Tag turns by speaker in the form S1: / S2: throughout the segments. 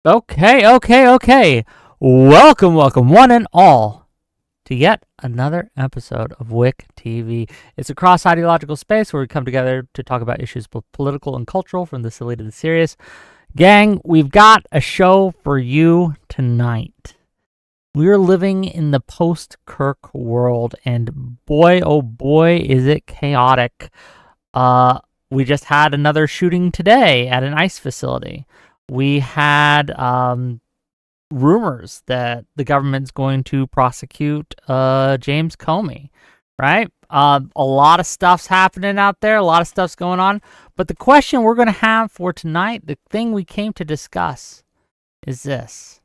S1: Okay. Welcome, one and all, to yet another episode of WIC TV. It's a cross-ideological space where we come together to talk about issues both political and cultural, from the silly to the serious. Gang, we've got a show for you tonight. We're living in the post-Kirk world, and boy, oh boy, is it chaotic. We just had another shooting today at an ICE facility. We had rumors that the government's going to prosecute James Comey, right? A lot of stuff's happening out there. A lot of stuff's going on. But the question we're going to have for tonight, the thing we came to discuss, is this.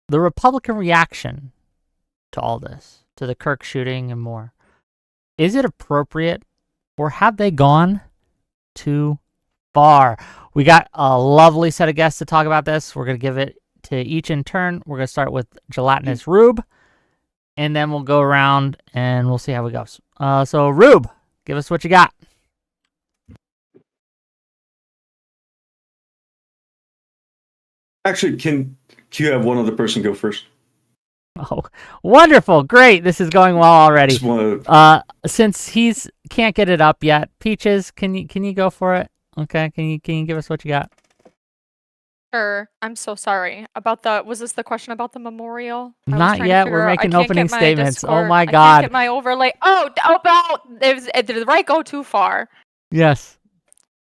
S1: The Republican reaction to all this, to the Kirk shooting and more. Is it appropriate, or have they gone too far? We got a lovely set of guests to talk about this. We're going to give it to each in turn. We're going to start with Gelatinous Rube, and then we'll go around and we'll see how it goes. So, Rube, give us what you got.
S2: Actually, can you have one other person go first?
S1: Oh, wonderful. Great. This is going well already. Since he's can't get it up yet, Peaches, can you go for it? Okay, can you give us what you got?
S3: Sure. I'm so sorry about was this the question about the memorial?
S1: Not yet. We're making opening statements.
S3: Discord.
S1: Oh my God.
S3: I can't get my overlay. Did the right go too far?
S1: Yes.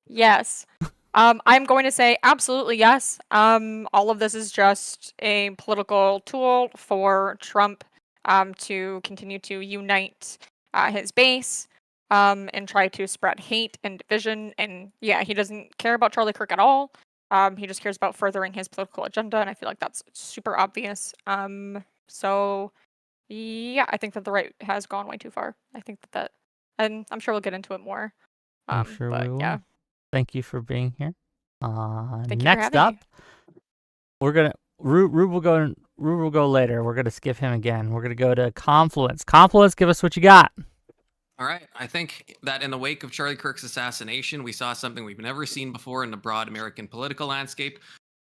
S3: Yes. I'm going to say absolutely yes. All of this is just a political tool for Trump to continue to unite his base and try to spread hate and division. And yeah, he doesn't care about Charlie Kirk at all. He just cares about furthering his political agenda, and I feel like that's super obvious. So yeah, I think that the right has gone way too far. I think that and I'm sure we'll get into it more.
S1: I'm sure we will. Yeah. Thank you for being here. Next up, we're gonna Rube will go later. We're gonna skip him again. We're gonna go to Confluence. Confluence, give us what you got.
S4: All right. I think that in the wake of Charlie Kirk's assassination, we saw something we've never seen before in the broad American political landscape.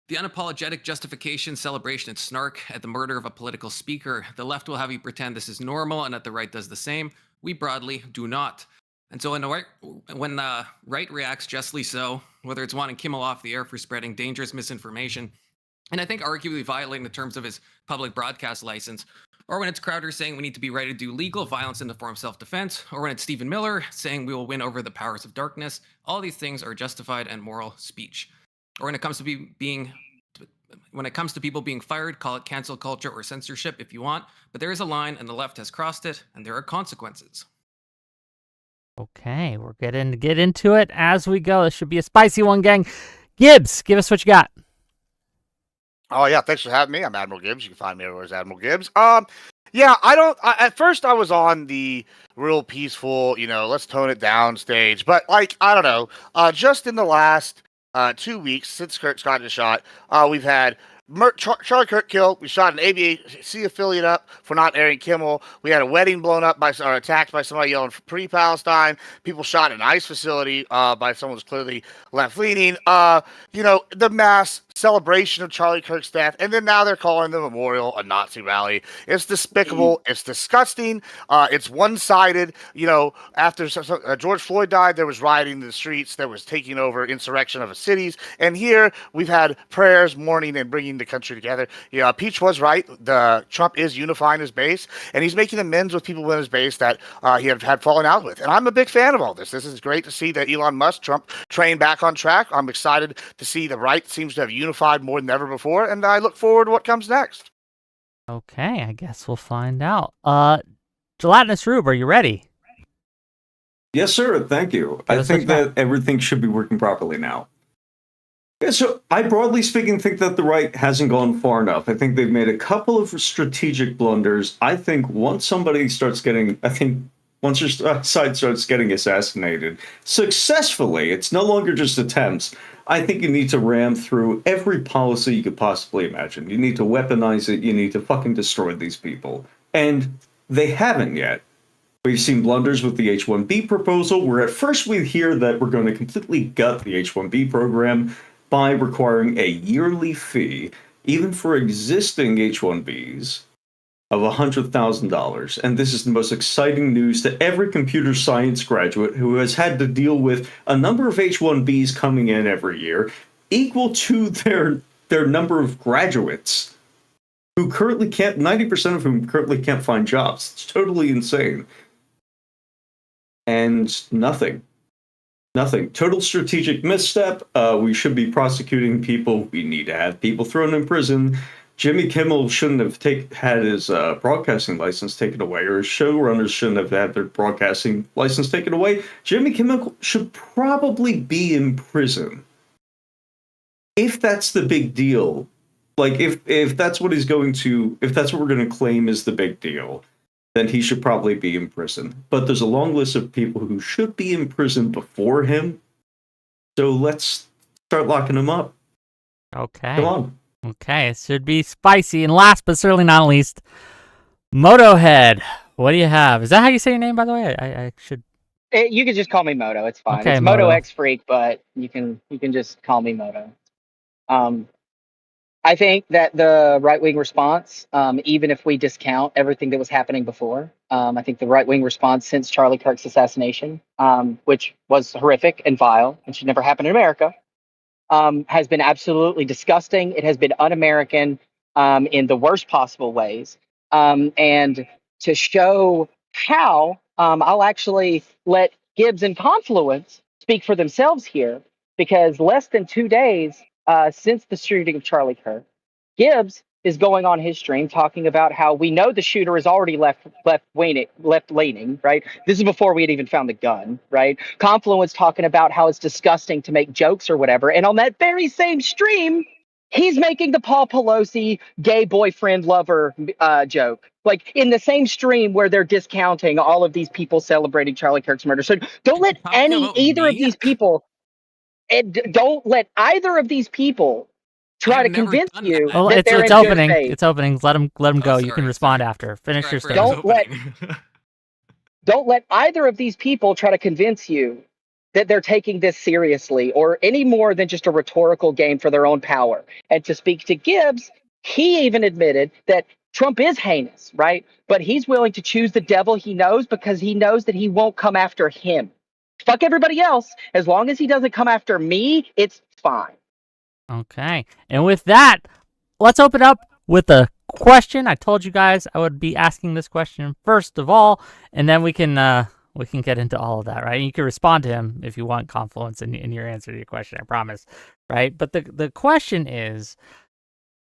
S4: The unapologetic justification, celebration, and snark at the murder of a political speaker. The left will have you pretend this is normal and that the right does the same. We broadly do not. And so when the right reacts justly so, whether it's wanting Kimmel off the air for spreading dangerous misinformation, and I think arguably violating the terms of his public broadcast license, or when it's Crowder saying we need to be ready to do legal violence in the form of self-defense, or when it's Stephen Miller saying we will win over the powers of darkness, all these things are justified and moral speech. Or when it comes to people being fired, call it cancel culture or censorship if you want, but there is a line and the left has crossed it, and there are consequences.
S1: Okay, we're getting to get into it as we go. This should be a spicy one, gang. Gibbs, give us what you got.
S5: Oh yeah, thanks for having me. I'm Admiral Gibbs. You can find me everywhere as Admiral Gibbs. At first I was on the real peaceful, let's tone it down stage. But I don't know, just in the last 2 weeks since Kirk's gotten shot, we've had Charlie Kirk killed. We shot an ABC affiliate up for not airing Kimmel. We had a wedding blown up or attacked by somebody yelling pre-Palestine. People shot an ICE facility by someone who's clearly left-leaning. The mass celebration of Charlie Kirk's death, and then now they're calling the memorial a Nazi rally. It's despicable. It's disgusting. It's one-sided. After George Floyd died, there was rioting in the streets. There was taking over insurrection of cities. And here we've had prayers, mourning, and bringing the country together. Peach was right. Trump is unifying his base, and he's making amends with people in his base that he had fallen out with. And I'm a big fan of all this. This is great to see that Elon Musk, Trump, train back on track. I'm excited to see the right seems to have unified more than ever before, and I look forward to what comes next.
S1: Okay, I guess we'll find out. Gelatinous Rube, are you ready?
S2: Yes, sir. Thank you. I think that everything should be working properly now. Yeah, so I, broadly speaking, think that the right hasn't gone far enough. I think they've made a couple of strategic blunders. I think once your side starts getting assassinated successfully, it's no longer just attempts. I think you need to ram through every policy you could possibly imagine. You need to weaponize it. You need to fucking destroy these people. And they haven't yet. We've seen blunders with the H-1B proposal, where at first we hear that we're going to completely gut the H-1B program. by requiring a yearly fee, even for existing H-1Bs, of $100,000. And this is the most exciting news to every computer science graduate who has had to deal with a number of H-1Bs coming in every year, equal to their number of graduates who currently can't, 90% of whom currently can't find jobs. It's totally insane. And nothing. Total strategic misstep. We should be prosecuting people. We need to have people thrown in prison. Jimmy Kimmel shouldn't have had his broadcasting license taken away, or his showrunners shouldn't have had their broadcasting license taken away. Jimmy Kimmel should probably be in prison. If that's the big deal, like if that's what he's going to, if that's what we're going to claim is the big deal, then he should probably be in prison. But there's a long list of people who should be in prison before him. So let's start locking them up.
S1: Okay.
S2: Come on.
S1: Okay, it should be spicy. And last but certainly not least, Moto Head. What do you have? Is that how you say your name, by the way? I should.
S6: You can just call me Moto. It's fine.
S1: Okay,
S6: it's Moto
S1: Moto.
S6: X Freak, but you can just call me Moto. I think that the right-wing response, even if we discount everything that was happening before, I think the right-wing response since Charlie Kirk's assassination, which was horrific and vile and should never happen in America, has been absolutely disgusting. It has been un-American in the worst possible ways. And to show how, I'll actually let Gibbs and Confluence speak for themselves here, because less than 2 days since the shooting of Charlie Kirk, Gibbs is going on his stream talking about how we know the shooter is already left-leaning, right? This is before we had even found the gun, right? Confluence talking about how it's disgusting to make jokes or whatever. And on that very same stream, he's making the Paul Pelosi gay boyfriend lover joke. Like in the same stream where they're discounting all of these people celebrating Charlie Kirk's murder. So don't let either of these people try to convince you
S1: Well,
S6: that they're
S1: it's
S6: in
S1: opening.
S6: good faith.
S1: It's opening. Let him go.
S4: sorry,
S1: You can respond
S4: sorry.
S1: after. Finish your
S4: Sorry,
S1: statement.
S6: Don't let either of these people try to convince you that they're taking this seriously or any more than just a rhetorical game for their own power. And to speak to Gibbs, he even admitted that Trump is heinous, right? But he's willing to choose the devil he knows because he knows that he won't come after him. Fuck everybody else. As long as he doesn't come after me, it's fine.
S1: Okay. And with that, let's open up with a question. I told you guys I would be asking this question first of all, and then we can get into all of that, right? And you can respond to him if you want, Confluence, in your answer to your question, I promise, right? But the question is,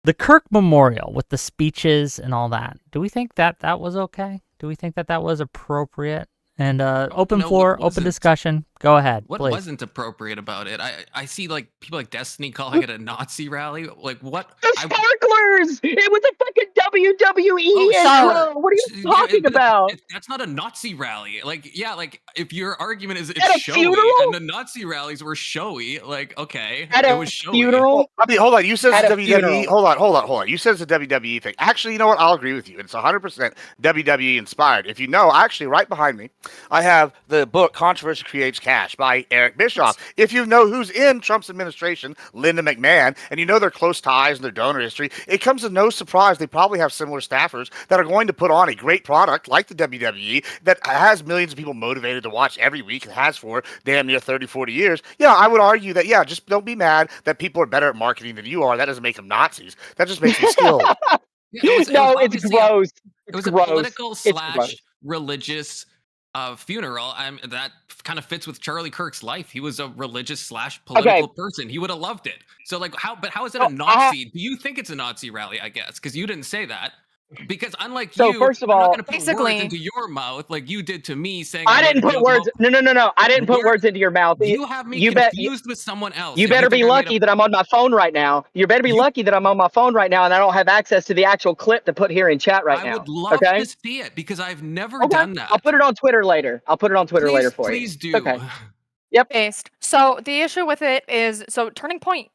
S1: the Kirk Memorial with the speeches and all that, do we think that was okay? Do we think that was appropriate? And open floor, open discussion. Go ahead,
S4: What
S1: please.
S4: wasn't appropriate about it? I see like people like Destiny calling it a Nazi rally. Like what?
S6: The sparklers! It was a fucking WWE
S4: Oh,
S6: intro!
S4: sure.
S6: What are you talking about?
S4: That's not a Nazi rally. Like, yeah, like if your argument is
S6: At
S4: it's
S6: a
S4: showy
S6: funeral?
S4: and the Nazi rallies were showy, like okay,
S6: At
S4: it
S6: a
S4: was showy.
S6: funeral?
S5: I mean, hold on. You said
S6: At
S5: it's
S6: a
S5: WWE.
S6: funeral.
S5: Hold on. You said it's a WWE thing. Actually, you know what? I'll agree with you. It's 100% WWE inspired. If you know, actually, right behind me, I have the book "Controversy Creates Cash" by Eric Bischoff. If you know who's in Trump's administration, Linda McMahon, and you know their close ties and their donor history, it comes as no surprise they probably have similar staffers that are going to put on a great product like the WWE that has millions of people motivated to watch every week and has for damn near 30, 40 years. Yeah, I would argue that, yeah, just don't be mad that people are better at marketing than you are. That doesn't make them Nazis. That just makes them skilled.
S4: Yeah, it was
S6: It's
S4: obviously
S6: gross.
S4: it was a
S6: gross.
S4: political
S6: It's gross.
S4: / religious funeral. That kind of fits with Charlie Kirk's life. He was a religious / political person. He would have loved it. So like how is it a Nazi? Do you think it's a Nazi rally? I guess because you didn't say that. Because unlike
S6: So
S4: you,
S6: first of
S4: I'm not
S6: all,
S4: going to put
S3: basically-
S4: words into your mouth like you did to me, saying
S6: I didn't put words. No. I didn't put words into your mouth.
S4: You have me
S6: You
S4: confused with someone else.
S6: You
S4: if
S6: better
S4: think
S6: be
S4: I made
S6: lucky that I'm on my phone right now. You better be lucky that I'm on my phone right now and I don't have access to the actual clip to put here in chat right now.
S4: I would love
S6: okay?
S4: to see it because I've never done that.
S6: I'll put it on Twitter later. Later for you.
S4: Please do.
S6: Okay.
S3: Based. So the issue with it is, so Turning Point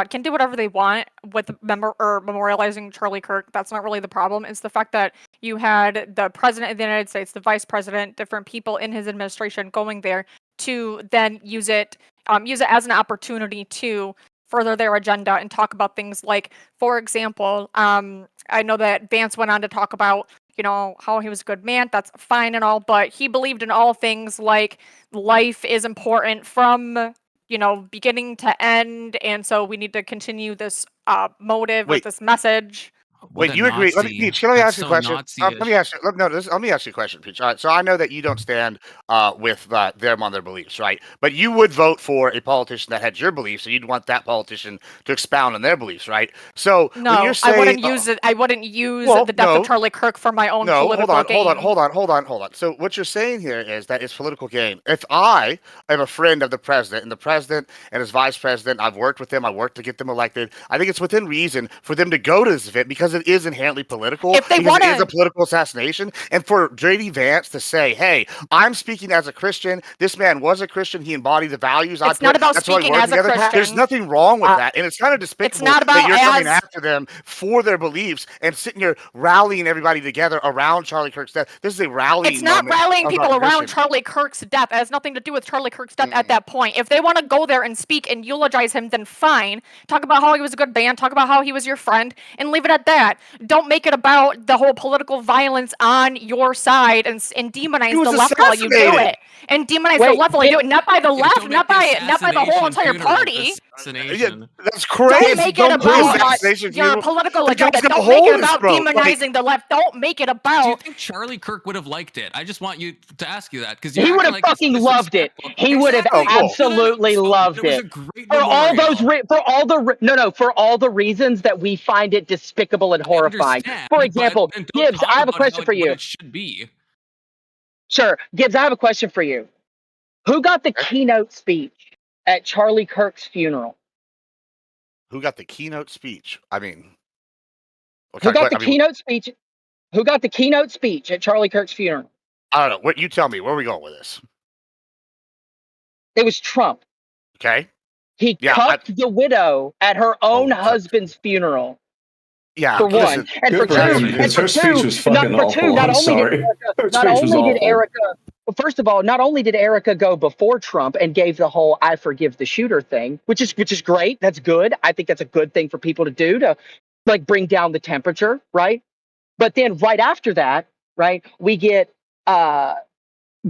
S3: can do whatever they want with memorializing Charlie Kirk. That's not really the problem. It's the fact that you had the president of the United States, the vice president, different people in his administration going there to then use it as an opportunity for further their agenda and talk about things like, for example, I know that Vance went on to talk about, you know, how he was a good man. That's fine and all, but he believed in all things like life is important from, you know, beginning to end, and so we need to continue this motive or
S5: Wait.
S3: this message.
S4: What
S5: Wait,
S4: a
S5: you agree? Let me,
S4: Nazi.
S5: Peach, let me
S4: That's
S5: ask you a
S4: so
S5: question. Let
S4: Nazi-ish.
S5: me ask you. Let me ask you a question, Peach. All right, so I know that you don't stand with them on their beliefs, right? But you would vote for a politician that had your beliefs, and you'd want that politician to expound on their beliefs, right? So when
S3: No,
S5: you're
S3: I
S5: saying,
S3: wouldn't use it. I wouldn't use
S5: well,
S3: the death
S5: no.
S3: of Charlie Kirk for my own
S5: No,
S3: political gain.
S5: hold on. So what you're saying here is that it's political gain. If I am a friend of the president and his vice president, I've worked with them, I worked to get them elected. I think it's within reason for them to go to this event because it is inherently political.
S3: If they
S5: because it is a
S3: wanna-
S5: political assassination, and for JD Vance to say, "Hey, I'm speaking as a Christian. This man was a Christian. He embodied the values I
S3: It's
S5: put.
S3: not about
S5: That's why we
S3: speaking
S5: work
S3: as a
S5: together." There's
S3: Christian.
S5: nothing wrong with that, and it's kind of despicable
S3: not
S5: that
S3: about
S5: you're coming
S3: as-
S5: after them for their beliefs and sitting here rallying everybody together around Charlie Kirk's death. This is a rallying.
S3: It's not
S5: moment
S3: rallying
S5: of
S3: people around
S5: opposition.
S3: Charlie Kirk's death. It has nothing to do with Charlie Kirk's death at that point. If they want to go there and speak and eulogize him, then fine. Talk about how he was a good man. Talk about how he was your friend, and leave it at that. Don't make it about the whole political violence on your side and demonize
S5: He was
S3: the left while you do
S5: assassinated.
S3: it. And demonize the
S6: Wait,
S3: left while you do it. Not by the
S4: Yeah,
S3: left,
S4: don't
S3: not
S4: make
S3: by the whole
S4: assassination
S3: entire
S4: funeral
S3: party.
S4: assassination.
S5: That's crazy.
S3: Don't make it
S5: Don't do
S3: about
S5: assassination
S3: your
S5: funeral.
S3: political
S5: The
S3: agenda.
S5: guy's got a
S3: Don't make
S5: hole
S3: it
S5: in his
S3: about
S5: throat. Like,
S3: demonizing the left. Don't make it
S4: Do you
S3: about.
S4: think Charlie Kirk would have liked it? I just want you to ask you that because
S6: He would have fucking loved it. He would have
S5: Oh, cool.
S6: absolutely loved
S4: It was a
S6: it.
S4: great
S6: For all
S4: memorial.
S6: those for all the reasons that we find it despicable and
S4: I
S6: horrifying.
S4: understand,
S6: For
S4: but
S6: example,
S4: then don't
S6: Gibbs,
S4: talk
S6: I have a
S4: about
S6: question
S4: how
S6: for
S4: what
S6: you.
S4: it should be.
S6: Sure, Gibbs, I have a question for you. Who got the keynote speech at Charlie Kirk's funeral?
S5: Who got the keynote speech? I mean,
S6: Who got the keynote speech? Who got the keynote speech at Charlie Kirk's funeral?
S5: I don't know. What you tell me? Where are we going with this?
S6: It was Trump.
S5: Okay.
S6: He
S5: Yeah,
S6: cucked the widow at her own
S5: Oh,
S6: husband's funeral.
S5: Yeah.
S6: For one,
S5: listen,
S6: and for
S2: Good for
S6: two,
S2: him,
S6: and
S2: because
S6: for
S2: her speech
S6: two,
S2: was fucking
S6: not for two,
S2: awful.
S6: not
S2: I'm
S6: only
S2: sorry.
S6: did
S2: Her
S6: Erica, not
S2: speech was
S6: only did
S2: awful.
S6: Erica, well, first of all, not only did Erica go before Trump and gave the whole "I forgive the shooter" thing, which is great. That's good. I think that's a good thing for people to do to like bring down the temperature, right? But then right after that, right, we get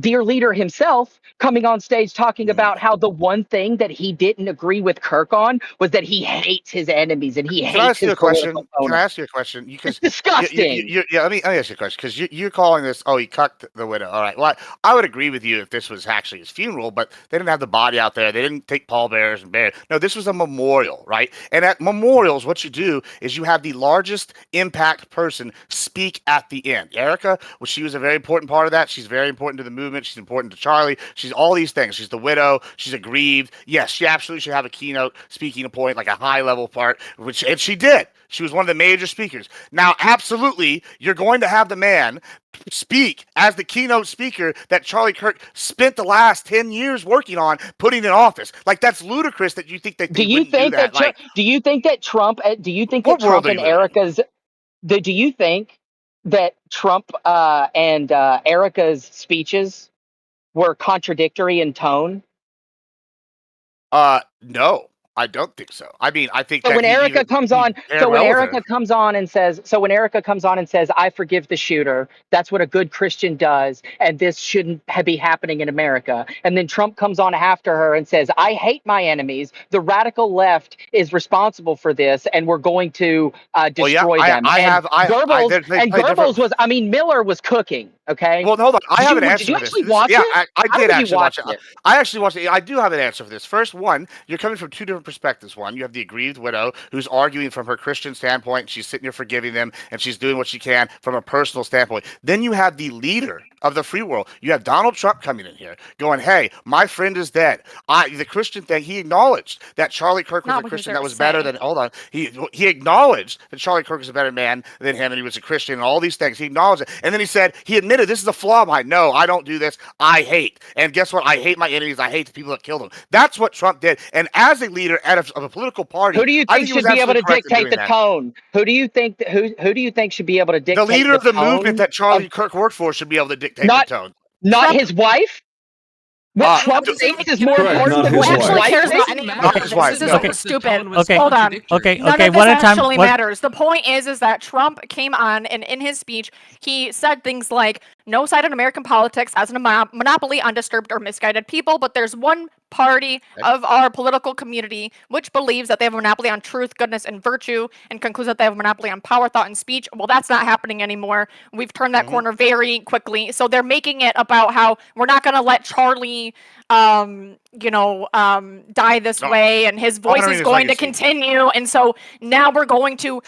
S6: dear leader himself coming on stage talking about how the one thing that he didn't agree with Kirk on was that he hates his enemies and he
S5: Can I
S6: hates
S5: ask you
S6: his
S5: a question?
S6: political
S5: Can I
S6: opponents.
S5: ask you a question?
S6: It's disgusting.
S5: Yeah, let me ask you a question because you're calling this. Oh, he cucked the widow. All right. Well, I would agree with you if this was actually his funeral, but they didn't have the body out there. They didn't take pallbearers and bear. No, this was a memorial, right? And at memorials, what you do is you have the largest impact person speak at the end. Erica, well, she was a very important part of that. She's very important to the movement. She's important to Charlie. She's all these things. She's the widow. She's aggrieved. Yes, she absolutely should have a keynote speaking point, like a high level part, and she did. She was one of the major speakers. Now, absolutely, you're going to have the man speak as the keynote speaker that Charlie Kirk spent the last 10 years working on putting in office. Like, that's ludicrous that you think that they wouldn't do that.
S6: Do you think that Trump
S5: What world are
S6: and
S5: you living in?
S6: Erica's do you think that Trump and Erica's speeches were contradictory in tone?
S5: No, I don't think so. I mean, I think
S6: So
S5: that
S6: when Erica comes on, and says, "I forgive the shooter," that's what a good Christian does, and this shouldn't be happening in America. And then Trump comes on after her and says, "I hate my enemies. The radical left is responsible for this, and we're going to destroy them." Goebbels was, I mean, Miller was cooking. Okay.
S5: Well, hold on. I have an answer
S6: Did you
S5: for this.
S6: actually watch it?
S5: I did actually watch it.
S6: it.
S5: I actually watched it. I do have an answer for this. First, one, you're coming from two different perspectives. One, you have the aggrieved widow who's arguing from her Christian standpoint. She's sitting here forgiving them, and she's doing what she can from a personal standpoint. Then you have the leader of the free world. You have Donald Trump coming in here going, "Hey, my friend is dead." The Christian thing, he acknowledged that Charlie Kirk was a Christian that was better than, hold on. He acknowledged that Charlie Kirk was a better man than him, and he was a Christian, and all these things. He acknowledged it. And then he said, he admitted, this is a flaw of mine. No, I don't do this. I hate. And guess what? I hate my enemies. I hate the people that killed them. That's what Trump did. And as a leader of a political party,
S6: who do you think should be able to dictate the tone? Who do you think should be able to dictate
S5: the leader of the movement that Charlie
S6: of,
S5: Kirk worked for should be able to dictate the tone.
S6: Not Trump, his wife? What Trump
S5: d-
S6: thinks is more
S2: Correct,
S6: important
S2: not
S6: than
S2: his
S6: what
S2: wife.
S3: actually
S6: White
S3: cares
S6: thinks?
S3: about any of
S5: Not
S3: this.
S5: his wife,
S3: This is
S5: no.
S3: so stupid.
S1: Okay.
S3: Hold on.
S1: Okay,
S3: None
S1: okay.
S3: of
S1: One
S3: this
S1: at a time.
S3: actually
S1: What?
S3: matters. The point is that Trump came on and in his speech he said things like, "No side in American politics has a monopoly on disturbed or misguided people, but there's one party of our political community which believes that they have a monopoly on truth, goodness, and virtue, and concludes that they have a monopoly on power, thought, and speech." Well, that's not happening anymore. We've turned that corner very quickly. So they're making it about how we're not going to let Charlie die this
S5: No.
S3: way, and his
S5: I
S3: voice
S5: mean,
S3: is
S5: his
S3: going to
S5: legacy.
S3: continue. And so now we're going to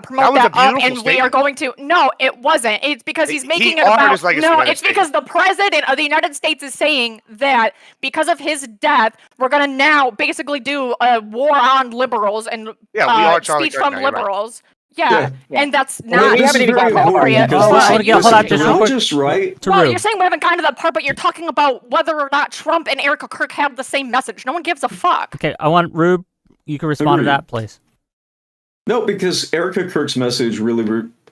S3: promote
S5: was a
S3: that up,
S5: beautiful
S3: and we are
S5: statement.
S3: going to. No, it wasn't. It's because he's
S5: He
S3: making it
S5: honored
S3: about.
S5: his legacy
S3: No,
S5: by that
S3: it's because the president of the United States is saying that because of his death, we're going to now basically do a war on liberals and
S5: Yeah, we are Charlie
S3: speech
S5: Kirk
S3: from
S5: now, you're right.
S3: liberals. Yeah,
S6: Yeah.
S3: and that's
S2: Well,
S3: not
S6: we haven't even gotten that far
S3: appropriate.
S6: yet.
S2: because
S1: Oh,
S2: this-
S1: hold on, hold on, just
S2: the
S1: real quick.
S2: religious right.
S1: To
S3: Well,
S1: Rube.
S3: you're saying we haven't gotten to that part, but you're talking about whether or not Trump and Erica Kirk have the same message. No one gives a fuck.
S1: Okay, I want Rube. You can respond
S2: Agreed.
S1: to that, please.
S2: No, because Erica Kirk's message really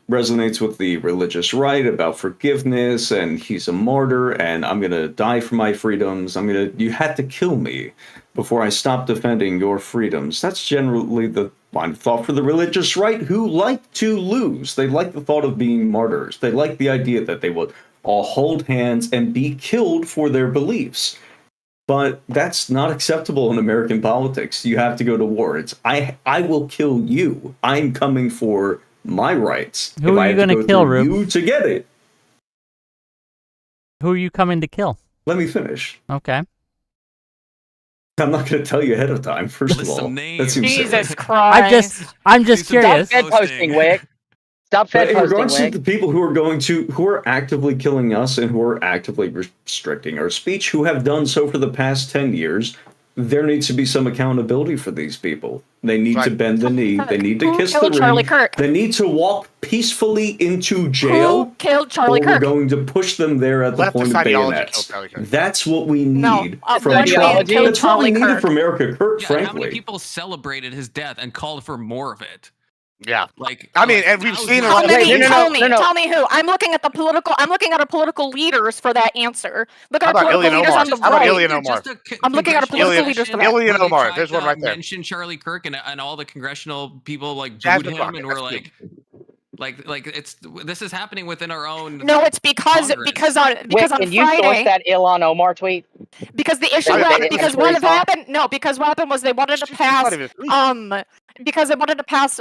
S2: resonates with the religious right about forgiveness, and he's a martyr, and I'm gonna die for my freedoms. You had to kill me before I stop defending your freedoms. That's generally the line of thought for the religious right, who like to lose. They like the thought of being martyrs. They like the idea that they will all hold hands and be killed for their beliefs. But that's not acceptable in American politics. You have to go to war. It's I will kill you. I'm coming for my rights.
S1: Who
S2: if
S1: are
S2: I
S1: you
S2: have to
S1: gonna
S2: go
S1: kill,
S2: through
S1: Rube?
S2: you to get it.
S1: Who are you coming to kill?
S2: Let me finish.
S1: Okay.
S2: I'm not going to tell you ahead of time. First of
S4: List
S2: all,
S4: some
S2: that seems
S4: names.
S3: Jesus
S2: silly.
S3: Christ.
S1: I'm just
S4: Do some
S1: curious.
S6: Stop Fed posting, Wick. Stop
S2: But
S6: Fed
S2: in
S6: posting,
S2: regards to
S6: Wick.
S2: the people who are actively killing us and who are actively restricting our speech, who have done so for the past 10 years, there needs to be some accountability for these people. They need to
S5: Right.
S2: bend the knee. They need to
S3: Who
S2: kiss the
S3: killed Charlie
S2: ring.
S3: Kirk?
S2: They need to walk peacefully into jail.
S3: Who killed Charlie
S2: Or we're
S3: Kirk?
S2: going to push them there at the
S5: Leftist
S2: point of
S5: ideology
S2: bayonets.
S5: killed Charlie Kirk.
S2: That's what we
S3: No,
S2: need
S3: one
S2: from
S6: man
S2: Trump.
S6: killed
S2: That's what we
S3: Charlie
S2: needed
S3: Kirk.
S2: from Erica Kirk,
S4: Yeah, how many
S2: frankly.
S4: people celebrated his death and called for more of it?
S5: Yeah.
S4: Like,
S5: I mean,
S4: like
S5: and we've seen a
S4: thousands.
S5: lot
S3: How
S5: of
S3: many?
S6: Wait, no,
S3: Tell me.
S6: no, no.
S3: Tell me who. I'm looking at our political leaders for that answer. Look
S5: How
S3: at our
S5: about
S3: political
S5: Ilhan
S3: leaders
S5: Omar?
S3: on the
S5: How about
S3: right.
S5: Ilhan Omar?
S3: I'm looking at a political leaders for that.
S5: Ilhan
S4: Where they
S5: Omar,
S4: tried
S5: there's one
S4: to
S5: right there.
S4: Mention Charlie Kirk and all the congressional people like booed
S5: Jasmine
S4: him
S5: Crockett,
S4: and were
S5: that's
S4: like this is happening within our own.
S3: No, it's because
S4: Congress.
S6: Wick,
S3: on
S6: can you source
S3: Friday,
S6: that Ilhan Omar tweet?
S3: because the issue
S6: That-
S3: was
S6: that
S3: because
S6: is
S3: what
S6: very
S3: had
S6: soft.
S3: happened. No, because what happened was they wanted to
S5: She's
S3: pass
S5: not even free.
S3: because they wanted to pass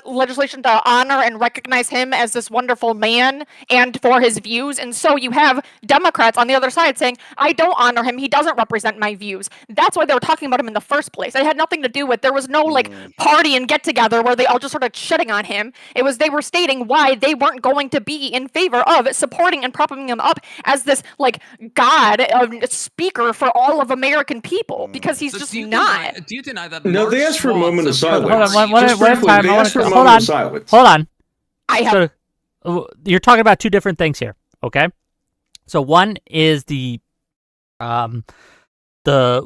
S3: legislation to honor and recognize him as this wonderful man and for his views. And so you have Democrats on the other side saying, I don't honor him, he doesn't represent my views. That's why they were talking about him in the first place. It had nothing to do with, there was no like party and get together where they all just sort of shitting on him. It was they were stating why they weren't going to be in favor of supporting and propping him up as this like god speaker for all of American people, because he's
S4: So
S3: just
S4: do you
S3: not.
S4: do you deny that?
S2: No, they
S4: large
S2: asked for a
S4: swaths
S2: moment of silence.
S1: Hold on, one
S2: Just
S1: at a
S2: briefly,
S1: time.
S2: they
S1: I
S2: asked for a
S1: wanna-
S2: moment
S1: hold
S2: of silence.
S3: I have
S1: So, you're talking about two different things here, okay? So one is the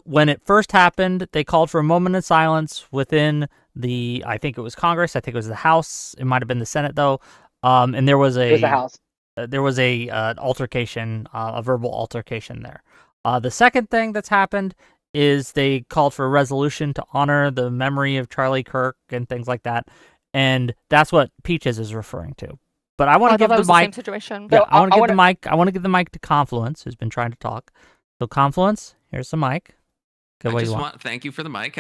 S1: when it first happened, they called for a moment of silence within the, I think it was Congress, I think it was the House, it might have been the Senate though, and there was
S6: It was the House.
S1: there was a altercation, a verbal altercation there. The second thing that's happened is they called for a resolution to honor the memory of Charlie Kirk and things like that, and that's what Peaches is referring to. But I want to give the
S3: same
S1: mic.
S3: situation.
S1: Yeah,
S6: So,
S1: I want to
S6: I
S1: give the
S6: wanna-
S1: mic. I want to give the mic to Confluence, who's been trying to talk. So Confluence, here's the mic. Go what you want.
S4: Thank you for the mic.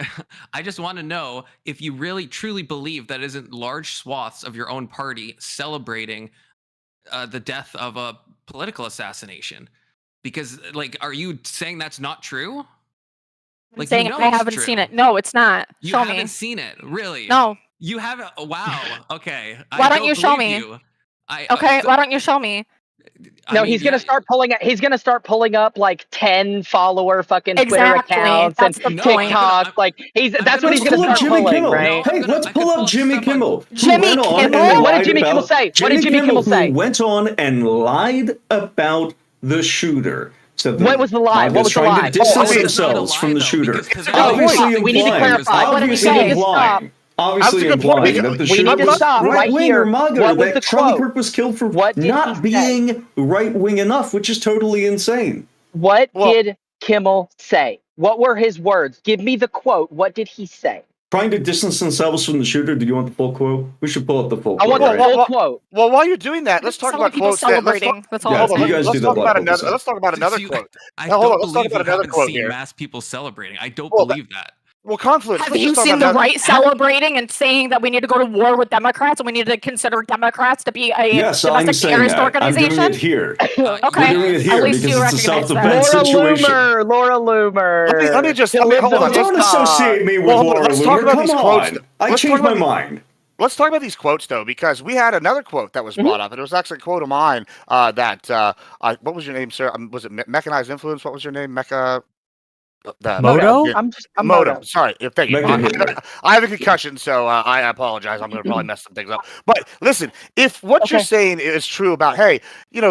S4: I just want to know if you really truly believe that isn't large swaths of your own party celebrating the death of a political assassination. Because, like, are you saying that's not true?
S3: I'm
S4: Like,
S3: saying
S4: you know
S3: I
S4: it's
S3: haven't
S4: true.
S3: seen it. No, it's not.
S4: You
S3: Show
S4: haven't
S3: me.
S4: seen it, really?
S3: No.
S4: You haven't. Wow. Okay.
S3: Why don't you show
S4: believe
S3: me?
S4: you.
S3: Okay, why don't you show me?
S6: No, he's gonna start pulling. He's gonna start pulling up like 10 follower fucking Twitter
S3: Exactly,
S6: accounts
S3: that's
S6: and
S3: the point.
S6: TikToks. Like that's what
S2: Let's
S6: he's
S2: pull
S6: gonna
S2: up
S6: start
S2: Jimmy
S6: pulling,
S2: Kimmel.
S6: right?
S2: Hey, let's pull up Jimmy Kimmel. who
S3: Jimmy
S2: went on and
S3: Kimmel?
S6: What did
S2: lied
S6: Jimmy Kimmel
S2: about-
S6: say? What did Jimmy Kimmel
S2: who
S6: say?
S2: went on and lied about the shooter. So
S6: What was the lie? What was the
S2: trying
S6: lie?
S2: to distance
S6: Oh,
S2: themselves from the shooter.
S6: Oh,
S2: Obviously
S6: wait, we need to
S2: implying.
S6: clarify.
S3: What did he
S2: Obviously
S3: say?
S2: implying. Obviously
S5: That's a good point.
S2: implying that the
S6: We
S2: shooter
S6: need to
S2: was
S6: stop right
S2: right wing
S6: here.
S2: or MAGA,
S6: What was
S2: that
S6: the
S2: Charlie
S6: quote?
S2: Kirk was killed for
S6: What did
S2: not
S6: he say?
S2: being right wing enough, which is totally insane.
S6: What
S5: Well-
S6: did Kimmel say? What were his words? Give me the quote. What did he say?
S2: Trying to distance themselves from the shooter. Do you want the full quote? We should pull up the full
S6: I
S2: quote.
S6: want the
S2: right?
S6: full quote.
S5: Well, while you're doing that, let's talk
S3: Some
S5: about
S3: people
S5: quotes. Let's
S3: celebrating. That's all.
S2: Yeah,
S3: I'm
S2: you
S3: saying.
S2: guys
S5: let's
S2: do
S5: talk
S2: that
S5: about
S2: like
S5: another.
S2: focus
S5: Let's talk about another
S4: See,
S5: quote.
S4: I
S5: Now,
S4: don't
S5: hold on, let's talk
S4: believe
S5: about
S4: you
S5: another
S4: haven't
S5: quote
S4: seen
S5: here.
S4: mass people celebrating. I don't
S5: Well,
S4: believe that.
S5: Well, Confluence.
S3: Have
S5: let's
S3: you
S5: just talk
S3: seen
S5: about
S3: the
S5: another-
S3: right celebrating and saying that we need to go to war with Democrats and we need to consider Democrats to be a
S2: Yes, I'm
S3: domestic
S2: saying
S3: terrorist
S2: that. I'm
S3: organization?
S2: doing it here.
S3: Okay,
S2: We're doing it
S3: at
S2: here
S3: least
S2: because
S3: you
S2: it's a
S3: recognize that.
S2: self-defense situation.
S6: Laura Loomer.
S5: Let me just
S6: To live
S5: hold
S6: the
S5: on.
S2: Don't
S6: TikTok.
S2: associate me with
S5: Well,
S2: Laura
S5: let's talk
S2: Loomer.
S5: about
S2: Come
S5: these quotes.
S2: on. I
S5: Let's
S2: changed
S5: talk
S2: my
S5: about-
S2: mind.
S5: Let's talk about these quotes though, because we had another quote that was brought up, and it was actually a quote of mine. What was your name, sir? Was it Mechanized Influence? What was your name?
S1: Moto?
S6: I'm
S5: Moto.
S6: Moto.
S5: Sorry, thank you.
S2: Mecca Hitler.
S5: I have a concussion, so I apologize. I'm going to probably mess some things up. But listen, if what you're
S6: Okay.
S5: saying is true about, hey,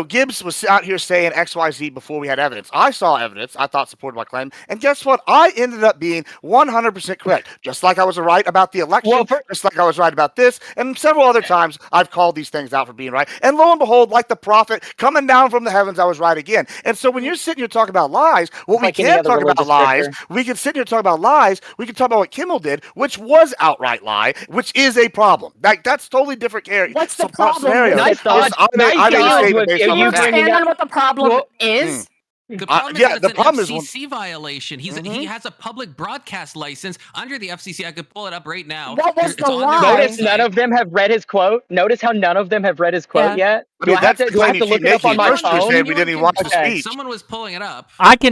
S5: Gibbs was out here saying XYZ before we had evidence. I saw evidence. I thought supported my claim. And guess what? I ended up being 100% correct. Just like I was right about the election, just like I was right about this. And several other times I've called these things out for being right. And lo and behold, like the prophet coming down from the heavens, I was right again. And so when you're sitting here talking about lies, what we
S6: Like any
S5: can
S6: other
S5: talk about
S6: religious
S5: lies,
S6: scripture.
S5: we can sit here and talk about lies. We can talk about what Kimmel did, which was outright lie, which is a problem. That's totally different character.
S3: What's the problem?
S5: Scenario.
S6: Nice dodge.
S5: I made
S6: Nice
S5: a
S6: dodge
S5: statement
S6: with
S5: based
S6: you.
S5: on
S3: Can you
S5: the fact.
S3: expand on what the problem is?
S4: The problem is
S5: yeah,
S4: that
S5: the
S4: it's
S5: problem
S4: an
S5: is when-
S4: FCC violation. He has a public broadcast license under the FCC. I could pull it up right now.
S3: What was
S4: It's
S3: the
S4: on their
S3: lie?
S6: Notice
S4: website.
S6: none of them have read his quote. Notice how none of them have read his quote yet.
S5: I
S6: Do
S5: mean,
S6: I have
S5: that's
S6: to? Do I have to look it up on my
S5: First you
S6: phone?
S5: said we didn't even watch the
S6: Okay.
S5: speech.
S4: Someone was pulling it up.
S1: I got
S2: Yeah,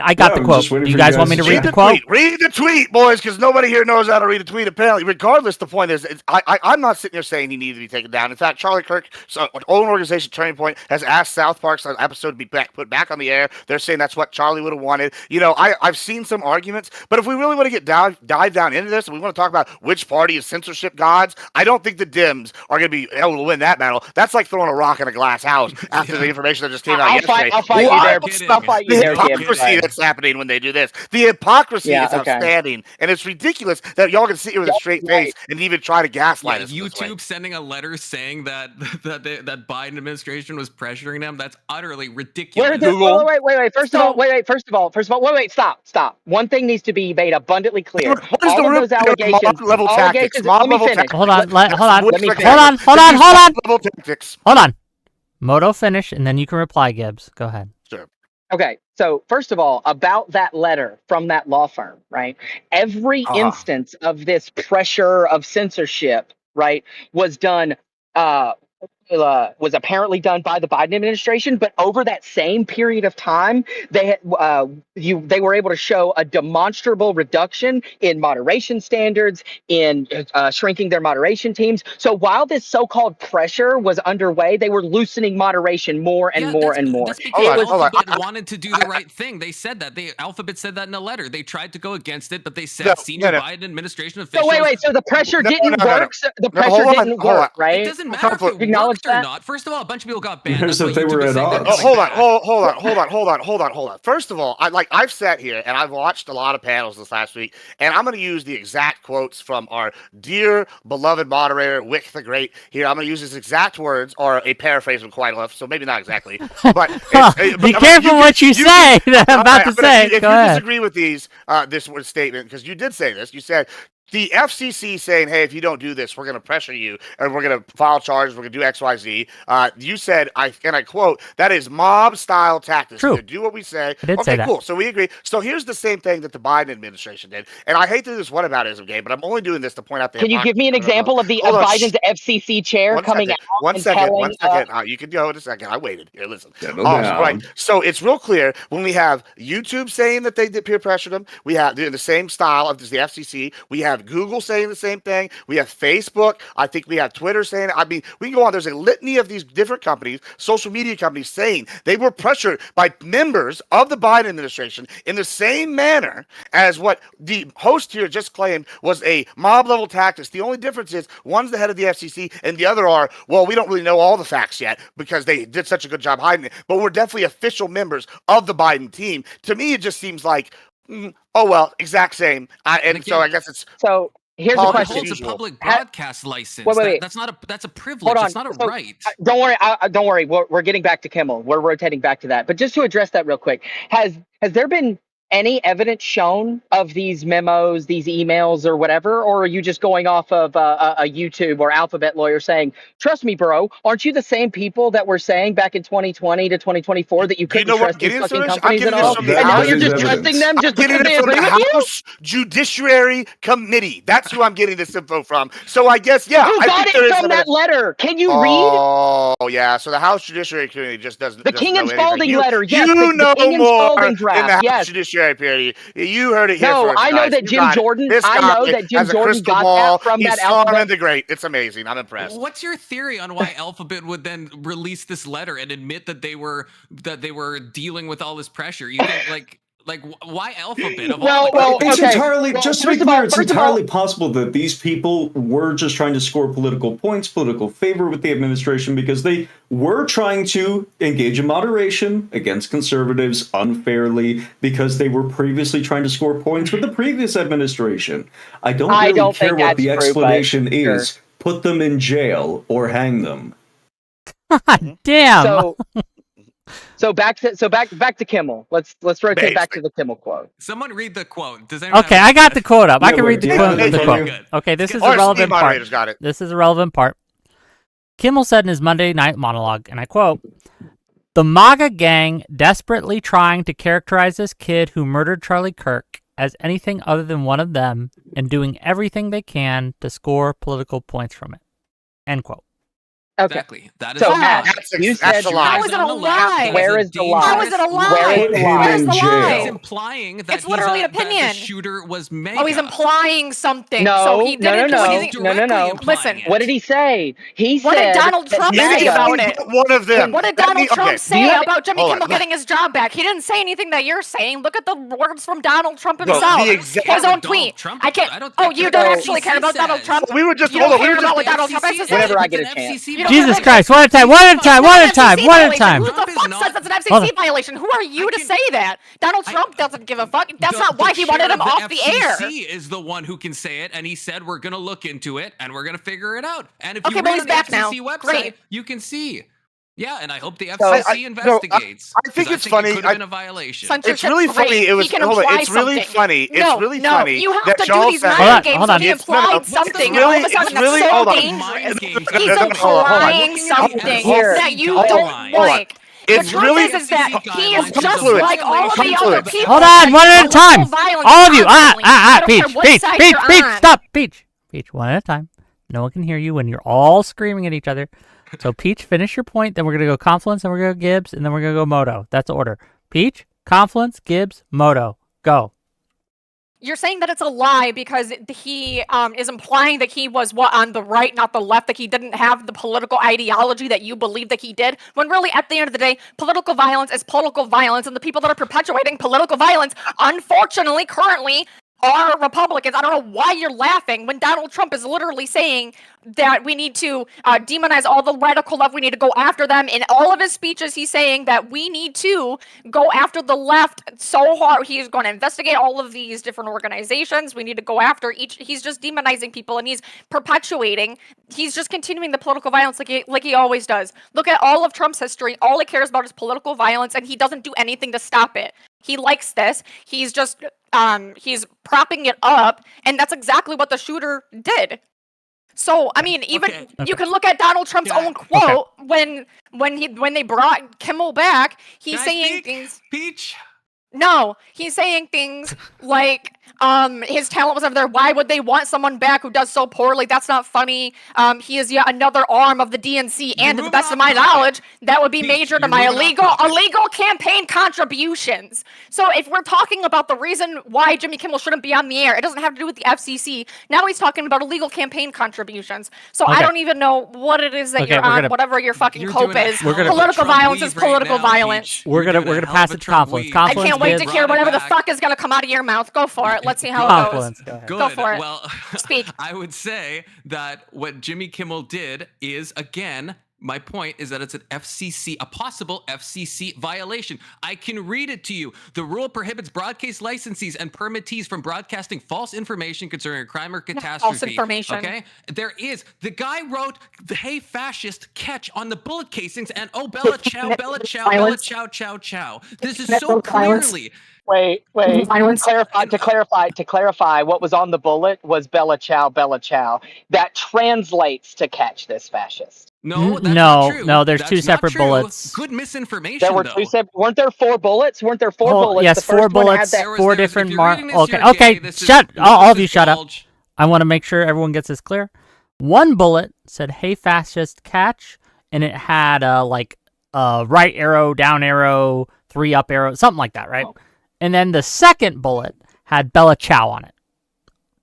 S1: the
S2: I'm
S1: quote.
S2: just waiting
S1: Do you
S2: for
S1: guys want me to
S2: to
S1: read
S5: Read
S1: the
S5: the
S1: quote?
S5: tweet. Read the tweet, boys, because nobody here knows how to read a tweet, apparently. Regardless, the point is, I'm not sitting here saying he needed to be taken down. In fact, Charlie Kirk, an own organization, Turning Point, has asked South Park's episode to be put back on the air. They're saying that's what Charlie would have wanted. I've seen some arguments, but if we really want to dive down into this, and we want to talk about which party is censorship gods, I don't think the Dems are going to be able to win that battle. That's like throwing a rock in a glass house after the information that just came out yesterday.
S6: I'll fight you there.
S4: Kidding.
S6: I'll fight you
S5: The
S6: there, Gibbs.
S5: hypocrisy
S6: but-
S5: that's happening when they do this. The hypocrisy
S6: Yeah,
S5: is
S6: okay.
S5: outstanding, and it's ridiculous that y'all can sit here with a straight face and even try to gaslight us. this way.
S4: YouTube sending a letter saying that that Biden administration was pressuring them. That's utterly ridiculous.
S6: Wait. First of all, wait. Stop. One thing needs to be made abundantly clear.
S5: What is
S6: All
S5: the
S6: of
S5: real
S6: those allegations.
S5: mob-level tactics?
S6: Let me
S5: Mob-level
S6: finish.
S5: tactics.
S1: Hold on. Hold on.
S5: What's like
S1: Hold on.
S5: that?
S1: Hold on.
S5: These
S1: Hold on.
S5: mob-level tactics.
S1: Hold on. Moto, finish, and then you can reply, Gibbs. Go ahead.
S5: Sure.
S6: Okay, so first of all, about that letter from that law firm, right? Every instance of this pressure of censorship, right, was done. Was apparently done by the Biden administration, but over that same period of time, they were able to show a demonstrable reduction in moderation standards, in shrinking their moderation teams. So while this so-called pressure was underway, they were loosening moderation more and more and more.
S4: That's because
S5: Hold on.
S4: Alphabet wanted to do the right thing. They said that. Alphabet said that in a letter. They tried to go against it, but they said senior Biden administration officials.
S6: So wait. So the pressure didn't work. So the
S5: No,
S6: pressure
S5: hold on,
S6: didn't
S5: hold on.
S6: work, right?
S4: It doesn't matter if it
S6: Acknowledge
S4: worked or
S6: that?
S4: not. First of all, a bunch of people got banned.
S2: Here's
S4: That's
S2: that they
S4: what
S2: were
S4: YouTube is
S2: at
S4: saying. They're
S2: odds.
S4: coming back.
S5: Hold on. First of all, I've sat here and I've watched a lot of panels this last week, and I'm going to use the exact quotes from our dear beloved moderator Wick the Great. Here, I'm going to use his exact words, or a paraphrase of quite enough, so maybe not exactly. But
S1: Be careful what you say. I'm about to say.
S5: If
S1: Go
S5: you
S1: ahead.
S5: disagree with this statement, because you did say this, you said the FCC saying, hey, if you don't do this, we're going to pressure you and we're going to file charges, we're going to do XYZ. You said, I quote, that is mob-style tactics.
S1: True.
S5: To do what we say.
S1: I did say that.
S5: Cool. So we agree. So here's the same thing that the Biden administration did. And I hate to do this whataboutism game, but I'm only doing this to point out the
S6: Can you give me an example of the
S5: Hold on,
S6: Biden's FCC chair coming out
S5: One
S6: and
S5: second.
S6: telling?
S5: You can go in a second. I waited. Here, listen.
S2: Settle down.
S5: Right. So it's real clear when we have YouTube saying that they did peer pressure them. We have doing the same style of the FCC. We have Google saying the same thing. We have Facebook. I think we have Twitter saying it. I mean, we can go on. There's a litany of these different companies, social media companies, saying they were pressured by members of the Biden administration in the same manner as what the host here just claimed was a mob-level tactics. The only difference is one's the head of the FCC and the other are, well, we don't really know all the facts yet because they did such a good job hiding it, but we're definitely official members of the Biden team. To me, it just seems like, oh, well, exact same. I guess it's...
S6: So here's the
S5: Politics
S6: question.
S5: as
S4: holds a
S5: usual.
S4: public broadcast license.
S6: Wait.
S4: That's a privilege.
S6: Hold on.
S4: It's not a
S6: So,
S4: right.
S6: Don't worry. Don't worry. We're getting back to Kimmel. We're rotating back to that. But just to address that real quick, has there been any evidence shown of these memos, these emails, or whatever, or are you just going off of a YouTube or Alphabet lawyer saying, "Trust me, bro, aren't you the same people that were saying back in 2020 to 2024 that you
S5: Do you
S6: couldn't
S5: know what
S6: trust
S5: I'm
S6: these
S5: getting this
S6: fucking
S5: from? I'm
S6: companies
S5: getting
S6: at
S5: this
S6: all,
S5: from
S6: and
S5: the
S6: now
S5: House.
S6: you're just
S2: That is
S6: trusting them
S5: I'm
S6: just
S5: getting
S6: because they
S5: it from
S6: agree
S5: the
S6: with you?"
S5: House Judiciary Committee. That's who I'm getting this info from. So I guess, yeah,
S6: Who
S5: I
S6: got
S5: think there
S6: it
S5: is
S6: from that
S5: evidence.
S6: letter? Can you read
S5: Oh, yeah. So the House Judiciary Committee just doesn't
S6: the King
S5: know
S6: and
S5: anything.
S6: Spalding
S5: You,
S6: letter? Yes,
S5: you
S6: the
S5: know
S6: King and
S5: more
S6: Spalding
S5: than the
S6: draft.
S5: House
S6: Yes.
S5: Judiciary Committee. You heard it here
S6: No,
S5: first,
S6: I know
S5: guys.
S6: that
S5: You
S6: Jim
S5: got it.
S6: Jordan.
S5: This
S6: I
S5: guy
S6: know that Jim
S5: has a
S6: Jordan
S5: crystal
S6: got
S5: ball.
S6: that from
S5: He's
S6: that
S5: Storming
S6: Alphabet.
S5: the Great. It's amazing. I'm impressed.
S4: What's your theory on why Alphabet would then release this letter and admit that they were dealing with all this pressure? You think why Alphabet of all the
S6: Well,
S2: It's
S6: okay.
S2: entirely,
S6: Well,
S2: just to be
S6: first of all-
S2: clear, it's
S6: first of all-
S2: entirely possible that these people were just trying to score political points, political favor with the administration, because they were trying to engage in moderation against conservatives unfairly, because they were previously trying to score points with the previous administration. I don't really
S6: don't
S2: care
S6: think
S2: what the
S6: that's true, but
S2: explanation
S6: sure.
S2: is. Put them in jail or hang them.
S1: Damn.
S6: So back to Kimmel. Let's rotate back to
S5: Basically.
S6: the Kimmel quote.
S4: Someone read the quote. Does anyone
S1: Okay,
S4: have
S1: I got the quote up. I
S2: Yeah,
S1: can read the
S2: yeah,
S1: quote.
S2: yeah,
S1: The
S2: yeah,
S1: quote.
S4: good.
S1: Okay, this is
S5: Our
S1: a
S5: esteemed
S1: relevant part.
S5: moderators got it.
S1: This is a relevant part. Kimmel said in his Monday night monologue, and I quote, "The MAGA gang desperately trying to characterize this kid who murdered Charlie Kirk as anything other than one of them and doing everything they can to score political points from it." End quote.
S6: Okay.
S4: Exactly. That is
S6: So,
S4: a
S6: Matt,
S4: lie.
S6: you
S5: That's
S6: said
S5: a lie.
S3: How is it a lie?
S6: Where is the lie?
S3: How is it a lie?
S6: Where is
S2: Put
S6: the
S2: him
S6: lie?
S3: Where's
S2: in
S3: the lie?
S2: jail.
S4: It's implying that
S3: It's literally an
S4: that
S3: opinion.
S4: the shooter was mega.
S3: Oh, he's implying something.
S6: No,
S3: so he
S6: no,
S3: didn't
S6: no,
S3: do
S6: no.
S3: anything.
S6: No.
S3: Listen,
S6: What did he say? He
S3: What
S6: said
S3: did Donald
S6: that
S3: Trump
S6: MAGA
S3: say about it?
S5: One of them.
S3: What did
S5: Let
S3: Donald
S5: me-
S3: Trump
S5: okay.
S6: Do
S3: say
S6: you have-
S3: about Jimmy
S5: hold on,
S3: Kimmel
S5: no.
S3: getting his job back? He didn't say anything that you're saying. Look at the words from Donald Trump
S5: No,
S3: himself.
S5: the exact-
S3: His own
S4: Donald
S3: tweet.
S4: Trump-
S3: I can't.
S4: I don't-
S3: Oh,
S4: I
S3: you
S4: care
S3: don't
S4: what
S3: actually
S4: the
S3: care about
S4: FCC
S3: Donald
S4: says.
S3: Trump?
S5: We were just
S3: You
S5: hold
S3: don't
S5: on. We
S3: care
S5: were
S3: about
S5: just
S3: what Donald Trump has to say?
S6: Whenever I get a chance.
S3: You don't
S1: Jesus
S3: care-
S1: Christ, one at a time, one at a time, one at a time, one at a time.
S3: Who the
S4: Trump is
S3: fuck
S4: not-
S3: says that's an
S1: Hold
S3: FCC
S1: on.
S3: violation? Who are you
S4: I
S3: to
S4: can-
S3: say that? Donald Trump doesn't give a fuck. That's not why he wanted him off the air.
S4: FCC is the one who can say it, and he said we're going to look into it and we're going to figure it out. And if
S3: Okay,
S4: you
S3: well,
S4: read
S3: he's
S4: on the
S3: back now.
S4: FCC website,
S3: Great.
S4: you can see. Yeah, and I hope the
S6: So-
S4: FCC investigates.
S5: I think
S4: 'cause
S5: it's funny,
S4: It could have been a violation.
S3: Censorship,
S5: It's really funny.
S3: great.
S5: It was.
S3: He can
S5: Hold on.
S3: imply
S5: It's really
S3: something.
S5: funny.
S3: No,
S5: It's really
S3: no,
S5: funny
S3: you have
S5: that
S3: to do
S5: Charles
S3: these
S5: said-
S3: mind games.
S1: Hold on.
S3: So he
S5: It's- no, no,
S3: implied
S5: it's
S3: something,
S5: really-
S3: and all of a
S5: it's
S3: sudden
S5: really-
S3: that's
S5: hold
S3: so
S5: on.
S3: dangerous.
S4: Mind games.
S3: He's
S5: Hold on.
S3: implying
S4: Looking at the
S3: something
S6: Here.
S3: that you
S6: Hold
S3: don't
S6: on.
S3: like.
S5: It's
S3: the truth
S5: really-
S3: is that he is just
S5: Confluence.
S3: like all of the other people.
S1: Hold on, one at a
S3: Political
S1: time.
S3: violence
S1: All of you.
S3: constantly. I don't
S1: Peach,
S3: care what
S1: Peach,
S3: side
S1: Peach,
S3: you're
S1: Peach,
S3: on.
S1: stop, Peach. Peach, one at a time. No one can hear you when you're all screaming at each other. So, Peach, finish your point. Then we're going to go Confluence, then we're going to go Gibbs, and then we're going to go Moto. That's the order. Peach, Confluence, Gibbs, Moto. Go.
S3: You're saying that it's a lie because he is implying that he was on the right, not the left, that he didn't have the political ideology that you believe that he did, when really, at the end of the day, political violence is political violence, and the people that are perpetuating political violence, unfortunately, currently, are Republicans. I don't know why you're laughing when Donald Trump is literally saying that we need to demonize all the radical left. We need to go after them. In all of his speeches, he's saying that we need to go after the left so hard. He's going to investigate all of these different organizations. We need to go after each. He's just demonizing people, and he's perpetuating. He's just continuing the political violence like he always does. Look at all of Trump's history. All he cares about is political violence, and he doesn't do anything to stop it. He likes this. He's just he's propping it up, and that's exactly what the shooter did. So, I mean, even you can look at Donald Trump's own quote when they brought Kimmel back. He's
S4: Can I
S3: saying
S4: speak?
S3: things.
S4: Peach.
S3: No, he's saying things like his talent was over there. Why would they want someone back who does so poorly? That's not funny. He is yet another arm of the DNC, and to the best of my knowledge, that would be major to my illegal campaign contributions. So if we're talking about the reason why Jimmy Kimmel shouldn't be on the air, it doesn't have to do with the FCC. Now he's talking about illegal campaign contributions. So I don't even know what it is that you're on, whatever your fucking cope is. Political violence is political violence.
S1: We're gonna pass it to Confluence.
S3: I can't wait to hear whatever the fuck is gonna come out of your mouth. Go for it. Let's see how it goes.
S1: Confluence. Go ahead.
S4: Good.
S3: Go for it.
S4: Well,
S3: Speak.
S4: I would say that what Jimmy Kimmel did is, again, My point is that it's an FCC, a possible FCC violation. I can read it to you. The rule prohibits broadcast licensees and permittees from broadcasting false information concerning a crime or catastrophe.
S3: False information.
S4: Okay? There is. The guy wrote, "Hey, fascist, catch" on the bullet casings, and "Oh, Bella Chow, Bella Chow, Bella Chow, Chow, Chow." This is so clearly...
S6: Wait. To clarify, what was on the bullet was Bella Chow, Bella Chow. That translates to catch this fascist.
S4: No, that's not true.
S1: No, there's
S4: That's
S1: two
S4: not
S1: separate
S4: true.
S1: bullets.
S4: Good misinformation,
S6: There were
S4: though.
S6: two separate. Weren't there 4 bullets? Weren't there 4 bullets?
S1: Yes,
S6: The
S1: 4
S6: first one had
S1: bullets,
S6: that-
S1: four
S4: If
S1: different
S4: you're
S1: marks.
S4: reading this,
S1: Okay,
S4: you're
S1: okay,
S4: gay. This is-
S1: shut. All of
S4: this
S1: you
S4: is
S1: shut up.
S4: bulge.
S1: I want to make sure everyone gets this clear. One bullet said, "Hey, fascist, catch," and it had like right arrow, down arrow, 3 up arrow, something like that, right? And then the second bullet had Bella Chow on it.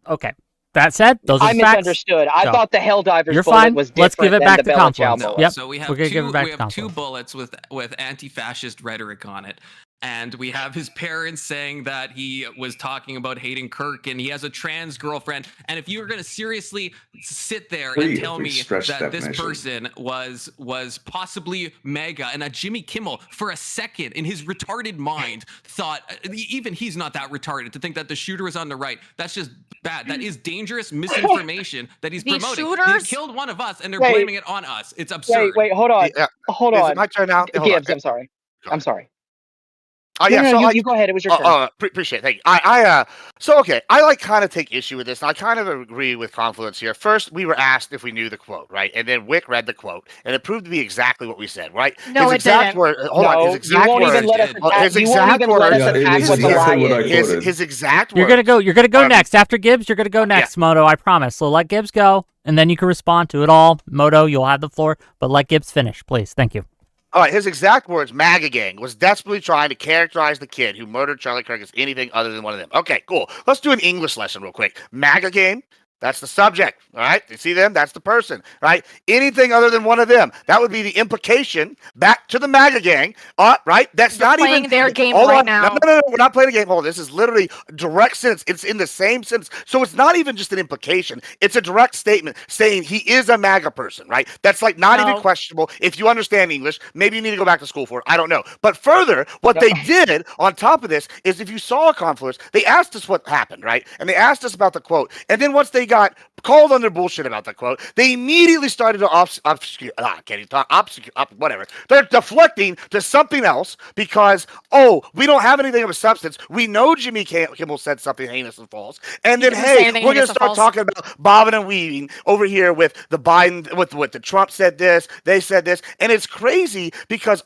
S1: Okay. That said, those are
S6: I
S1: the facts.
S6: misunderstood. I
S1: Go.
S6: thought the Helldivers
S1: You're
S6: bullet
S1: fine.
S6: was different
S1: Let's give it
S6: than
S1: back
S6: the
S1: to
S6: Bella Chow
S1: Confluence.
S6: bullet.
S1: Yep.
S4: So we have
S1: We're gonna give it back
S4: we
S1: to
S4: have 2
S1: Confluence.
S4: bullets with anti-fascist rhetoric on it. And we have his parents saying that he was talking about hating Kirk, and he has a trans girlfriend. And if you were going to seriously sit there and tell me that this person was possibly MAGA, and that Jimmy Kimmel, for a second, in his retarded mind, thought, even he's not that retarded, to think that the shooter was on the right, that's just bad. That is dangerous misinformation that he's
S3: The
S4: promoting.
S3: shooters-
S4: He killed one of us, and they're
S6: Wait.
S4: blaming it on us. It's absurd.
S6: Wait, hold on.
S5: Yeah.
S6: Hold
S5: Is
S6: on.
S5: it my turn now? Hold on.
S6: Gibbs, I'm sorry.
S5: Go
S6: I'm
S5: ahead.
S6: sorry.
S5: Oh yeah,
S6: No,
S5: so
S6: you go ahead. It was your turn.
S5: Appreciate it. Thank you. So okay, I like kind of take issue with this, and I kind of agree with Confluence here. First, we were asked if we knew the quote, right? And then Wick read the quote, and it proved to be exactly what we said, right?
S3: No,
S5: his
S3: it
S5: exact
S3: didn't.
S5: word. Hold on. His exact
S6: you won't
S5: words.
S6: even let us
S4: did.
S6: attack.
S5: His
S6: You won't
S5: exact
S6: even let us
S5: words-
S2: Yeah, it
S6: attack
S2: was
S6: what the
S2: exactly
S6: lie
S2: what I
S6: is.
S2: quoted.
S5: His exact words.
S1: You're gonna go
S5: Um,
S1: next after Gibbs. You're gonna go next, Moto. I promise. So let Gibbs go, and then you can respond to it all. Moto, you'll have the floor, but let Gibbs finish, please. Thank you.
S5: All right, his exact words, MAGA gang, was desperately trying to characterize the kid who murdered Charlie Kirk as anything other than one of them. Okay, cool. Let's do an English lesson real quick. MAGA gang, that's the subject, all right? You see them? That's the person, right? Anything other than one of them. That would be the implication back to the MAGA gang, right? That's
S3: You're
S5: not
S3: playing
S5: even
S3: their game
S5: hold
S3: right
S5: on.
S3: now.
S5: No, we're not playing a game. Hold on. This is literally direct sentence. It's in the same sentence. So it's not even just an implication. It's a direct statement saying he is a MAGA person, right? That's like not even
S3: No.
S5: questionable. If you understand English, maybe you need to go back to school for it. I don't know. But further, what they did on top of this is if you saw a Confluence, they asked us what happened, right? And they asked us about the quote. And then once they got called on their bullshit about the quote, they immediately started to whatever. They're deflecting to something else because, we don't have anything of a substance. We know Jimmy Kimmel said something heinous and false. And then,
S3: didn't say
S5: hey,
S3: anything
S5: we're going
S3: heinous
S5: to
S3: and
S5: start
S3: false.
S5: talking about bobbing and weaving over here with the Biden, with the Trump said this, they said this. And it's crazy because,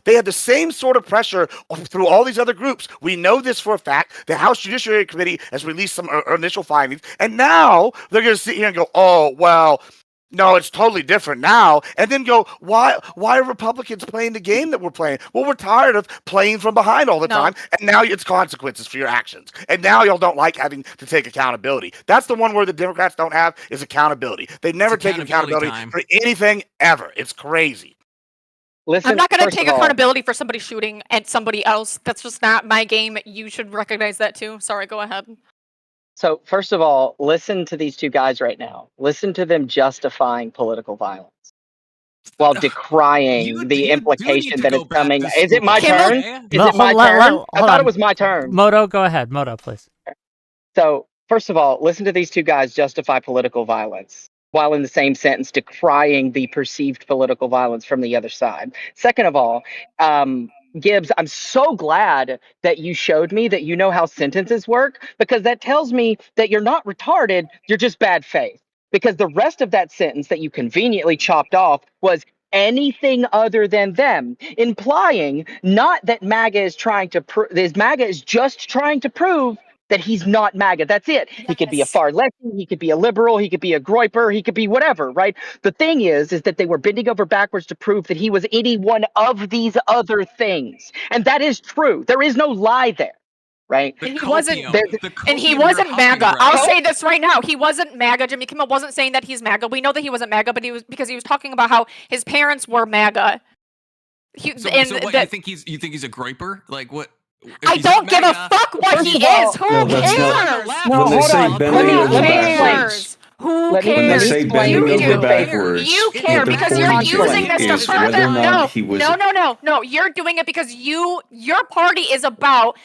S5: they have the same sort of pressure through all these other groups. We know this for a fact. The House Judiciary Committee has released some initial findings. And now they're going to sit here and go, no, it's totally different now. And then go, why are Republicans playing the game that we're playing? Well, we're tired of playing from behind all the time. And now it's consequences for your actions. And now y'all don't like having to take accountability. That's the one where the Democrats don't have is accountability. They never take accountability for anything ever. It's crazy.
S6: Listen,
S3: I'm not going to
S6: first
S3: take
S6: of all,
S3: accountability for somebody shooting at somebody else. That's just not my game. You should recognize that too. Sorry, go ahead.
S6: So, first of all, listen to these two guys right now. Listen to them justifying political violence while decrying the implication that it's coming. Is it my turn? Is it my turn? I thought it was my turn.
S1: Moto, go ahead. Moto, please.
S6: So, first of all, listen to these two guys justify political violence while in the same sentence decrying the perceived political violence from the other side. Second of all, Gibbs, I'm so glad that you showed me that you know how sentences work, because that tells me that you're not retarded, you're just bad faith. Because the rest of that sentence that you conveniently chopped off was anything other than them, implying not that MAGA is trying to MAGA is just trying to prove that he's not MAGA. That's it. He could be a far left, he could be a liberal, he could be a groiper, he could be whatever, right? The thing is that they were bending over backwards to prove that he was any one of these other things. And that is true. There is no lie there, right?
S3: And he wasn't MAGA. I'll say this right now. He wasn't MAGA. Jimmy Kimmel wasn't saying that he's MAGA. We know that he wasn't MAGA, but he was because he was talking about how his parents were MAGA.
S4: You think he's a groiper? Like what?
S3: I don't give a fuck what he is. Who cares?
S6: No,
S2: when they
S6: hold
S2: say
S6: on.
S2: bending over
S6: Let me
S2: backwards,
S3: Who
S6: Let me-
S2: When they
S3: cares?
S2: say
S6: explain
S3: You
S2: bending
S6: to
S2: of
S6: you.
S2: the backwards,
S3: You
S2: what
S3: care
S2: they're
S3: because you're
S2: pointing to
S3: using this to
S2: is whether
S3: further.
S2: or not he was.
S3: No. You're doing it because your party is about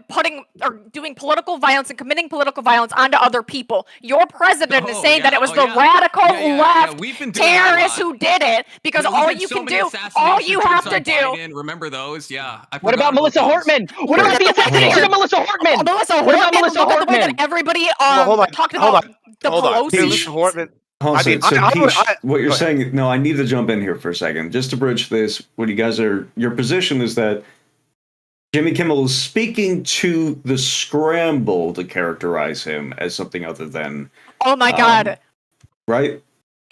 S3: putting or doing political violence and committing political violence onto other people. Your president is saying that it was the radical left
S4: We've been doing that a
S3: terrorists
S4: lot.
S3: who did it because
S4: Yeah, we've
S3: all
S4: had
S3: you
S4: so
S3: can
S4: many
S3: do,
S4: assassinations
S3: all you have
S4: attempts
S3: to
S4: on
S3: do.
S4: Biden. Remember those? Yeah. I
S6: What
S4: forgot
S6: about Melissa
S4: those.
S6: Hortman? What about the assassination of Melissa Hortman?
S3: Melissa
S6: What about
S3: Hortman,
S6: Melissa
S3: look at the way that
S6: Hortman?
S3: everybody
S5: Hold on,
S3: talked
S5: hold
S3: about
S5: on,
S3: the
S5: hold on.
S3: Pelosi.
S5: Melissa Hortman.
S2: Hold on,
S5: I mean,
S2: so Peach, what you're
S5: go ahead.
S2: saying, no, I need to jump in here for a second. Just to bridge this, what you guys are, your position is that Jimmy Kimmel is speaking to the scramble to characterize him as something other than,
S3: Oh my God.
S2: right?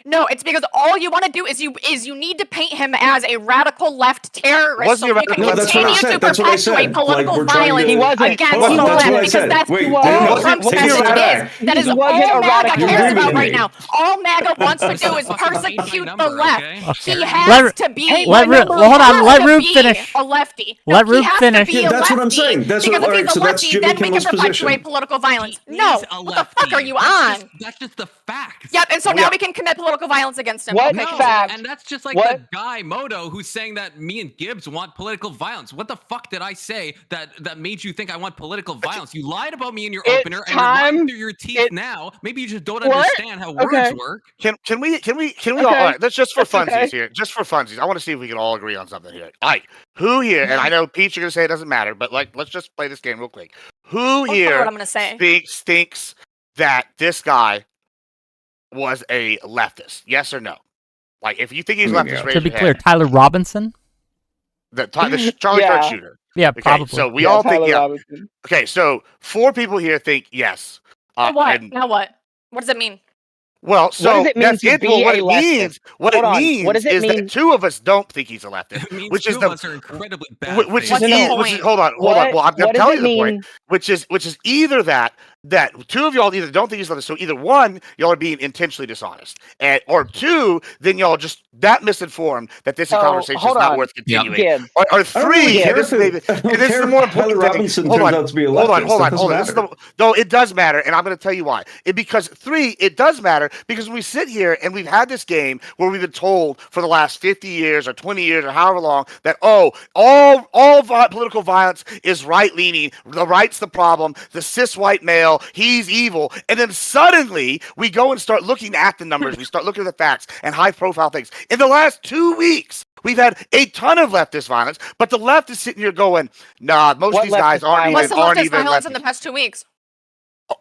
S3: No, it's because all you want to do is you need to paint him as a radical left terrorist
S5: Was
S3: so
S5: he a
S3: you can
S5: radical left
S3: continue
S5: terrorist?
S3: to
S2: That's what I
S3: perpetuate
S2: said.
S3: political
S2: Like, we're trying
S3: violence
S2: to-
S6: He wasn't.
S3: against
S2: Hold on,
S3: the
S2: that's
S3: left
S2: what I
S3: because
S2: said.
S3: that's
S2: Wait,
S3: all
S2: no,
S3: Trump's
S2: take a
S3: message
S2: step
S3: is.
S2: back.
S3: That is
S6: He
S3: all
S6: wasn't a
S3: MAGA
S6: radical
S3: cares
S2: left.
S3: about
S2: You're
S3: right now. All MAGA wants to
S4: Let's
S3: do
S4: not
S3: is
S4: fucking paint by
S3: persecute the
S4: number,
S3: left.
S4: okay?
S3: He
S1: Let-
S3: has to be.
S6: Hey,
S1: let
S6: my
S1: Ru-
S6: number-
S1: hold on,
S3: has
S1: let
S3: to
S1: Rube
S3: be
S1: finish.
S3: a lefty.
S1: Let
S3: he
S1: Rube
S3: has
S1: finish.
S3: To be
S2: Yeah,
S3: a
S2: that's what I'm
S3: lefty,
S2: saying. That's
S3: because
S2: what-
S3: if he's
S2: alright,
S3: a
S2: so that's
S3: lefty,
S2: Jimmy
S3: then we can
S2: Kimmel's
S3: perpetuate
S2: position.
S3: political violence.
S4: He
S3: No,
S4: is a
S3: what the fuck are
S4: lefty.
S3: you on?
S4: That's just the facts.
S3: Yep, and so
S5: Oh,
S3: now
S5: yeah.
S3: we can commit political violence against him.
S6: What
S3: Okay,
S4: No,
S3: continue.
S6: fact?
S4: and that's just like
S6: What?
S4: the guy Moto who's saying that me and Gibbs want political violence. What the fuck did I say that made you think I want political violence? You lied about me in your
S6: It's
S4: opener, and you're lying
S6: time.
S4: through your teeth now. Maybe you just don't
S6: What?
S4: understand how words
S6: Okay.
S4: work.
S5: Can we
S6: Okay.
S5: all right, let's just for
S6: That's
S5: funsies
S6: okay.
S5: here. Just for funsies. I want to see if we can all agree on something here. All right. Who here, and I know Pete, you're gonna say it doesn't matter, but like let's just play this game real quick. Who
S3: I'll tell you
S5: here
S3: what I'm gonna say.
S5: thinks that this guy was a leftist? Yes or no? Like if you think he's
S2: Yeah.
S5: leftist, raise
S1: To be
S5: your
S1: clear,
S5: hand.
S1: Tyler Robinson.
S5: The Charlie
S6: Yeah.
S5: Kirk shooter.
S1: Yeah,
S5: Okay,
S1: probably.
S5: so we
S6: Yeah,
S5: all think
S6: Tyler
S5: yeah.
S6: Robinson.
S5: Okay, so 4 people here think yes.
S3: Now what?
S5: And
S3: Now what? What does it mean?
S5: well, so
S6: does it mean
S5: that's
S6: to
S5: it.
S6: be
S5: Well, what
S6: a
S5: it
S6: leftist?
S5: means, what
S6: Hold
S5: it
S6: on.
S5: means
S6: What does it
S5: is
S6: mean?
S5: that 2 of us don't think he's a leftist,
S4: It means
S5: which is
S4: two
S5: the
S4: of us are incredibly bad.
S5: which is
S3: What's the
S5: either,
S3: point?
S5: hold on.
S6: What?
S5: Well, I'm
S6: What does
S5: telling
S6: it
S5: you the point,
S6: mean?
S5: which is either that 2 of y'all either don't think he's leftist, so either 1, y'all are being intentionally dishonest, and or 2, then y'all just that misinformed that this
S6: So,
S5: conversation is
S6: hold
S5: not
S6: on.
S5: worth continuing.
S6: Gibbs.
S5: Or
S2: I don't
S5: 3,
S2: really
S5: and
S2: care
S5: this
S2: if
S5: is maybe,
S2: I don't
S5: and this is
S2: care
S5: the
S2: if
S5: more
S2: Tyler
S5: important thing.
S2: Robinson
S5: Hold
S2: turns
S5: on,
S2: out to be a
S5: hold on,
S2: leftist.
S5: hold
S2: That
S5: on,
S2: doesn't
S5: hold on. This is
S2: matter.
S5: no, it does matter, and I'm going to tell you why. Because 3, it does matter because we sit here and we've had this game where we've been told for the last 50 years or 20 years or however long that political violence is right leaning. The right's the problem. The cis white male, he's evil, and then suddenly we go and start looking at the numbers. We start looking at the facts and high profile things. In the last 2 weeks, we've had a ton of leftist violence, but the left is sitting here going, nah, most of
S6: What
S5: these guys
S6: leftist violence?
S3: What's the
S5: aren't
S3: leftist
S5: even
S3: violence in
S5: leftist.
S3: the past 2 weeks?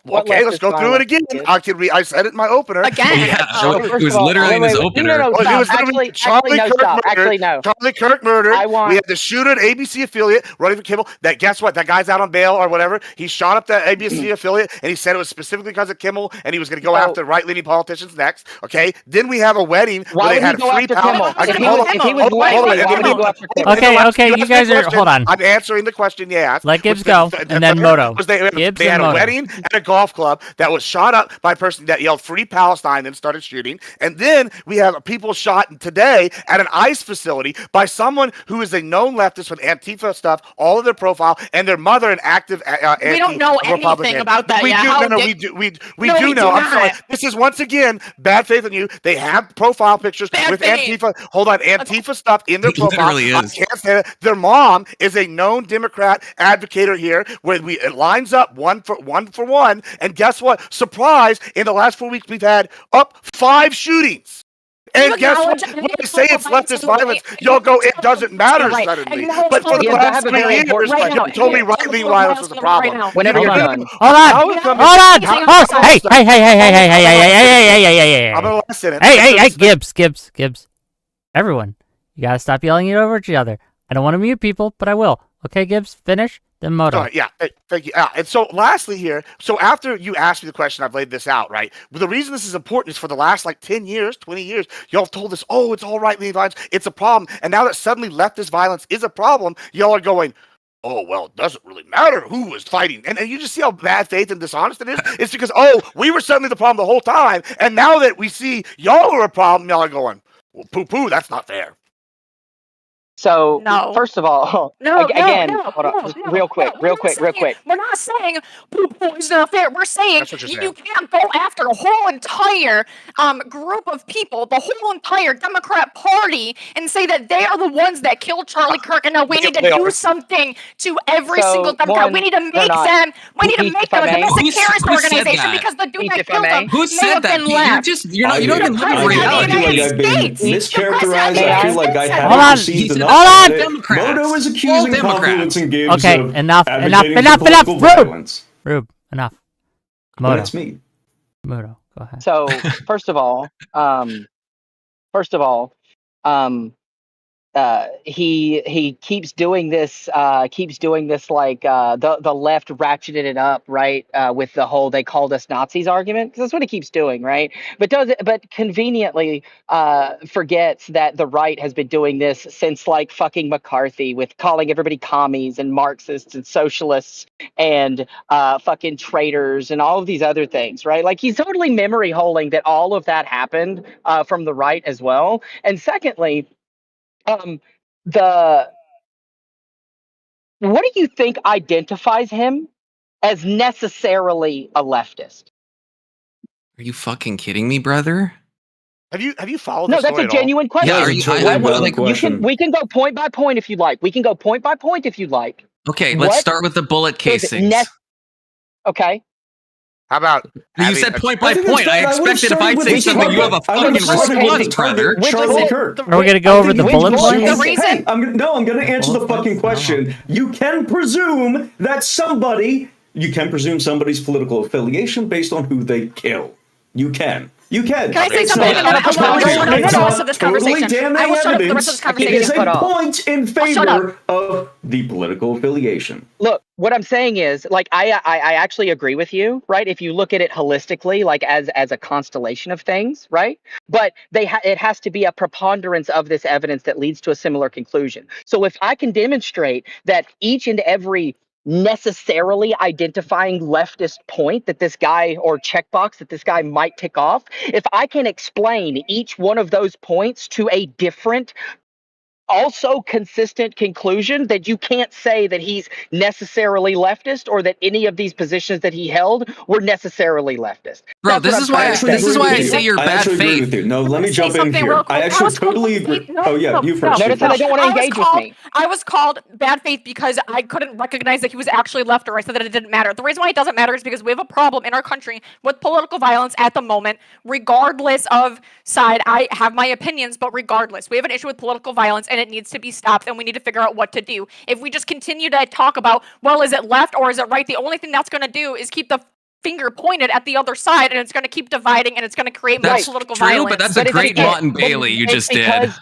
S6: What
S5: Okay, let's
S6: leftist
S5: go through it
S6: violence,
S5: again.
S6: Gibbs?
S5: I said it in my opener.
S3: Again.
S4: Yeah,
S6: So,
S4: it
S6: first
S4: was
S6: of all,
S4: literally in
S6: wait,
S4: his
S6: wait,
S4: opener.
S6: No,
S5: Oh, it
S6: stop.
S5: was literally
S6: Actually, no, stop. Actually, no.
S5: Charlie Kirk murdered.
S6: I want-
S5: We had the shooter at ABC affiliate running for Kimmel. That guess what? That guy's out on bail or whatever. He shot up that ABC affiliate, and he said it was specifically because of Kimmel, and he was going to go
S6: Oh.
S5: after right-leaning politicians next. Okay. Then we have a wedding
S6: Why
S5: where they
S6: would he
S5: had
S6: go
S5: free
S6: after
S5: power.
S6: Kimmel?
S3: I
S6: If
S3: can
S6: he
S3: hold
S6: was,
S3: on,
S6: if he was
S3: hold on,
S6: right
S3: hold
S6: wing,
S3: on,
S6: why would he
S3: hold
S6: go
S3: on.
S6: after Kimmel?
S1: Okay, okay, you guys are. Hold on.
S5: I'm answering the question you asked.
S1: Let Gibbs
S5: which
S1: go,
S5: the
S1: and then
S5: third
S1: Moto.
S5: was they
S1: Gibbs
S5: had
S1: and
S5: a
S1: Moto.
S5: wedding at a golf club that was shot up by a person that yelled "Free Palestine" and started shooting. And then we have people shot today at an ICE facility by someone who is a known leftist with Antifa stuff, all of their profile, and their mother an active
S3: We don't know
S5: anti-Republican.
S3: anything about that
S5: We
S3: yet.
S5: do.
S3: How
S5: No, no,
S3: dare-
S5: we do. We
S3: No,
S5: do
S3: we
S5: know.
S3: do
S5: I'm sorry.
S3: not.
S5: This is once again bad faith on you. They have profile pictures
S3: Bad
S5: with
S3: faith.
S5: Antifa. Hold on, Antifa stuff in their
S4: It
S5: profile.
S4: literally
S5: I
S4: is.
S5: can't say that. Their mom is a known Democrat advocator here, where it lines up one for one. And guess what? Surprise! In the last 4 weeks, we've had up 5 shootings. And
S3: You
S5: guess what?
S3: acknowledge
S5: When
S3: any
S5: I say it's
S3: political
S5: leftist
S3: violence
S5: violence,
S3: in the
S5: y'all go, it
S3: way.
S5: doesn't matter
S3: Right.
S5: suddenly.
S3: Acknowledge
S5: But for the
S6: Gibbs, I have
S5: last
S6: a
S5: 3
S6: very
S5: years,
S6: important
S3: Right
S6: question.
S3: now,
S5: you told me
S3: any
S5: right-wing
S3: political
S5: violence was a
S3: violence right
S5: problem.
S3: now.
S6: Whenever
S1: Hold
S6: you're
S1: on.
S6: done.
S1: Hold on.
S5: How is
S1: Hold
S5: somebody-
S1: on.
S3: Hang
S1: Oh,
S3: on.
S1: hey, hey, hey, hey, hey, hey, hey, hey, hey, hey, hey,
S5: I'm in
S1: hey,
S5: the last sentence.
S1: hey, Gibbs. Everyone, you gotta stop yelling it over each other. I don't want to mute people, but I will. Okay, Gibbs, finish. Then Moto.
S5: All right, yeah, thank you. And so lastly here, so after you asked me the question, I've laid this out, right? But the reason this is important is for the last like 10 years, 20 years, y'all have told us, oh, it's all right-wing violence, it's a problem. And now that suddenly leftist violence is a problem, y'all are going, oh, well, it doesn't really matter who was fighting. And you just see how bad faith and dishonest it is? It's because, oh, we were suddenly the problem the whole time. And now that we see y'all are a problem, y'all are going, well, poo-poo, that's not fair.
S6: So
S3: No.
S6: first of all,
S3: No,
S6: again,
S3: no,
S6: hold on,
S3: no,
S6: just
S3: no,
S6: real quick,
S3: no,
S6: real quick.
S3: We're not saying poo-poo is not fair. We're saying
S5: That's what you're
S3: you
S5: saying.
S3: can't go after a whole entire group of people, the whole entire Democrat Party, and say that they are the ones that killed Charlie Kirk, and now we need to
S5: They
S3: do
S5: are.
S3: something to every
S6: So,
S3: single Democrat.
S6: one,
S3: We need to
S6: they're
S3: make
S6: not.
S3: them. We need to
S6: Heath,
S3: make
S6: if I
S3: them a
S6: may.
S3: domestic
S4: Who
S3: terrorist
S4: said
S3: organization
S4: that?
S3: because the dude
S6: Heath,
S3: that
S6: if I
S3: killed
S6: may.
S3: them
S4: Who
S3: may
S4: said
S3: have
S4: that?
S3: been
S4: You're
S3: left.
S4: just you're not
S2: I
S4: you don't
S2: do.
S4: even live in
S3: I do.
S2: I feel
S4: reality.
S2: like I've been
S3: The
S2: mischaracterized.
S6: May
S2: I
S6: I?
S2: feel like I
S3: Hold
S2: haven't
S1: on.
S2: received enough
S1: Hold on.
S2: credit.
S4: Democrats.
S2: Moto is
S4: All
S2: accusing
S4: Democrats.
S2: Confluence and Gibbs
S1: Okay,
S2: of
S1: enough,
S2: advocating
S1: enough,
S2: for political
S1: Rube.
S2: violence.
S1: Rube, enough.
S2: But
S1: Moto,
S2: that's me.
S1: Moto, go ahead.
S6: So first of all, he keeps doing this like the left ratcheted it up, right, with the whole they called us Nazis argument, because that's what he keeps doing, right? But conveniently forgets that the right has been doing this since like fucking McCarthy, with calling everybody commies and Marxists and socialists and fucking traitors and all of these other things, right? Like he's totally memory holding that all of that happened from the right as well. And secondly, the what do you think identifies him as necessarily a leftist?
S4: Are you fucking kidding me, brother?
S5: Have you followed
S6: No,
S5: the
S6: that's
S5: story
S6: a
S5: at all?
S6: genuine question.
S4: Yeah,
S2: That
S4: are
S2: is a
S4: you?
S2: totally valid
S4: like,
S2: question.
S6: We can go point by point if you like. We can go point by point if you like.
S4: okay,
S6: What
S4: let's start with the bullet
S6: is
S4: casings.
S6: Okay.
S5: How about
S4: You
S5: having
S4: said
S5: a-
S4: point
S2: I
S4: by
S2: think that's
S4: point.
S2: fine.
S4: I
S2: I would've
S4: expected if
S2: started
S4: I'd
S2: with
S4: say
S2: the
S4: something, you have a
S2: target. I would've
S4: fucking
S2: started with the
S4: response,
S2: target,
S4: brother.
S2: Charlie
S6: bullet-
S2: Kirk.
S1: Are we gonna go over the
S6: which
S1: bullet
S6: bullet-
S1: points?
S3: The reason-
S2: I'm going to answer the
S1: Bullet
S2: fucking
S1: points? Oh.
S2: question. You can presume that somebody's political affiliation based on who they kill. You can.
S3: Can I say
S2: It's
S3: something?
S2: not
S3: And then I will shut up
S2: total-
S3: for the
S2: it's
S3: rest of
S2: not
S3: this
S2: totally
S3: conversation. I will
S2: damning
S3: shut up for the rest of
S2: evidence.
S3: this
S2: It is
S3: conversation.
S2: a point in
S3: I'll shut
S2: favor of the political affiliation.
S6: Look, what I'm saying is, like, I actually agree with you, right? If you look at it holistically, like as a constellation of things, right? But it has to be a preponderance of this evidence that leads to a similar conclusion. So if I can demonstrate that each and every necessarily identifying leftist point that this guy, or checkbox that this guy might tick off, if I can explain each one of those points to a different, also consistent conclusion, that you can't say that he's necessarily leftist or that any of these positions that he held were necessarily leftist.
S4: Bro,
S6: That's
S4: this
S6: what
S4: is
S6: I'm
S4: why
S6: trying
S2: I
S6: to
S2: actually
S6: say.
S4: this is
S2: agree
S4: why
S2: with
S4: I
S2: you.
S4: say you're
S2: I
S4: bad
S2: actually agree
S4: faith.
S2: with you. No,
S3: I'm
S2: let me
S3: gonna say
S2: jump in
S3: something
S2: here.
S3: real
S2: I
S3: quick.
S2: actually
S3: was called
S2: totally
S3: bad
S2: agree.
S3: faith. No,
S2: Oh yeah,
S3: no,
S2: you first.
S3: no,
S2: you
S6: Notice how they
S2: first.
S6: don't want to engage with me.
S3: I was called bad faith because I couldn't recognize that he was actually left, or I said that it didn't matter. The reason why it doesn't matter is because we have a problem in our country with political violence at the moment, regardless of side. I have my opinions, but regardless, we have an issue with political violence and it needs to be stopped, and we need to figure out what to do. If we just continue to talk about, well, is it left or is it right? The only thing that's going to do is keep the finger pointed at the other side, and it's going to keep dividing, and it's going to create more
S4: That's
S3: political
S4: true,
S3: violence.
S4: but that's
S6: But
S4: a
S6: it's
S4: great
S6: because-
S4: Mott and Bailey you
S6: it's
S4: just did.
S6: because-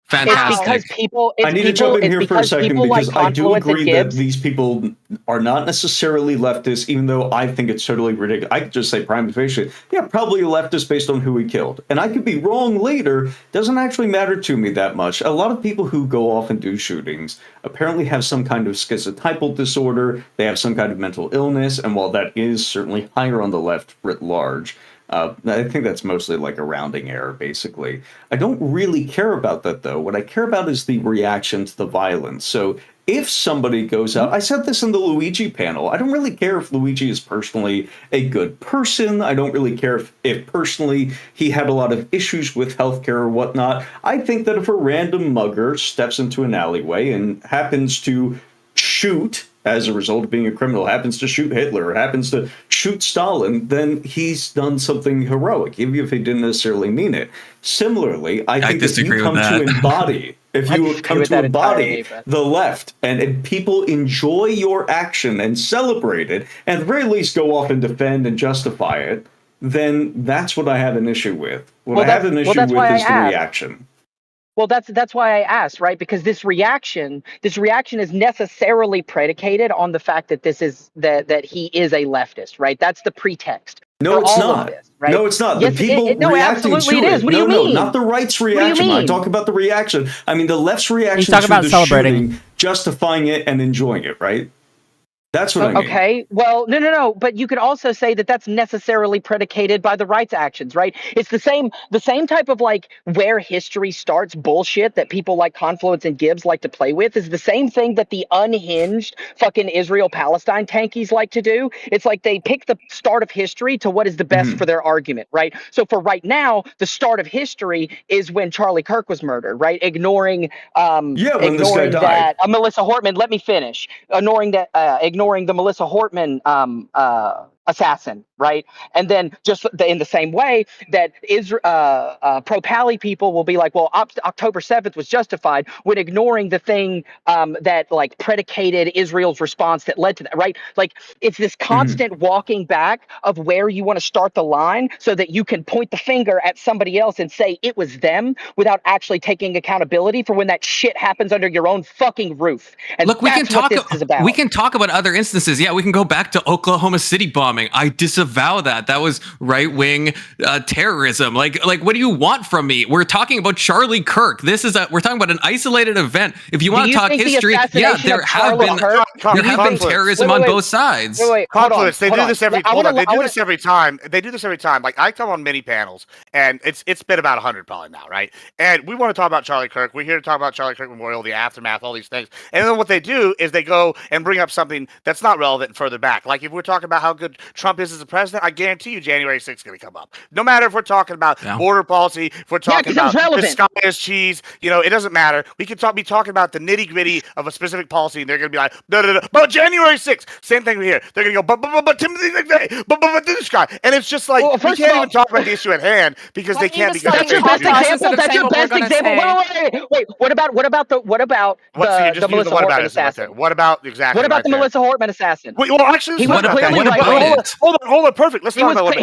S4: Fantastic.
S6: It's because people.
S2: I need to jump in here for a second
S6: people
S2: because
S6: like
S2: I do
S6: Confluence and
S2: agree that
S6: Gibbs.
S2: these people are not necessarily leftist, even though I think it's totally ridiculous. I could just say prima facie, yeah, probably a leftist based on who he killed. And I could be wrong later. Doesn't actually matter to me that much. A lot of people who go off and do shootings apparently have some kind of schizotypal disorder. They have some kind of mental illness. And while that is certainly higher on the left writ large, I think that's mostly like a rounding error, basically. I don't really care about that, though. What I care about is the reaction to the violence. So if somebody goes out, I said this in the Luigi panel, I don't really care if Luigi is personally a good person. I don't really care if personally he had a lot of issues with healthcare or whatnot. I think that if a random mugger steps into an alleyway and happens to shoot, as a result of being a criminal, happens to shoot Hitler, or happens to shoot Stalin, then he's done something heroic, even if he didn't necessarily mean it. Similarly, I think if you
S4: disagree with
S2: come to
S4: that.
S2: embody, if
S6: I
S2: you
S6: disagree
S2: come
S6: with
S2: to
S6: that
S2: embody
S6: entirely, but-
S2: the left, and people enjoy your action and celebrate it, and at the very least go off and defend and justify it, then that's what I have an issue with. What I have an issue
S6: that's
S2: with
S6: why
S2: is
S6: I
S2: the
S6: asked.
S2: reaction.
S6: Well, that's why I asked, right? Because this reaction is necessarily predicated on the fact that this is that he is a leftist, right? That's the pretext.
S2: No,
S6: for
S2: it's
S6: all
S2: not.
S6: Of this, right?
S2: No, it's not.
S6: Yes,
S2: The people
S6: no,
S2: reacting
S6: absolutely
S2: to
S6: it is. What do you mean?
S2: No, not the right's
S6: do you
S2: reaction. I
S6: mean?
S2: talk about the reaction. I mean, the left's reaction
S1: talking
S2: to
S1: about
S2: the
S1: celebrating.
S2: shooting, justifying it and enjoying it, right? That's what I mean.
S6: Okay, well, no. But you could also say that that's necessarily predicated by the rights actions, right? It's the same type of like where history starts bullshit that people like Confluence and Gibbs like to play with is the same thing that the unhinged fucking Israel-Palestine tankies like to do. It's like they pick the start of history to what is the best for their argument, right? So for right now, the start of history is when Charlie Kirk was murdered, right? Ignoring
S2: when this guy died.
S6: that Melissa Hortman. Let me finish. Ignoring the Melissa Hortman assassin, right? And then just in the same way that pro-Pally people will be like, well, October 7th was justified when ignoring the thing that like predicated Israel's response that led to that, right? Like it's this constant walking back of where you want to start the line so that you can point the finger at somebody else and say it was them without actually taking accountability for when that shit happens under your own fucking roof. And
S4: Look, we can talk.
S6: This is about.
S4: We can talk about other instances. Yeah, we can go back to Oklahoma City bombing. I disavow that. That was right-wing terrorism. Like, what do you want from me? We're talking about Charlie Kirk. We're talking about an isolated event. If you want to talk history, yeah, there have been terrorism on both sides.
S5: Confluence. They do this every. They do this every time. They do this every time. Like I come on many panels, and it's been about 100 probably now, right? And we want to talk about Charlie Kirk. We're here to talk about Charlie Kirk Memorial, the aftermath, all these things. And then what they do is they go and bring up something that's not relevant further back. Like if we're talking about how good Trump is as a president, I guarantee you January 6th is going to come up. No matter if we're talking about border policy, if we're talking about the sky is cheese, it doesn't matter. We can be talking about the nitty gritty of a specific policy, and they're going to be like, no. But January 6th, same thing here. They're going to go, but Timothy McVeigh, but this guy. And it's just like, we can't even talk about the issue at hand because they can't be.
S6: That's your best example. That's your best example. Wait. What about the Melissa Hortman assassin?
S5: What about exactly?
S6: What about the Melissa Hortman assassin?
S5: Wait, well, actually,
S6: he was clearly
S5: hold on, perfect. Let's talk about it.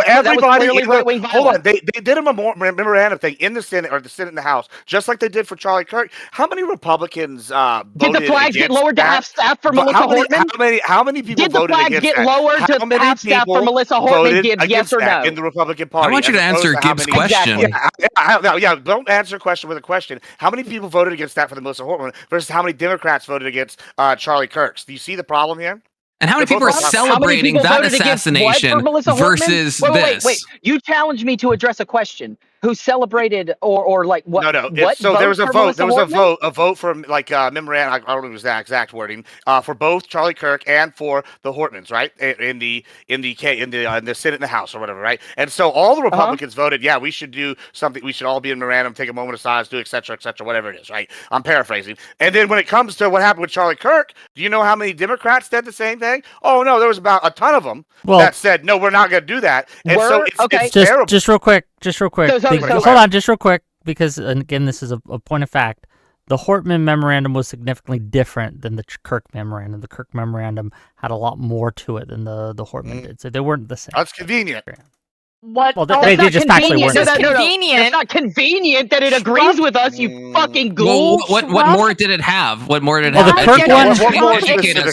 S5: Everybody. Hold on, they did a memorandum thing in the Senate or the Senate and the House, just like they did for Charlie Kirk. How many Republicans
S6: did the flags get lowered to half staff for Melissa Hortman?
S5: How many people voted against that?
S6: Did the flags get lowered to half staff for Melissa Hortman? Gibbs, yes or no?
S5: In the Republican Party,
S4: I want you to answer Gibbs' question.
S5: Yeah, don't answer a question with a question. How many people voted against that for the Melissa Hortman versus how many Democrats voted against Charlie Kirk? Do you see the problem here?
S4: And how many people are celebrating that assassination versus this?
S6: Wait. You challenged me to address a question. Who celebrated or like what?
S5: No.
S6: What
S5: so there was a vote.
S6: There was
S5: a vote from like memorandum. I don't know if it was that exact wording for both Charlie Kirk and for the Hortmans, right? In the Senate and the House or whatever, right? And so all the Republicans voted, yeah, we should do something. We should all be in memorandum, take a moment of silence, do et cetera, whatever it is, right? I'm paraphrasing. And then when it comes to what happened with Charlie Kirk, do you know how many Democrats did the same thing? Oh no, there was about a ton of them that said no, we're not going to do that. And so it's terrible.
S1: Just real quick. Hold on, just real quick, because again, this is a point of fact. The Hortman memorandum was significantly different than the Kirk memorandum. The Kirk memorandum had a lot more to it than the Hortman did, so they weren't the same.
S5: That's convenient.
S3: What?
S1: Well, they just actually weren't.
S6: It's not convenient that it agrees with us, you fucking ghouls.
S4: What more did it have? What more did it
S1: have?
S4: The
S1: Kirk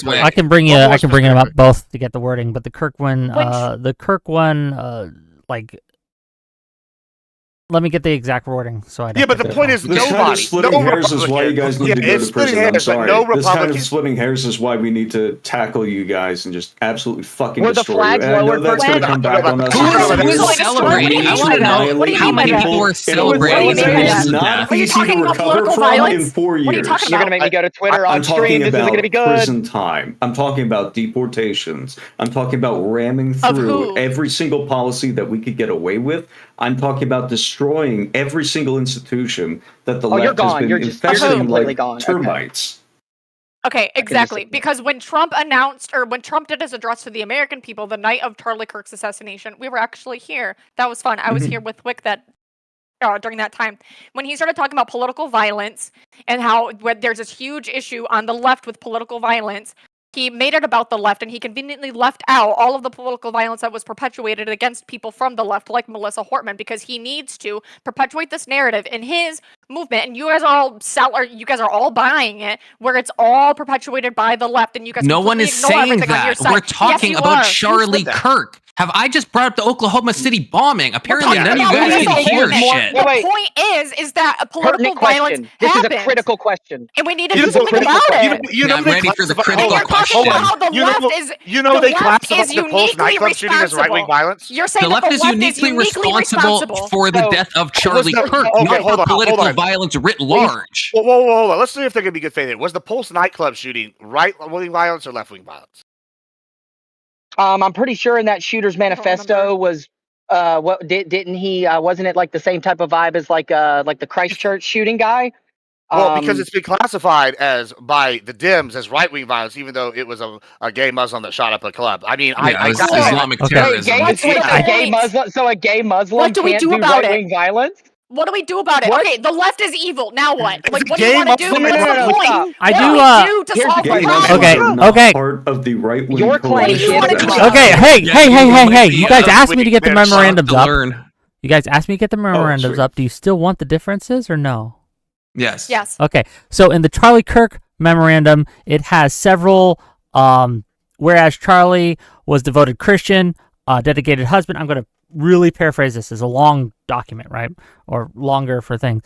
S4: one.
S1: I can bring them up both to get the wording, but the Kirk one, like. Let me get the exact wording.
S5: But the point is,
S2: this kind of splitting hairs is why you guys need to go to prison. I'm sorry. This kind of splitting hairs is why we need to tackle you guys and just absolutely fucking destroy you. And I know that's going to come back on us.
S4: Who's celebrating? I want to know how many people were celebrating.
S2: It's not easy to recover from in 4 years.
S6: You're going to make me go to Twitter on stream. This isn't going to be good.
S2: Prison time. I'm talking about deportations. I'm talking about ramming through every single policy that we could get away with. I'm talking about destroying every single institution that the left has been infesting like termites.
S3: Okay, exactly. Because when Trump did his address to the American people the night of Charlie Kirk's assassination, we were actually here. That was fun. I was here with Wick during that time when he started talking about political violence and how there's this huge issue on the left with political violence. He made it about the left, and he conveniently left out all of the political violence that was perpetuated against people from the left, like Melissa Hortman, because he needs to perpetuate this narrative in his movement. And you guys are all buying it, where it's all perpetuated by the left, and you guys.
S4: No one is saying that. We're talking about Charlie Kirk. Have I just brought up the Oklahoma City bombing? Apparently, none of you
S3: about
S4: guys
S3: this
S4: can
S3: whole
S4: hear
S3: thing.
S4: shit.
S3: The
S6: Wait.
S3: point is that a political
S6: Pertinent
S3: violence
S6: question. This is a
S3: happens,
S6: critical question.
S3: and we need to
S6: This
S3: do
S6: is a
S3: something
S6: critical
S3: about
S6: question.
S3: it.
S5: You know
S4: I'm
S5: they
S4: ready for the
S5: classify-
S4: critical
S5: hold
S3: You're talking
S4: question.
S3: about how the
S5: You know-
S3: left is.
S5: You know
S3: the
S5: they
S3: left
S5: classify
S3: is
S5: the Pulse
S3: uniquely
S5: nightclub shooting as right-wing
S3: responsible.
S5: violence?
S3: You're saying
S4: The
S3: that
S4: left
S3: the
S4: is
S3: left
S4: uniquely responsible
S3: responsible.
S4: for the
S6: So,
S4: death of Charlie
S5: the-
S4: Kirk,
S5: okay,
S4: not
S5: hold
S4: for
S5: on, hold
S4: political
S5: on.
S4: violence writ large.
S5: Whoa, hold on. Let's see if they're going to be good faith here. Was the Pulse nightclub shooting right-wing violence or left-wing violence?
S6: I'm pretty sure in that shooter's manifesto was didn't he wasn't it like the same type of vibe as like the Christchurch shooting guy?
S5: Well, because it's been classified as by the Dems as right-wing violence, even though it was a gay Muslim that shot up a club. I mean,
S4: Yeah,
S5: I
S4: it was
S5: got
S4: Islamic
S1: Okay.
S4: terrorism.
S6: Wait,
S3: What's the
S6: a gay
S3: point?
S6: Muslim, so a gay Muslim
S3: What do we
S6: can't
S3: do
S6: do
S3: about it?
S6: right-wing violence?
S3: What do we do about it?
S6: What?
S3: Okay, the left is evil. Now what?
S5: It's
S3: Like,
S5: a
S3: what do you
S5: gay
S3: want to do?
S5: Muslim-
S3: What's
S6: No,
S3: the
S6: no,
S3: point?
S6: stop.
S1: I
S3: What
S1: do,
S3: do we do to
S6: here's the
S3: solve the
S6: question.
S2: Gay
S3: problem?
S2: Muslims
S1: Okay,
S2: are not
S1: okay.
S2: part of the right-wing
S6: Your claim
S2: coalition.
S3: is-
S2: that-
S3: Gibbs-
S1: Okay, hey,
S4: Yeah,
S1: you guys asked me to get the
S5: they're shocked
S1: memorandums
S4: to
S1: up.
S4: learn.
S1: You guys asked me to get the memorandums
S2: sweet.
S1: up. Do you still want the differences or no?
S4: Yes.
S3: Yes.
S1: Okay, so in the Charlie Kirk memorandum, it has several, whereas Charlie was devoted Christian, dedicated husband. I'm going to really paraphrase this. It's a long document, right? Or longer for things.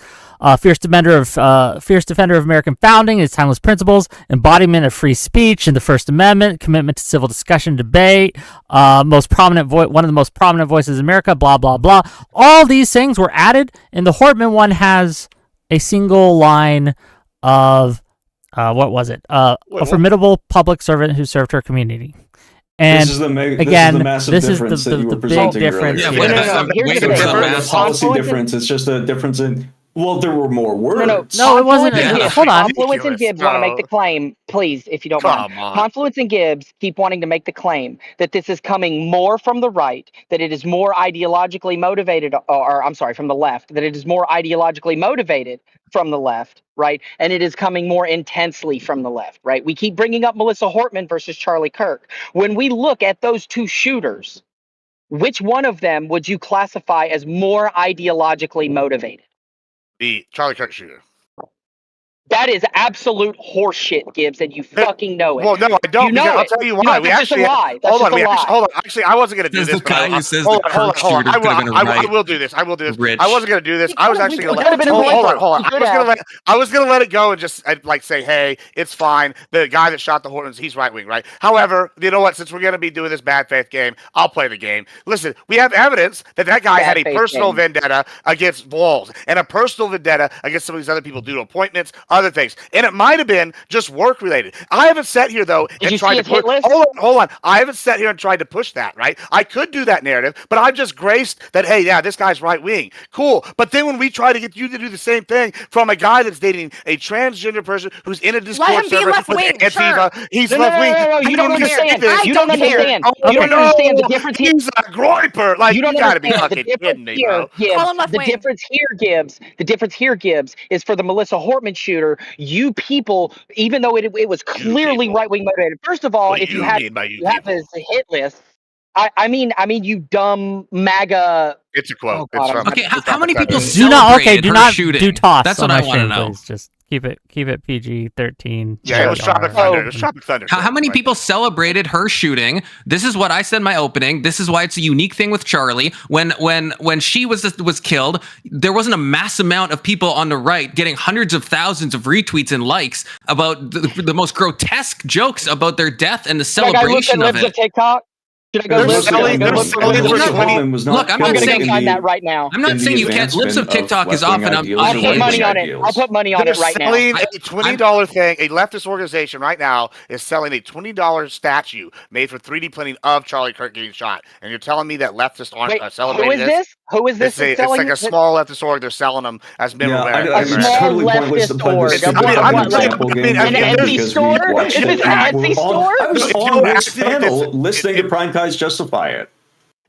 S1: Fierce defender of American founding, its timeless principles, embodiment of free speech and the First Amendment, commitment to civil discussion and debate, one of the most prominent voices in America, blah, blah, blah. All these things were added, and the Hortman one has a single line of what was it? A formidable public servant who served her community. And
S2: this is the
S1: again,
S2: massive
S1: this is
S2: difference
S1: the
S2: that you were
S1: big
S2: presenting
S1: difference.
S2: earlier.
S4: Yeah,
S3: Yeah.
S4: but
S6: No,
S4: I'm
S6: here's
S4: waiting
S6: the
S4: for the
S6: thing.
S2: The
S4: mass.
S2: policy
S6: Confluence-
S2: difference. It's just a difference in. Well, there were more words.
S1: No, it wasn't.
S4: Yeah.
S6: Gibbs,
S1: Hold on.
S6: Confluence and Gibbs want to make the claim, please, if you don't mind.
S5: Come on.
S6: Confluence and Gibbs keep wanting to make the claim that this is coming more from the right, that it is more ideologically motivated, or I'm sorry, from the left, that it is more ideologically motivated from the left, right? And it is coming more intensely from the left, right? We keep bringing up Melissa Hortman versus Charlie Kirk. When we look at those two shooters, which one of them would you classify as more ideologically motivated?
S5: The Charlie Kirk shooter.
S6: That is absolute horseshit, Gibbs, and you fucking know it.
S5: Well, no, I don't.
S6: You know
S5: because I'll
S6: it.
S5: tell you
S6: You
S5: why.
S6: know,
S5: We
S6: that's just
S5: actually
S6: a lie. That's
S5: hold on.
S6: just a lie.
S5: Hold on. Actually, I wasn't going to do
S4: Says
S5: this.
S4: the guy
S5: but
S4: who says
S5: hold
S4: the
S5: on, hold
S4: Kirk
S5: on, hold on.
S4: shooter could have been
S5: I
S4: right.
S5: will do this. I will do this.
S4: Rich.
S5: I wasn't going to do this. I was actually going to
S6: could've been a
S5: hold on.
S6: You could have.
S5: I was going to let it go and just like say, hey, it's fine. The guy that shot the Hortons, he's right wing, right? However, you know what? Since we're going to be doing this bad faith game, I'll play the game. Listen, we have evidence that guy
S6: Bad
S5: had a
S6: faith
S5: personal
S6: game.
S5: vendetta against Walls and a personal vendetta against some of these other people due to appointments, other things, and it might have been just work related. I haven't sat here though
S6: Did
S5: and
S6: you
S5: tried
S6: see
S5: to
S6: his hit
S5: push.
S6: list?
S5: Hold on. I haven't sat here and tried to push that. Right? I could do that narrative, but I've just graced that. Hey, yeah, this guy's right wing. Cool. But then when we try to get you to do the same thing from a guy that's dating a transgender person who's in a Discord
S3: him be
S5: server
S3: left
S5: with
S3: wing,
S5: Antifa, he's
S6: No,
S5: left wing.
S6: you don't understand. You don't understand.
S5: Oh,
S6: You don't
S5: no,
S6: understand the difference here.
S5: He's a groiper. Like you,
S6: don't
S5: gotta be
S6: understand.
S5: fucking kidding me,
S6: here,
S5: bro.
S6: Gibbs,
S3: Call him left
S6: the
S3: wing.
S6: difference here, Gibbs, is for the Melissa Hortman shooter. You people, even though it was clearly
S5: people.
S6: right wing motivated. First of all,
S5: What do
S6: if
S5: you
S6: you have
S5: mean by you
S6: have
S5: people?
S6: his hit list, I mean, you dumb MAGA.
S5: It's a quote.
S6: Oh,
S5: it's
S6: God,
S5: from,
S4: Okay,
S5: it's
S4: how many people
S5: from-
S1: Do not
S4: celebrated
S1: do
S4: her
S1: not
S4: shooting?
S1: do toss.
S4: That's
S1: on
S4: what I
S1: my
S4: want to
S1: stream,
S4: know.
S1: Please. Just keep it PG-13.
S5: Yeah, it was Tropic
S1: GR.
S5: Thunder. It was Tropic Thunder.
S4: How many people celebrated her shooting? This is what I said in my opening. This is why it's a unique thing with Charlie. When she was killed, there wasn't a mass amount of people on the right getting hundreds of thousands of retweets and likes about the most grotesque jokes about their death and the celebration of
S6: Lives of
S4: it.
S6: TikTok. Should I go
S5: They're
S6: look?
S5: selling- they're selling
S6: Look,
S5: for 20
S2: Woman was not
S4: Look, I'm
S6: I'm
S4: not
S6: gonna
S4: saying-
S6: go find that right now.
S4: I'm not
S2: in the
S4: saying you can't. Lips of
S2: advancement
S4: TikTok
S2: of
S4: is
S2: left-wing
S4: often.
S2: ideals
S6: I'll
S2: and
S6: put money
S2: right-wing
S6: on it.
S2: ideals.
S6: I'll put money on
S5: They're
S6: it right now.
S5: selling a $20 thing. A leftist organization right now is selling a $20 statue made for 3D printing of Charlie Kirk getting shot. And you're telling me that leftists aren't
S6: Wait, who
S5: celebrating
S6: is this? Who is this?
S5: It's
S6: selling
S5: like a small leftist org. They're selling them as memorabilia.
S2: I mean, it's
S6: small
S2: totally pointless to
S6: leftist
S2: play
S6: org.
S2: this
S6: I
S2: stupid
S6: mean,
S2: fucking
S6: I'm saying-
S2: example
S5: I
S2: game
S5: mean,
S6: an
S2: because
S6: Etsy
S2: we
S6: store?
S2: watched
S6: If
S2: it.
S6: it's an Etsy store?
S2: I was
S5: If
S2: on
S5: you
S2: this
S5: act like
S2: channel
S5: this-
S2: listening to Prime Guys justify it.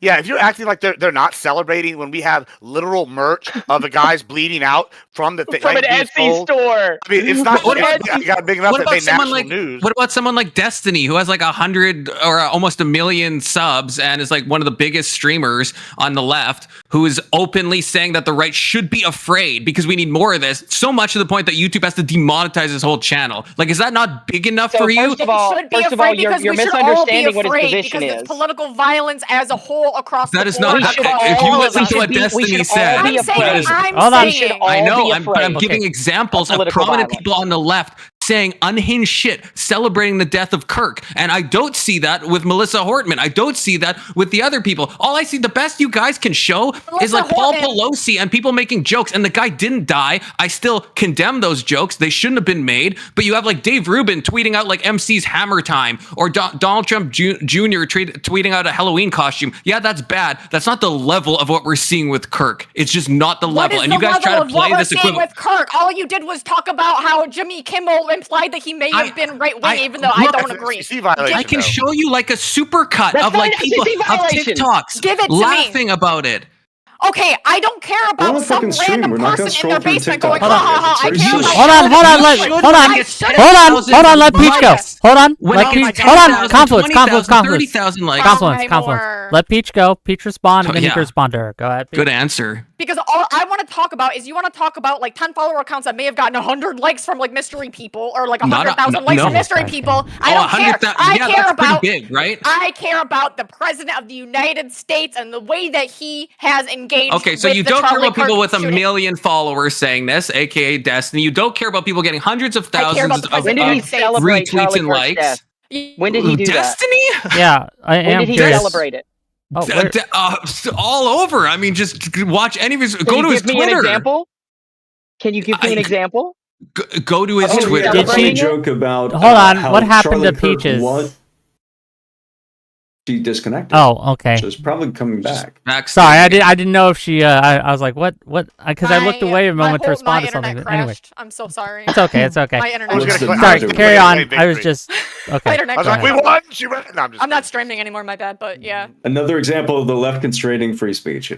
S5: Yeah, if you're acting like they're not celebrating when we have literal merch of the guys bleeding out from the
S6: From an Etsy store.
S5: I mean, it's not
S4: What
S5: got big enough
S4: What
S5: that
S4: about
S5: made
S4: someone
S5: national
S4: like
S5: news.
S4: what about someone like Destiny, who has like 100 or almost 1 million subs and is like one of the biggest streamers on the left, who is openly saying that the right should be afraid because we need more of this, so much to the point that YouTube has to demonetize his whole channel. Like, is that not big enough for you?
S6: First of all, you're misunderstanding what his position
S3: because
S6: is.
S3: it's political violence as a whole across
S4: That
S3: the
S4: is
S3: board.
S4: not.
S6: should
S4: If you
S6: all-
S4: listen
S6: we
S4: to
S6: should
S4: what
S6: be- we
S4: Destiny
S6: should all
S4: said,
S6: be
S3: I'm saying,
S6: afraid.
S3: I'm
S6: We should
S3: saying.
S6: all
S4: I know.
S6: be
S4: I'm
S6: afraid
S4: giving examples of
S6: political
S4: prominent
S6: violence.
S4: people on the left saying unhinged shit, celebrating the death of Kirk. And I don't see that with Melissa Hortman. I don't see that with the other people. All I see, the best you guys can show is like Paul Pelosi and people making jokes. And the guy didn't die. I still condemn those jokes. They shouldn't have been made. But you have like Dave Rubin tweeting out like MC's Hammer Time, or Donald Trump Jr. tweeting out a Halloween costume. Yeah, that's bad. That's not the level of what we're seeing with Kirk. It's just not the level. And you guys try to play this equivalent.
S3: With Kirk, all you did was talk about how Jimmy Kimmel implied that he may have been right-wing, even though I don't agree.
S4: I can show you like a supercut
S6: That's
S4: of
S6: not
S4: like
S6: an
S4: people
S6: FCC
S4: of
S6: violation.
S4: TikToks
S3: Give it to me.
S4: laughing about it.
S3: Okay, I don't care
S2: We're
S3: about
S2: on a
S3: some
S2: fucking stream.
S3: random
S2: We're not gonna
S3: person in their
S2: scroll through
S3: basement
S2: TikTok.
S3: going, ha ha ha, I
S2: It's
S3: care
S2: very
S3: about
S1: Hold on, hold on, let Peach go. Hold on, let Peach. Hold on, Confluence.
S4: 30,000 likes.
S1: Confluence. Let Peach go. Peach respond, and then you can respond to her. Go ahead. Peach.
S4: Good answer.
S3: Because all I want to talk about is you want to talk about like 10 follower accounts that may have gotten 100 likes from like mystery people, or like 100,000 likes from mystery people. I don't care. I care about
S4: big, right?
S3: I care about the president of the United States and the way that he has engaged.
S4: Okay, so
S3: with
S4: you
S3: the
S4: don't care
S3: Charlie
S4: about people
S3: Kirk
S4: with a
S3: shooting.
S4: million followers saying this, aka Destiny. You don't care about people getting hundreds of
S3: I care about
S4: thousands
S3: the
S4: of
S6: When
S3: president
S6: did he
S3: of the States.
S6: celebrate
S4: retweets
S6: Charlie
S4: and
S6: Kirk's
S4: likes.
S6: death? When did he do that?
S4: Destiny?
S1: Yeah, I
S6: When
S1: am
S6: did he
S1: curious.
S6: celebrate it?
S1: Oh, where-
S4: All over. I mean, just watch any of his.
S6: Can
S4: Go
S6: you
S4: to his
S6: give me an
S4: Twitter.
S6: example? Can you give me an example?
S4: Go to his
S6: Oh,
S4: Twitter.
S1: Did she-
S2: a joke about
S1: Hold on,
S2: how
S1: what happened
S2: Charlie
S1: to
S2: Kirk
S1: Peaches?
S2: won- She disconnected.
S1: Oh, okay.
S2: So it's probably coming back.
S1: Sorry, I didn't know if she. I was like, what? Because I looked away a moment to respond to
S3: my
S1: something.
S3: internet
S1: But anyway,
S3: crashed. I'm so sorry.
S1: it's okay. It's okay.
S3: My internet.
S5: I was
S2: What's
S5: gonna
S2: the
S5: click-
S1: Sorry,
S2: matter?
S1: carry on.
S5: Victory.
S1: I was just
S3: My
S1: okay.
S3: internet
S5: I was like, we
S3: crashed.
S5: won. She won. No,
S3: I'm not streaming anymore. My bad. But yeah.
S2: Another example of the left constraining free speech,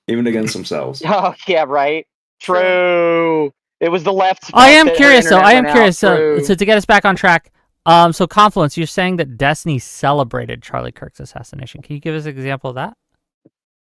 S2: even against themselves.
S6: Oh yeah, right. True. It was the left.
S1: I am
S6: that her
S1: curious though.
S6: internet
S1: I am
S6: went
S1: curious.
S6: out.
S1: So
S6: True.
S1: to get us back on track. So Confluence, you're saying that Destiny celebrated Charlie Kirk's assassination. Can you give us an example of that?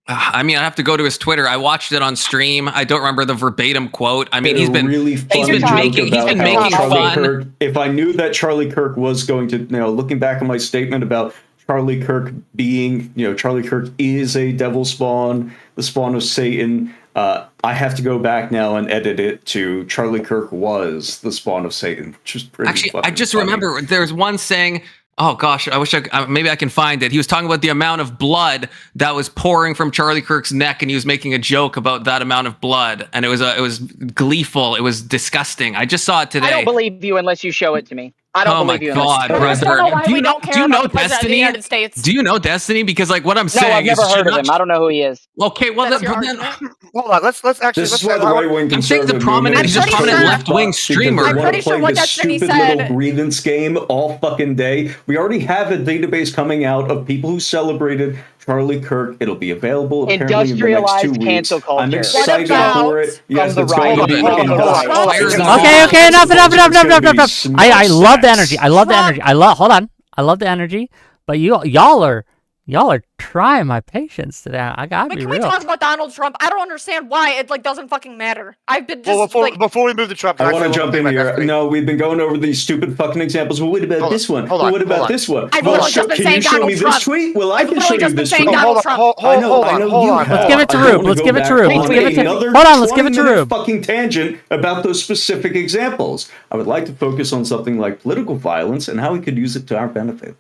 S4: I mean, I have to go to his Twitter. I watched it on stream. I don't remember the verbatim quote. I mean,
S2: Did
S4: he's
S2: a
S4: been
S2: really funny joke
S4: making
S2: about how Charlie
S4: fun.
S2: Kirk, if I knew that Charlie Kirk was going to, looking back on my statement about Charlie Kirk being, Charlie Kirk is a devil spawn, the spawn of Satan. I have to go back now and edit it to Charlie Kirk was the spawn of Satan, which is pretty.
S4: Actually, I
S2: fucking
S4: just
S2: funny.
S4: remember there's one saying. Oh gosh, I wish maybe I can find it. He was talking about the amount of blood that was pouring from Charlie Kirk's neck, and he was making a joke about that amount of blood, and it was gleeful. It was disgusting. I just saw it today.
S6: I don't believe you unless you show it to me. I don't
S4: Oh my
S6: believe you.
S4: God,
S6: unless you show it to me.
S4: brother.
S3: I don't know why
S4: Do you
S3: we
S4: know-
S3: don't care
S4: do you know
S3: about the president of the
S4: Destiny?
S3: United States.
S4: Do you know Destiny? Because like what I'm
S6: No,
S4: saying
S6: I've never
S4: is
S6: heard of him. I don't know who he is.
S4: Okay, well
S3: That's
S4: then,
S3: your
S4: then
S3: argument.
S5: Hold on. Let's actually.
S2: This
S5: let's
S2: is why the right wing
S4: I'm saying
S2: conservative
S4: the prominent-
S2: movement
S3: he's
S2: is
S3: a prominent
S2: so
S4: left-wing
S2: fucked
S4: streamer.
S2: because
S3: I'm
S2: they
S3: pretty
S2: wanna
S3: sure
S2: play
S3: what
S2: this
S3: Destiny
S2: stupid
S3: said-
S2: little grievance game all fucking day. We already have a database coming out of people who celebrated Charlie Kirk. It'll be available apparently in the next 2
S6: Industrialized
S2: weeks.
S6: cancel culture.
S2: I'm
S6: What
S2: excited
S3: about
S2: for it. Yes,
S6: the
S2: it's
S6: right?
S2: going to be
S4: Hold on,
S2: industrialized.
S5: hold on.
S2: It's not-
S1: Okay, enough.
S2: It's gonna be
S1: I
S2: small
S1: love the
S2: sex.
S1: energy. I love the energy. Hold on. I love the energy, but y'all are trying my patience today. I gotta
S3: Wait,
S1: be
S3: can we
S1: real.
S3: talk about Donald Trump? I don't understand why it like doesn't fucking matter. I've been just
S5: Well, before we move to Trump,
S2: I want to
S5: can say
S2: jump
S5: one
S2: in
S5: thing
S2: here.
S5: about Destiny?
S2: No, we've been going over these stupid fucking examples. Well, what about
S5: Hold
S2: this
S5: on,
S2: one?
S5: hold
S2: Well,
S5: on,
S2: what about
S5: hold on.
S2: this one?
S3: I've
S2: Well,
S3: literally just been
S2: can
S3: saying
S2: you show
S3: Donald
S2: me
S3: Trump.
S2: this tweet? Well, I
S3: I've
S2: can
S3: literally
S2: show you
S3: just been
S2: this
S3: saying
S2: tweet.
S3: Donald Trump.
S2: I know,
S5: Hold
S2: I
S5: on,
S2: know
S5: hold
S2: you
S5: on.
S2: have.
S1: Let's give it to
S2: I don't
S1: Rube.
S2: wanna
S1: Let's
S2: go
S1: give it to
S2: back
S1: Rube.
S2: on
S1: Let's give it to-
S2: another
S1: hold on, let's give it to
S2: 20-minute
S1: Rube.
S2: fucking tangent about those specific examples. I would like to focus on something like political violence and how we could use it to our benefit.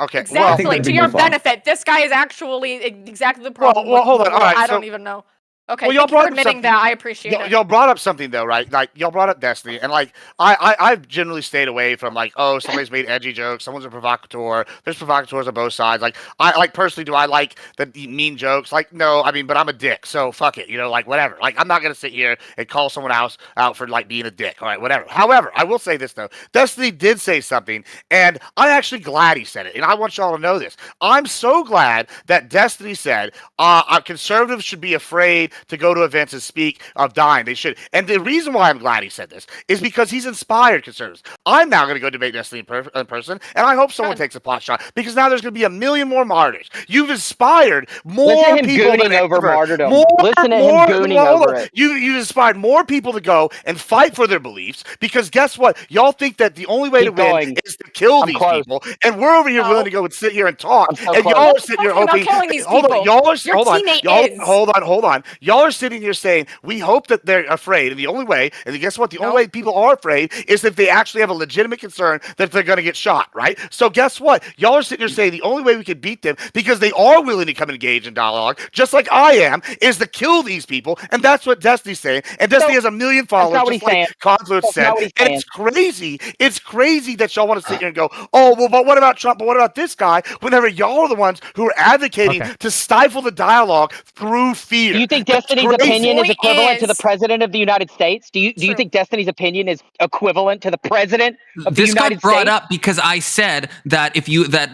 S5: Okay.
S2: Well, I think
S3: Exactly,
S2: that'd
S3: to
S2: be
S3: your
S2: more fun.
S3: benefit. This guy is actually exactly the problem.
S5: Well, hold on.
S3: with-
S5: All right,
S3: I
S5: so-
S3: don't even know. Okay,
S5: Well, y'all
S3: thank you for
S5: brought up
S3: admitting
S5: something.
S3: that. I appreciate it.
S5: Y'all brought up something though, right? Like y'all brought up Destiny, and like I've generally stayed away from like, oh, somebody's made edgy jokes, someone's a provocateur. There's provocateurs on both sides. Like I like personally, do I like the mean jokes? Like no, I mean, but I'm a dick, so fuck it, like whatever. Like I'm not gonna sit here and call someone else out for like being a dick. All right, whatever. However, I will say this though, Destiny did say something, and I'm actually glad he said it, and I want y'all to know this. I'm so glad that Destiny said conservatives should be afraid to go to events and speak of dying. They should. And the reason why I'm glad he said this is because he's inspired conservatives. I'm now going to go debate Destiny in person, and I hope someone takes a pot shot because now there's going to be a million more martyrs. You've inspired more
S6: Listen to him
S5: people than
S6: gooning over
S5: ever.
S6: martyrdom.
S5: More,
S6: Listen to him
S5: more,
S6: gooning
S5: hold
S6: over
S5: on.
S6: it.
S5: You inspired more people to go and fight for their beliefs because guess what? Y'all think that the only way
S6: Keep
S5: to win
S6: going.
S5: is to kill
S6: I'm
S5: these
S6: close.
S5: people, and we're over here
S3: No.
S5: willing to go and sit here and talk,
S6: I'm so
S5: and
S6: close.
S5: y'all are
S3: What's
S5: sitting here
S3: talking about
S5: hoping.
S3: killing these
S5: Hold on,
S3: people?
S5: y'all are
S3: Your
S5: hold on.
S3: teammate
S5: Y'all
S3: is.
S5: hold on. Y'all are sitting here saying we hope that they're afraid, and the only way, and guess what? The only
S3: Nope.
S5: way people are afraid is if they actually have a legitimate concern that they're going to get shot, right? So guess what? Y'all are sitting here saying the only way we can beat them because they are willing to come and engage in dialogue, just like I am, is to kill these people, and that's what Destiny's saying. And Destiny has a million followers,
S6: not what
S5: just
S6: he's saying.
S5: like Confluence
S6: That's
S5: said.
S6: not what he's
S5: And it's crazy. It's crazy that y'all want to sit here and go, oh, well, but what about Trump? But what about this guy? Whenever y'all are the ones who are advocating
S1: Okay.
S5: to stifle the dialogue through fear.
S6: Do you think
S5: That's
S6: Destiny's
S5: crazy.
S6: opinion is
S3: Point
S6: equivalent to the
S3: is-
S6: president of the United States? Do you
S3: True.
S6: think Destiny's opinion is equivalent to the president of the
S4: This
S6: United
S4: got brought
S6: States?
S4: up because I said that if you that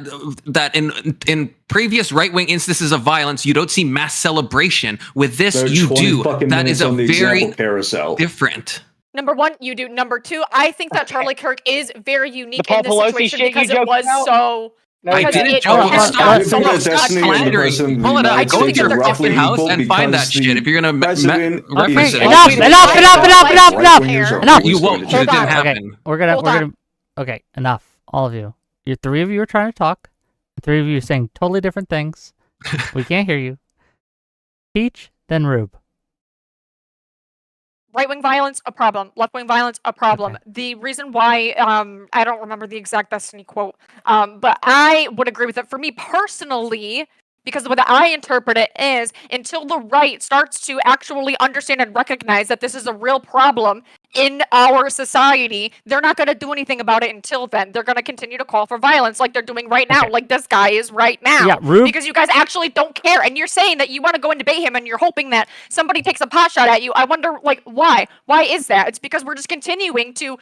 S4: in previous right-wing instances of violence, you don't see mass celebration. With this,
S2: There are
S4: you
S2: 20
S4: do.
S2: fucking
S4: That
S2: minutes
S4: is a
S2: on the
S4: very
S2: example carousel.
S4: different.
S3: Number one, you do. Number two, I think that Charlie Kirk is very unique
S6: Paul
S3: in this
S6: Pelosi
S3: situation
S6: shit you
S3: because it
S6: joked
S3: was
S6: about?
S3: so.
S6: No,
S4: I
S6: he
S3: because
S6: doesn't.
S4: didn't
S3: it
S4: joke.
S3: has
S1: Stop.
S3: gotten
S2: You
S3: so
S2: think
S3: much
S2: that Destiny is the
S3: slandering.
S2: president of the
S4: Pull it out.
S2: United
S4: Go into
S2: States
S4: your
S2: of
S3: they're
S2: roughly
S4: fucking house
S2: equal
S4: and find that
S2: because
S4: shit. If you're gonna
S2: president of the
S4: reference
S2: United
S4: it.
S1: Enough,
S2: States
S1: enough,
S2: of
S1: enough, enough, enough, enough.
S2: right-wingers are
S1: Enough.
S2: always
S4: You
S2: going
S4: won't.
S2: to
S4: It
S3: Hold
S2: do
S3: on.
S4: didn't
S2: that.
S1: Okay,
S4: happen.
S1: we're
S3: Hold
S1: gonna. Okay, enough, all of you. You three of you are trying to talk. The three of you are saying totally different things. We can't hear you. Peach, then Rube.
S3: Right-wing violence, a problem. Left-wing violence, a problem.
S1: Okay.
S3: The reason why, I don't remember the exact Destiny quote, but I would agree with it. For me personally, because the way that I interpret it is, until the right starts to actually understand and recognize that this is a real problem in our society, they're not going to do anything about it until then. They're going to continue to call for violence like they're doing right now,
S1: Okay.
S3: like this guy is right now.
S1: Yeah, Rube.
S3: Because you guys actually don't care, and you're saying that you want to go and debate him, and you're hoping that somebody takes a pot shot at you. I wonder, like, why? Why is that? It's because we're just continuing to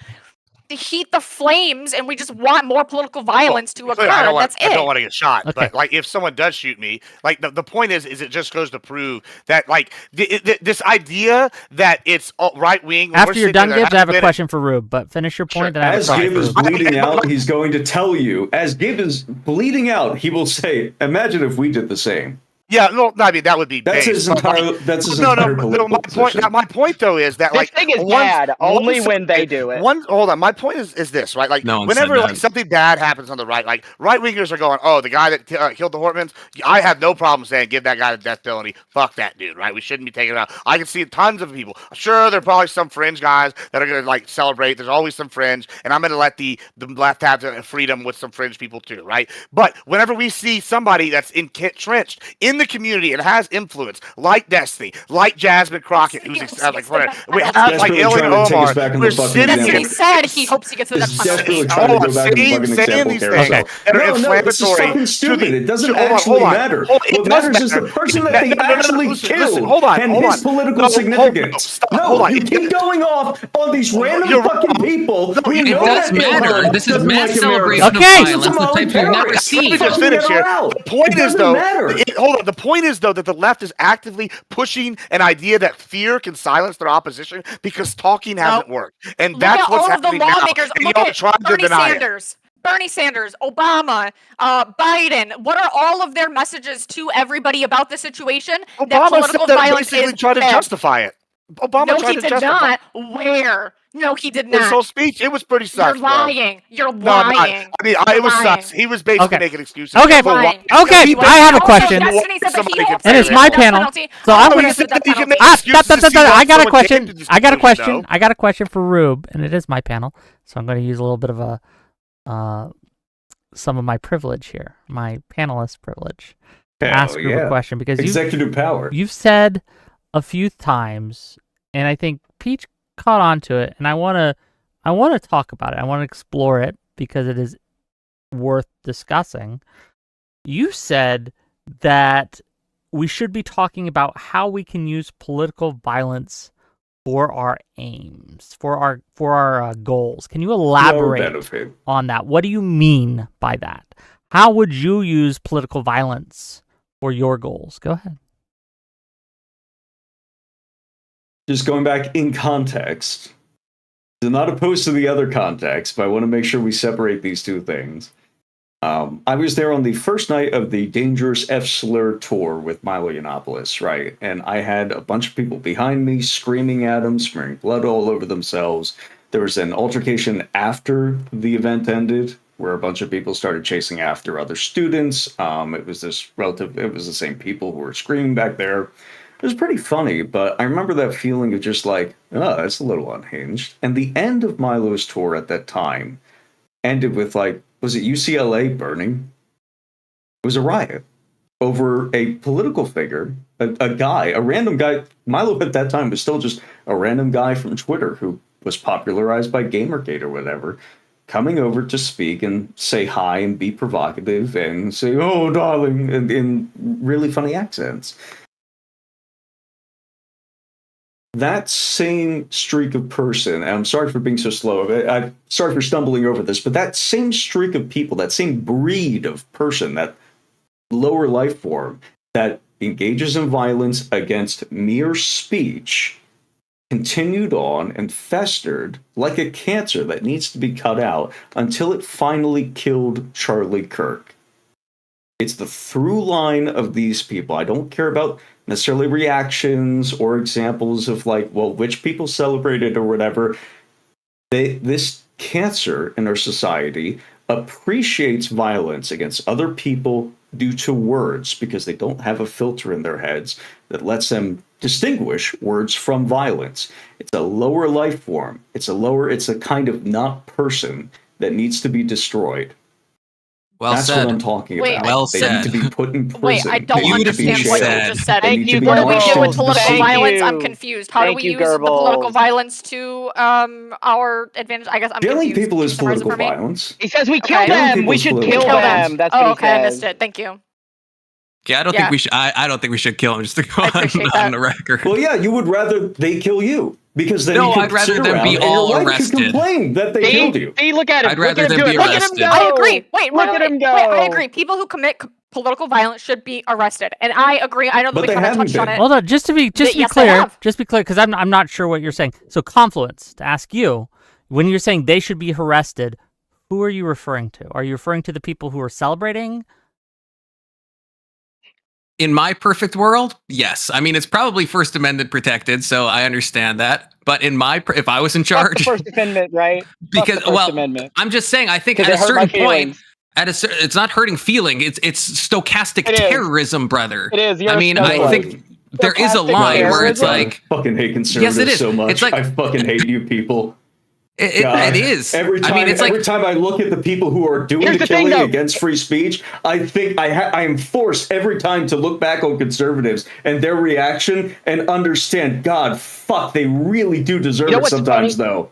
S3: heat the flames, and we just want more political violence to occur.
S5: I don't
S3: And
S5: want,
S3: that's
S5: I
S3: it.
S5: don't want to get shot,
S1: Okay.
S5: but like if someone does shoot me, like the point is it just goes to prove that like this idea that it's right wing.
S1: After you're done, Gibbs, I have a question for Rube, but finish your point, then I have a
S2: As
S1: question
S2: Gibb
S1: for
S2: is
S1: Rube.
S2: bleeding out, he's going to tell you. As Gibb is bleeding out, he will say, "Imagine if we did the same."
S5: Yeah, no, I mean that would be
S2: That's
S5: base,
S2: his
S5: but,
S2: entire.
S5: like,
S2: That's his
S5: no,
S2: entire
S5: no.
S2: political
S5: My point.
S2: position.
S5: My point though is that
S6: This
S5: like
S6: thing is
S5: one-
S6: bad
S5: one
S6: only
S5: side-
S6: when they do it.
S5: Hold on. My point is this, right? Like
S4: No one said
S5: whenever like
S4: that.
S5: something bad happens on the right, like right wingers are going, "Oh, the guy that killed the Hortmans." I have no problem saying give that guy the death penalty. Fuck that dude, right? We shouldn't be taking it out. I can see tons of people. Sure, there are probably some fringe guys that are gonna like celebrate. There's always some fringe, and I'm gonna let the left have freedom with some fringe people too, right? But whenever we see somebody that's entrenched in the community and has influence, like Destiny, like Jasmine Crockett, who's like whatever, we have like
S2: Desperately
S5: Ilhan
S2: trying to take us
S5: Omar.
S2: back on
S5: We're
S2: the fucking
S5: sitting
S3: That's what
S2: example.
S3: he
S5: here.
S3: said. He hopes he gets the
S2: This
S3: death
S2: is desperately
S3: penalty.
S2: trying to
S5: Hold
S2: go
S5: on,
S2: back on the
S5: saying
S2: fucking example
S5: these
S2: carousel.
S5: things that are
S2: No, this is
S5: inflammatory
S2: fucking
S5: to
S2: stupid.
S5: the-
S2: It doesn't
S5: hold on,
S2: actually
S5: hold on.
S2: matter.
S5: It
S2: What
S5: does
S2: matters is the
S5: matter.
S2: person that
S5: No,
S2: they
S5: no, no, no,
S2: actually
S5: listen,
S2: killed
S5: hold on,
S2: and
S5: hold
S2: his
S5: on.
S2: political
S5: No,
S2: significance.
S5: stop,
S2: No,
S5: hold on.
S2: you keep going off on these random
S5: You're
S2: fucking
S5: wrong.
S2: people who
S5: it
S2: know
S4: does
S2: that
S4: matter.
S2: Ilhan
S4: This is
S2: doesn't
S4: mass
S2: like
S4: celebration
S2: America.
S1: of Okay.
S2: He's a
S4: violence, the
S2: Somali
S4: type you've never
S2: terrorist.
S4: seen.
S5: Let me just
S2: Fucking
S5: finish
S2: get her
S5: here.
S2: out.
S5: The point
S2: It
S5: is,
S2: doesn't
S5: though,
S2: matter.
S5: hold on. The point is, though, that the left is actively pushing an idea that fear can silence their opposition because talking hasn't worked, and
S3: Look
S5: that's
S3: at
S5: what's
S3: all of the
S5: happening now.
S3: lawmakers.
S5: And
S3: Look
S5: y'all are
S3: at
S5: trying to
S3: Bernie
S5: deny it.
S3: Sanders. Bernie Sanders, Obama, Biden. What are all of their messages to everybody about the situation? That
S5: Obama
S3: political
S5: said that
S3: violence
S5: basically
S3: is
S5: tried to
S3: bad.
S5: justify it. Obama
S3: No,
S5: tried
S3: he
S5: to
S3: did
S5: justify
S3: not. Where? No, he did
S5: his
S3: not.
S5: whole speech. It was pretty
S3: You're
S5: sus, bro.
S3: lying. You're
S5: No, I'm not.
S3: lying.
S5: I mean,
S3: You're
S5: it was
S3: lying.
S5: sus. He was basically
S1: Okay.
S5: making excuses.
S1: Okay.
S5: for
S3: lying.
S5: what-
S1: Okay,
S5: he
S1: I have a
S5: basically
S1: question.
S3: Also, Destiny said that
S5: somebody
S3: he
S5: can
S3: hopes
S5: say
S1: And it's
S3: that
S1: my
S3: the death
S1: panel.
S3: penalty.
S1: So
S3: I
S1: I'm
S3: hope
S1: gonna-
S3: he
S5: he
S3: gets the
S5: said
S3: death
S5: that he can
S3: penalty.
S5: make excuses to see why
S1: I got a
S5: someone came
S1: question.
S5: to this
S1: I got a
S5: conclusion,
S1: question.
S5: though.
S1: I got a question for Rube, and it is my panel, so I'm going to use a little bit of some of my privilege here, my panelist privilege, to ask Rube a question because
S2: Executive power.
S1: you've said a few times, and I think Peach caught on to it, and I want to talk about it. I want to explore it because it is worth discussing. You said that we should be talking about how we can use political violence for our aims, for our goals. Can you elaborate on that? What do you mean by that? How would you use political violence for your goals? Go ahead.
S2: Just going back in context, I'm not opposed to the other context, but I want to make sure we separate these two things. I was there on the first night of the Dangerous F Slur tour with Milo Yiannopoulos, right? And I had a bunch of people behind me screaming at them, smearing blood all over themselves. There was an altercation after the event ended where a bunch of people started chasing after other students. It was the same people who were screaming back there. It was pretty funny, but I remember that feeling of just like, oh, that's a little unhinged. And the end of Milo's tour at that time ended with like, was it UCLA burning? It was a riot over a political figure, a random guy. Milo at that time was still just a random guy from Twitter who was popularized by Gamergate or whatever, coming over to speak and say hi and be provocative and say, oh, darling, in really funny accents. That same streak of person, and I'm sorry for being so slow, I'm sorry for stumbling over this, but that same streak of people, that same breed of person, that lower life form that engages in violence against mere speech, continued on and festered like a cancer that needs to be cut out until it finally killed Charlie Kirk. It's the through line of these people. I don't care about necessarily reactions or examples of like, well, which people celebrated or whatever. This cancer in our society appreciates violence against other people due to words because they don't have a filter in their heads that lets them distinguish words from violence. It's a lower life form. It's a kind of not person that needs to be destroyed.
S4: Well
S2: That's
S4: said.
S2: what I'm talking
S3: Wait,
S2: about.
S4: Well
S2: they
S4: said.
S2: need to be put in prison.
S3: Wait, I don't
S2: They need to be
S3: understand what you
S2: jailed.
S3: just said.
S2: They need to be
S3: What do we do with
S2: marched to the
S3: political
S2: sea.
S3: violence?
S6: you.
S3: I'm confused. How do
S6: Thank
S3: we
S6: you,
S3: use the political
S6: Goebbels.
S3: violence to our advantage? I guess I'm
S2: Killing
S3: confused.
S2: people
S3: Can
S2: is
S3: you summarize it
S2: political
S3: for me?
S2: violence.
S6: He says we
S3: Okay.
S6: kill
S2: Killing
S6: them.
S2: people
S6: We
S2: is
S6: should
S2: political
S6: kill
S3: Kill
S2: violence.
S6: them. That's
S3: Oh,
S6: what he
S3: okay, I
S6: says.
S3: missed it. Thank you.
S4: Yeah, I don't think we should. I don't think we should kill him. Just to go
S3: I appreciate that.
S4: on the record.
S2: Well, yeah, you would rather they kill you because then
S4: No,
S2: you could
S4: I'd rather
S2: sit
S4: them
S2: around
S4: be
S2: and
S4: all
S2: your wife
S4: arrested.
S2: could complain that they killed you.
S6: See, look at him.
S4: I'd
S6: Look
S4: rather
S6: at him
S4: them
S6: do
S4: be
S6: it. Look at him
S4: arrested.
S6: go.
S3: I agree. Wait,
S6: Look at him go.
S3: Wait, I agree. People who commit political violence should be arrested, and I agree. I know that
S2: But
S3: we
S2: they
S3: kind of
S2: haven't
S3: touched on
S2: been.
S3: it.
S1: Hold on, just to be
S3: Yes, they
S1: clear,
S3: have.
S1: because I'm not sure what you're saying. So Confluence, to ask you, when you're saying they should be arrested, who are you referring to? Are you referring to the people who are celebrating?
S4: In my perfect world, yes. I mean, it's probably First Amendment protected, so I understand that. But if I was in
S6: Fuck
S4: charge,
S6: the First Amendment, right? Fuck
S4: because
S6: the First Amendment.
S4: I'm just saying. I think
S6: 'Cause
S4: at
S6: it
S4: a
S6: hurt my
S4: certain point,
S6: feelings.
S4: it's not hurting feeling. It's stochastic
S6: It is.
S4: terrorism, brother.
S6: It is. You're
S4: I
S6: a
S4: mean,
S6: snowflake.
S4: I think there is a
S6: Stochastic
S4: line where it's
S6: terrorism?
S4: like,
S2: I fucking hate conservatives
S4: Yes, it is.
S2: so much.
S4: It's like-
S2: I fucking hate you people.
S4: it is.
S2: Every time,
S4: I mean, it's
S2: every
S4: like
S2: time I look at the people who are doing
S6: Here's
S2: the
S6: the thing,
S2: killing
S6: though.
S2: against free speech, I think I am forced every time to look back on conservatives and their reaction and understand, God, fuck, they really do deserve
S6: You know
S2: it
S6: what's
S2: sometimes,
S6: funny?
S2: though.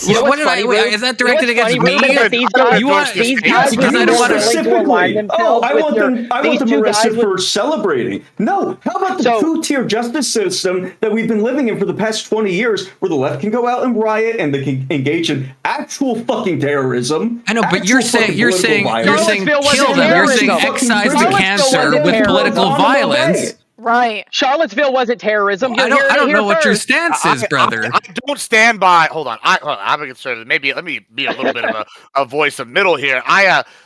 S6: You know
S4: what
S6: what's
S4: did
S6: funny,
S4: wait,
S6: Rube?
S4: is that
S6: You know
S4: directed
S6: what's
S4: against
S6: funny,
S4: me?
S6: Rube? That these guys,
S4: You want-
S6: these
S4: Yeah,
S6: guys
S4: because
S6: are
S4: I don't want to-
S6: willing to align themselves
S2: I
S6: with
S2: want
S6: your,
S2: them. I
S6: these
S2: want them
S6: two
S2: arrested
S6: guys with,
S2: for celebrating. No, how about the
S6: So-
S2: two-tier justice system that we've been living in for the past 20 years, where the left can go out and riot and they can engage in actual fucking terrorism?
S4: I know, but
S2: actual
S4: you're saying
S2: fucking
S4: you're
S2: political
S4: saying
S2: violence.
S4: you're saying
S6: Charlottesville wasn't
S4: kill them. You're saying
S6: terrorism.
S4: excise the
S6: Charlottesville
S4: cancer
S6: wasn't
S4: with
S6: terrorism.
S4: political
S2: On the
S4: violence.
S2: way.
S3: Right.
S6: Charlottesville wasn't terrorism. You're
S4: I don't
S6: hearing it
S4: know
S6: here
S4: what your
S6: first.
S4: stance is, brother.
S5: I don't stand by. Hold on. I'm a conservative. Maybe let me be a little bit of a voice of middle here.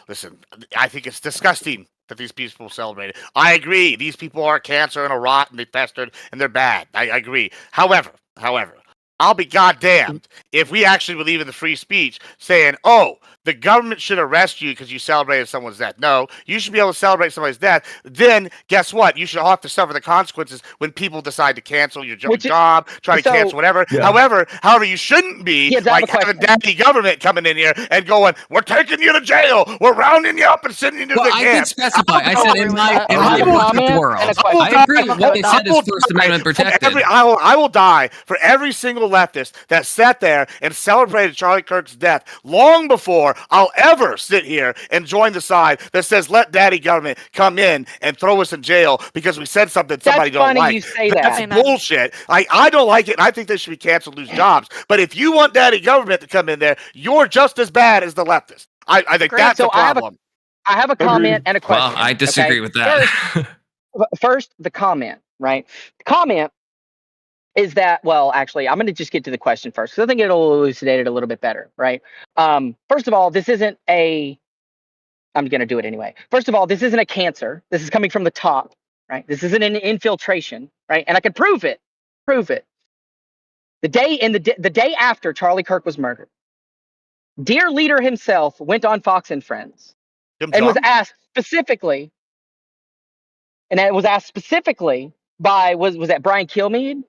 S5: Listen. I think it's disgusting that these people celebrate it. I agree. These people are cancer and a rot and they festered and they're bad. I agree. However, I'll be goddamned if we actually believe in the free speech saying, oh, the government should arrest you because you celebrated someone's death. No, you should be able to celebrate somebody's death. Then guess what? You should have to suffer the consequences when people decide to cancel your job, try to cancel whatever.
S2: Yeah.
S5: However, you shouldn't be like having daddy government coming in here and going, "We're taking you to jail. We're rounding you up and sending you to the
S4: I
S5: camp."
S4: did specify. I said in my
S6: comment
S4: world.
S6: and a question.
S4: I agree with what they said is First Amendment protected.
S5: I will die for every single leftist that sat there and celebrated Charlie Kirk's death long before I'll ever sit here and join the side that says let daddy government come in and throw us in jail because we said something somebody don't like.
S6: You say
S5: That's
S6: that.
S5: bullshit. I don't like it, and I think they should be canceled, lose jobs. But if you want daddy government to come in there, you're just as bad as the leftist. I think that's a problem.
S6: I have a comment and a question.
S4: Well, I disagree with that.
S6: First, the comment, right? The comment is that, well, actually, I'm going to just get to the question first because I think it'll elucidate it a little bit better, right? First of all, this isn't I'm going to do it anyway. First of all, this isn't a cancer. This is coming from the top, right? This isn't an infiltration, right? And I can prove it. The day after Charlie Kirk was murdered, Dear Leader himself went on Fox and Friends and was asked specifically, by was that Brian Kilmeade?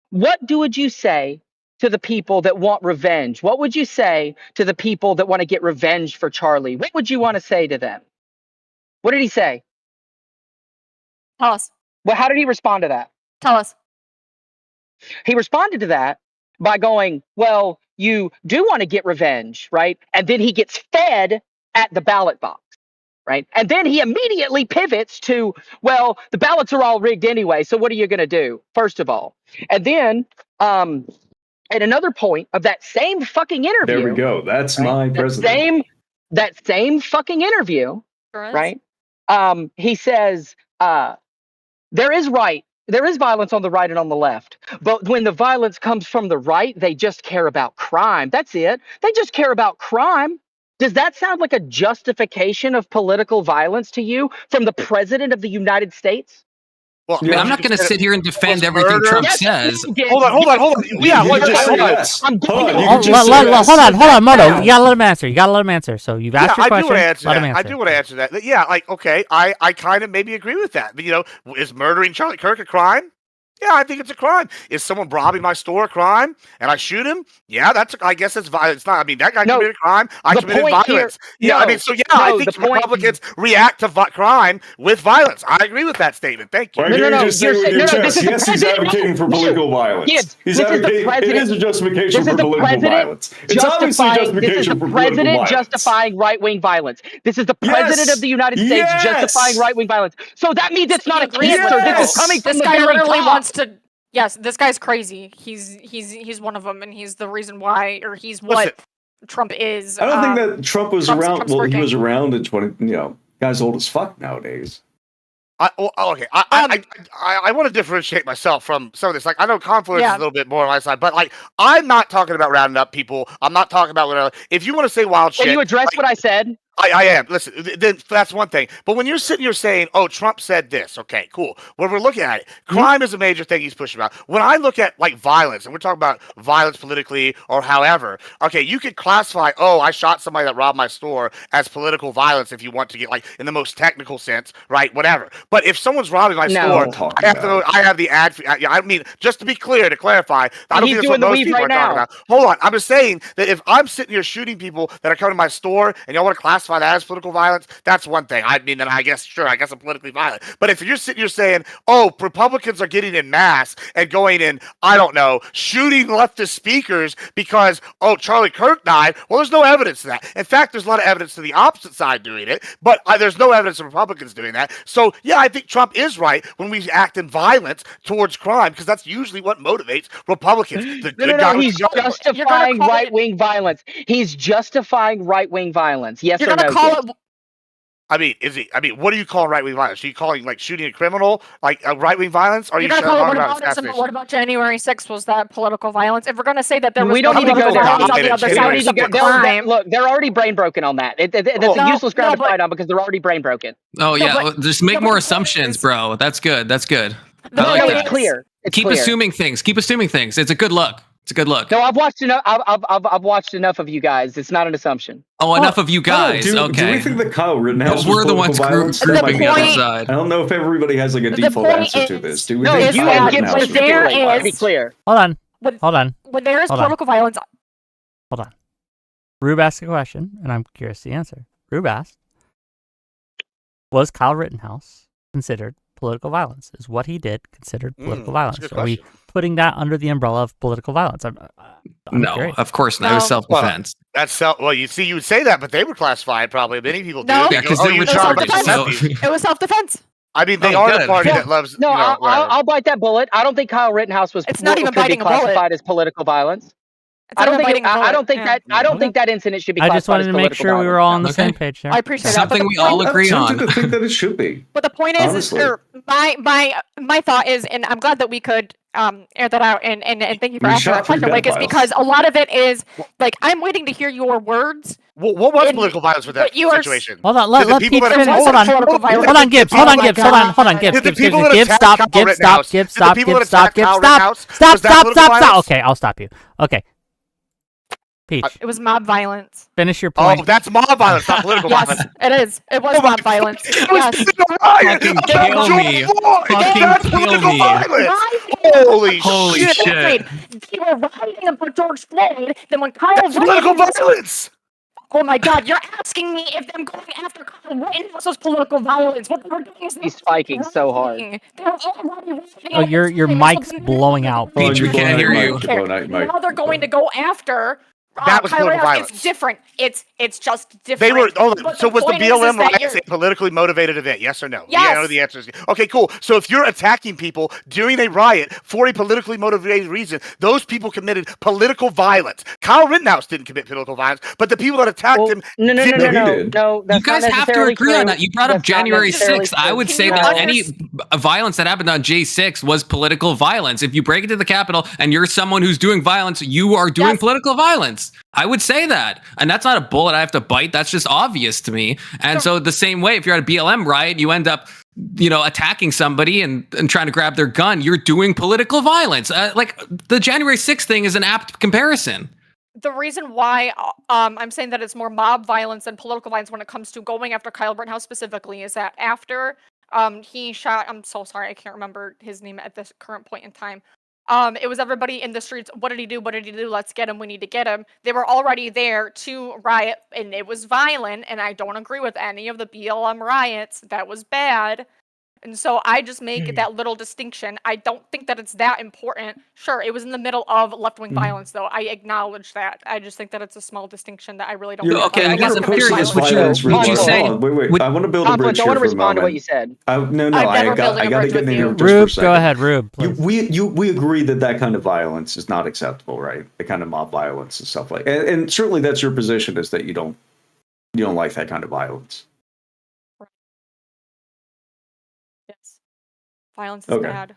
S6: What would you say to the people that want revenge? What would you say to the people that want to get revenge for Charlie? What would you want to say to them? What did he say?
S3: Tell us.
S6: Well, how did he respond to that?
S3: Tell us.
S6: He responded to that by going, well, you do want to get revenge, right? And then he gets fed at the ballot box, right? And then he immediately pivots to, well, the ballots are all rigged anyway, so what are you going to do, first of all? And then at another point of that same fucking interview.
S2: There we go. That's right? My president.
S6: That same fucking interview, right? He says, there is violence on the right and on the left. But when the violence comes from the right, they just care about crime. That's it. They just care about crime. Does that sound like a justification of political violence to you from the president of the United States?
S5: Well,
S4: I'm not going to sit here and defend everything Trump says.
S5: Hold on. Yeah,
S2: hold on,
S1: Moto. You gotta let him answer. So you've asked your question.
S5: I do want to answer that. Yeah, like, okay, I kind of maybe agree with that. But, is murdering Charlie Kirk a crime? Yeah, I think it's a crime. Is someone robbing my store a crime and I shoot him? Yeah, I guess that's violence. Not. I mean, that guy committed a crime. I committed violence. I think Republicans react to crime with violence. I agree with that statement. Thank you.
S2: Yes, he's advocating for political violence. It is a justification for political violence. It's obviously a justification for political violence. This is the president justifying
S6: right-wing violence. This is the president of the United States justifying right-wing violence. So that means it's not a cancer. This is coming from the very top.
S3: Yes, this guy's crazy. He's one of them, and he's the reason why, or he's what Trump is.
S2: I don't think that Trump was around. Well, he was around in 20. Guy's old as fuck nowadays.
S5: I want to differentiate myself from some of this. Like, I know Confluence is a little bit more on my side, but like, I'm not talking about rounding up people. I'm not talking about whatever. If you want to say wild shit,
S6: can you address what I said?
S5: I am. Listen, then that's one thing. But when you're sitting here saying, "Oh, Trump said this," okay, cool. When we're looking at it, crime is a major thing he's pushing about. When I look at like violence, and we're talking about violence politically or however, okay, you could classify, "Oh, I shot somebody that robbed my store" as political violence if you want to get like in the most technical sense, right? Whatever. But if someone's robbing my store, I have the ad. I mean, just to be clear, to clarify, I don't think that's what most people are talking about. Hold on, I'm just saying that if I'm sitting here shooting people that are coming to my store, and y'all want to classify that as political violence, that's one thing. I mean, then I guess I'm politically violent. But if you're sitting here saying, "Oh, Republicans are getting in mass and going in, I don't know, shooting leftist speakers because, oh, Charlie Kirk died," well, there's no evidence to that. In fact, there's a lot of evidence to the opposite side doing it, but there's no evidence of Republicans doing that. So, yeah, I think Trump is right when we act in violence towards crime, because that's usually what motivates Republicans.
S6: He's justifying right-wing violence. He's justifying right-wing violence. Yes or no?
S5: I mean, what do you call right-wing violence? Are you calling like shooting a criminal like right-wing violence? Or are you talking about assassination?
S3: What about January 6th? Was that political violence? If we're going to say that there was
S6: no political violence on the other
S3: side,
S6: look, they're already brain broken on that. That's a useless ground to fight on because they're already brain broken.
S4: Oh yeah, just make more assumptions, bro. That's good.
S6: It's clear.
S4: Keep assuming things. It's a good look. It's a good look.
S6: No, I've watched enough. I've watched enough of you guys. It's not an assumption.
S4: Oh, enough of you guys.
S2: Do
S4: Okay.
S2: we think that Kyle Rittenhouse
S4: Because we're the ones
S3: violence?
S4: grouping the
S3: The
S4: other
S3: point-
S4: side.
S2: I don't know if everybody has like a
S3: The
S2: default
S3: point
S2: answer to
S3: is-
S2: this. Do we
S6: No,
S2: think
S6: you
S2: Kyle
S6: and
S3: Gibbs
S6: Gibbs
S2: Rittenhouse
S3: was there
S6: stipulate,
S3: is-
S6: to be clear.
S1: Hold on.
S3: When,
S1: Hold on.
S3: when there is
S1: Hold on.
S3: political violence,
S1: Hold on. Rube asked a question, and I'm curious the answer. Rube asked, was Kyle Rittenhouse considered political violence? Is what he did considered political violence?
S5: That's a good
S1: Are we
S5: question.
S1: putting that under the umbrella of political violence? I'm
S4: No,
S1: curious.
S4: of course not. It was
S3: No.
S4: self-defense.
S5: That's well, you see, you would say that, but they would classify it probably. Many people do.
S3: No.
S5: They
S4: Yeah,
S5: go,
S4: 'cause
S5: oh,
S4: they're
S5: you
S3: retarded,
S5: charge
S3: so-
S5: me.
S3: it was self-defense.
S5: I mean, they
S4: Oh,
S5: are the
S4: good.
S5: party
S6: Yeah.
S5: that loves.
S6: No,
S5: you know, whatever.
S6: I'll bite that bullet. I don't think Kyle Rittenhouse was.
S3: It's not even
S6: could be
S3: biting a bullet.
S6: classified as political violence.
S3: It's
S6: I
S3: not
S6: don't
S3: even
S6: think.
S3: biting a
S6: I
S3: bullet,
S6: don't think
S3: yeah.
S6: that. I don't think that incident should be
S1: I
S6: classified
S1: just wanted
S6: as
S1: to make
S6: political
S1: sure we were all on the
S6: violence.
S1: same
S4: Okay.
S1: page here.
S3: I appreciate
S4: Something
S3: that.
S4: we all
S2: I'm
S4: agree on.
S2: tempted to think that it should be.
S3: But the point is
S2: Honestly.
S3: or my thought is, and I'm glad that we could air that out, and thank you for
S2: You
S3: asking
S2: shot
S3: that question,
S2: three
S3: Wake, is
S2: pedophiles.
S3: because a lot of it is like I'm waiting to hear your words.
S5: What was
S3: in-
S5: political violence with that
S3: but you are-
S5: situation?
S1: Hold on,
S5: Did
S1: let
S5: the people
S1: Pete
S5: that
S1: finish.
S5: attacked-
S1: Hold on.
S3: Political violence.
S1: Hold on, Gibbs.
S5: Oh
S1: Hold on,
S5: my
S1: Gibbs. Hold on, hold on,
S5: Did
S1: Gibbs.
S5: the
S1: Gibbs,
S5: people
S1: Gibbs,
S5: that
S1: Gibbs,
S5: attacked
S1: stop.
S5: Kyle
S1: Gibbs, stop.
S5: Rittenhouse-
S1: Gibbs,
S5: did the
S1: stop.
S5: people
S1: Gibbs,
S5: that
S1: stop.
S5: attacked
S1: Gibbs,
S5: Kyle
S1: stop.
S5: Rittenhouse,
S1: Stop,
S5: was that
S1: stop,
S5: political
S1: stop, stop.
S5: violence?
S1: Okay, I'll stop you. Okay. Peach,
S3: It was mob violence.
S1: finish your
S5: Oh,
S1: point.
S5: that's mob violence, not political
S3: Yes,
S5: violence.
S3: it is. It was
S5: Oh my
S3: mob violence.
S5: It was
S3: Yes.
S5: a riot
S4: Fucking
S5: about
S4: kill
S5: George
S4: me.
S5: Floyd.
S4: Fucking
S5: That's
S4: kill
S5: political
S4: me.
S5: violence. Holy
S4: Holy
S5: shit.
S4: shit.
S3: They were rioting about George Floyd. Then when Kyle
S5: That's political
S3: Rittenhouse,
S5: violence.
S3: oh my God, you're asking me if them going after Kyle Rittenhouse was political violence. What they were doing is they
S6: He's
S3: were
S6: spiking so hard.
S3: rioting. They were already rioting
S1: Oh,
S3: at the
S1: your
S3: time,
S1: mic's
S3: so then
S1: blowing
S3: they're
S1: out.
S3: going
S4: Peach, we
S3: after
S4: can't hear
S3: Kyle
S4: you.
S3: Rittenhouse. Now they're going to go after
S5: That was
S3: Kyle
S5: political
S3: Rittenhouse. It's
S5: violence.
S3: different. It's just different.
S5: They were. Oh,
S3: But
S5: so
S3: the
S5: was the
S3: point is
S5: BLM
S3: that
S5: riots
S3: you're-
S5: a politically motivated event? Yes or no? Yeah, I know
S3: Yes.
S5: the answer is okay. Cool. So if you're attacking people during a riot for a politically motivated reason, those people committed political violence. Kyle Rittenhouse didn't commit political violence, but the people that attacked
S6: Well,
S5: him.
S6: no,
S5: did.
S2: he did.
S6: no. That's
S4: You guys
S6: not
S4: have to
S6: necessarily
S4: agree on
S6: true.
S4: that. You brought up
S6: That's not
S4: January
S6: necessarily
S4: 6th. I
S6: true.
S4: would
S3: Can
S4: say
S3: you
S4: that
S3: understand-
S4: any violence that happened on J6 was political violence. If you break into the Capitol and you're someone who's doing violence, you are doing
S3: Yes.
S4: political violence. I would say that. And that's not a bullet I have to bite. That's just obvious to me. And so the same way, if you're at a BLM riot, you end up, attacking somebody and trying to grab their gun, you're doing political violence. Like the January 6th thing is an apt comparison.
S3: The reason why I'm saying that it's more mob violence than political violence when it comes to going after Kyle Rittenhouse specifically is that after he shot, I'm so sorry, I can't remember his name at this current point in time. It was everybody in the streets. What did he do? What did he do? Let's get him. We need to get him. They were already there to riot, and it was violent. And I don't agree with any of the BLM riots. That was bad. And so I just make that little distinction. I don't think that it's that important. Sure, it was in the middle of left-wing violence, though. I acknowledge that. I just think that it's a small distinction that I really don't.
S2: You're,
S3: think
S4: okay,
S3: about
S4: I guess
S3: as
S4: I'm
S3: political
S4: curious,
S3: violence.
S4: would you
S6: Hold
S4: say-
S6: on.
S2: Wait. I want to build a bridge
S6: Confluence, I
S2: here
S6: want to
S2: for a
S6: respond to what
S2: moment.
S6: you said.
S2: No,
S3: I've
S2: I
S3: never
S2: got
S3: building a
S2: to
S3: bridge
S2: get in
S3: with
S2: here
S3: you.
S2: just for a
S1: Rube,
S2: second.
S1: go ahead, Rube. Please.
S2: We agree that that kind of violence is not acceptable, right? The kind of mob violence and stuff like, and certainly that's your position, is that you don't like that kind of violence.
S3: Yes. Violence is
S2: Okay.
S3: bad.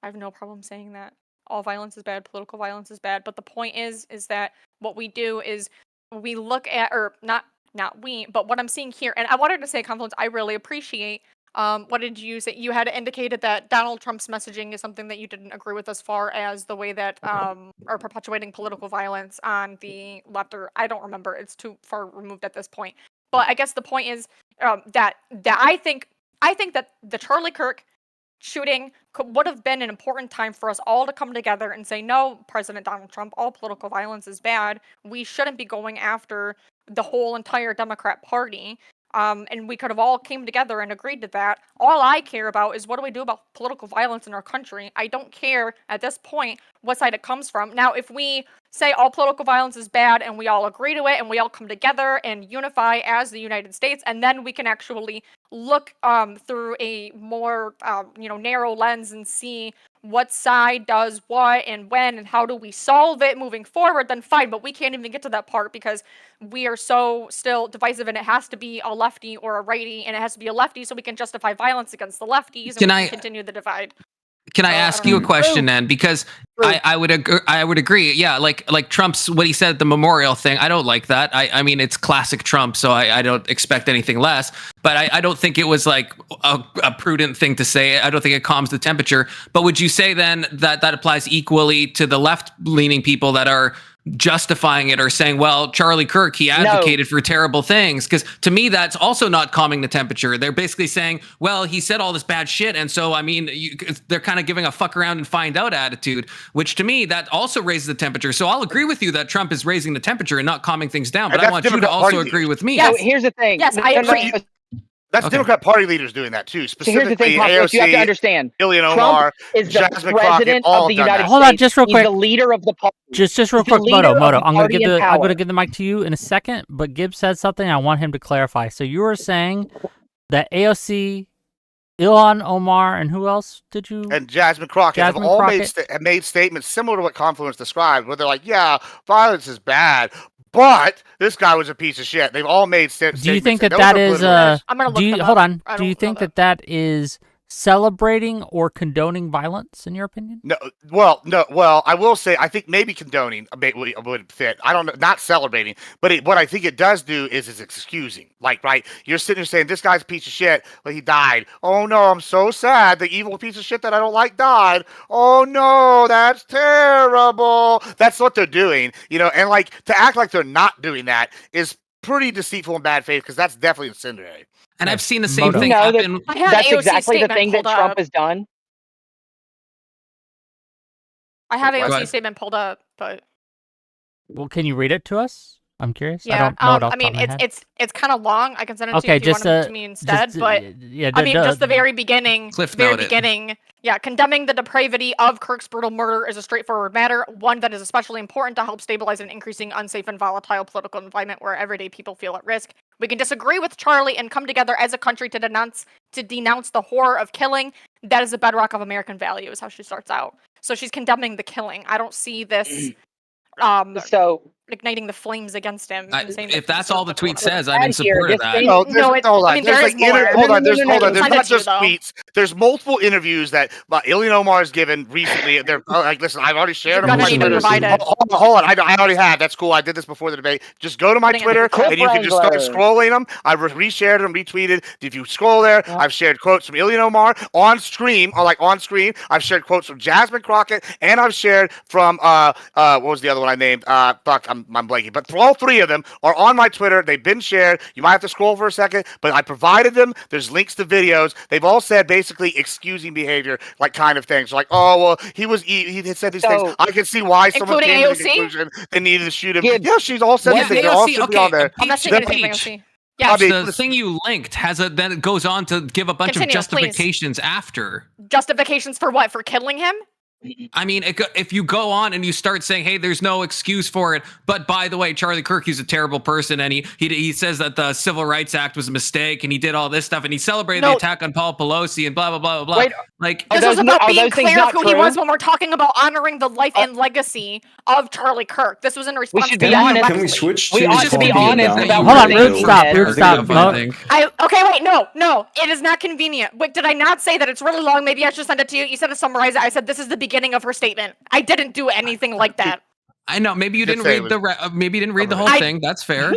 S3: I have no problem saying that. All violence is bad, political violence is bad, but the point is that what we do is we look at, or not we, but what I'm seeing here, and I wanted to say, Confluence, I really appreciate, what did you say? You had indicated that Donald Trump's messaging is something that you didn't agree with as far as the way that, are perpetuating political violence on the left, or I don't remember, it's too far removed at this point. But I guess the point is, that I think that the Charlie Kirk shooting would have been an important time for us all to come together and say, no, President Donald Trump, all political violence is bad. We shouldn't be going after the whole entire Democrat Party. And we could have all came together and agreed to that. All I care about is what do we do about political violence in our country. I don't care at this point what side it comes from. Now, if we say all political violence is bad and we all agree to it and we all come together and unify as the United States, and then we can actually look through a more narrow lens and see what side does what and when and how do we solve it moving forward, then fine. But we can't even get to that part because we are so still divisive, and it has to be a lefty or a righty, and it has to be a lefty so we can justify violence against the lefties and
S4: Can
S3: we
S4: I-
S3: can continue the divide.
S4: Can I
S3: So, I
S4: ask
S3: don't
S4: you a
S3: know.
S4: question then? Because
S6: True.
S4: I would agree. Yeah, like Trump's what he said at the memorial thing. I don't like that. I mean, it's classic Trump, so I don't expect anything less. But I don't think it was like a prudent thing to say. I don't think it calms the temperature. But would you say then that that applies equally to the left-leaning people that are justifying it or saying, well, Charlie Kirk, he advocated for terrible things? Because to me, that's also not calming the temperature. They're basically saying, well, he said all this bad shit. And so, I mean, they're kind of giving a fuck around and find out attitude, which to me, that also raises the temperature. So I'll agree with you that Trump is raising the temperature and not calming things down. But
S5: And
S4: I
S5: that's
S4: want you to
S5: Democrat
S4: also
S5: Party
S4: agree
S5: leaders.
S4: with me.
S3: Yes.
S6: So here's the thing.
S3: Yes, I agree.
S5: That's
S4: Okay.
S5: Democrat Party leaders doing that too.
S6: So here's the
S5: Specifically,
S6: thing, Confluence, you have to
S5: AOC,
S6: understand.
S5: Ilhan
S6: Trump
S5: Omar,
S6: is the
S5: Jasmine Crockett,
S6: president
S5: all
S6: of the
S5: have done
S6: United
S5: that.
S1: Hold on,
S6: States.
S1: just real
S6: He's
S1: quick.
S6: the leader of the party.
S1: Just real
S6: He's the
S1: quick,
S6: leader
S1: Moto.
S6: of the
S1: I'm gonna
S6: party
S1: give
S6: in
S1: I'm gonna
S6: power.
S1: give the mic to you in a second. But Gibbs said something. I want him to clarify. So you were saying that AOC, Ilhan Omar, and who else did you?
S5: And Jasmine Crockett
S1: Jasmine
S5: have all
S1: Crockett?
S5: made statements similar to what Confluence described, where they're like, "Yeah, violence is bad, but this guy was a piece of shit." They've all made statements.
S1: Do you think that
S5: and
S1: that
S5: those are
S1: is
S5: political
S3: I'm gonna look
S1: Do you
S3: them
S1: hold
S3: up.
S1: on?
S3: I
S1: Do you
S3: don't know
S1: think that that is celebrating or condoning violence in your opinion?
S5: No, I will say I think maybe condoning a bit would fit. I don't know, not celebrating, but what I think it does do is it's excusing. Like, right, you're sitting there saying this guy's a piece of shit, but he died. Oh no, I'm so sad. The evil piece of shit that I don't like died. Oh no, that's terrible. That's what they're doing, and like to act like they're not doing that is pretty deceitful and bad faith because that's definitely incendiary.
S4: And I've seen the same
S1: Moto.
S4: thing
S6: You know that-
S4: happen.
S3: I have
S6: That's
S3: AOC
S6: exactly the
S3: statement
S6: thing that
S3: pulled
S6: Trump
S3: up.
S6: has done.
S3: I have
S5: Go
S3: AOC
S4: ahead.
S3: statement pulled up, but
S1: Well, can you read it to us? I'm curious. I
S3: yeah,
S1: don't know it off
S3: I
S1: the top
S3: mean,
S1: of my head.
S3: it's kind of long. I can send it to
S1: Okay,
S3: you if you
S1: just,
S3: want it to me instead.
S1: just,
S3: But
S1: yeah,
S3: I mean, just the very beginning.
S4: Cliff
S3: very
S4: note it.
S3: beginning. Yeah, condemning the depravity of Kirk's brutal murder is a straightforward matter, one that is especially important to help stabilize an increasing unsafe and volatile political environment where everyday people feel at risk. We can disagree with Charlie and come together as a country to denounce the horror of killing. That is the bedrock of American values. How she starts out. So she's condemning the killing. I don't see this
S6: So
S3: igniting the flames against him. And saying
S4: If
S3: that
S4: that's
S3: he
S4: all the
S3: deserves
S4: tweet
S3: the murder.
S4: says, I'm in
S6: And here,
S4: support of
S6: this
S4: that.
S6: thing-
S5: No,
S3: No,
S5: hold on.
S3: I mean, there
S5: There's
S3: is more.
S5: hold on.
S6: No,
S5: There's
S6: no,
S5: hold
S6: no,
S5: on. There's
S3: send it
S5: not
S3: to you,
S5: just
S3: though.
S5: tweets. There's multiple interviews that Ilhan Omar has given recently. They're like, listen, I've already shared them
S3: You're
S5: on
S3: gonna
S5: my
S3: need to
S5: Twitter.
S3: provide it.
S5: Hold on. I already have. That's cool. I did this before the debate. Just go to my
S3: Putting it in
S5: Twitter
S3: the chat.
S5: and you can just start
S6: Wrangler.
S5: scrolling them. I reshared them, retweeted. If you scroll there,
S6: Yeah.
S5: I've shared quotes from Ilhan Omar on screen. I've shared quotes from Jasmine Crockett, and I've shared from what was the other one I named? Fuck, I'm blanking. But all three of them are on my Twitter. They've been shared. You might have to scroll for a second, but I provided them. There's links to videos. They've all said basically excusing behavior, like kind of things. Like, oh well, he had said these things.
S6: So-
S5: I can see why someone
S3: Including
S5: came to the
S3: AOC?
S5: conclusion they needed to shoot him.
S6: Gibbs.
S5: Yeah, she's all said
S6: What
S5: these things.
S4: Yeah,
S5: They're all
S4: AOC,
S5: should be
S4: okay,
S5: on there.
S3: I'm not seeing
S4: the
S3: anything from
S4: page.
S3: AOC. Yeah,
S5: I mean,
S4: The thing you linked then it goes on to give a bunch
S3: Continue,
S4: of
S3: please.
S4: justifications after.
S3: justifications for what? For killing him?
S4: I mean, if you go on and you start saying, "Hey, there's no excuse for it," but by the way, Charlie Kirk, he's a terrible person, and he says that the Civil Rights Act was a mistake, and he did all this stuff, and he celebrated the attack on Paul Pelosi, and blah blah blah blah blah.
S6: Wait,
S4: Like,
S6: Are
S3: This
S6: those
S3: is about
S6: are
S3: being
S6: those things
S3: clear
S6: not
S3: of who he
S6: true?
S3: was when we're talking about honoring the life and legacy of Charlie Kirk. This was in response
S6: should
S3: to
S6: be
S3: that
S6: honest.
S2: Can we
S3: directly.
S2: switch
S6: We
S2: to
S6: ought to be
S2: talking
S6: honest
S2: about
S6: about
S1: Hold on,
S6: what
S1: Rube,
S6: they
S1: stop,
S6: said.
S1: Rube, stop.
S4: I think.
S3: Okay, wait, no. It is not convenient. Wait, did I not say that it's really long? Maybe I should send it to you. You said to summarize it. I said this is the beginning of her statement. I didn't do anything like that.
S4: I know maybe you
S5: Just
S4: didn't
S5: say
S4: read
S5: it
S4: maybe you didn't read the whole
S3: I-
S4: thing. That's fair.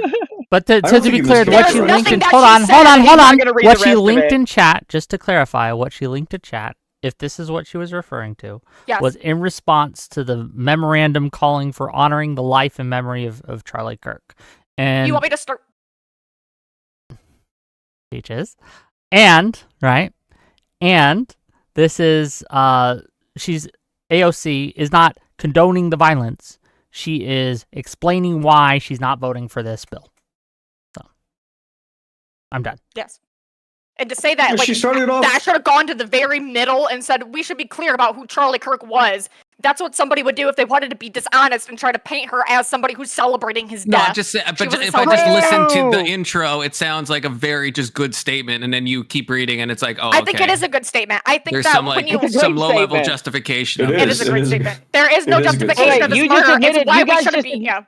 S1: But
S2: I don't
S1: to
S2: think
S1: be
S2: you
S1: clear,
S2: missed
S1: what
S2: it.
S1: she
S3: There's
S1: linked in
S3: nothing
S1: hold
S3: that
S1: on,
S3: she
S1: hold
S3: said
S1: on,
S3: that
S1: hold
S6: he's not
S1: on.
S6: gonna read
S1: What
S6: the
S1: she
S6: rest of
S1: linked
S6: it.
S1: in chat, just to clarify, what she linked to chat, if this is what she was referring to,
S3: Yes.
S1: was in response to the memorandum calling for honoring the life and memory of Charlie Kirk. And
S3: You want me to start?
S1: Peaches. And, right? And this is she's AOC is not condoning the violence. She is explaining why she's not voting for this bill. So I'm done.
S3: Yes. And to say that,
S2: Yeah,
S3: like,
S2: she started off-
S3: that should have gone to the very middle and said, we should be clear about who Charlie Kirk was. That's what somebody would do if they wanted to be dishonest and try to paint her as somebody who's celebrating his
S4: No,
S3: death.
S4: just say, but
S3: wasn't
S4: if I just listen to the
S6: No.
S4: intro, it sounds like a very just good statement, and then you keep reading, and it's like, oh,
S3: I think
S4: okay.
S3: it is a good statement. I think
S4: There's
S3: that
S4: some
S3: when
S4: like
S3: you...
S6: It's a
S4: some
S6: great
S4: low level
S6: statement.
S4: justification.
S2: It
S4: of
S3: It is a great
S2: is.
S3: statement. There is no
S2: It is a good
S3: justification
S6: statement.
S3: of this
S6: You just
S3: murder.
S6: admitted-
S3: It's why
S6: you
S3: we
S6: guys
S3: shouldn't
S6: just
S3: be...
S6: ad-
S3: Yeah.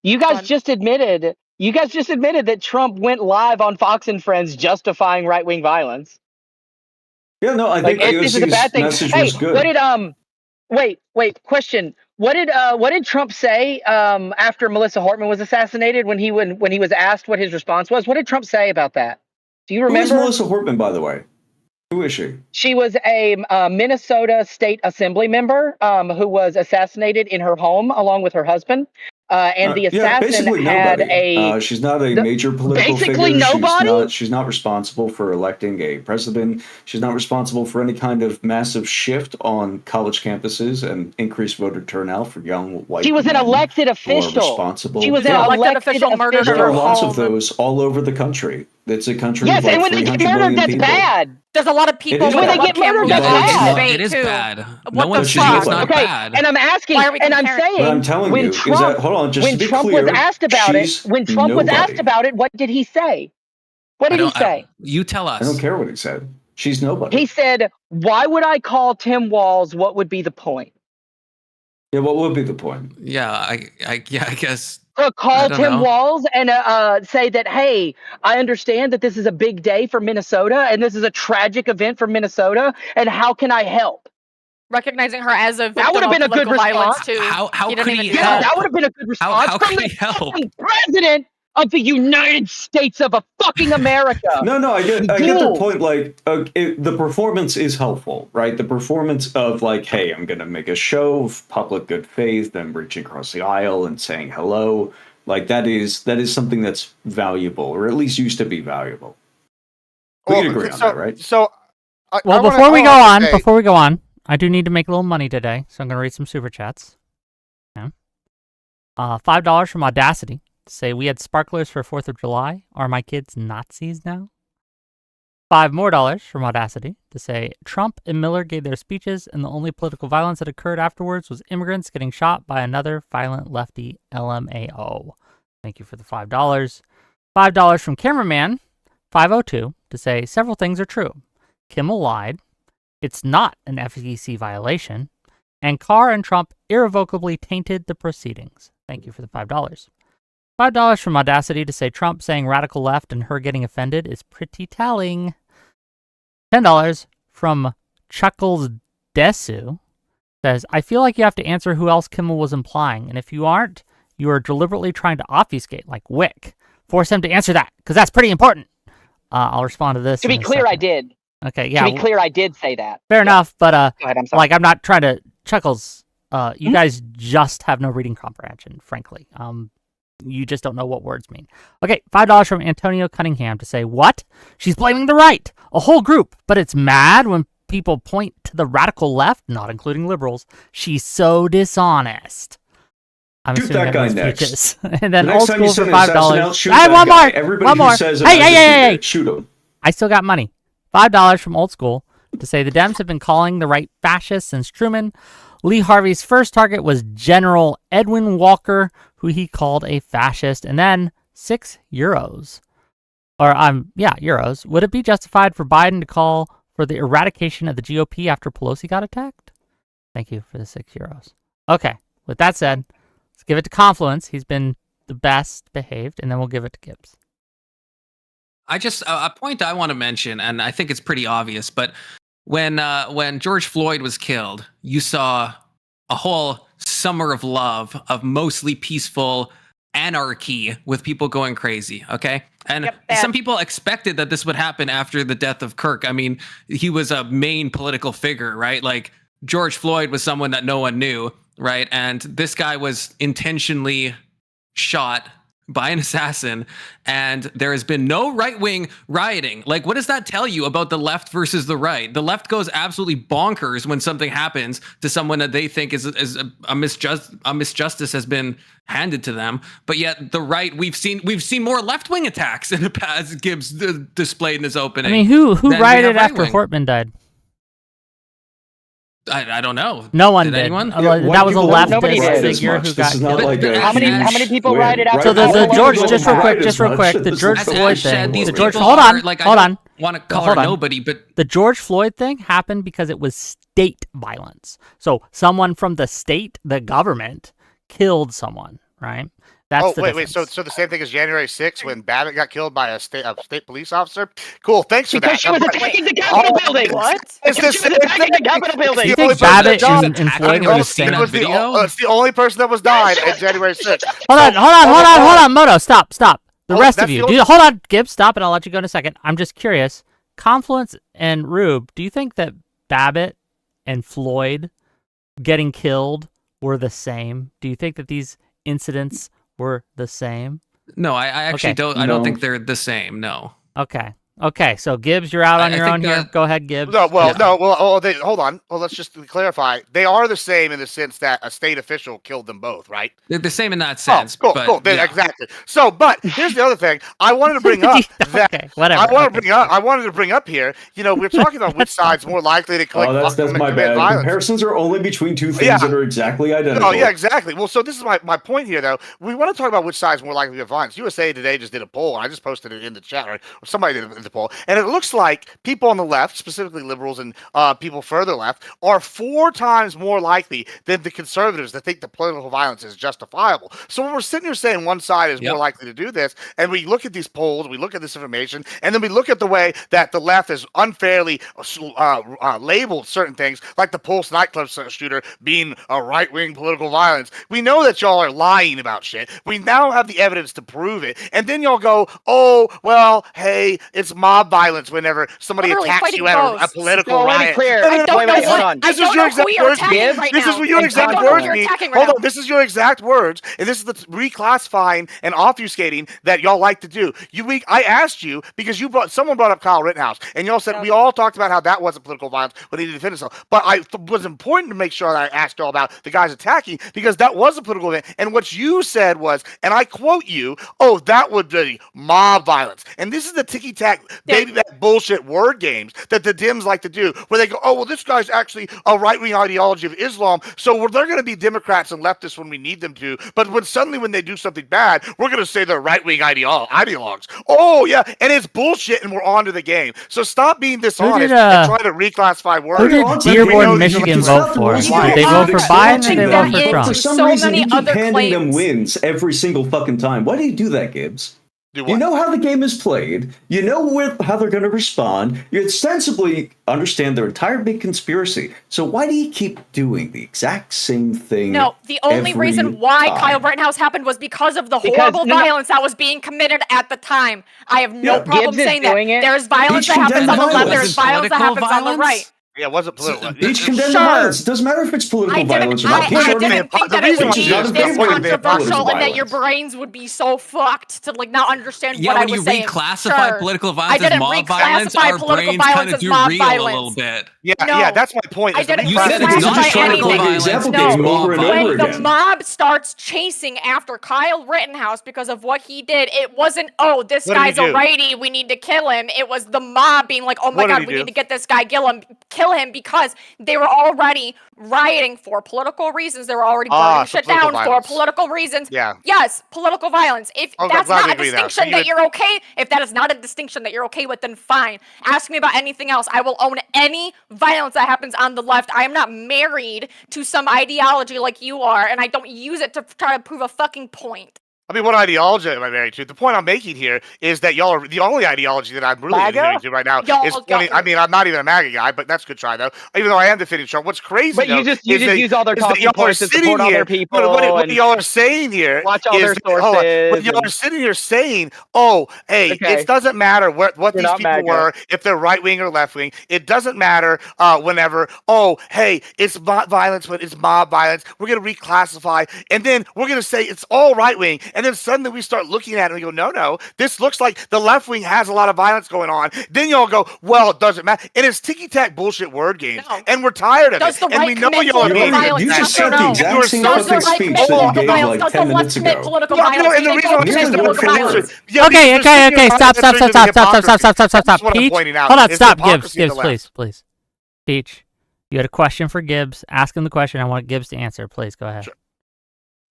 S6: You
S3: Go
S6: guys
S3: on.
S6: just admitted. You guys just admitted that Trump went live on Fox and Friends justifying right-wing violence.
S2: Yeah, no, I think
S6: This is a bad
S2: AOC's
S6: thing.
S2: message
S6: Hey,
S2: was good.
S6: what did question. What did Trump say after Melissa Hartman was assassinated when he was asked what his response was? What did Trump say about that? Do you remember?
S2: Who is Melissa Hartman, by the way? Who is she?
S6: She was a Minnesota State Assembly member who was assassinated in her home along with her husband. And the assassin
S2: basically
S6: had
S2: nobody. She's not a major political
S6: basically
S2: figure.
S6: nobody?
S2: She's not responsible for electing a president. She's not responsible for any kind of massive shift on college campuses and increased voter turnout for young white.
S6: She was an elected official.
S2: Responsible.
S6: She was an elected official murdered
S2: There
S6: her
S2: are lots
S6: home.
S2: of those all over the country. It's a country.
S6: Yes,
S2: of like
S6: and when they get
S2: 300
S6: murdered,
S2: million
S6: that's
S2: people.
S6: bad.
S3: There's a lot of people
S2: When they
S6: get murdered, that's bad.
S4: It is bad.
S3: What
S4: No
S3: the
S4: one's saying it's
S3: fuck?
S4: not
S6: Okay,
S4: bad.
S6: and I'm asking,
S3: Why are we
S6: and I'm
S3: comparing?
S6: saying,
S2: What I'm telling
S6: when
S2: you
S6: Trump,
S2: is that, hold on, just
S6: when
S2: to be
S6: Trump
S2: clear,
S6: was asked about it,
S2: she's
S6: what did he say? What did he say?
S4: You tell us.
S2: I don't care what he said. She's nobody.
S6: He said, "Why would I call Tim Walz? What would be the point?"
S2: Yeah, what would be the point?
S4: Yeah, I guess.
S6: Call Tim Walz and say that, hey, I understand that this is a big day for Minnesota and this is a tragic event for Minnesota, and how can I help?
S3: Recognizing her as a victim
S6: That would have been a good
S3: violence
S6: response.
S3: too.
S4: How could he
S6: Yeah,
S4: help?
S6: that would have been a good response
S4: How
S6: from
S4: could
S6: the
S4: he help?
S6: fucking president of the United States of a fucking America.
S2: No, I get the point. Like, the performance is helpful, right? The performance of like, hey, I'm going to make a show of public good faith, then reaching across the aisle and saying hello. Like that is something that's valuable, or at least used to be valuable. We can agree on that, right?
S5: So,
S1: before we go on, I do need to make a little money today, so I'm going to read some super chats. Okay. $5 from Audacity to say, we had sparklers for 4th of July. Are my kids Nazis now? $5 more from Audacity to say, Trump and Miller gave their speeches, and the only political violence that occurred afterwards was immigrants getting shot by another violent lefty LMAO. Thank you for the $5. $5 from Cameraman 502 to say, several things are true. Kimmel lied. It's not an FEC violation. And Carr and Trump irrevocably tainted the proceedings. Thank you for the $5. $5 from Audacity to say Trump saying radical left and her getting offended is pretty telling. $10 from Chuckles Desu says, I feel like you have to answer who else Kimmel was implying, and if you aren't, you are deliberately trying to obfuscate, like Wick. Force him to answer that, because that's pretty important. I'll respond to this.
S6: To be clear, I did.
S1: Okay, yeah.
S6: To be clear, I did say that.
S1: Fair enough, but
S6: Go ahead, I'm sorry.
S1: like I'm not trying to Chuckles. You guys just have no reading comprehension, frankly. You just don't know what words mean. Okay, $5 from Antonio Cunningham to say, what? She's blaming the right, a whole group, but it's mad when people point to the radical left, not including liberals. She's so dishonest. I'm
S2: Shoot that guy next.
S1: Speeches. And then
S2: the
S1: old
S2: next time
S1: school
S2: you
S1: for
S2: send an assassin
S1: $5.
S2: out, shoot
S1: I have
S2: that
S1: one
S2: guy.
S1: more.
S2: Everybody
S1: One
S2: who
S1: more.
S2: says
S1: Hey,
S2: shoot him.
S1: I still got money. $5 from old school to say the Dems have been calling the right fascist since Truman. Lee Harvey's first target was General Edwin Walker, who he called a fascist, and then €6. Euros. Would it be justified for Biden to call for the eradication of the GOP after Pelosi got attacked? Thank you for the €6. Okay, with that said, let's give it to Confluence. He's been the best behaved, and then we'll give it to Gibbs.
S4: A point I want to mention, and I think it's pretty obvious, but when George Floyd was killed, you saw a whole summer of love of mostly peaceful anarchy with people going crazy. Okay. And some people expected that this would happen after the death of Kirk. I mean, he was a main political figure, right? Like George Floyd was someone that no one knew, right? And this guy was intentionally shot by an assassin, and there has been no right-wing rioting. Like, what does that tell you about the left versus the right? The left goes absolutely bonkers when something happens to someone that they think is a misjustice has been handed to them. But yet the right, we've seen more left-wing attacks in the past. Gibbs displayed in his opening.
S1: I mean, who rioted after Hortman died?
S4: I don't know.
S1: No one did.
S4: Anyone?
S1: That was a leftist
S6: did.
S1: figure who got killed.
S6: How many people rioted after?
S1: So the George, just real quick, the George Floyd thing. Hold on.
S4: Want to call her nobody, but
S1: the George Floyd thing happened because it was state violence. So someone from the state, the government, killed someone, right? That's
S5: Oh,
S1: the
S5: wait.
S1: difference.
S5: So the same thing as January 6th when Babbitt got killed by a state police officer? Cool. Thanks for
S6: Because
S5: that.
S6: she was attacking the Capitol building.
S3: What?
S5: It's
S6: Because she was attacking the Capitol building.
S1: You
S5: the only
S1: think
S5: person
S1: Babbitt
S5: that
S1: and
S5: died.
S1: Floyd were
S4: Have
S1: the
S4: you seen
S1: same?
S4: that video?
S5: It's the only person that was died at January 6th.
S1: Hold on, Moto, stop. The
S5: Oh,
S1: rest of
S5: that's
S1: you.
S5: the only-
S1: Hold on, Gibbs, stop, and I'll let you go in a second. I'm just curious. Confluence and Rube, do you think that Babbitt and Floyd getting killed were the same? Do you think that these incidents were the same?
S4: No, I actually
S1: Okay.
S4: don't. I don't think they're the same. No.
S1: Okay, so Gibbs, you're out on
S4: I
S1: your
S4: think
S1: own here.
S4: that-
S1: Go ahead, Gibbs.
S5: No, well,
S4: Yeah.
S5: no, well, oh, hold on. Well, let's just clarify. They are the same in the sense that a state official killed them both, right?
S4: They're the same in that sense.
S5: Oh,
S4: but
S5: cool.
S4: yeah.
S5: Exactly. So, but here's the other thing. I wanted to bring up that.
S1: Okay, whatever.
S5: I wanted to bring up here. You know, we're talking about which side's more likely to
S2: Oh, that's my
S5: commit
S2: bad.
S5: violence.
S2: Comparisons are only between two things
S5: Yeah.
S2: that are exactly identical.
S5: Oh, yeah, exactly. Well, so this is my point here, though. We want to talk about which side's more likely to get violence. USA Today just did a poll, and I just posted it in the chat, or somebody did it in the poll, and it looks like people on the left, specifically liberals and people further left, are 4 times more likely than the conservatives that think the political violence is justifiable. So when we're sitting here saying one side is more likely to do this, and we look at these polls, we look at this information, and then we look at the way that the left has unfairly labeled certain things, like the Pulse nightclub shooter being a right-wing political violence. We know that y'all are lying about shit. We now have the evidence to prove it. And then y'all go, oh, well, hey, it's mob violence whenever somebody
S3: Literally
S5: attacks
S3: fighting
S5: you at a
S3: ghosts.
S5: political
S6: No, let me
S5: riot.
S6: clear.
S5: No, no, no,
S3: I don't
S6: Wait,
S3: know
S6: wait, hold
S3: what-
S6: on.
S5: This
S3: I
S5: is
S3: don't
S5: your
S3: know
S5: exact
S3: who you're
S5: words,
S3: attacking
S5: Gibbs.
S3: right
S5: This
S3: now.
S5: is what your
S6: And
S5: exact
S6: I don't know
S5: words
S3: who you're
S5: mean.
S3: attacking right
S5: Hold on,
S3: now.
S5: this is your exact words, and this is the reclassifying and obfuscating that y'all like to do. I asked you because someone brought up Kyle Rittenhouse, and y'all said
S3: Yep.
S5: we all talked about how that wasn't political violence, but he did defend himself. But was important to make sure that I asked y'all about the guys attacking because that was a political event. And what you said was, and I quote you, "Oh, that would be mob violence." And this is the ticky tack baby that bullshit word games that the Dems like to do, where they go, "Oh, well, this guy's actually a right-wing ideology of Islam, so they're going to be Democrats and leftists when we need them to. But when they do something bad, we're going to say they're right-wing ideologues." Oh, yeah, and it's bullshit, and we're on to the game. So stop being dishonest and try to reclassify words.
S1: Who did
S2: Honestly,
S1: Dearborn,
S2: you
S1: Michigan
S2: it's
S1: vote
S2: not the
S1: for?
S2: rules.
S1: Did they
S2: You
S1: vote for
S2: keep
S1: Biden or
S2: expecting
S1: did they
S2: them.
S1: vote for
S3: into
S1: Trump?
S2: For some
S3: so
S2: reason,
S3: many
S2: you keep
S3: other
S2: handing them
S3: claims.
S2: wins every single fucking time. Why do you do that, Gibbs?
S5: Do
S2: You
S5: what?
S2: know how the game is played. You know how they're going to respond. You ostensibly understand their entire big conspiracy. So why do you keep doing the exact same thing?
S3: No, the only
S2: every
S3: reason why
S2: time?
S3: Kyle Rittenhouse happened was because of the
S6: Because-
S3: horrible
S6: no, no.
S3: violence that was being committed at the time. I have no
S2: Yeah,
S3: problem
S6: Gibbs is
S3: saying that.
S6: doing it.
S3: There's violence
S2: Each
S3: that happens on the
S2: condemned
S3: left. There's
S2: violence.
S3: violence that
S4: Political
S3: happens on the right.
S4: violence?
S5: Yeah, it wasn't political.
S2: Each condemn
S3: Sure.
S2: the violence. It doesn't matter if it's political violence or not.
S3: I
S2: Peace
S3: didn't
S2: ordinance-
S3: think
S5: The
S3: that it
S5: reason
S3: would
S2: which
S3: be
S2: is not a
S3: this
S2: favor of political
S3: controversial and that your
S2: violence.
S3: brains would be so fucked to not understand
S4: Yeah,
S3: what I
S4: when
S3: was
S4: you
S3: saying.
S4: reclassify
S3: Sure.
S4: political
S3: I
S4: violence as
S3: didn't
S4: mob violence,
S3: reclassify
S4: our
S3: political
S4: brains
S3: violence
S4: kind of
S3: as
S4: do
S3: mob
S4: reel a little
S3: violence.
S4: bit.
S5: Yeah, that's my point.
S3: I
S5: is the
S3: didn't
S4: You said
S2: Because
S4: it's
S2: you're
S4: not
S2: just trying to
S4: political
S2: play the
S4: violence,
S2: example
S3: No.
S2: game over and
S4: mob
S2: over
S3: When the
S2: again.
S3: mob starts chasing after Kyle Rittenhouse because of what he did, it wasn't, oh, this
S5: What did he
S3: guy's a
S5: do?
S3: righty, we need to kill him. It was the mob being like, oh my
S5: What did
S3: God,
S5: he
S3: we
S5: do?
S3: need to get this guy, kill him because they were already rioting for political reasons. They were already burning
S5: so
S3: shit
S5: political
S3: down
S5: violence.
S3: for political reasons.
S5: Yeah.
S3: Yes, political violence. If
S5: I'm
S3: that's
S5: glad we
S3: not a
S5: agree now. So
S3: distinction
S5: you
S3: that
S5: would-
S3: you're okay, if that is not a distinction that you're okay with, then fine. Ask me about anything else. I will own any violence that happens on the left. I am not married to some ideology like you are, and I don't use it to try to prove a fucking point.
S5: I mean, what ideology am I married to? The point I'm making here is that y'all are the only ideology that I'm really
S6: MAGA?
S5: adhering to right now
S3: Y'all
S5: is
S3: got
S5: pointing. I mean, I'm not even a MAGA guy, but that's a good try though. Even though I am defending Trump. What's crazy
S6: But
S5: though,
S6: you just
S5: is that-
S6: use all their
S5: is that
S6: talking
S5: y'all are
S6: points to
S5: sitting
S6: support
S5: here-
S6: other people.
S5: What
S6: and
S5: y'all are saying here
S6: watch all
S5: is
S6: their
S5: that- hold on.
S6: sources.
S5: What y'all are sitting here saying, oh, hey,
S6: Okay.
S5: it doesn't matter what
S6: You're
S5: these
S6: not
S5: people
S6: MAGA.
S5: were, if they're right wing or left wing. It doesn't matter whenever. Oh, hey, it's not violence, but it's mob violence. We're gonna reclassify, and then we're gonna say it's all right wing, and then suddenly we start looking at it and we go, no, this looks like the left wing has a lot of violence going on. Then y'all go, well, it doesn't matter, and it's ticky tack bullshit word games,
S3: No.
S5: and we're tired of
S3: Does
S5: it,
S3: the
S5: and
S3: right
S5: we know
S3: commit
S5: y'all are
S3: political
S5: being
S3: violence?
S2: You
S3: Yes
S2: just
S3: or
S2: said the
S3: no?
S2: exact
S5: You were
S2: same
S5: so
S3: Does the
S2: fucking
S3: right
S2: speech
S3: commit
S2: that you
S3: political
S2: gave
S3: violence?
S2: like
S3: Does
S2: 10
S3: the left
S2: minutes
S3: commit
S2: ago.
S3: political
S5: No,
S3: violence?
S5: and the
S3: Do they
S5: reason
S3: both
S5: I'm
S3: commit
S5: saying
S3: political
S2: word for word.
S3: violence?
S5: Yeah,
S1: Okay,
S5: because there's
S1: okay,
S5: so
S1: stop.
S5: many hypocrisy. That's what I'm
S1: Peach,
S5: pointing out,
S1: hold on,
S5: is the
S1: stop, Gibbs,
S5: hypocrisy of the left.
S1: please. Peach, you had a question for Gibbs. Ask him the question. I want Gibbs to answer. Please, go ahead.
S5: Sure.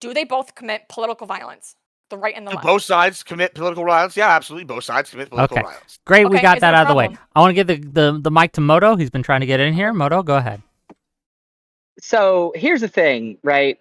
S3: Do they both commit political violence? The right and the
S5: Do
S3: left.
S5: both sides commit political violence? Yeah, absolutely. Both sides commit political
S1: Okay.
S5: violence.
S1: Great, we
S3: Okay,
S1: got
S3: is there
S1: that
S3: a
S1: out of the way.
S3: problem?
S1: I want to give the mic to Moto. He's been trying to get in here. Moto, go ahead.
S6: So here's the thing, right?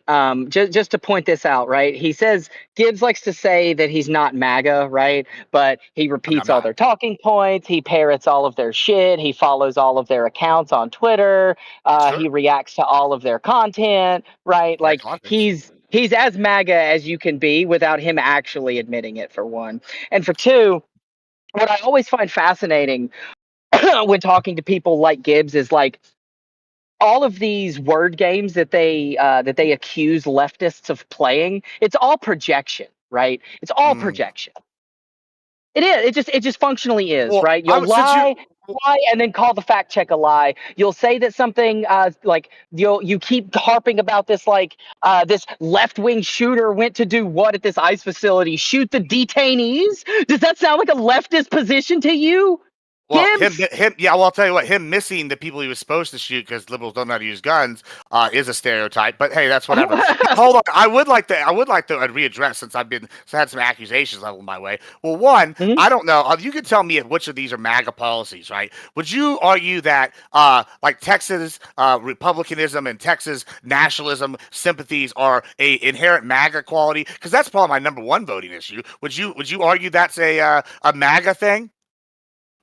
S6: Just to point this out, right? He says Gibbs likes to say that he's not MAGA, right? But he repeats all
S5: not.
S6: their talking points. He parrots all of their shit. He follows all of their accounts on Twitter.
S5: Sure.
S6: He reacts to all of their content, right?
S5: Right
S6: Like
S5: context.
S6: he's as MAGA as you can be without him actually admitting it, for one. And for two, what I always find fascinating when talking to people like Gibbs is like all of these word games that they accuse leftists of playing. It's all projection, right? It's all
S5: Mm.
S6: projection. It is. It just functionally is,
S5: Well,
S6: right? You'll
S5: since you
S6: lie, and then call the fact check a lie. You'll say that something like you keep harping about this like this left wing shooter went to do what at this ICE facility? Shoot the detainees? Does that sound like a leftist position to you?
S5: Well,
S6: Gibbs?
S5: yeah. Well, I'll tell you what. Him missing the people he was supposed to shoot because liberals don't know how to use guns is a stereotype. But hey, that's whatever. Hold on. I would like to readdress since I've had some accusations leveled my way. Well, one,
S6: Mhm.
S5: I don't know. You can tell me which of these are MAGA policies, right? Would you argue that like Texas republicanism and Texas nationalism sympathies are a inherent MAGA quality? Because that's probably my number one voting issue. Would you argue that's a MAGA thing?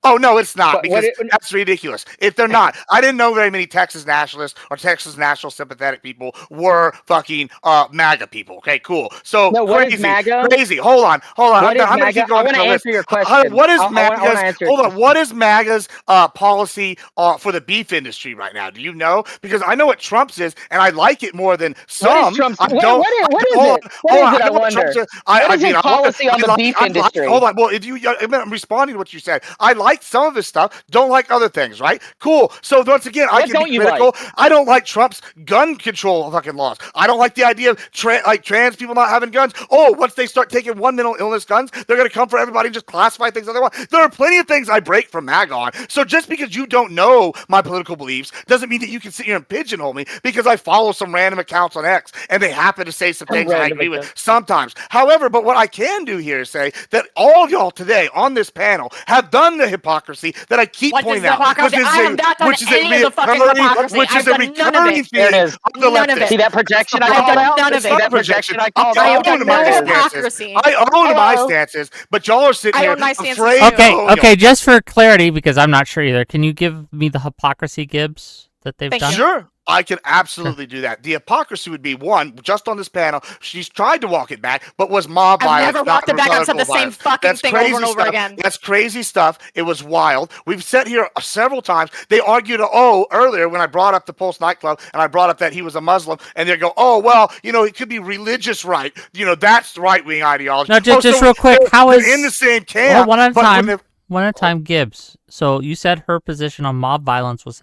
S5: Oh no, it's not because that's ridiculous. If they're not, I didn't know very many Texas nationalists or Texas national sympathetic people were fucking MAGA people. Okay, cool. So
S6: No, what is MAGA?
S5: crazy. Hold on.
S6: What is
S5: I'm gonna
S6: MAGA?
S5: keep going
S6: I want to
S5: down the
S6: answer
S5: list.
S6: your question.
S5: What is
S6: I wanna
S5: MAGA's?
S6: answer your
S5: Hold on.
S6: question.
S5: What is MAGA's policy for the beef industry right now? Do you know? Because I know what Trump's is, and I like it more than some.
S6: What is Trump's?
S5: I
S6: What
S5: don't.
S6: is it? What
S5: hold
S6: is
S5: on,
S6: it? I
S5: know what
S6: wonder.
S5: Trump's is.
S6: What is his policy on the beef industry?
S5: Hold on. Well, if you, I'm responding to what you said. I like some of his stuff. Don't like other things, right? Cool. So once again, I
S6: What
S5: can
S6: don't
S5: be
S6: you
S5: critical.
S6: like?
S5: I don't like Trump's gun control fucking laws. I don't like the idea of trans people not having guns. Oh, once they start taking one mental illness guns, they're gonna come for everybody and just classify things how they want. There are plenty of things I break from MAGA on. So just because you don't know my political beliefs doesn't mean that you can sit here and pigeonhole me because I follow some random accounts on X and they happen to say some things that I agree with sometimes. However, but what I can do here is say that all y'all today on this panel have done the hypocrisy that I keep pointing out.
S3: Hypocrisy? I have not done any of the fucking hypocrisy.
S5: Which is
S3: I've
S5: a
S3: done none of
S5: recurring
S3: it.
S5: theme
S6: There it is.
S5: of the
S3: None of
S5: leftists.
S3: it.
S6: See that projection I
S3: I've
S6: called
S3: done
S6: out?
S3: none of
S6: See
S3: it.
S6: that projection I called
S3: I
S6: out?
S3: have done
S5: my
S3: no
S5: stances.
S3: hypocrisy.
S5: I own my
S3: Hello?
S5: stances, but y'all are sitting
S3: I
S5: here
S3: own my stances
S5: afraid.
S3: too.
S1: Okay,
S5: Oh,
S1: okay, just for clarity, because I'm not sure either, can you give me the hypocrisy, Gibbs, that they've
S3: Thank
S1: done?
S3: you.
S5: Sure, I can absolutely do that. The hypocrisy would be one, just on this panel, she's tried to walk it back, but was mob
S3: I've
S5: violence.
S3: never
S5: not
S3: walked it back. I've said the
S5: rhetorical
S3: same
S5: violence.
S3: fucking
S5: That's
S3: thing
S5: crazy
S3: over and over
S5: stuff.
S3: again.
S5: That's crazy stuff. It was wild. We've sat here several times. They argued, earlier when I brought up the Pulse nightclub and I brought up that he was a Muslim, and they go, oh, well, it could be religious right. That's right wing ideology.
S1: No, just real quick, how
S5: they're
S1: is
S5: in the same camp?
S1: Hold one at a
S5: but when
S1: time.
S5: they-
S1: One at a time, Gibbs. So you said her position on mob violence was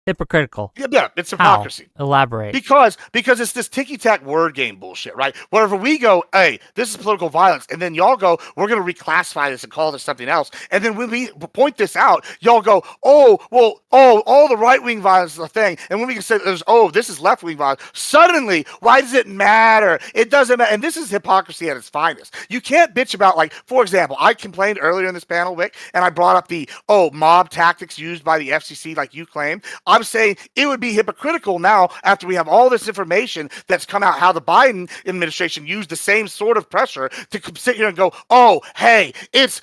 S1: hypocritical.
S5: Yeah, it's
S1: How?
S5: hypocrisy.
S1: Elaborate.
S5: Because it's this ticky-tack word game bullshit, right? Wherever we go, hey, this is political violence, and then y'all go, we're going to reclassify this and call this something else. And then when we point this out, y'all go, all the right-wing violence is a thing. And when we can say, this is left-wing violence, suddenly, why does it matter? It doesn't matter. And this is hypocrisy at its finest. You can't bitch about, like, for example, I complained earlier in this panel, Vic, and I brought up the, mob tactics used by the FCC like you claimed. I'm saying it would be hypocritical now after we have all this information that's come out how the Biden administration used the same sort of pressure to sit here and go, hey, it's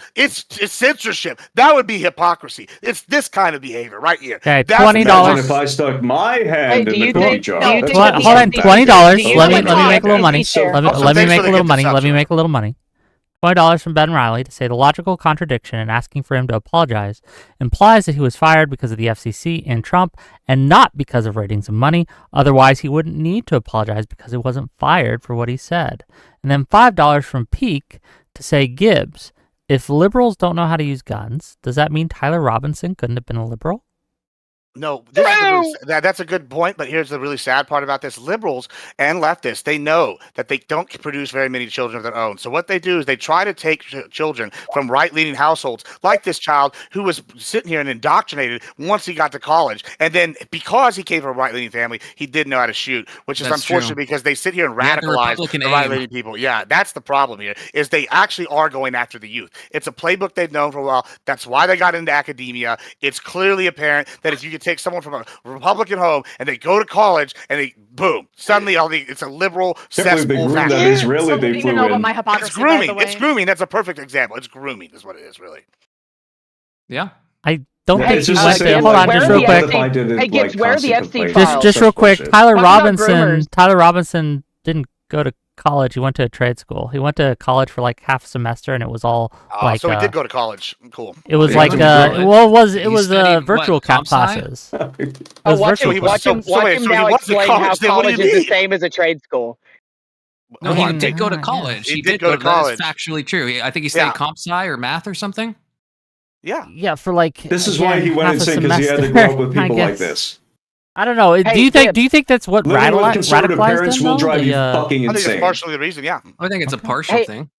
S5: censorship. That would be hypocrisy. It's this kind of behavior right here.
S1: Okay,
S5: That's
S1: $20.
S2: Imagine if I stuck my hand
S6: do
S2: in the
S6: you
S2: cookie
S6: think-
S2: jar.
S6: do you
S2: That's
S6: think-
S2: what
S1: Hold
S2: I'm
S1: on,
S2: saying.
S1: $20.
S6: Do you
S1: Let me
S6: think-
S1: make a little money.
S6: So-
S1: Let me
S5: Also,
S1: make
S5: thanks
S1: a
S5: for the
S1: little money. Let me
S5: conception.
S1: make a little money. $20 from Ben Riley to say the logical contradiction in asking for him to apologize implies that he was fired because of the FCC and Trump and not because of ratings and money. Otherwise, he wouldn't need to apologize because he wasn't fired for what he said. And then $5 from Peak to say Gibbs, if liberals don't know how to use guns, does that mean Tyler Robinson couldn't have been a liberal?
S5: No, that's a good point, but here's the really sad part about this. Liberals and leftists, they know that they don't produce very many children of their own. So what they do is they try to take children from right-leaning households, like this child who was sitting here and indoctrinated once he got to college. And then because he came from a right-leaning family, he didn't know how to shoot, which is
S4: That's
S5: unfortunate
S4: true.
S5: because they sit here and
S4: Yeah, the
S5: radicalize
S4: Republican
S5: the
S4: aim.
S5: right-leaning people. Yeah, that's the problem here, is they actually are going after the youth. It's a playbook they've known for a while. That's why they got into academia. It's clearly apparent that if you get can take someone from a Republican home and they go to college and they boom, suddenly it's a liberal
S2: Can't believe they
S5: cesspool
S2: groomed that
S5: fashion.
S2: Israeli
S3: So
S2: they
S3: you need to
S2: flew
S3: know about
S2: in.
S3: my
S5: It's
S3: hypocrisy, by
S5: grooming.
S3: the way.
S5: It's grooming. That's a perfect example. It's grooming, is what it is, really.
S4: Yeah.
S1: I don't
S2: Yeah,
S1: think
S2: it's
S1: you
S2: just
S1: like
S2: the
S1: it.
S2: same,
S1: Hold
S2: like,
S1: on,
S6: where
S1: just
S6: are
S1: real
S6: the
S1: quick.
S6: Epstein-
S2: If I did it,
S6: Hey, Gibbs,
S2: like,
S6: where are the
S2: constant
S6: Epstein
S2: complaints,
S6: files?
S2: that's
S1: Just real quick.
S2: bullshit.
S1: Tyler
S6: Talking about
S1: Robinson.
S6: groomers.
S1: Tyler Robinson didn't go to college. He went to a trade school. He went to college for like half a semester, and it was all like.
S5: So he did go to college. Cool.
S1: It was
S2: Yeah,
S1: like
S2: he went to college.
S1: well, it
S4: He
S1: was
S4: studied,
S1: virtual
S4: what,
S1: cap
S4: comp sci?
S1: classes. It
S6: Oh,
S1: was
S6: watch
S1: virtual
S6: him,
S5: was-
S6: watch him,
S5: so
S6: watch
S5: wait,
S6: him
S5: so he
S6: now
S5: was at
S6: explain
S5: college,
S6: how
S5: then what do you
S6: college is the
S5: mean?
S6: same as a trade school.
S4: No,
S5: Hold
S4: he
S5: on.
S4: did go to
S1: Yeah.
S4: college.
S5: He
S4: He
S5: did
S4: did
S5: go to
S4: That
S5: college.
S4: is factually true. I think he studied
S5: Yeah.
S4: comp sci or math or something.
S5: Yeah.
S1: Yeah, for like.
S2: This is
S1: again,
S2: why he went
S1: half a
S2: insane, because he had to
S1: semester,
S2: grow up with
S1: I
S2: people like
S1: guess.
S2: this.
S1: I don't know.
S6: Hey,
S1: do you think?
S6: Gibbs.
S1: That's what
S2: Living with conservative
S1: radicalized
S2: parents
S1: him,
S2: will
S1: though?
S2: drive you
S1: The,
S2: fucking
S5: I think it's
S2: insane.
S5: partially the reason, yeah.
S4: I think it's a
S1: Okay.
S4: partial
S6: Hey,
S4: thing.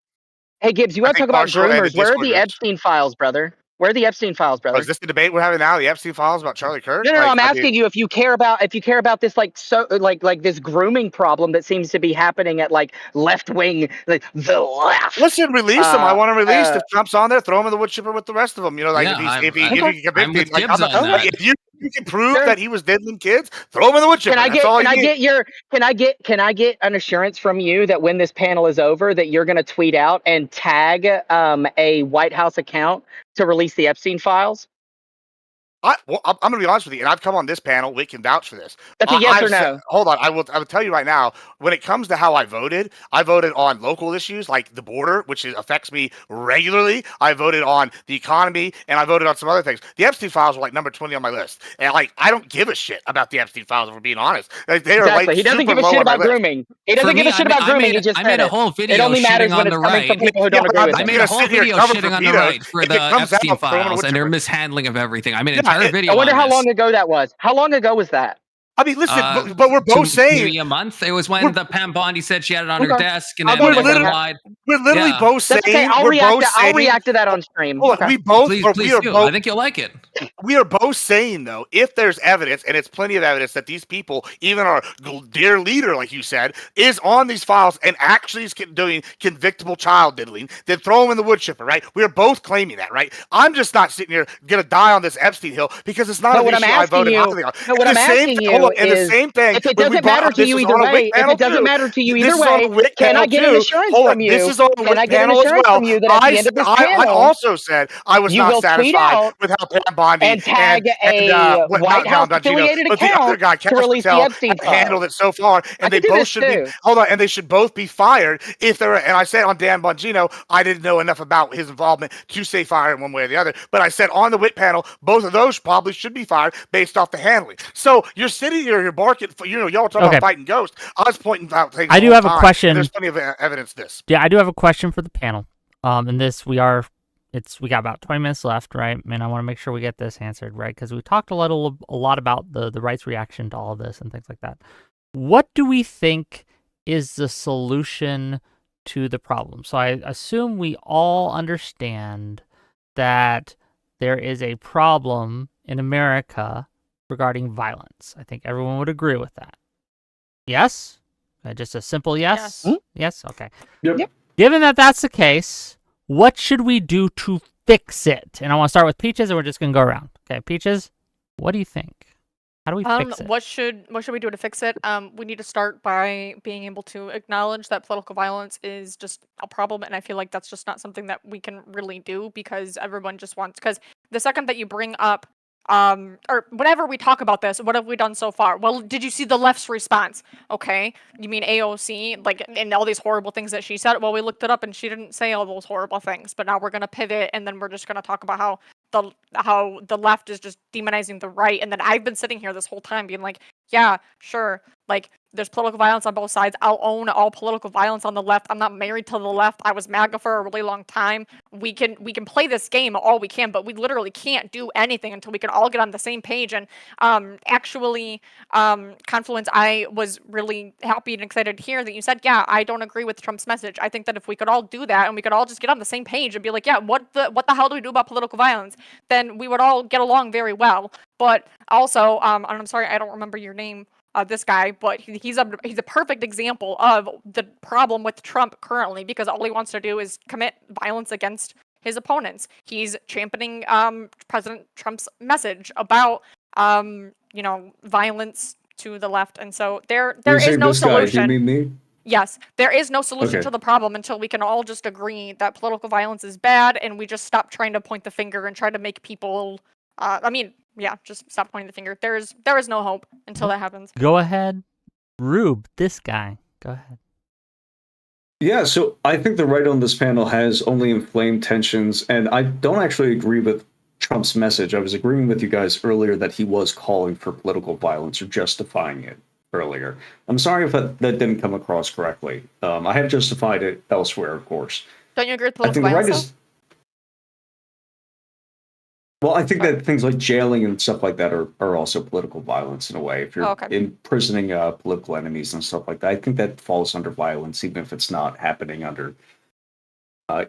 S6: Hey, Gibbs, you
S5: I
S6: want to
S5: think
S6: talk about
S5: partial and the
S6: groomers? Where are the
S5: Discord groups.
S6: Epstein files, brother? Where are the Epstein files,
S5: Oh,
S6: brother?
S5: is this the debate we're having now? The Epstein files about Charlie Kirk?
S6: No,
S5: Like,
S6: I'm
S5: I mean-
S6: asking you if you care about this like this grooming problem that seems to be happening at like left wing, like the left.
S5: Listen, release him. I want him released.
S6: uh,
S5: If Trump's on there, throw him in the wood chipper with the rest of them. You know, like
S4: Yeah,
S5: if he
S4: I'm
S5: get
S4: with
S5: convicted, like,
S4: Gibbs on
S5: like,
S4: that.
S5: if you can prove
S6: Sure.
S5: that he was diddling kids, throw him in the wood chipper.
S6: Can I
S5: That's all you need.
S6: can I get an assurance from you that when this panel is over that you're going to tweet out and tag a White House account to release the Epstein files?
S5: I'm going to be honest with you, and I've come on this panel. We can vouch for this.
S6: That's a yes
S5: I've
S6: or no.
S5: Hold on. I will tell you right now. When it comes to how I voted on local issues like the border, which affects me regularly. I voted on the economy, and I voted on some other things. The Epstein files were like number 20 on my list, and like I don't give a shit about the Epstein files. If we're being honest, like, they are
S6: Exactly.
S5: like
S6: He doesn't
S5: super
S6: give a
S5: low
S6: shit
S5: on my
S6: about
S5: list.
S6: grooming. He
S4: For
S6: doesn't give
S4: me,
S6: a shit about grooming. He just
S4: I
S6: said
S4: made a
S6: it.
S4: whole video
S6: It only matters
S4: shitting
S6: when
S4: on
S6: it's
S4: the
S6: coming from
S4: right.
S6: people who don't
S5: but
S6: agree
S5: I'm
S6: with
S5: not
S6: him.
S4: I made
S5: gonna
S4: a whole
S5: sit here
S4: video
S5: covered
S4: shitting
S5: for
S4: on the
S5: vetoes.
S4: right for
S5: If
S4: the
S5: it comes
S4: Epstein
S5: out, throw him in the
S4: files
S5: wood
S4: and their
S5: chipper.
S4: mishandling of everything. I made an
S5: Yeah,
S4: entire video
S6: I wonder
S4: on
S6: how
S4: this.
S6: long ago that was. How long ago was that?
S5: I mean, listen, but we're both saying
S4: maybe a month. It was when the Pam Bondi said she had it on her
S6: Okay.
S4: desk, and
S6: I'll
S4: then
S6: go
S4: they
S6: with that.
S4: lied.
S5: we're literally
S4: Yeah.
S5: both saying
S6: That's okay. I'll
S5: we're
S6: react.
S5: both
S6: I'll
S5: saying.
S6: react to that on stream.
S5: Hold on,
S6: Okay.
S4: Please do. I think you'll like it.
S5: We are both saying, though, if there's evidence, and it's plenty of evidence that these people, even our dear leader, like you said, is on these files and actually is doing convictable child diddling, then throw him in the wood chipper, right? We are both claiming that, right? I'm just not sitting here going to die on this Epstein hill because it's not
S6: No,
S5: an
S6: what
S5: issue
S6: I'm
S5: I
S6: asking
S5: voted
S6: you-
S5: highly on.
S6: no, what
S5: And
S6: I'm
S5: the same
S6: asking
S5: thing-
S6: you
S5: hold on, and the
S6: is,
S5: same thing,
S6: if it
S5: when we
S6: doesn't
S5: brought
S6: matter
S5: up-
S6: to
S5: this
S6: you
S5: was
S6: either
S5: on a
S6: way,
S5: WIC
S6: if
S5: panel
S6: it doesn't
S5: too.
S6: matter to you
S5: This
S6: either
S5: is on
S6: way,
S5: a WIC
S6: can
S5: panel
S6: I get an
S5: too.
S6: assurance
S5: Hold on,
S6: from you?
S5: this is on a
S6: Can I
S5: WIC
S6: get an
S5: panel as
S6: assurance
S5: well.
S6: from you that at the end of this
S5: I
S6: panel,
S5: also said I was
S6: you
S5: not
S6: will tweet
S5: satisfied
S6: out
S5: with how Pam Bondi
S6: and tag a White House affiliated
S5: but the other
S6: account
S5: guy,
S6: to
S5: Cash
S6: release the
S5: Patel,
S6: Epstein
S5: have handled
S6: files?
S5: it so far,
S6: I
S5: and they
S6: could do
S5: both
S6: this
S5: should be.
S6: too.
S5: Hold on, and they should both be fired if they're. And I said on Dan Bongino, I didn't know enough about his involvement to say fire in one way or the other. But I said on the WIT panel, both of those probably should be fired based off the handling. So you're sitting here, you're barking. Y'all talking
S1: Okay.
S5: about fighting ghosts. I was pointing out things.
S1: I
S5: the
S1: do
S5: whole
S1: have a
S5: time,
S1: question.
S5: and there's plenty of evidence. This.
S1: Yeah, I do have a question for the panel. And this we got about 20 minutes left, right? And I want to make sure we get this answered, right? Because we talked a lot about the right's reaction to all of this and things like that. What do we think is the solution to the problem? So I assume we all understand that there is a problem in America regarding violence. I think everyone would agree with that. Yes? Just a simple yes?
S3: Yes.
S1: Yes? Okay.
S2: Yep.
S1: Given that that's the case, what should we do to fix it? And I want to start with Peaches, and we're just going to go around. Okay, Peaches, what do you think? How do we fix it?
S3: What should we do to fix it? We need to start by being able to acknowledge that political violence is just a problem, and I feel like that's just not something that we can really do because everyone just wants. Because the second that you bring up, or whenever we talk about this, what have we done so far? Well, did you see the left's response? Okay, you mean AOC, like, and all these horrible things that she said? Well, we looked it up, and she didn't say all those horrible things. But now we're gonna pivot, and then we're just gonna talk about how the left is just demonizing the right. And then I've been sitting here this whole time being like, yeah, sure, like there's political violence on both sides. I'll own all political violence on the left. I'm not married to the left. I was MAGA for a really long time. We can play this game all we can, but we literally can't do anything until we can all get on the same page. And actually, Confluence, I was really happy and excited to hear that you said, yeah, I don't agree with Trump's message. I think that if we could all do that and we could all just get on the same page and be like, yeah, what the hell do we do about political violence? Then we would all get along very well. But also, and I'm sorry, I don't remember your name, this guy, but he's a perfect example of the problem with Trump currently, because all he wants to do is commit violence against his opponents. He's championing President Trump's message about violence to the left, and so there
S2: You're
S3: is
S2: saying
S3: no
S2: this guy, do you
S3: solution.
S2: mean me?
S3: Yes, there is no solution
S2: Okay.
S3: to the problem until we can all just agree that political violence is bad, and we just stop trying to point the finger and try to make people. Just stop pointing the finger. There is no hope until that happens.
S1: Go ahead, Rube. This guy. Go ahead.
S2: Yeah, so I think the right on this panel has only inflamed tensions, and I don't actually agree with Trump's message. I was agreeing with you guys earlier that he was calling for political violence or justifying it earlier. I'm sorry if that didn't come across correctly. I have justified it elsewhere, of course.
S3: Don't you agree with
S2: I
S3: political
S2: think the right
S3: violence?
S2: is. Well, I think that things like jailing and stuff like that are also political violence in a way. If you're
S3: okay.
S2: imprisoning political enemies and stuff like that, I think that falls under violence, even if it's not happening under,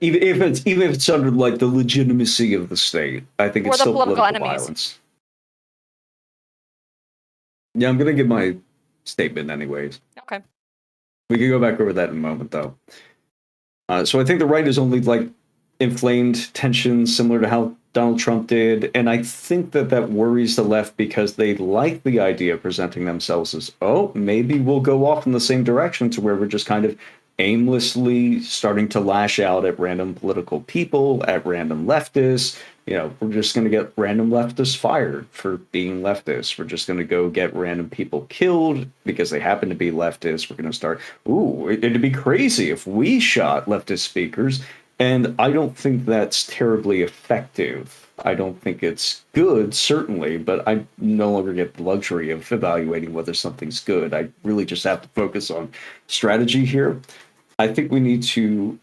S2: even if it's under like the legitimacy of the state. I think
S3: Or
S2: it's
S3: the
S2: still
S3: political
S2: political
S3: enemies.
S2: violence. Yeah, I'm gonna give my statement anyways.
S3: Okay.
S2: We can go back over that in a moment, though. So I think the right is only like inflamed tensions, similar to how Donald Trump did, and I think that worries the left because they like the idea of presenting themselves as, oh, maybe we'll go off in the same direction to where we're just kind of aimlessly starting to lash out at random political people, at random leftists. We're just going to get random leftists fired for being leftists. We're just going to go get random people killed because they happen to be leftists. We're going to start, it'd be crazy if we shot leftist speakers. And I don't think that's terribly effective. I don't think it's good, certainly, but I no longer get the luxury of evaluating whether something's good. I really just have to focus on strategy here. I think we need to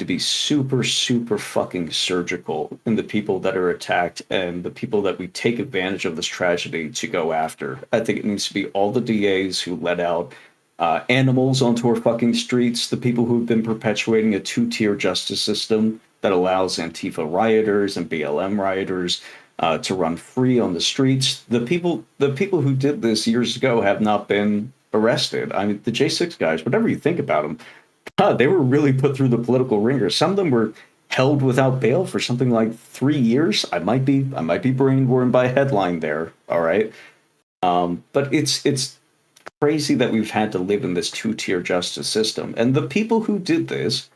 S2: be super, super fucking surgical in the people that are attacked and the people that we take advantage of this tragedy to go after. I think it needs to be all the DAs who let out animals onto our fucking streets, the people who've been perpetuating a two-tier justice system that allows Antifa rioters and BLM rioters to run free on the streets. The people who did this years ago have not been arrested. I mean, the J6 guys, whatever you think about them, God, they were really put through the political ringer. Some of them were held without bail for something like 3 years. I might be brainwormed by a headline there. All right, but it's crazy that we've had to live in this two-tier justice system. And the people who did this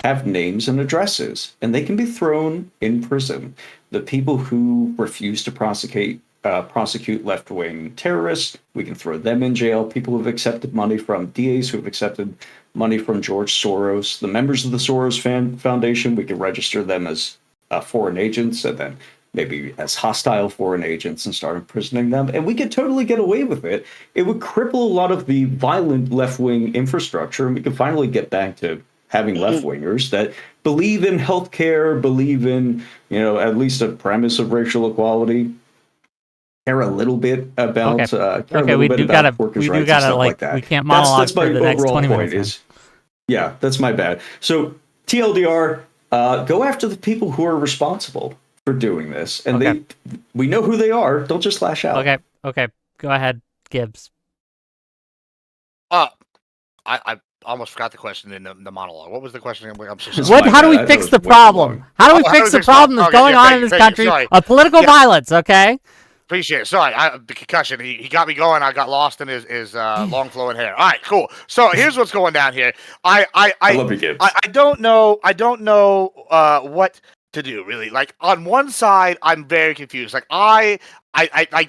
S2: have names and addresses, and they can be thrown in prison. The people who refuse to prosecute left-wing terrorists, we can throw them in jail. People who've accepted money from DAs, who've accepted money from George Soros, the members of the Soros Foundation, we can register them as foreign agents and then maybe as hostile foreign agents and start imprisoning them. And we could totally get away with it. It would cripple a lot of the violent left-wing infrastructure, and we could finally get back to having left-wingers that believe in healthcare, believe in, at least a premise of racial equality, care a little bit about
S1: we do gotta
S2: like that.
S1: We can't monologue
S2: that's my
S1: for the next
S2: overall
S1: 20
S2: point
S1: minutes.
S2: Yeah, that's my bad. So TLDR, go after the people who are responsible for doing this, and we know who they are. Don't just lash out.
S1: Okay. Go ahead, Gibbs.
S5: I almost forgot the question in the monologue. What was the question? I'm so
S1: sorry. How do we fix the problem? How do we fix the problem that's going on in this country of political violence? Okay.
S5: Appreciate it. Sorry, the concussion. He got me going. I got lost in his long flowing hair. All right, cool. So here's what's going down here. I
S2: love you, Gibbs.
S5: I don't know what to do, really. Like, on one side, I'm very confused. Like,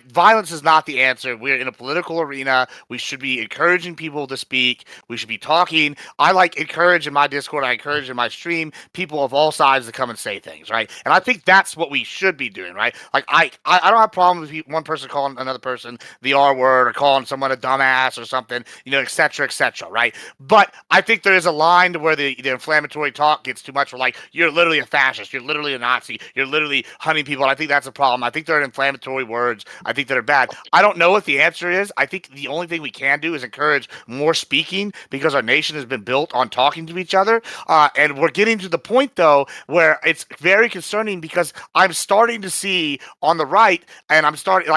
S5: violence is not the answer. We're in a political arena. We should be encouraging people to speak. We should be talking. I encourage in my Discord. I encourage in my stream people of all sides to come and say things, right? And I think that's what we should be doing, right? Like, I don't have a problem with one person calling another person the R word or calling someone a dumbass or something, et cetera, right? But I think there is a line to where the inflammatory talk gets too much. We're like, you're literally a fascist. You're literally a Nazi. You're literally hunting people. And I think that's a problem. I think there are inflammatory words, I think, that are bad. I don't know what the answer is. I think the only thing we can do is encourage more speaking, because our nation has been built on talking to each other. And we're getting to the point, though, where it's very concerning, because I'm starting to see on the right, and I'm starting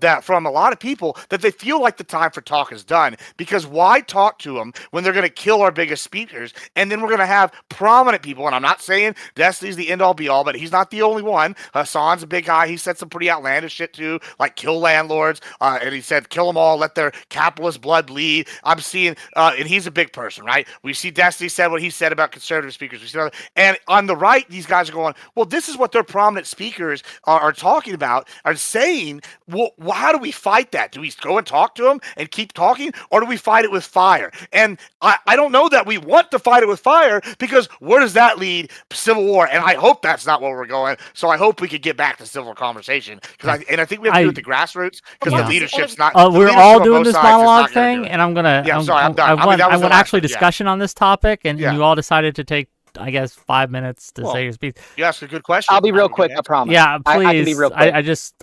S5: that from a lot of people, that they feel like the time for talk is done. Because why talk to them when they're going to kill our biggest speakers? And then we're going to have prominent people, and I'm not saying Destiny's the end all be all, but he's not the only one. Hassan's a big guy. He said some pretty outlandish shit shit too, like kill landlords. And he said, kill them all, let their capitalist blood bleed. I'm seeing, and he's a big person, right? We see Destiny said what he said about conservative speakers. We see other, and on the right, these guys are going, well, this is what their prominent speakers are talking about, are saying. Well, how do we fight that? Do we go and talk to them and keep talking, or do we fight it with fire? And I don't know that we want to fight it with fire, because where does that lead? Civil war. And I hope that's not where we're going. So I hope we could get back to civil conversation. I think we have to do it at the grassroots, because the leadership's not.
S1: We're all doing this monologue thing, and I'm done. I want actually discussion on this topic, and you all decided to take, I guess, 5 minutes to say your speech.
S5: You asked a good question.
S6: I'll be real quick, I promise.
S1: Yeah, please.
S6: I can be real quick.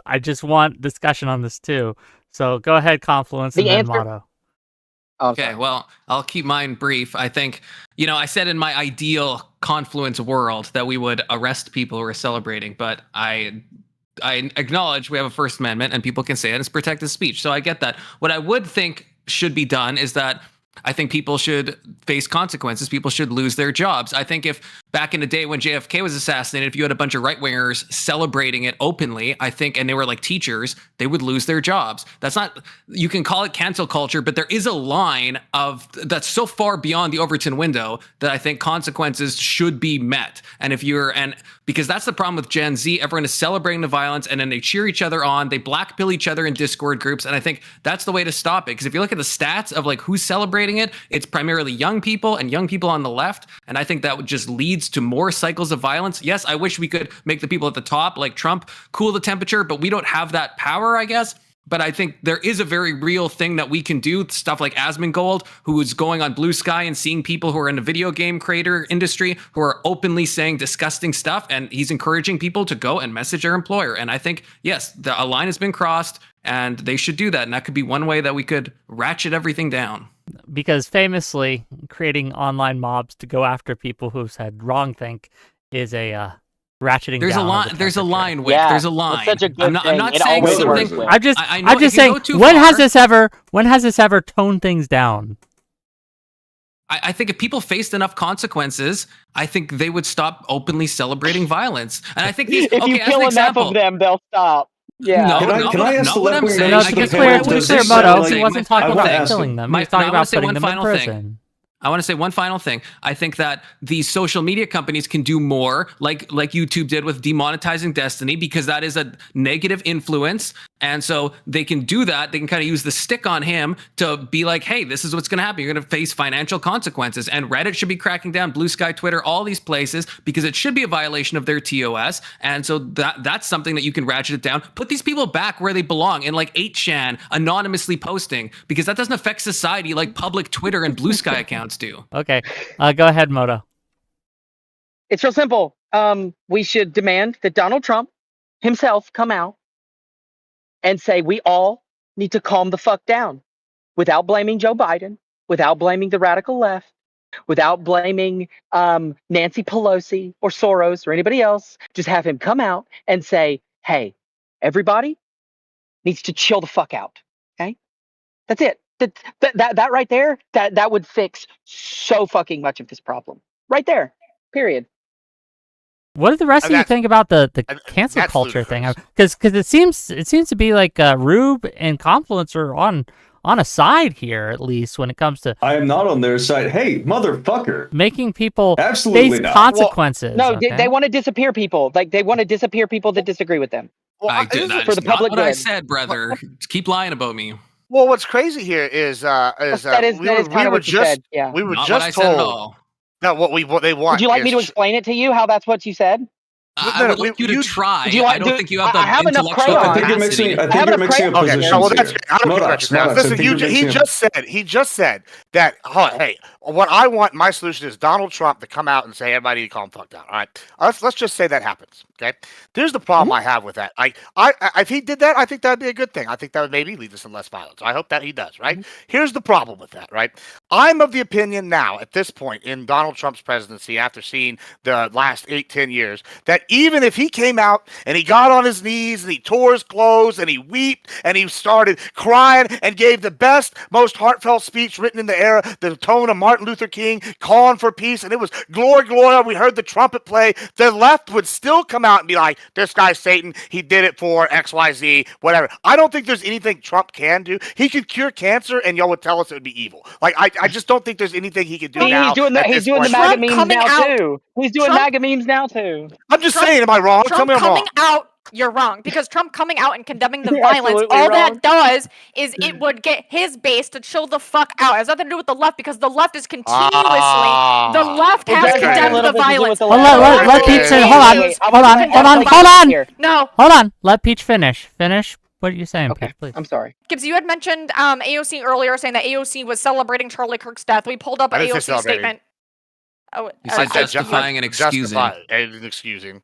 S1: I just want discussion on this too. So go ahead, Confluence, and then Moto.
S4: Okay, well, I'll keep mine brief. I think, I said in my ideal Confluence world that we would arrest people who are celebrating, but I acknowledge we have a First Amendment and people can say it, and it's protected speech. So I get that. What I would think should be done is that I think people should face consequences. People should lose their jobs. I think if back in the day when JFK was assassinated, if you had a bunch of right-wingers celebrating it openly, I think, and they were like teachers, they would lose their jobs. That's not, you can call it cancel culture, but there is a line that's so far beyond the Overton window that I think consequences should be met. And because that's the problem with Gen Z, everyone is celebrating the violence and then they cheer each other on, they blackpill each other in Discord groups. And I think that's the way to stop it. Because if you look at the stats of like who's celebrating it, it's primarily young people and young people on the left. And I think that would just leads to more cycles of violence. Yes, I wish we could make the people at the top, like Trump, cool the temperature, but we don't have that power, I guess. But I think there is a very real thing that we can do. Stuff like Asmongold, who is going on Blue Sky and seeing people who are in the video game creator industry who are openly saying disgusting stuff. And he's encouraging people to go and message their employer. And I think, yes, a line has been crossed and they should do that. And that could be one way that we could ratchet everything down.
S1: Because famously, creating online mobs to go after people who've said wrongthink is a ratcheting
S4: there's
S1: down.
S4: There's a line, Wick. There's a line.
S6: Such a good
S4: I'm not
S6: it
S4: saying
S6: always
S4: something.
S1: I'm just saying, when has this ever toned things down?
S4: I think if people faced enough consequences, I think they would stop openly celebrating violence. And I think
S6: if you kill enough of them, they'll stop. Yeah.
S2: Can I ask the
S4: what I'm saying?
S1: To be clear, Moto, he wasn't talking about killing them. He was talking about putting them in prison.
S4: I want to say one final thing. I think that these social media companies can do more, like YouTube did with demonetizing Destiny, because that is a negative influence. And so they can do that. They can kind of use the stick on him to be like, hey, this is what's going to happen. You're going to face financial consequences. And Reddit should be cracking down, Blue Sky, Twitter, all these places, because it should be a violation of their TOS. And so that's something that you can ratchet it down. Put these people back where they belong in like 8chan, anonymously posting, because that doesn't affect society like public Twitter and Blue Sky accounts do.
S1: Okay. Go ahead, Moto.
S6: It's real simple. We should demand that Donald Trump himself come out and say we all need to calm the fuck down, without blaming Joe Biden, without blaming the radical left, without blaming Nancy Pelosi or Soros or anybody else. Just have him come out and say, hey, everybody needs to chill the fuck out. Okay? That's it. That right there, that would fix so fucking much of this problem. Right there. Period.
S1: What do the rest of you think about the cancel culture thing? Because it seems to be like Rube and Confluence are on a side here, at least when it comes to.
S2: I am not on their side. Hey, motherfucker!
S1: Making people
S2: absolutely
S1: face
S2: not.
S1: consequences.
S6: Well, no, they want to disappear people. Like they want to disappear people that disagree with them.
S4: Well, I did
S6: for the public good.
S4: I said, brother. Keep lying about me.
S5: Well, what's crazy here is we were just told that what they want.
S6: Would you like me to explain it to you how that's what you said?
S4: I would like you to try. I don't think you have the intellectual
S2: I think you're mixing positions here.
S5: Listen, he just said that. Hey, what I want, my solution is Donald Trump to come out and say everybody calm the fuck down. All right, let's just say that happens. Okay, there's the problem I have with that. If he did that, I think that'd be a good thing. I think that would maybe lead to some less violence. I hope that he does. Right. Here's the problem with that. Right. I'm of the opinion now, at this point in Donald Trump's presidency, after seeing the last 8-10 years, that even if he came out and he got on his knees and he tore his clothes and he wept and he started crying and gave the best, most heartfelt speech written in the era, the tone of Martin Luther King calling for peace, and it was glory, glory. We heard the trumpet play. The left would still come out and be like, "This guy's Satan. He did it for XYZ, whatever." I don't think there's anything Trump can do. He could cure cancer, and y'all would tell us it would be evil. Like I just don't think there's anything he could do now.
S6: He's doing the MAGA
S3: Trump
S6: memes
S3: coming
S6: now
S3: out-
S6: too. He's doing
S3: Trump-
S6: MAGA memes now too.
S5: I'm just saying, am I wrong? Tell
S3: Trump
S5: me I'm wrong.
S3: coming out, you're wrong. Because Trump coming out and condemning the
S6: You're
S3: violence,
S6: absolutely
S3: all
S6: wrong.
S3: that does is it would get his base to chill the fuck out. It has nothing to do with the left, because the left is continuously the left
S6: It
S3: has
S6: does have a
S3: condemned
S6: little
S3: the
S6: bit to do
S3: violence.
S6: with the
S1: Well,
S6: left.
S1: let Peach say, hold on,
S6: Wait,
S1: hold on,
S6: I'm
S1: hold on,
S6: gonna-
S1: hold on.
S6: here.
S3: No,
S1: Hold on. Let Peach finish. Finish what are you saying,
S6: Okay,
S1: Peach, please.
S6: I'm sorry.
S3: Gibbs, you had mentioned AOC earlier, saying that AOC was celebrating Charlie Kirk's death. We pulled up
S5: I
S3: an
S5: didn't say
S3: AOC
S5: celebrating.
S3: statement. Oh,
S4: You said justifying and excusing.
S5: Justify and excusing.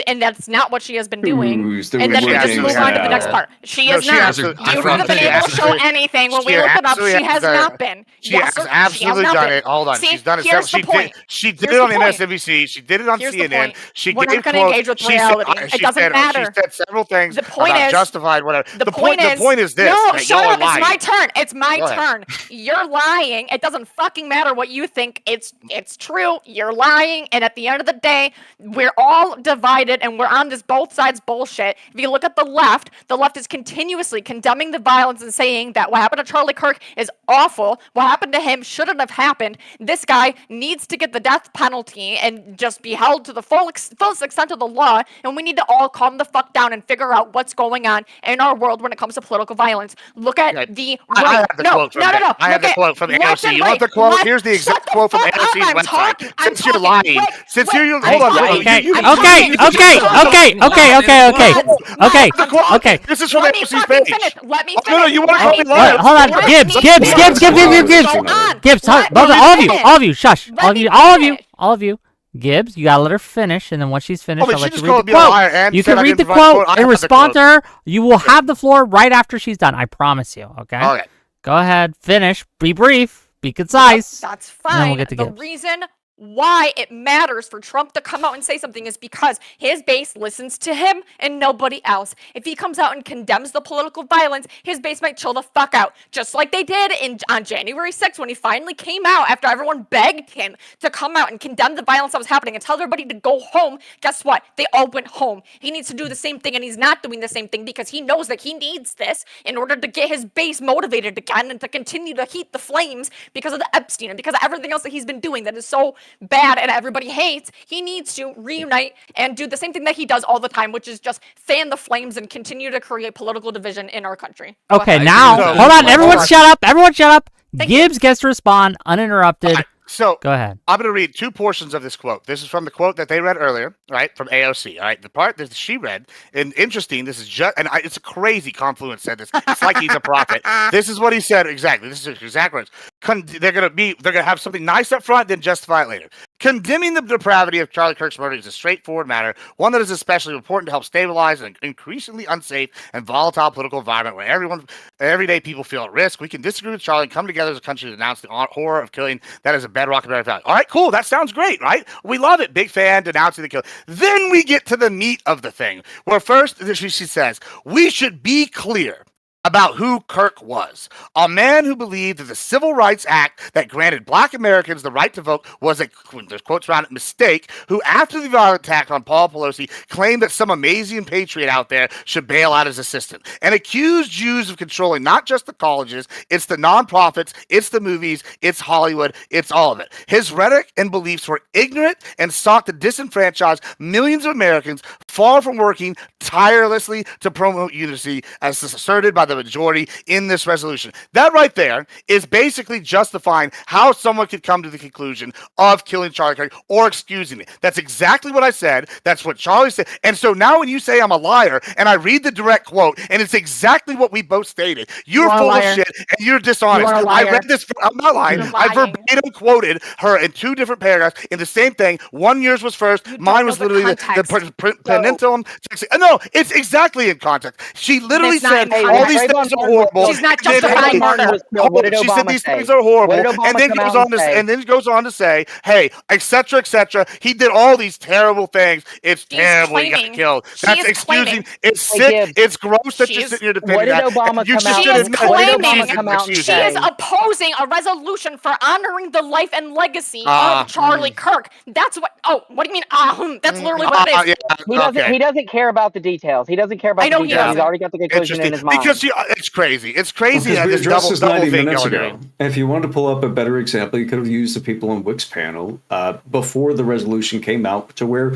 S3: and that's not what she has been doing.
S2: Who's doing
S3: And then we
S2: what
S3: just
S2: games
S3: move on to the
S2: now?
S3: next part. She
S5: No,
S3: is
S5: she
S3: not.
S5: absolutely-
S3: You
S4: I
S3: haven't been
S4: she
S3: able to show
S5: absolutely-
S3: anything. When we
S5: she
S3: look it up,
S5: absolutely
S3: she has
S5: has
S3: not been.
S5: She
S3: Yes,
S5: has
S3: sir, she has
S5: absolutely
S3: not
S5: done
S3: been.
S5: it. Hold on,
S3: See,
S5: she's done it.
S3: here's the point.
S5: She did
S3: Here's
S5: it on
S3: the point.
S5: MSNBC. She did it on
S3: Here's the
S5: CNN.
S3: point.
S5: She
S3: We're
S5: gave
S3: not gonna
S5: quotes.
S3: engage with
S5: She
S3: reality.
S5: Said,
S3: It
S5: she
S3: doesn't
S5: said,
S3: matter.
S5: She said several things
S3: The point
S5: about
S3: is-
S5: justified whatever.
S3: The point
S5: is this.
S3: No,
S5: that
S3: shut
S5: y'all
S3: up.
S5: are
S3: It's my
S5: lying.
S3: turn. It's my
S5: Go ahead.
S3: turn. You're lying. It doesn't fucking matter what you think. It's true. You're lying. And at the end of the day, we're all divided and we're on this both sides bullshit. If you look at the left is continuously condemning the violence and saying that what happened to Charlie Kirk is awful. What happened to him shouldn't have happened. This guy needs to get the death penalty and just be held to the fullest extent of the law. And we need to all calm the fuck down and figure out what's going on in our world when it comes to political violence. Look at
S5: Yeah,
S3: the
S5: I
S3: right.
S5: have the quote from
S3: no.
S5: I have
S3: Look
S5: the
S3: at
S5: quote from
S3: left
S5: AOC.
S3: and
S5: You want
S3: right.
S5: the quote?
S3: Left-
S5: Here's the
S3: Shut
S5: exact quote from
S3: fuck up.
S5: AOC's
S3: I'm
S5: website.
S3: talking. I'm
S5: Since you're
S3: talking.
S5: lying,
S3: Wait,
S5: since
S3: wait,
S5: you're
S3: I'm
S5: hold on,
S3: talking.
S1: Okay,
S5: you-
S3: I'm
S1: okay,
S3: talking.
S1: okay.
S5: The quote.
S1: Okay.
S5: This is from
S3: Let me
S5: AOC's
S3: fucking
S5: page.
S3: finish. Let me
S5: Oh, no,
S3: finish.
S5: you wanna
S3: Let
S5: call
S3: me
S5: me liar?
S3: finish.
S1: Hold on.
S3: Let
S1: Gibbs,
S3: me
S1: Gibbs,
S3: finish.
S1: Gibbs, Gibbs, Gibbs, Gibbs.
S3: Go on.
S1: Gibbs,
S3: Let
S1: all
S3: me
S1: of you,
S3: finish.
S1: all of you, shush.
S3: Let
S1: All of
S3: me
S1: you, all of you,
S3: finish.
S1: all of you. Gibbs, you gotta let her finish, and then once she's finished,
S5: Oh, but
S1: I'll
S5: she
S1: let
S5: just
S1: you read
S5: called
S1: the
S5: me a
S1: quote.
S5: liar and
S1: You
S5: said
S1: can
S5: I
S1: read
S5: didn't
S1: the
S5: provide a
S1: quote
S5: quote. I
S1: and
S5: have the
S1: respond to
S5: quote.
S1: her. You will have the floor right after she's done. I promise you. Okay.
S5: Okay.
S1: Go ahead, finish. Be brief. Be concise.
S3: That's
S1: And then we'll
S3: fine.
S1: get to
S3: The
S1: Gibbs.
S3: reason why it matters for Trump to come out and say something is because his base listens to him and nobody else. If he comes out and condemns the political violence, his base might chill the fuck out, just like they did on January 6th when he finally came out after everyone begged him to come out and condemn the violence that was happening and tell everybody to go home. Guess what? They all went home. He needs to do the same thing, and he's not doing the same thing because he knows that he needs this in order to get his base motivated again and to continue to heat the flames because of the Epstein and because of everything else that he's been doing that is so bad and everybody hates. He needs to reunite and do the same thing that he does all the time, which is just fan the flames and continue to create political division in our country. Go
S1: Okay,
S3: ahead.
S1: now,
S5: So-
S1: hold on.
S5: Hold
S1: Everyone
S5: on.
S1: shut up. Everyone shut up.
S3: Thank you.
S1: Gibbs gets to respond uninterrupted.
S5: So
S1: Go ahead.
S5: I'm going to read two portions of this quote. This is from the quote that they read earlier, right, from AOC. All right, the part that she read, and interesting. This is just, and it's a crazy. Confluence said this. It's like he's a prophet. This is what he said exactly. This is his exact words. They're gonna have something nice up front, then justify it later. Condemning the depravity of Charlie Kirk's murder is a straightforward matter, one that is especially important to help stabilize an increasingly unsafe and volatile political environment where everyday people feel at risk. We can disagree with Charlie and come together as a country to denounce the horror of killing. That is a bedrock of American value. All right, cool. That sounds great, right? We love it. Big fan, denouncing the killing. Then we get to the meat of the thing, where first she says, we should be clear about who Kirk was. A man who believed that the Civil Rights Act that granted black Americans the right to vote was a, there's quotes around it, mistake, who after the violent attack on Paul Pelosi claimed that some amazing patriot out there should bail out his assistant, and accused Jews of controlling not just the colleges, it's the nonprofits, it's the movies, it's Hollywood, it's all of it. His rhetoric and beliefs were ignorant and sought to disenfranchise millions of Americans, far from working tirelessly to promote unity as asserted by the majority in this resolution. That right there is basically justifying how someone could come to the conclusion of killing Charlie Kirk or excusing it. That's exactly what I said. That's what Charlie said. And so now when you say I'm a liar and I read the direct quote and it's exactly what we both stated, you're
S3: You are a
S5: full of
S3: liar.
S5: shit and you're dishonest.
S3: You are a
S5: I
S3: liar.
S5: read this. I'm not lying.
S3: You're
S5: I
S3: lying.
S5: verbatim quoted her in two different paragraphs in the same thing. One yours was first.
S3: You don't
S5: Mine
S3: know
S5: was
S3: the
S5: literally the
S3: context.
S5: penultimate running into him. No, it's exactly in context. She literally
S3: It's not
S5: said
S3: in
S5: all these
S3: context.
S5: things are horrible.
S3: She's not
S5: and then-
S3: justifying murder.
S6: What did
S5: She said
S6: Obama
S5: these
S6: say?
S5: things are horrible,
S6: What did Obama
S5: and then
S6: come
S5: goes
S6: out
S5: on to
S6: and say?
S5: and then goes on to say, "Hey, etc., etc." He did all these terrible things. It's terrible. He got
S3: claiming-
S5: killed.
S3: she
S5: That's
S3: is
S5: excusing.
S3: claiming-
S5: It's
S6: Hey,
S5: sick.
S6: Gibbs,
S5: It's gross that
S3: she
S5: you're
S3: is-
S5: sitting here
S6: What
S5: defending
S6: did
S5: that.
S6: Obama
S5: and you
S6: come out?
S5: should
S3: She is
S5: admit
S6: What did
S3: claiming-
S6: Obama come out and
S3: She is
S6: say?
S3: opposing a resolution for honoring the life and legacy
S5: Ah.
S3: of Charlie Kirk. That's what. Oh, what do you mean? That's literally what it is.
S5: Yeah,
S6: He doesn't care about the details. He doesn't care about
S3: I know
S6: the
S3: he
S6: details. He's
S3: doesn't.
S6: already got the conclusion in his mind.
S5: Because it's crazy. It's crazy.
S2: Because
S5: that
S2: we
S5: this
S2: addressed this
S5: double
S2: 90
S5: thing
S2: minutes
S5: going
S2: ago.
S5: on.
S2: If you wanted to pull up a better example, you could have used the people on Wick's panel before the resolution came out, to where,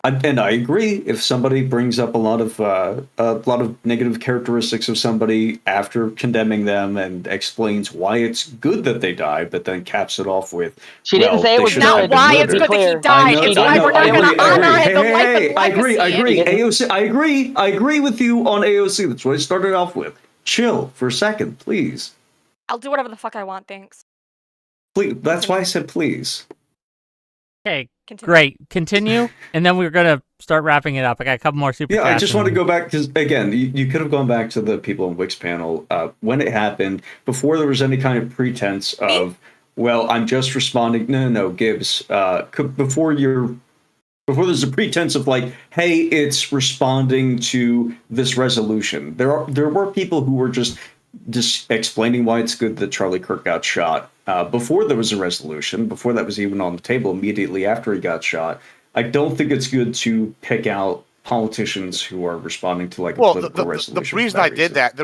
S2: and I agree, if somebody brings up a lot of negative characteristics of somebody after condemning them and explains why it's good that they died, but then caps it off with,
S6: She didn't say it
S2: they
S6: was
S2: should
S3: Not
S2: have been
S3: why
S2: murdered.
S3: it's good that he
S6: Clear.
S3: died.
S2: I
S3: It's
S2: know,
S3: why we're not
S2: I
S3: going to
S2: agree,
S3: honor
S2: Hey,
S3: the life
S2: hey,
S3: and
S2: I agree.
S3: legacy.
S2: AOC, I agree with you on AOC. That's what I started off with. Chill for a second, please.
S3: I'll do whatever the fuck I want. Thanks.
S2: Please. That's why I said please.
S1: Okay,
S3: Continue.
S1: great. Continue, and then we're gonna start wrapping it up. I got a couple more super.
S2: Yeah, I
S1: chats
S2: just
S1: and-
S2: want to go back because, again, you could have gone back to the people on Wick's panel when it happened, before there was any kind of pretense of, well, I'm just responding. No, Gibbs. Before there's a pretense of like, hey, it's responding to this resolution. There were people who were just explaining why it's good that Charlie Kirk got shot before there was a resolution, before that was even on the table, immediately after he got shot. I don't think it's good to pick out politicians who are responding to like a political resolution.
S5: The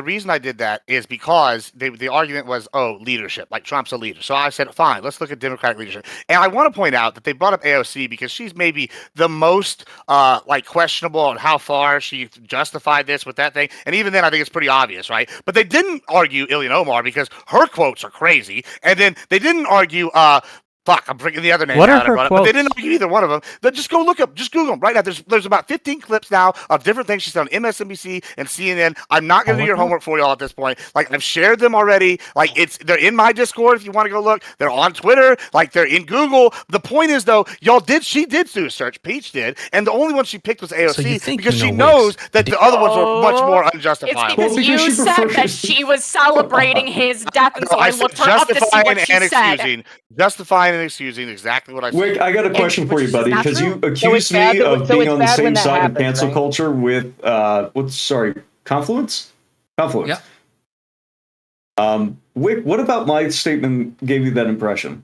S5: reason I did that is because the argument was, leadership, like Trump's a leader. So I said, fine, let's look at Democratic leadership. And I want to point out that they brought up AOC because she's maybe the most questionable on how far she justified this with that thing. And even then, I think it's pretty obvious, right? But they didn't argue Ilhan Omar because her quotes are crazy. And then they didn't argue fuck, I'm freaking the other name.
S1: What are
S5: out.
S1: her
S5: But they didn't argue either one of them. Then just go look up, just Google them right now. There's about 15 clips now of different things she's done on MSNBC and CNN. I'm not going to do your homework for y'all at this point. Like, I've shared them already. Like, they're in my Discord if you want to go look. They're on Twitter. Like, they're in Google. The point is, though, she did do a search. Peach did. And the only one she picked was AOC because she knows that the other ones are much more
S3: It's
S5: unjustifiable.
S3: because you said that she was celebrating his death, and so I looked her up to see
S5: justifying
S3: what she
S5: and
S3: said.
S5: excusing. Justifying and excusing exactly what I said.
S2: Wick, I got a question for you, buddy,
S3: not
S2: because you
S3: true.
S2: accused
S6: bad
S2: me
S6: that-
S2: of
S6: so
S2: being
S6: it's
S2: on the
S6: bad
S2: same
S6: when that
S2: side of
S6: happens,
S2: cancel
S6: right?
S2: culture with Confluence? Confluence.
S4: Yeah.
S2: Wick, what about my statement gave you that impression?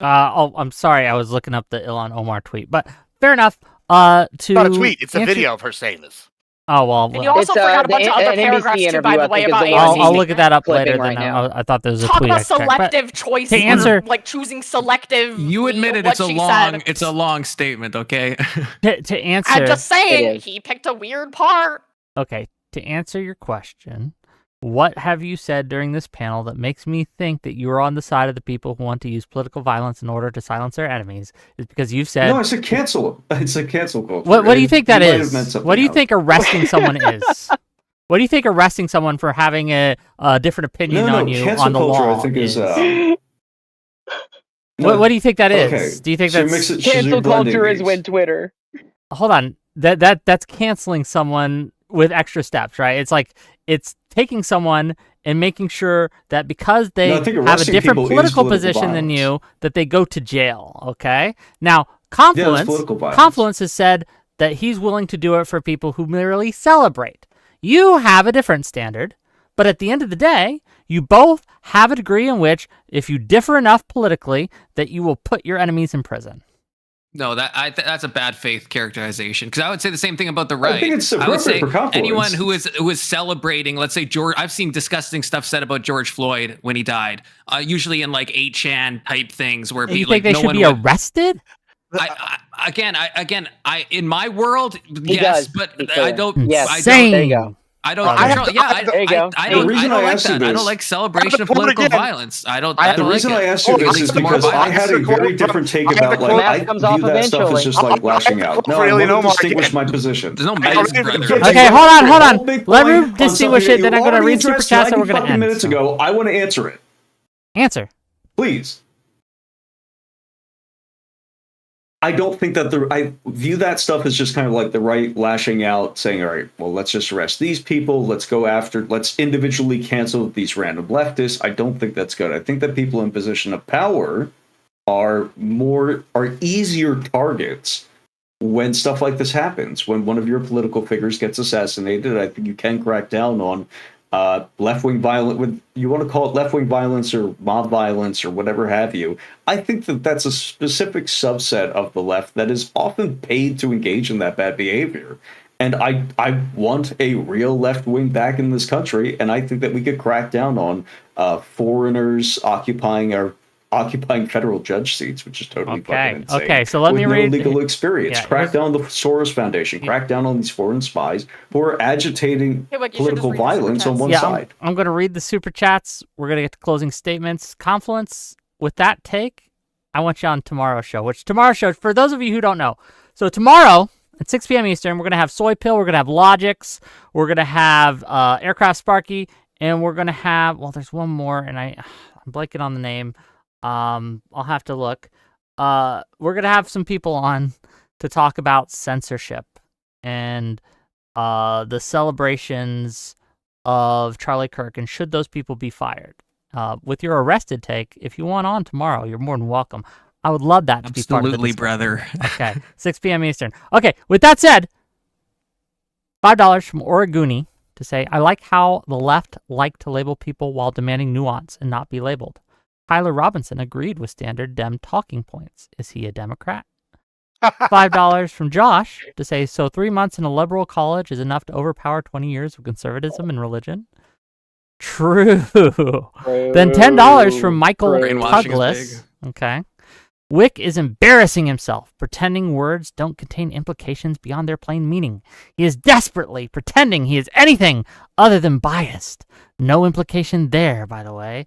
S1: I'm sorry. I was looking up the Ilhan Omar tweet, but fair enough. To
S5: It's not a tweet. It's a
S1: answer-
S5: video of her saying this.
S1: Oh well.
S3: And you also
S6: It's,
S3: forgot a bunch of other
S6: an NBC
S3: paragraphs too, by
S6: interview,
S3: the
S6: I
S3: way,
S6: think, is
S3: about
S6: the one
S3: AOC.
S1: I'll look at that up
S6: clipping
S1: later.
S6: right
S1: Then
S6: now.
S1: I thought there was a
S3: Talk
S1: tweet.
S3: about
S1: I checked, but-
S3: selective choice.
S1: to answer-
S3: like choosing selective.
S4: You admitted
S3: what
S4: it's a
S3: she
S4: long,
S3: said.
S4: it's a long statement, okay?
S1: to answer.
S3: I'm just
S6: It
S3: saying,
S6: is.
S3: he picked a weird part.
S1: Okay, to answer your question, what have you said during this panel that makes me think that you are on the side of the people who want to use political violence in order to silence their enemies? Is because you've said.
S2: No, it's a cancel. It's a cancel culture.
S1: What do you think that
S2: might have meant
S1: is?
S2: something
S1: What do you
S2: else.
S1: think arresting someone is? What do you think arresting someone for having a different opinion
S2: No,
S1: on you
S2: cancel
S1: on the
S2: culture,
S1: law
S2: I think is.
S1: What do you think that is?
S2: Okay,
S1: Do you think
S2: so
S1: that's
S2: mix it-
S6: Cancel
S2: you're blending
S6: culture is
S2: these.
S6: when Twitter.
S1: hold on? That's canceling someone with extra steps, right? It's like it's taking someone and making sure that because they
S2: No, I think
S1: have a
S2: arresting
S1: different
S2: people is
S1: political
S2: political
S1: position than
S2: violence.
S1: you, that they go to jail. Okay. Now,
S2: political violence.
S1: Confluence has said that he's willing to do it for people who merely celebrate. You have a different standard, but at the end of the day, you both have a degree in which, if you differ enough politically, that you will put your enemies in prison.
S4: No, that's a bad faith characterization. Because I would say the same thing about the right.
S2: I think it's
S4: I would say
S2: appropriate for Confluence.
S4: anyone who is celebrating, let's say George. I've seen disgusting stuff said about George Floyd when he died. Usually in like 8chan type things where
S1: You
S4: like
S1: think they
S4: no
S1: should
S4: one
S1: be
S4: would,
S1: arrested?
S4: I in my world,
S6: He
S4: yes,
S6: does,
S4: but
S6: be clear.
S4: I don't.
S6: Yes.
S4: I
S1: Same.
S6: There you go.
S4: I don't.
S1: There
S6: you go.
S4: I
S2: The
S4: don't.
S2: reason
S4: I don't
S2: I
S4: like
S2: asked you
S4: that. I don't
S2: this-
S4: like celebration of
S5: quote
S4: political
S5: again.
S4: violence. I don't.
S5: The
S4: I don't
S2: The
S4: like
S2: reason
S4: it.
S2: I asked you
S4: It
S2: this
S4: leads
S2: is
S4: to more
S2: because I
S4: violence.
S2: had a very different take about like I
S6: Comes
S2: view
S6: off
S2: that stuff
S6: eventually.
S2: as just like lashing out. No,
S5: For
S2: I
S5: Ilhan
S2: want to
S5: Omar
S2: distinguish
S5: again.
S2: my position.
S4: There's no
S5: I
S4: Mason
S5: don't
S4: brother.
S5: even-
S1: Okay, hold on.
S2: Whole big
S1: Let
S2: point
S1: Rube
S2: on
S1: distinguish
S2: something
S1: it, then
S2: that
S1: I'm
S2: you
S1: going to
S2: already
S1: read super
S2: addressed
S1: chats and
S2: 90
S1: we're going to
S2: fucking
S1: end.
S2: minutes
S1: So.
S2: ago. I want to answer it,
S1: Answer.
S2: please. I don't think that I view that stuff as just kind of like the right lashing out, saying, all right, well, let's just arrest these people. Let's individually cancel these random leftists. I don't think that's good. I think that people in position of power are easier targets when stuff like this happens. When one of your political figures gets assassinated, I think you can crack down on left-wing violence, you want to call it left-wing violence or mob violence or whatever have you. I think that that's a specific subset of the left that is often paid to engage in that bad behavior. And I want a real left wing back in this country, and I think that we could crack down on foreigners occupying federal judge seats, which is totally fucking insane.
S1: Okay, so let me read.
S2: No legal experience.
S1: Yeah,
S2: crack down the Soros Foundation. Crack down on these foreign spies who are agitating political violence on one side.
S1: I'm going to read the super chats. We're going to get to closing statements. Confluence, with that take, I want you on tomorrow's show, which tomorrow's show, for those of you who don't know, so tomorrow at 6 p.m. Eastern, we're going to have Soy Pill, we're going to have Logix, we're going to have Aircraft Sparky, and we're going to have, well, there's one more, and I'm blanking on the name. I'll have to look. We're going to have some people on to talk about censorship and the celebrations of Charlie Kirk, and should those people be fired. With your arrested take, if you want on tomorrow, you're more than welcome. I would love that to be part of the
S4: Absolutely,
S1: discussion.
S4: brother.
S1: Okay, 6 p.m. Eastern. Okay, with that said, $5 from Origuni to say, I like how the left like to label people while demanding nuance and not be labeled. Tyler Robinson agreed with standard Dem talking points. Is he a Democrat? $5 from Josh to say, so 3 months in a liberal college is enough to overpower 20 years of conservatism and religion? True. Then $10 from Michael
S4: Brainwashing is
S1: Douglas. Okay. Wick is embarrassing himself, pretending words don't contain implications beyond their plain meaning. He is desperately pretending he is anything other than biased. No implication there, by the way.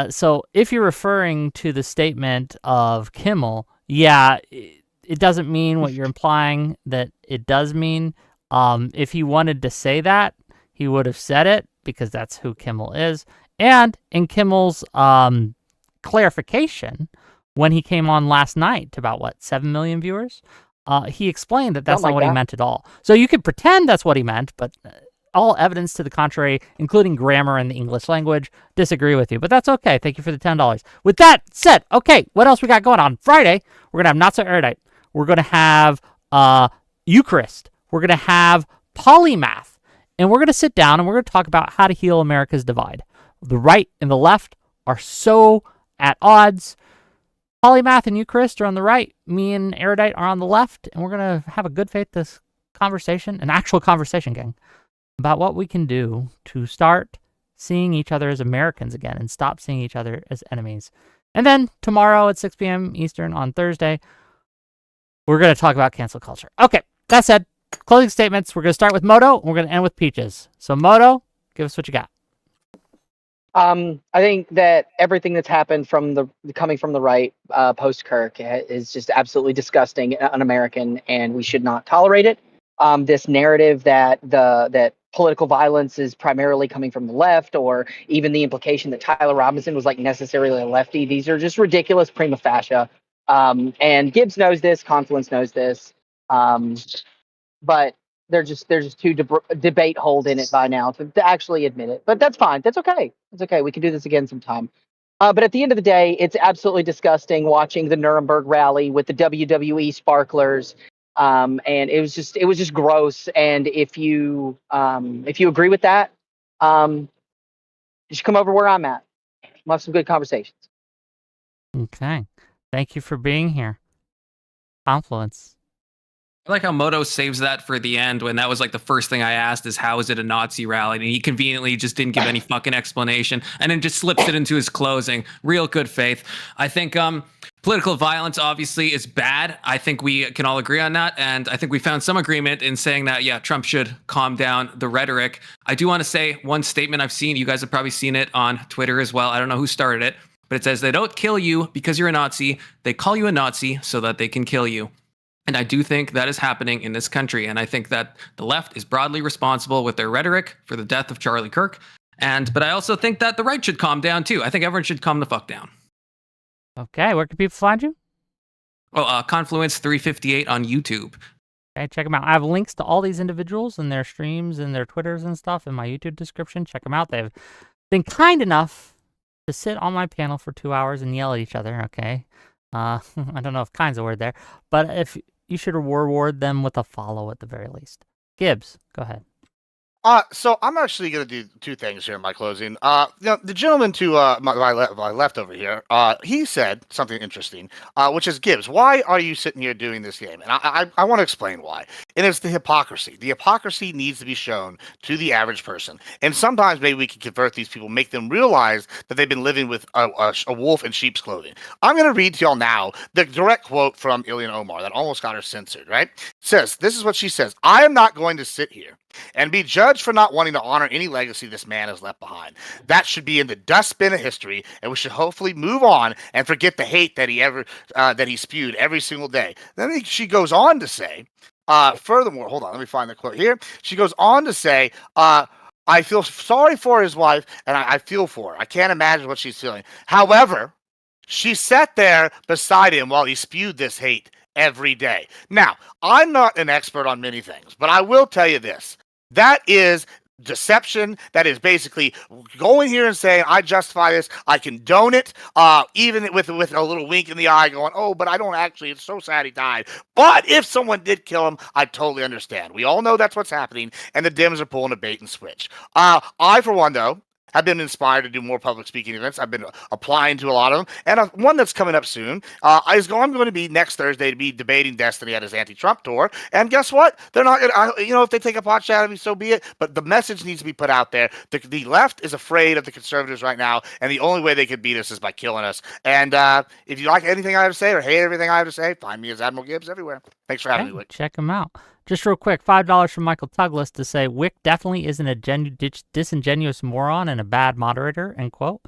S1: So if you're referring to the statement of Kimmel, yeah, it doesn't mean what you're implying that it does mean. If he wanted to say that, he would have said it, because that's who Kimmel is. And in Kimmel's clarification, when he came on last night to about, 7 million viewers, he explained that that's not what he meant at all. So you could pretend that's what he meant, but all evidence to the contrary, including grammar and the English language, disagree with you. But that's okay. Thank you for the $10. With that said, okay, what else we got going on? Friday, we're going to have Not So Erudite. We're going to have Eucharist. We're going to have Polymath. And we're going to sit down and we're going to talk about how to heal America's divide. The right and the left are so at odds. Polymath and Eucharist are on the right. Me and Erudite are on the left. And we're going to have a good faith conversation, an actual conversation, gang, about what we can do to start seeing each other as Americans again and stop seeing each other as enemies. And then tomorrow at 6 p.m. Eastern on Thursday, we're going to talk about cancel culture. Okay, that said, closing statements. We're going to start with Moto, and we're going to end with Peaches. So Moto, give us what you got.
S6: I think that everything that's happened coming from the right, post-Kirk, is just absolutely disgusting and un-American, and we should not tolerate it. This narrative that political violence is primarily coming from the left, or even the implication that Tyler Robinson was necessarily a lefty. These are just ridiculous prima facie. And Gibbs knows this, Confluence knows this. But they're just too debate hold in it by now to actually admit it. But that's fine. That's okay. It's okay. We can do this again sometime. But at the end of the day, it's absolutely disgusting watching the Nuremberg rally with the WWE sparklers. And it was just gross. And if you agree with that, you should come over where I'm at. We'll have some good conversations.
S1: Okay. Thank you for being here. Confluence.
S4: I like how Moto saves that for the end, when that was the first thing I asked is, how is it a Nazi rally? And he conveniently just didn't give any fucking explanation, and then just slips it into his closing. Real good faith. I think political violence obviously is bad. I think we can all agree on that. And I think we found some agreement in saying that, yeah, Trump should calm down the rhetoric. I do want to say one statement I've seen. You guys have probably seen it on Twitter as well. I don't know who started it, but it says, they don't kill you because you're a Nazi. They call you a Nazi so that they can kill you. And I do think that is happening in this country. And I think that the left is broadly responsible with their rhetoric for the death of Charlie Kirk. But I also think that the right should calm down too. I think everyone should calm the fuck down.
S1: Okay, where can people find you?
S4: Oh, Confluence 358 on YouTube.
S1: Okay, check them out. I have links to all these individuals and their streams and their Twitters and stuff in my YouTube description. Check them out. They've been kind enough to sit on my panel for 2 hours and yell at each other, okay? I don't know if kind's a word there, but if you should reward them with a follow at the very least. Gibbs, go ahead.
S5: So I'm actually going to do two things here in my closing. The gentleman to my left over here, he said something interesting, which is, Gibbs, why are you sitting here doing this game? And I want to explain why. And it's the hypocrisy. The hypocrisy needs to be shown to the average person. And sometimes maybe we can convert these people, make them realize that they've been living with a wolf in sheep's clothing. I'm going to read to y'all now the direct quote from Ilhan Omar that almost got her censored, right? It says, this is what she says: I am not going to sit here and be judged for not wanting to honor any legacy this man has left behind. That should be in the dustbin of history, and we should hopefully move on and forget the hate that he spewed every single day. Then she goes on to say, furthermore, hold on, let me find the quote here. She goes on to say, I feel sorry for his wife, and I feel for her. I can't imagine what she's feeling. However, she sat there beside him while he spewed this hate every day. Now, I'm not an expert on many things, but I will tell you this. That is deception. That is basically going here and saying, I justify this, I condone it, even with a little wink in the eye, going, oh, but I don't actually, it's so sad he died. But if someone did kill him, I totally understand. We all know that's what's happening, and the Dems are pulling a bait and switch. I, for one, though, have been inspired to do more public speaking events. I've been applying to a lot of them. And one that's coming up soon I'm going to be next Thursday to be debating Destiny at his anti-Trump tour. And guess what? They're not going to, if they take a pot shot at me, so be it. But the message needs to be put out there. The left is afraid of the conservatives right now. And the only way they could beat us is by killing us. And if you like anything I have to say or hate everything I have to say, find me as Admiral Gibbs everywhere. Thanks for having me, Wick.
S1: Check them out. Just real quick, $5 from Michael Tuglas to say, Wick definitely isn't a disingenuous moron and a bad moderator, end quote.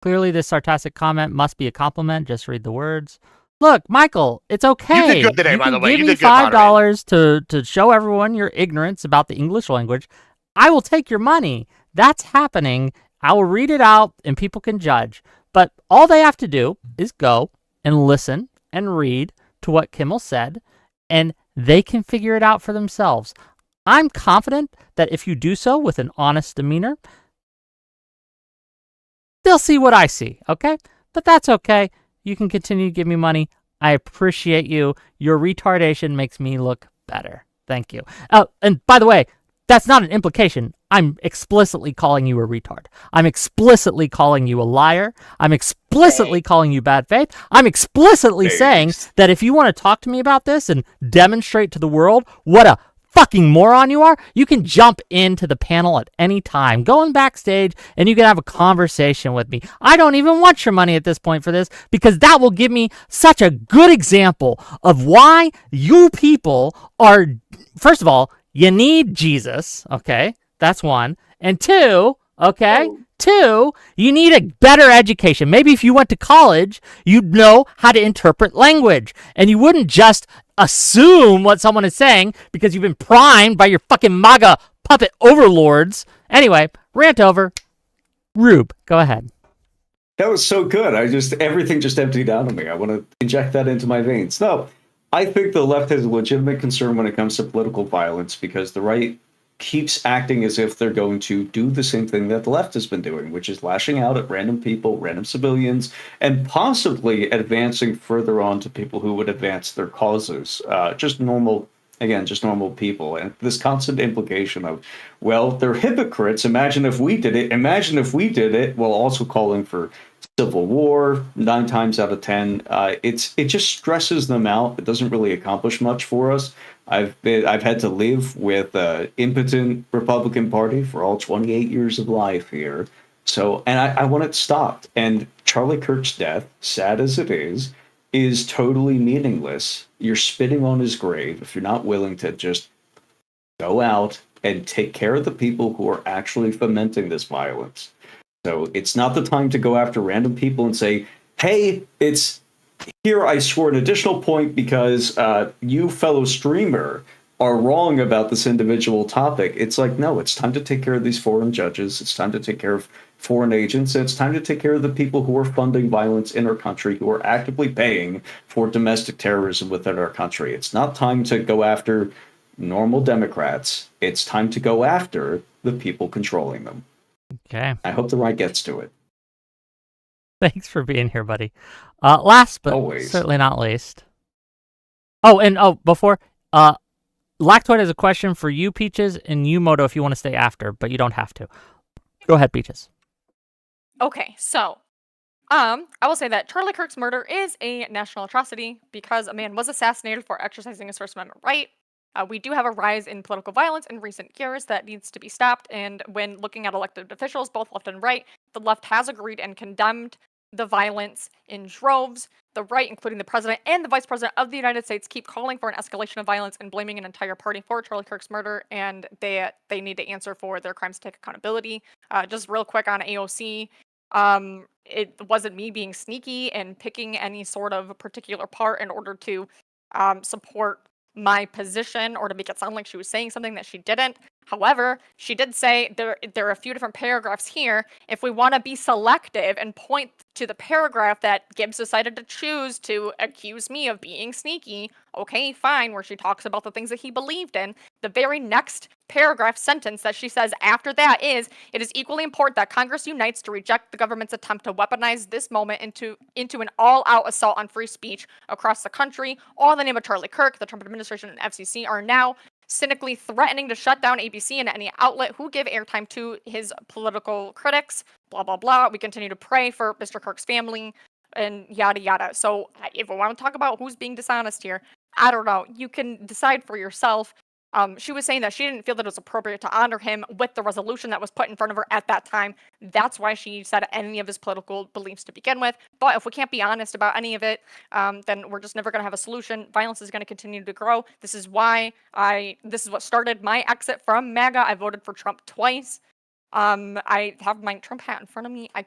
S1: Clearly, this sarcastic comment must be a compliment. Just read the words. Look, Michael, it's okay.
S5: You did good today, by the way.
S1: You did good. $5 to show everyone your ignorance about the English language. I will take your money. That's happening. I will read it out, and people can judge. But all they have to do is go and listen and read to what Kimmel said, and they can figure it out for themselves. I'm confident that if you do so with an honest demeanor, they'll see what I see, okay? But that's okay. You can continue to give me money. I appreciate you. Your retardation makes me look better. Thank you. Oh, and by the way, that's not an implication. I'm explicitly calling you a retard. I'm explicitly calling you a liar. I'm explicitly calling you bad faith. I'm explicitly saying that if you want to talk to me about this and demonstrate to the world what a fucking moron you are, you can jump into the panel at any time. Go in backstage and you can have a conversation with me. I don't even want your money at this point for this, because that will give me such a good example of why you people are, first of all, you need Jesus, okay? That's one. And two, okay? Two, you need a better education. Maybe if you went to college, you'd know how to interpret language. And you wouldn't just assume what someone is saying because you've been primed by your fucking MAGA puppet overlords. Anyway, rant over. Rube, go ahead.
S2: That was so good. Everything just emptied out of me. I want to inject that into my veins. No, I think the left has a legitimate concern when it comes to political violence, because the right keeps acting as if they're going to do the same thing that the left has been doing, which is lashing out at random people, random civilians, and possibly advancing further on to people who would advance their causes. Just normal people. And this constant implication of, well, they're hypocrites. Imagine if we did it, while also calling for civil war 9 times out of 10. It just stresses them out. It doesn't really accomplish much for us. I've had to live with an impotent Republican Party for all 28 years of life here. So, and I want it stopped. And Charlie Kirk's death, sad as it is totally meaningless. You're spitting on his grave if you're not willing to just go out and take care of the people who are actually fomenting this violence. So it's not the time to go after random people and say, hey, it's here, I score an additional point because you, fellow streamer, are wrong about this individual topic. It's like, no, it's time to take care of these foreign judges. It's time to take care of foreign agents. And it's time to take care of the people who are funding violence in our country, who are actively paying for domestic terrorism within our country. It's not time to go after normal Democrats. It's time to go after the people controlling them.
S1: Okay.
S2: I hope the right gets to it.
S1: Thanks for being here, buddy. Last but
S2: Always.
S1: certainly not least. Before, Lactoid has a question for you, Peaches, and you, Moto, if you want to stay after, but you don't have to. Go ahead, Peaches.
S3: Okay, so I will say that Charlie Kirk's murder is a national atrocity because a man was assassinated for exercising his First Amendment right. We do have a rise in political violence in recent years that needs to be stopped, and when looking at elected officials, both left and right, the left has agreed and condemned the violence in droves. The right, including the president and the vice president of the United States, keep calling for an escalation of violence and blaming an entire party for Charlie Kirk's murder, and they need to answer for their crimes, take accountability. Just real quick on AOC, it wasn't me being sneaky and picking any sort of particular part in order to support my position or to make it sound like she was saying something that she didn't. However, she did say there are a few different paragraphs here. If we want to be selective and point to the paragraph that Gibbs decided to choose to accuse me of being sneaky, okay, fine, where she talks about the things that he believed in, the very next paragraph sentence that she says after that is, it is equally important that Congress unites to reject the government's attempt to weaponize this moment into an all-out assault on free speech across the country. All in the name of Charlie Kirk, the Trump administration and FCC are now cynically threatening to shut down ABC and any outlet who give airtime to his political critics, blah, blah, blah. We continue to pray for Mr. Kirk's family and yada, yada. So if we want to talk about who's being dishonest here, I don't know. You can decide for yourself. She was saying that she didn't feel that it was appropriate to honor him with the resolution that was put in front of her at that time. That's why she said any of his political beliefs to begin with. But if we can't be honest about any of it, then we're just never going to have a solution. Violence is going to continue to grow. This is what started my exit from MAGA. I voted for Trump twice. I have my Trump hat in front of me. I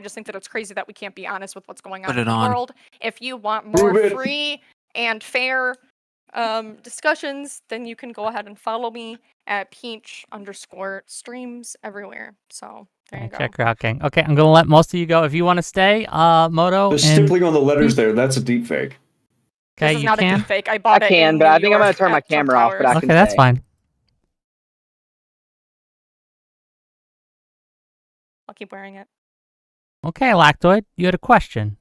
S3: just think that it's crazy that we can't be honest with what's going on in the world. If you want more free and fair discussions, then you can go ahead and follow me at peach_streams everywhere. So there you go.
S1: Check her out, gang. Okay, I'm gonna let most of you go. If you want to stay, Moto.
S2: The stippling on the letters there, that's a deep fake.
S1: Okay,
S3: this is
S1: you
S3: not
S1: can.
S3: a deep fake. I bought it.
S6: I can, but I think I'm gonna turn my camera off. But I
S1: Okay,
S6: can
S1: that's
S6: stay.
S1: fine.
S3: I'll keep wearing it.
S1: Okay, Lactoid, you had a question.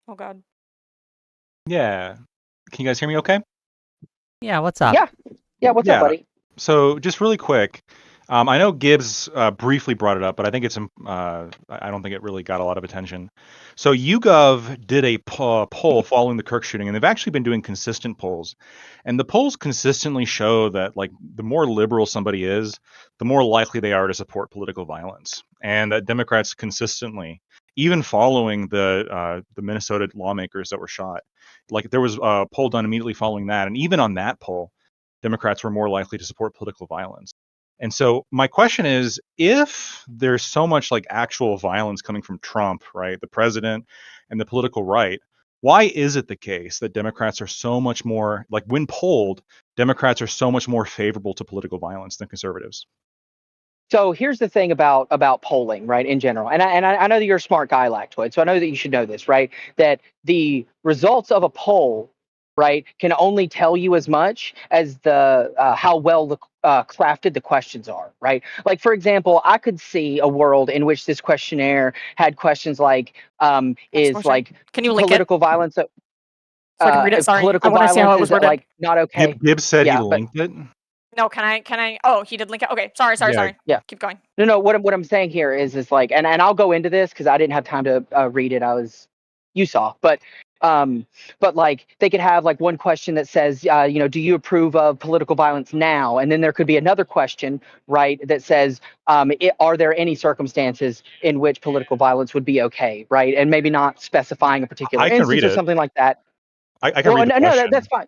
S3: Oh God.
S7: Yeah. Can you guys hear me okay?
S1: Yeah, what's up?
S6: Yeah, what's up, buddy?
S7: So just really quick, I know Gibbs briefly brought it up, but I think I don't think it really got a lot of attention. So YouGov did a poll following the Kirk shooting, and they've actually been doing consistent polls. And the polls consistently show that, like, the more liberal somebody is, the more likely they are to support political violence. And that Democrats consistently, even following the Minnesota lawmakers that were shot, like, there was a poll done immediately following that, and even on that poll, Democrats were more likely to support political violence. And so my question is, if there's so much like actual violence coming from Trump, right, the president and the political right, why is it the case that Democrats are so much more, like, when polled, Democrats are so much more favorable to political violence than conservatives?
S6: So here's the thing about polling, right, in general. And I know that you're a smart guy, Lactoid, so I know that you should know this, right? That the results of a poll, right, can only tell you as much as the how well the crafted the questions are, right? Like, for example, I could see a world in which this questionnaire had questions like, is like
S3: Can you link
S6: political violence?
S3: So I can read it. Sorry,
S6: political
S3: I want to see how it was
S6: violence is
S3: worded.
S6: like not okay.
S7: Gibbs said
S6: Yeah,
S7: he linked it.
S3: No, can I? Oh, he did link it. Okay, sorry.
S6: Yeah.
S3: Keep going.
S6: No. What I'm saying here is like, and I'll go into this because I didn't have time to read it. You saw, but like they could have like one question that says, do you approve of political violence now? And then there could be another question, right, that says, are there any circumstances in which political violence would be okay, right? And maybe not specifying a particular
S7: I can
S6: instance
S7: read
S6: or
S7: it.
S6: something like that.
S7: I can read the question.
S6: That's fine.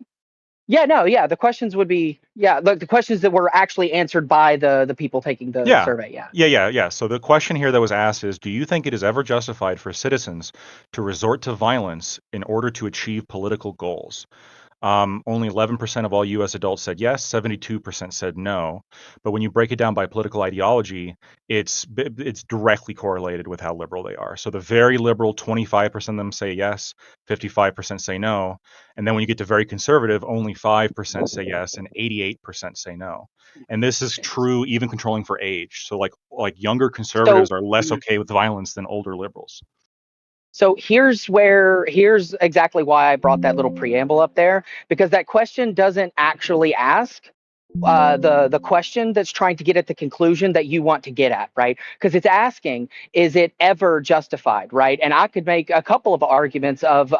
S6: Yeah, the questions would be, the questions that were actually answered by the people taking the survey,
S7: Yeah. So the question here that was asked is, do you think it is ever justified for citizens to resort to violence in order to achieve political goals? Only 11% of all U.S. adults said yes, 72% said no. But when you break it down by political ideology, it's directly correlated with how liberal they are. So the very liberal, 25% of them say yes, 55% say no. And then when you get to very conservative, only 5% say yes and 88% say no. And this is true even controlling for age. So like younger conservatives are less okay with violence than older liberals.
S6: So here's exactly why I brought that little preamble up there, because that question doesn't actually ask the question that's trying to get at the conclusion that you want to get at, right? Because it's asking, is it ever justified, right? And I could make a couple of arguments of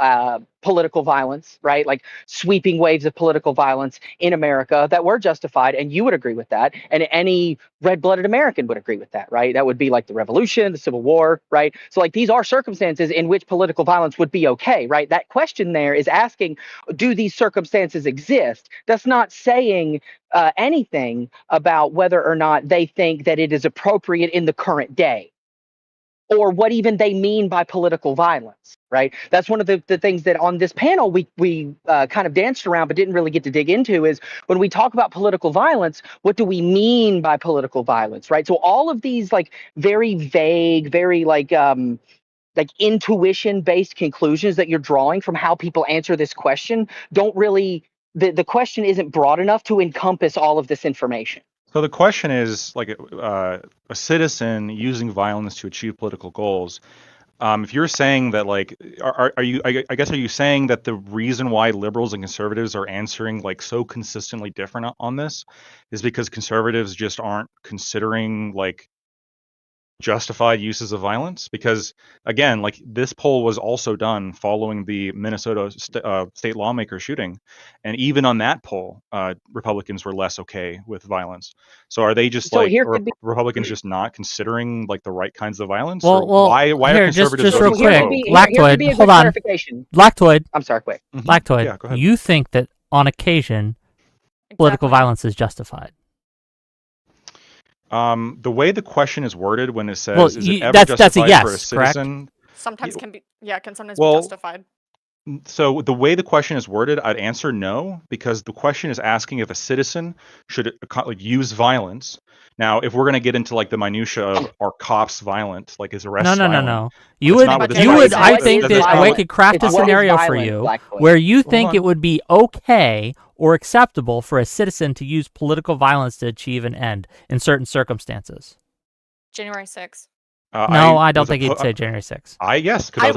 S6: political violence, right? Like sweeping waves of political violence in America that were justified, and you would agree with that, and any red-blooded American would agree with that, right? That would be like the Revolution, the Civil War, right? So like these are circumstances in which political violence would be okay, right? That question there is asking, do these circumstances exist? That's not saying anything about whether or not they think that it is appropriate in the current day, or what even they mean by political violence, right? That's one of the things that on this panel we kind of danced around but didn't really get to dig into, is when we talk about political violence, what do we mean by political violence, right? So all of these like very vague, very like intuition-based conclusions that you're drawing from how people answer this question don't really, the question isn't broad enough to encompass all of this information.
S7: So the question is, like, a citizen using violence to achieve political goals. If you're saying that, like, are you? I guess, are you saying that the reason why liberals and conservatives are answering like so consistently different on this is because conservatives just aren't considering like justified uses of violence? Because again, like, this poll was also done following the Minnesota state lawmaker shooting, and even on that poll, Republicans were less okay with violence. So are they just Republicans just not considering like the right kinds of violence?
S1: Well,
S7: why
S1: here,
S7: are conservatives
S1: just real
S7: so
S1: quick,
S7: slow?
S1: Lactoid, hold on. Lactoid,
S6: I'm sorry, quick.
S1: Lactoid,
S7: Yeah, go ahead.
S1: you think that on occasion political violence is justified?
S7: The way the question is worded when it says,
S1: Well,
S7: is it ever
S1: that's a
S7: justified
S1: yes,
S7: for a citizen?
S3: Sometimes can sometimes
S7: Well,
S3: be justified.
S7: So the way the question is worded, I'd answer no, because the question is asking if a citizen should use violence. Now, if we're going to get into like the minutia of are cops violent, like is arrest violent?
S1: No. You would, I think that we could craft a scenario for you where you think it would be okay or acceptable for a citizen to use political violence to achieve an end in certain circumstances.
S3: January 6th.
S1: No, I don't think he'd say January 6th.
S7: Yes, because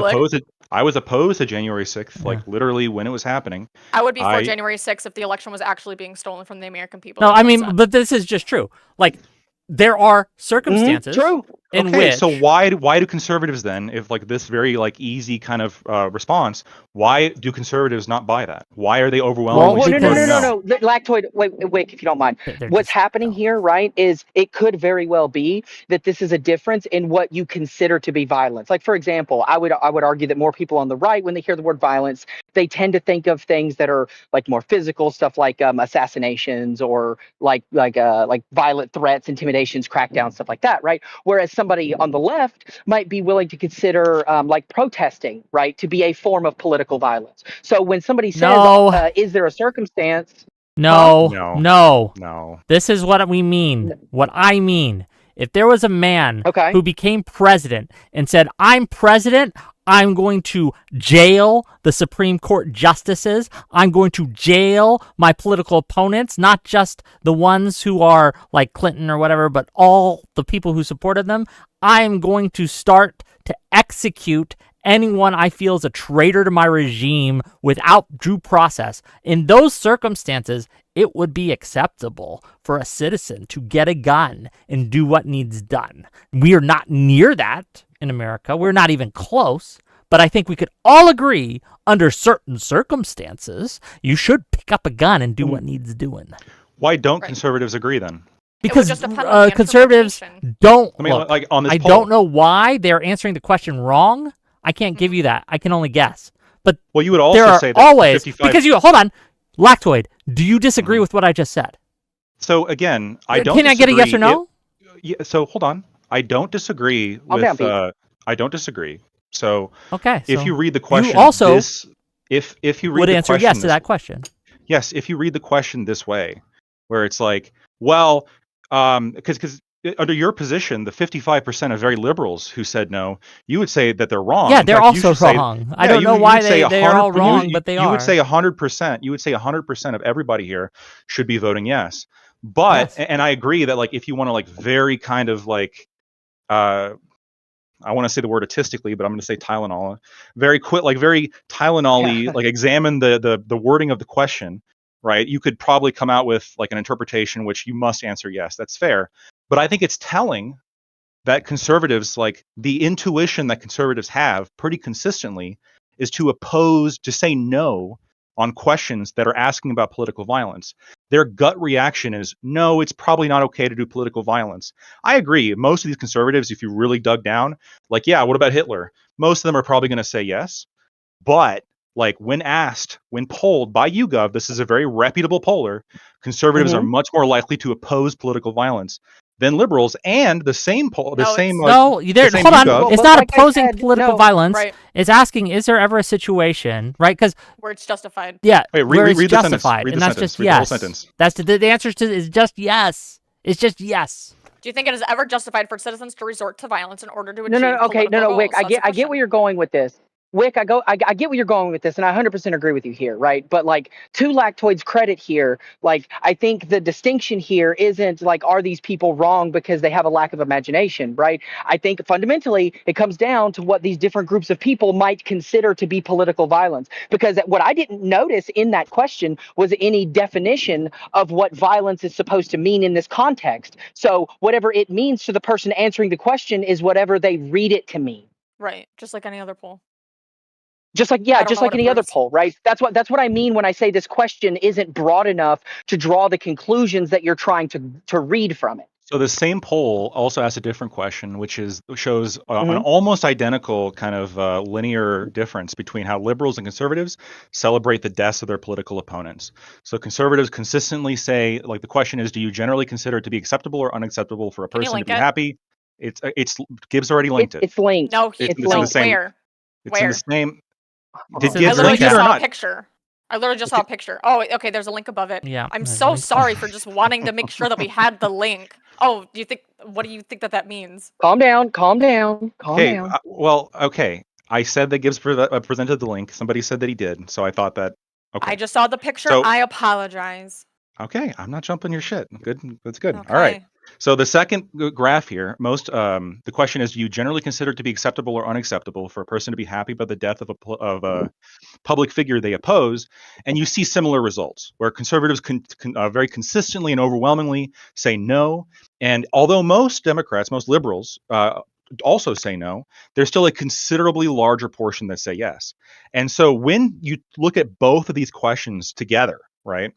S7: I was opposed to January 6th, like literally when it was happening.
S3: I would be for January 6th if the election was actually being stolen from the American people.
S1: No, I mean, but this is just true. Like, there are circumstances in which...
S7: So why do conservatives then, if like this very like easy kind of response, why do conservatives not buy that? Why are they overwhelmingly?
S6: No. Lactoid, wait, if you don't mind. What's happening here, right, is it could very well be that this is a difference in what you consider to be violence. Like, for example, I would argue that more people on the right, when they hear the word violence, they tend to think of things that are like more physical stuff, like assassinations or like violent threats, intimidations, crackdowns, stuff like that, right? Whereas somebody on the left might be willing to consider like protesting, right, to be a form of political violence. So when somebody says, is there a circumstance?
S1: No. This is what we mean. What I mean. If there was a man who became president and said, I'm president, I'm going to jail the Supreme Court justices, I'm going to jail my political opponents, not just the ones who are like Clinton or whatever, but all the people who supported them, I'm going to start to execute anyone I feel is a traitor to my regime without due process. In those circumstances, it would be acceptable for a citizen to get a gun and do what needs done. We are not near that in America. We're not even close. But I think we could all agree, under certain circumstances, you should pick up a gun and do what needs doing.
S7: Why don't conservatives agree then?
S1: Because conservatives don't. I don't know why they're answering the question wrong. I can't give you that. I can only guess. But
S7: you would also say that
S1: always 55... because hold on, Lactoid. Do you disagree with what I just said?
S7: So again, I don't.
S1: Can I get a yes or no?
S7: So hold on. I don't disagree with. I don't disagree. So if you read the question, if you read
S1: would
S7: the
S1: answer
S7: question
S1: yes to
S7: this-
S1: that question.
S7: Yes, if you read the question this way, where it's like, well, because under your position, the 55% of very liberals who said no, you would say that they're wrong.
S1: Yeah,
S7: In
S1: they're
S7: fact, you
S1: also
S7: should say-
S1: wrong. I
S7: Yeah,
S1: don't
S7: you-
S1: know
S7: you
S1: why
S7: would say
S1: they are all
S7: 100%
S1: wrong, but they
S7: you
S1: are.
S7: would say 100%. You would say 100% of everybody here should be voting yes. But
S1: Yes.
S7: and I agree that like if you want to like very kind of like I want to say the word artistically, but I'm going to say Tylenol. Very Tylenol-y, like examine the wording of the question, right? You could probably come out with like an interpretation which you must answer yes. That's fair. But I think it's telling that conservatives, like the intuition that conservatives have pretty consistently is to say no on questions that are asking about political violence. Their gut reaction is, no, it's probably not okay to do political violence. I agree. Most of these conservatives, if you really dug down, like, yeah, what about Hitler? Most of them are probably going to say yes. But like when polled by YouGov, this is a very reputable poller, conservatives are much more likely to oppose political violence than liberals. And the same poll,
S3: No, it's-
S1: No, hold on.
S7: YouGov,
S1: It's
S6: But
S1: not
S6: like I
S1: opposing
S6: said,
S1: political
S6: no,
S1: violence.
S3: right.
S1: It's asking, is there ever a situation, right? Because
S3: Where it's justified.
S1: yeah,
S7: Wait,
S1: where it's
S7: read the sentence.
S1: justified,
S7: Read
S1: and
S7: the
S1: that's
S7: sentence.
S1: just
S7: Read the whole
S1: yes.
S7: sentence.
S1: That's the answer to is just yes. It's just yes.
S3: Do you think it is ever justified for citizens to resort to violence in order to achieve
S6: No, okay,
S3: political
S6: Wick,
S3: goals?
S6: I get where you're going with this. Wick, I get where you're going with this, and I 100% agree with you here, right? But like, to Lactoid's credit here, like, I think the distinction here isn't like, are these people wrong because they have a lack of imagination, right? I think fundamentally it comes down to what these different groups of people might consider to be political violence. Because what I didn't notice in that question was any definition of what violence is supposed to mean in this context. So whatever it means to the person answering the question is whatever they read it to mean.
S3: Right, just like any other poll.
S6: Just like
S3: I don't
S6: just
S3: know
S6: like
S3: what it
S6: any other
S3: proves.
S6: poll, right? That's what I mean when I say this question isn't broad enough to draw the conclusions that you're trying to read from it.
S7: So the same poll also asks a different question, which shows an
S6: Mhm.
S7: almost identical kind of linear difference between how liberals and conservatives celebrate the deaths of their political opponents. So conservatives consistently say, like, the question is, do you generally consider it to be acceptable or unacceptable for a
S3: Can you
S7: person to
S3: link
S7: be
S3: it?
S7: happy? It's Gibbs already linked it.
S6: It's linked.
S3: No,
S7: It's in
S6: it's
S7: the
S6: linked.
S7: same.
S3: where?
S7: It's in
S3: Where?
S7: the same.
S6: Hold
S7: Did
S6: on.
S1: I
S7: Gibbs
S1: literally
S3: literally
S7: link it
S3: just
S7: or
S3: saw
S7: not?
S3: a picture. I literally just saw a picture. Oh, okay, there's a link above it.
S1: Yeah.
S3: I'm
S1: there's
S3: so
S1: links.
S3: sorry for just wanting to make sure that we had the link. Oh, what do you think that means?
S6: Calm down.
S7: Okay. Okay. I said that Gibbs presented the link. Somebody said that he did, so I thought that. Okay.
S3: I just saw the picture.
S7: So-
S3: I apologize.
S7: Okay, I'm not jumping your shit. Good, that's good.
S3: Okay.
S7: All right. So the second graph here, the question is, do you generally consider it to be acceptable or unacceptable for a person to be happy about the death of a public figure they oppose? And you see similar results where conservatives very consistently and overwhelmingly say no. And although most Democrats, most liberals also say no, there's still a considerably larger portion that say yes. And so when you look at both of these questions together, right?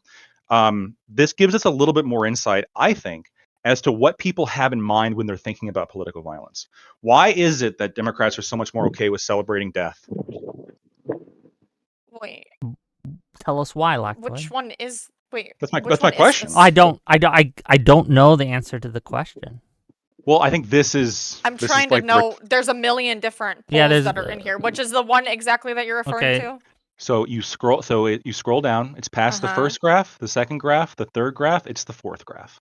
S7: This gives us a little bit more insight, I think, as to what people have in mind when they're thinking about political violence. Why is it that Democrats are so much more okay with celebrating death?
S3: Wait,
S1: Tell us why, Lactoid.
S3: which one is? Wait,
S7: That's my
S3: which one is
S7: question.
S3: this?
S1: I don't know the answer to the question.
S7: Well, I think this is.
S3: I'm
S7: this
S3: trying
S7: is
S3: to
S7: like
S3: know. There's a million different polls
S1: Yeah, there's-
S3: that are in here. Which is the one exactly that you're referring
S1: Okay.
S3: to?
S7: So you scroll. So you scroll down. It's past the
S3: Uh-huh.
S7: first graph, the second graph, the third graph. It's the fourth graph.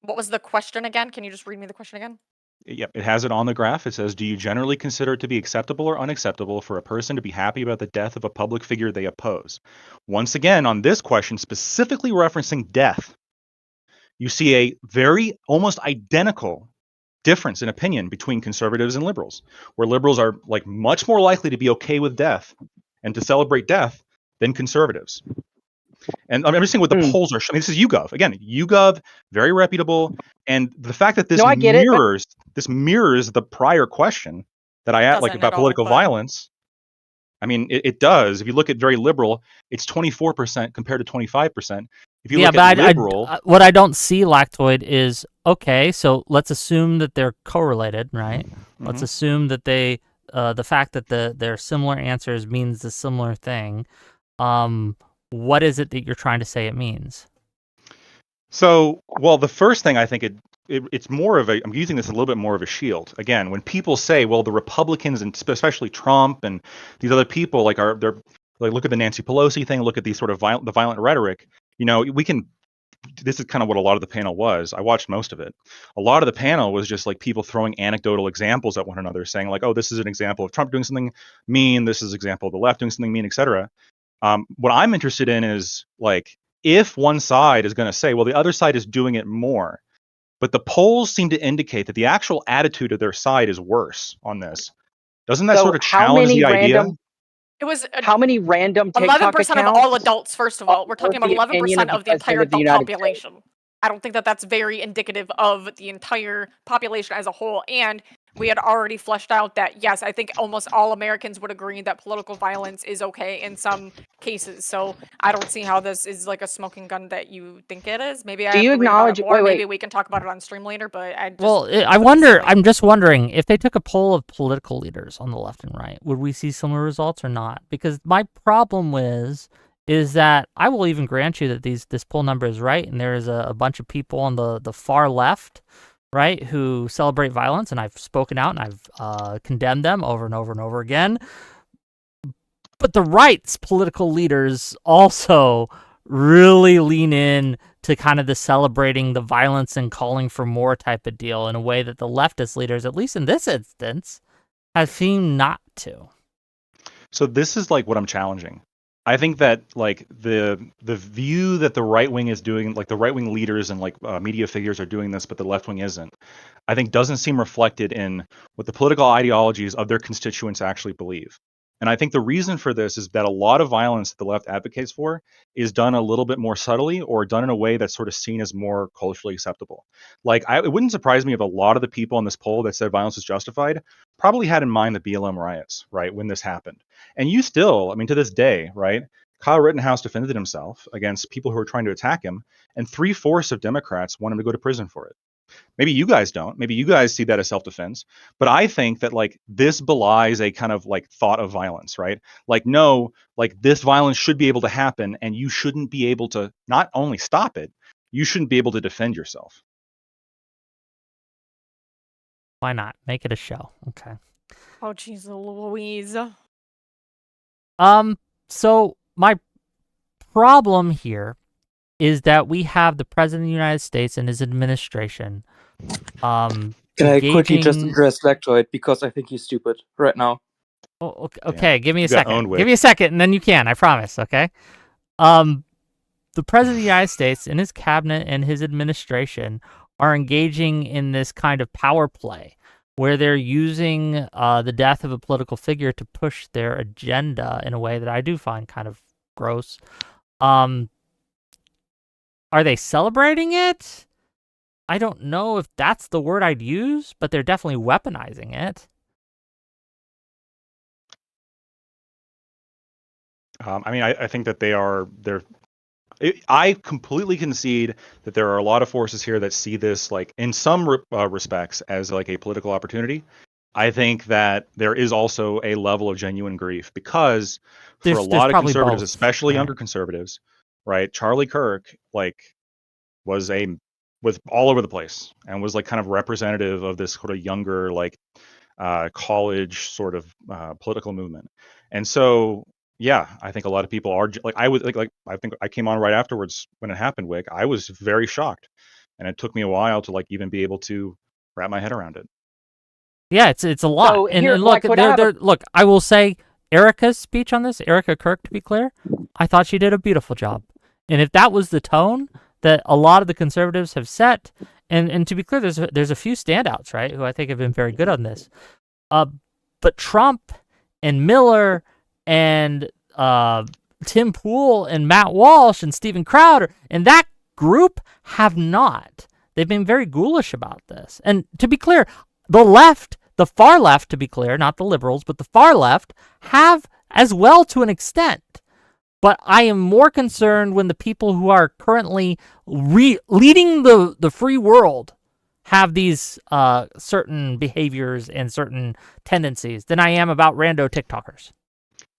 S3: What was the question again? Can you just read me the question again?
S7: Yep, it has it on the graph. It says, do you generally consider it to be acceptable or unacceptable for a person to be happy about the death of a public figure they oppose? Once again, on this question, specifically referencing death, you see a very almost identical difference in opinion between conservatives and liberals, where liberals are like much more likely to be okay with death and to celebrate death than conservatives. And I'm just saying what the polls are showing. This is YouGov. Again, YouGov, very reputable. And the fact that this
S6: No, I get it,
S7: this mirrors the prior question that I had, like,
S3: Doesn't
S7: about
S3: at all,
S7: political
S3: but-
S7: violence. I mean, it does. If you look at very liberal, it's 24% compared to 25%. If you look at liberal,
S1: what I don't see, Lactoid, is okay. So let's assume that they're correlated, right? Let's assume that the fact that their similar answers means the similar thing. What is it that you're trying to say it means?
S7: So, well, the first thing I think it's more of I'm using this a little bit more of a shield. Again, when people say, well, the Republicans and especially Trump and these other people, like, they're like look at the Nancy Pelosi thing, look at these sort of the violent rhetoric. You know, we can. This is kind of what a lot of the panel was. I watched most of it. A lot of the panel was just like people throwing anecdotal examples at one another, saying like, "Oh, this is an example of Trump doing something mean. This is an example of the left doing something mean, etc." What I'm interested in is like if one side is going to say, "Well, the other side is doing it more," but the polls seem to indicate that the actual attitude of their side is worse on this. Doesn't that
S6: So
S7: sort of
S6: how
S7: challenge
S6: many
S7: the idea?
S6: random
S3: It was
S6: how many random TikTok
S3: 11% of
S6: accounts
S3: all adults, first of all. We're talking about
S6: the opinion
S3: 11%
S6: of the
S3: of the entire
S6: President of the
S3: adult
S6: United States?
S3: population. I don't think that that's very indicative of the entire population as a whole. And we had already fleshed out that, yes, I think almost all Americans would agree that political violence is okay in some cases. So I don't see how this is like a smoking gun that you think it is. Maybe I
S6: Do
S3: have
S6: you
S3: to read about
S6: acknowledge?
S3: it more.
S6: Wait,
S3: Maybe
S6: wait.
S3: we can talk about it on stream later. But I just
S1: Well,
S3: think
S1: I
S3: that
S1: wonder.
S3: this is like-
S1: I'm just wondering if they took a poll of political leaders on the left and right, would we see similar results or not? Because my problem is that I will even grant you that this poll number is right, and there is a bunch of people on the far left, right, who celebrate violence, and I've spoken out and I've condemned them over and over and over again. But the right's political leaders also really lean in to kind of the celebrating the violence and calling for more type of deal in a way that the leftist leaders, at least in this instance, have seemed not to.
S7: So this is like what I'm challenging. I think that like the view that the right wing is doing, like the right wing leaders and like media figures are doing this, but the left wing isn't, I think doesn't seem reflected in what the political ideologies of their constituents actually believe. And I think the reason for this is that a lot of violence that the left advocates for is done a little bit more subtly or done in a way that's sort of seen as more culturally acceptable. Like, it wouldn't surprise me if a lot of the people in this poll that said violence was justified probably had in mind the BLM riots, right, when this happened. And you still, I mean, to this day, right, Kyle Rittenhouse defended himself against people who were trying to attack him, and 3/4 of Democrats want him to go to prison for it. Maybe you guys don't. Maybe you guys see that as self-defense. But I think that like this belies a kind of like thought of violence, right? Like, no, like this violence should be able to happen and you shouldn't be able to not only stop it, you shouldn't be able to defend yourself.
S1: Why not? Make it a show. Okay.
S3: Oh, jeez Louise.
S1: So my problem here is that we have the President of the United States and his administration
S8: Can I quickly just
S1: engaging-
S8: address Lactoid because I think he's stupid right now?
S1: Oh, okay, give me a
S7: You got
S1: second.
S7: owned,
S1: Give
S7: Wick.
S1: me a second, and then you can. I promise. Okay. The President of the United States and his cabinet and his administration are engaging in this kind of power play where they're using the death of a political figure to push their agenda in a way that I do find kind of gross. Are they celebrating it? I don't know if that's the word I'd use, but they're definitely weaponizing it.
S7: I mean, I think that I completely concede that there are a lot of forces here that see this, like, in some respects, as like a political opportunity. I think that there is also a level of genuine grief because for
S1: There's
S7: a lot of
S1: probably
S7: conservatives,
S1: both,
S7: especially
S1: right?
S7: younger conservatives, right? Charlie Kirk, like, was all over the place and was like kind of representative of this sort of younger, like, college sort of political movement. And so, yeah, I think a lot of people are like, I was like I think I came on right afterwards when it happened, Wick. I was very shocked, and it took me a while to like even be able to wrap my head around it.
S1: Yeah, it's a lot.
S6: So
S1: and,
S6: here,
S1: and look,
S6: like, what I have a-
S1: look, I will say Erica's speech on this, Erica Kirk, to be clear, I thought she did a beautiful job. And if that was the tone that a lot of the conservatives have set, and to be clear, there's a few standouts, right, who I think have been very good on this. But Trump and Miller and Tim Pool and Matt Walsh and Steven Crowder and that group have not. They've been very ghoulish about this. And to be clear, the left, the far left, to be clear, not the liberals, but the far left have as well to an extent. But I am more concerned when the people who are currently leading the free world have these certain behaviors and certain tendencies than I am about rando TikTokers.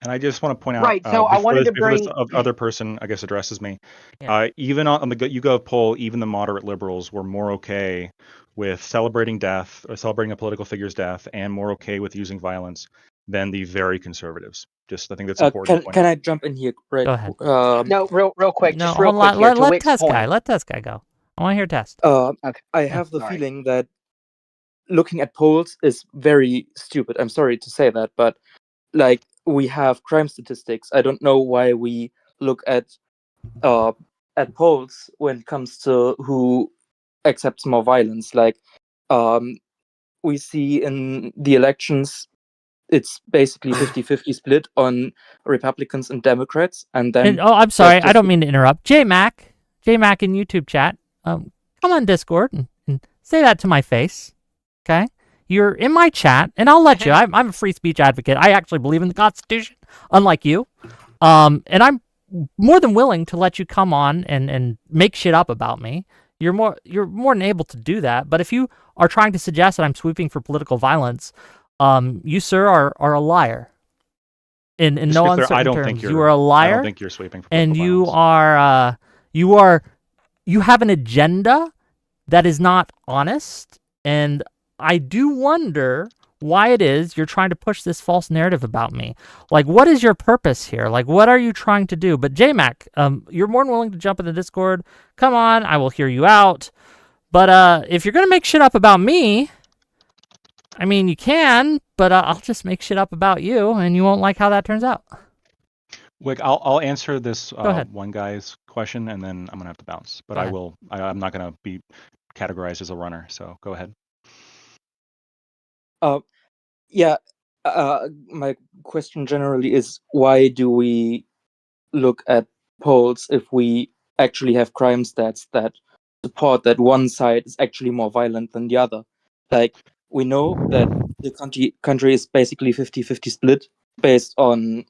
S7: And I just want to point out,
S6: Right, so I wanted to
S7: before this
S6: bring-
S7: other person, I guess, addresses me.
S1: Yeah.
S7: Even on the YouGov poll, even the moderate liberals were more okay with celebrating death, or celebrating a political figure's death, and more okay with using violence than the very conservatives. I think that's important.
S8: Can I jump in here? Right.
S1: Go ahead.
S6: No, real quick.
S1: No,
S6: Just real
S1: hold
S6: quick
S1: on.
S6: here. To
S1: Let
S6: Wick's
S1: Test
S6: point.
S1: guy. Let Test guy go. I want to hear Test.
S6: Okay.
S8: I have the
S6: Sorry.
S8: feeling that looking at polls is very stupid. I'm sorry to say that, but like we have crime statistics. I don't know why we look at polls when it comes to who accepts more violence. Like we see in the elections, it's basically 50-50 split on Republicans and Democrats, and then
S1: I'm sorry, I don't mean to interrupt. J-Mac in YouTube chat, come on Discord and say that to my face, okay? You're in my chat, and I'll let you. I'm a free speech advocate. I actually believe in the Constitution, unlike you. And I'm more than willing to let you come on and make shit up about me. You're more than able to do that. But if you are trying to suggest that I'm sweeping for political violence, you, sir, are a liar. In no uncertain terms, you are a liar.
S7: I don't think you're sweeping for political
S1: and you
S7: violence.
S1: you have an agenda that is not honest, and I do wonder why it is you're trying to push this false narrative about me. Like, what is your purpose here? Like, what are you trying to do? But J-Mac, you're more than willing to jump in the Discord. Come on, I will hear you out. But if you're gonna make shit up about me, I mean, you can, but I'll just make shit up about you, and you won't like how that turns out.
S7: Wick, I'll answer this
S1: ahead.
S7: one guy's question, and then I'm gonna have to bounce. But I'm not gonna be categorized as a runner. So go ahead.
S8: Yeah. My question generally is, why do we look at polls if we actually have crime stats that support that one side is actually more violent than the other? Like, we know that the country is basically 50-50 split based on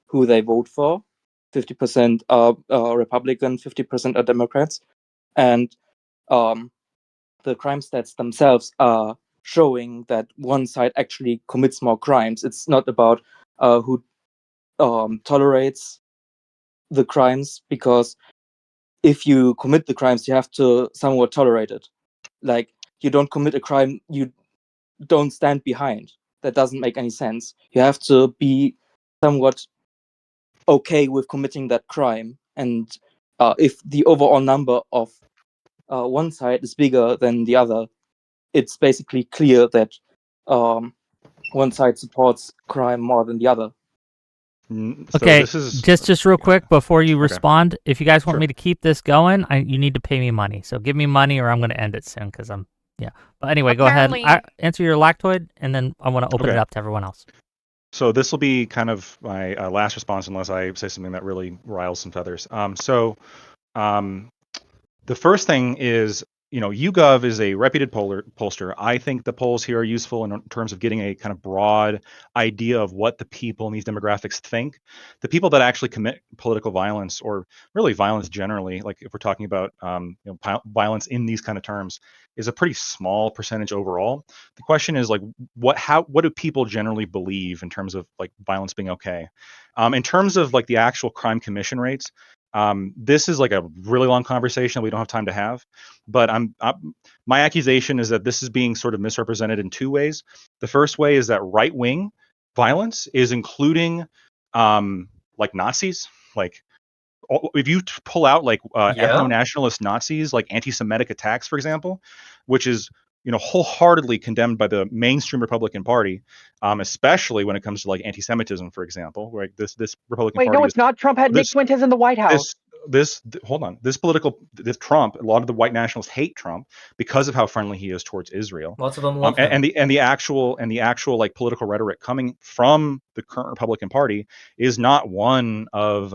S8: who they vote for. 50% are Republican, 50% are Democrats. And the crime stats themselves are showing that one side actually commits more crimes. It's not about who tolerates the crimes, because if you commit the crimes, you have to somewhat tolerate it. Like, you don't commit a crime you don't stand behind. That doesn't make any sense. You have to be somewhat okay with committing that crime. And if the overall number of one side is bigger than the other, it's basically clear that one side supports crime more than the other.
S7: So
S1: okay,
S7: this is,
S1: just real quick before you
S7: Okay.
S1: respond, if you guys want
S7: Sure.
S1: me to keep this going, you need to pay me money. So give me money, or I'm going to end it soon, because But anyway, go ahead. Answer your lactoid, and then I want to open it up to everyone else.
S7: So this will be kind of my last response, unless I say something that really riles some feathers. The first thing is, YouGov is a reputed pollster. I think the polls here are useful in terms of getting a kind of broad idea of what the people in these demographics think. The people that actually commit political violence, or really violence generally, like if we're talking about violence in these kind of terms, is a pretty small percentage overall. The question is, like, what do people generally believe in terms of like violence being okay? In terms of like the actual crime commission rates, this is like a really long conversation that we don't have time to have, but my accusation is that this is being sort of misrepresented in two ways. The first way is that right-wing violence is including like Nazis. Like, if you pull out like ethno-nationalist Nazis, like anti-Semitic attacks, for example, which is wholeheartedly condemned by the mainstream Republican Party, especially when it comes to like anti-Semitism, for example. Right? This Republican Party.
S6: Wait, no, it's not. Trump had Nick Fuentes in the White House.
S7: Hold on. This Trump, a lot of the white nationalists hate Trump because of how friendly he is towards Israel.
S9: Lots of them love him.
S7: And the actual like political rhetoric coming from the current Republican Party is not one of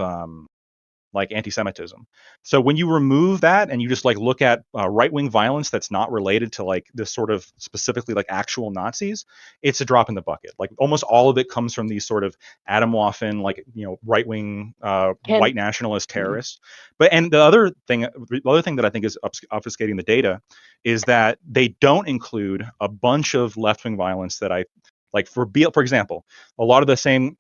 S7: like anti-Semitism. So when you remove that and you just like look at right-wing violence that's not related to like this sort of specifically like actual Nazis, it's a drop in the bucket. Like almost all of it comes from these sort of Adam Waffen, like right-wing white nationalist terrorists. But the other thing that I think is obfuscating the data is that they don't include a bunch of left-wing violence that I Like for example, a lot of the same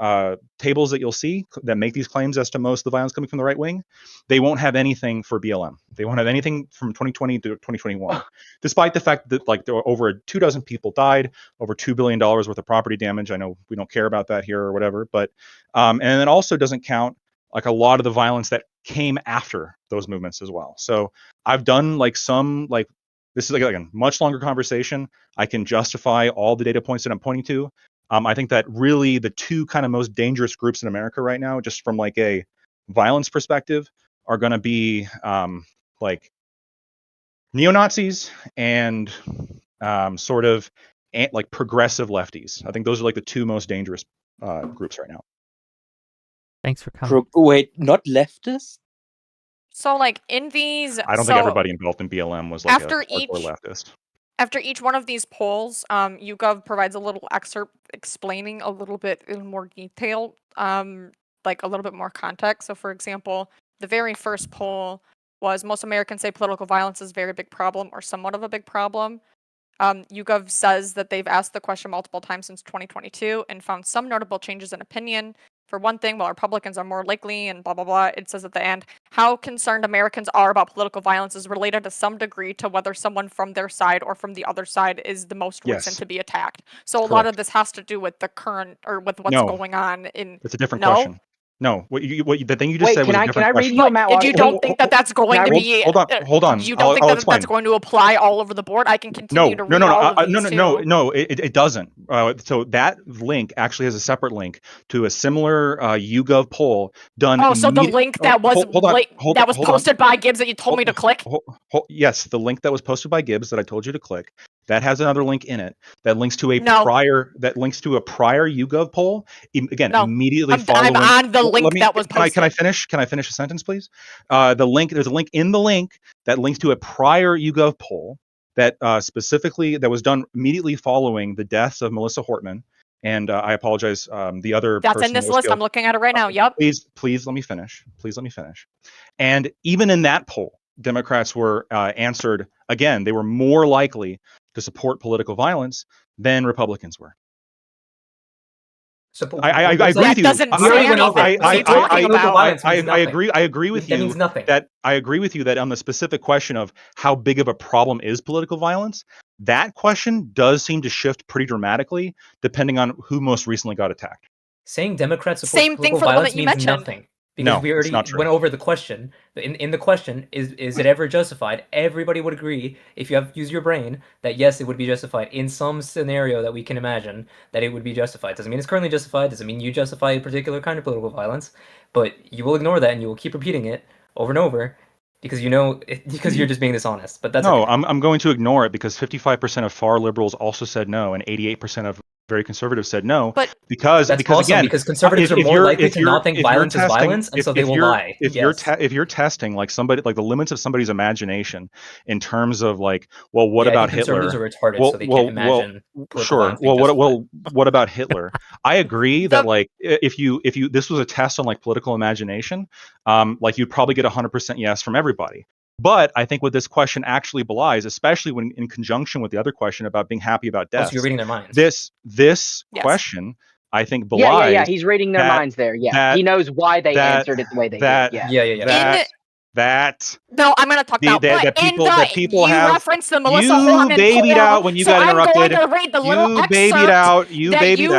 S7: tables that you'll see that make these claims as to most of the violence coming from the right wing, they won't have anything for BLM. They won't have anything from 2020 to 2021, despite the fact that like there were over 24 people died, over $2 billion worth of property damage. I know we don't care about that here or whatever, but and it also doesn't count like a lot of the violence that came after those movements as well. So I've done like some like. This is like a much longer conversation. I can justify all the data points that I'm pointing to. I think that really the two kind of most dangerous groups in America right now, just from like a violence perspective, are going to be like neo-Nazis and sort of like progressive lefties. I think those are like the two most dangerous groups right now.
S1: Thanks for coming.
S8: Wait, not leftist?
S3: So, like, in these...
S7: I don't think everybody involved in BLM was like
S3: after
S7: a hardcore leftist.
S3: After each one of these polls, YouGov provides a little excerpt explaining a little bit in more detail, like a little bit more context. So, for example, the very first poll was most Americans say political violence is a very big problem or somewhat of a big problem. YouGov says that they've asked the question multiple times since 2022 and found some notable changes in opinion. For one thing, while Republicans are more likely and blah, blah, blah, it says at the end, how concerned Americans are about political violence is related to some degree to whether someone from their side or from the other side is the most reason to be attacked. So a lot of this has to do with the current or with what's going on in...
S7: It's a different question. No, the thing you just said was a different question.
S6: Can I read you, Matt?
S3: If you don't think that that's going to be...
S7: Hold on.
S3: You don't think that that's going to apply all over the board? I can continue to read all of these
S7: No, it doesn't. So that link actually has a separate link to a similar YouGov poll done...
S3: Oh, so the link that was posted by Gibbs that you told me to click?
S7: Yes, the link that was posted by Gibbs that I told you to click. That has another link in it that links to a prior YouGov poll. Again, immediately following.
S3: I'm on the link that was posted.
S7: Can I finish? Can I finish a sentence, please? There's a link in the link that links to a prior YouGov poll that specifically that was done immediately following the deaths of Melissa Hortman. And I apologize. The other
S3: that's in this list.
S7: killed.
S3: I'm looking at it right now. Yep.
S7: Please let me finish. And even in that poll, Democrats were answered again. They were more likely to support political violence than Republicans were.
S9: So
S7: I agree with you. I agree with you.
S9: That means nothing.
S7: I agree with you that on the specific question of how big of a problem is political violence, that question does seem to shift pretty dramatically depending on who most recently got attacked.
S9: Saying Democrats support political violence means nothing. Because we already went over the question. In the question, is it ever justified? Everybody would agree, if you use your brain, that yes, it would be justified. In some scenario that we can imagine, that it would be justified. Doesn't mean it's currently justified. Doesn't mean you justify a particular kind of political violence. But you will ignore that and you will keep repeating it over and over because because you're just being dishonest. But that's okay.
S7: I'm going to ignore it because 55% of far liberals also said no, and 88% of very conservatives said no.
S3: But
S7: because
S9: conservatives are more likely to not think violence is violence, and so they will lie.
S7: If you're testing like somebody, like the limits of somebody's imagination in terms of like, well, what about Hitler?
S9: Conservatives are retarded, so they can't imagine.
S7: Sure. What about Hitler? I agree that like if you this was a test on like political imagination, like you'd probably get 100% yes from everybody. But I think what this question actually belies, especially when in conjunction with the other question about being happy about death,
S9: so you're reading their minds.
S7: This question, I think, belies.
S6: Yeah. He's reading their minds there. Yeah, he knows why they answered it the way they did.
S9: Yeah.
S3: No, I'm going to talk about
S7: that people have.
S3: Referenced the Melissa Hortman
S7: babied
S3: poll,
S7: out when you got interrupted.
S3: I'm going to read the little
S7: You babied out. You babied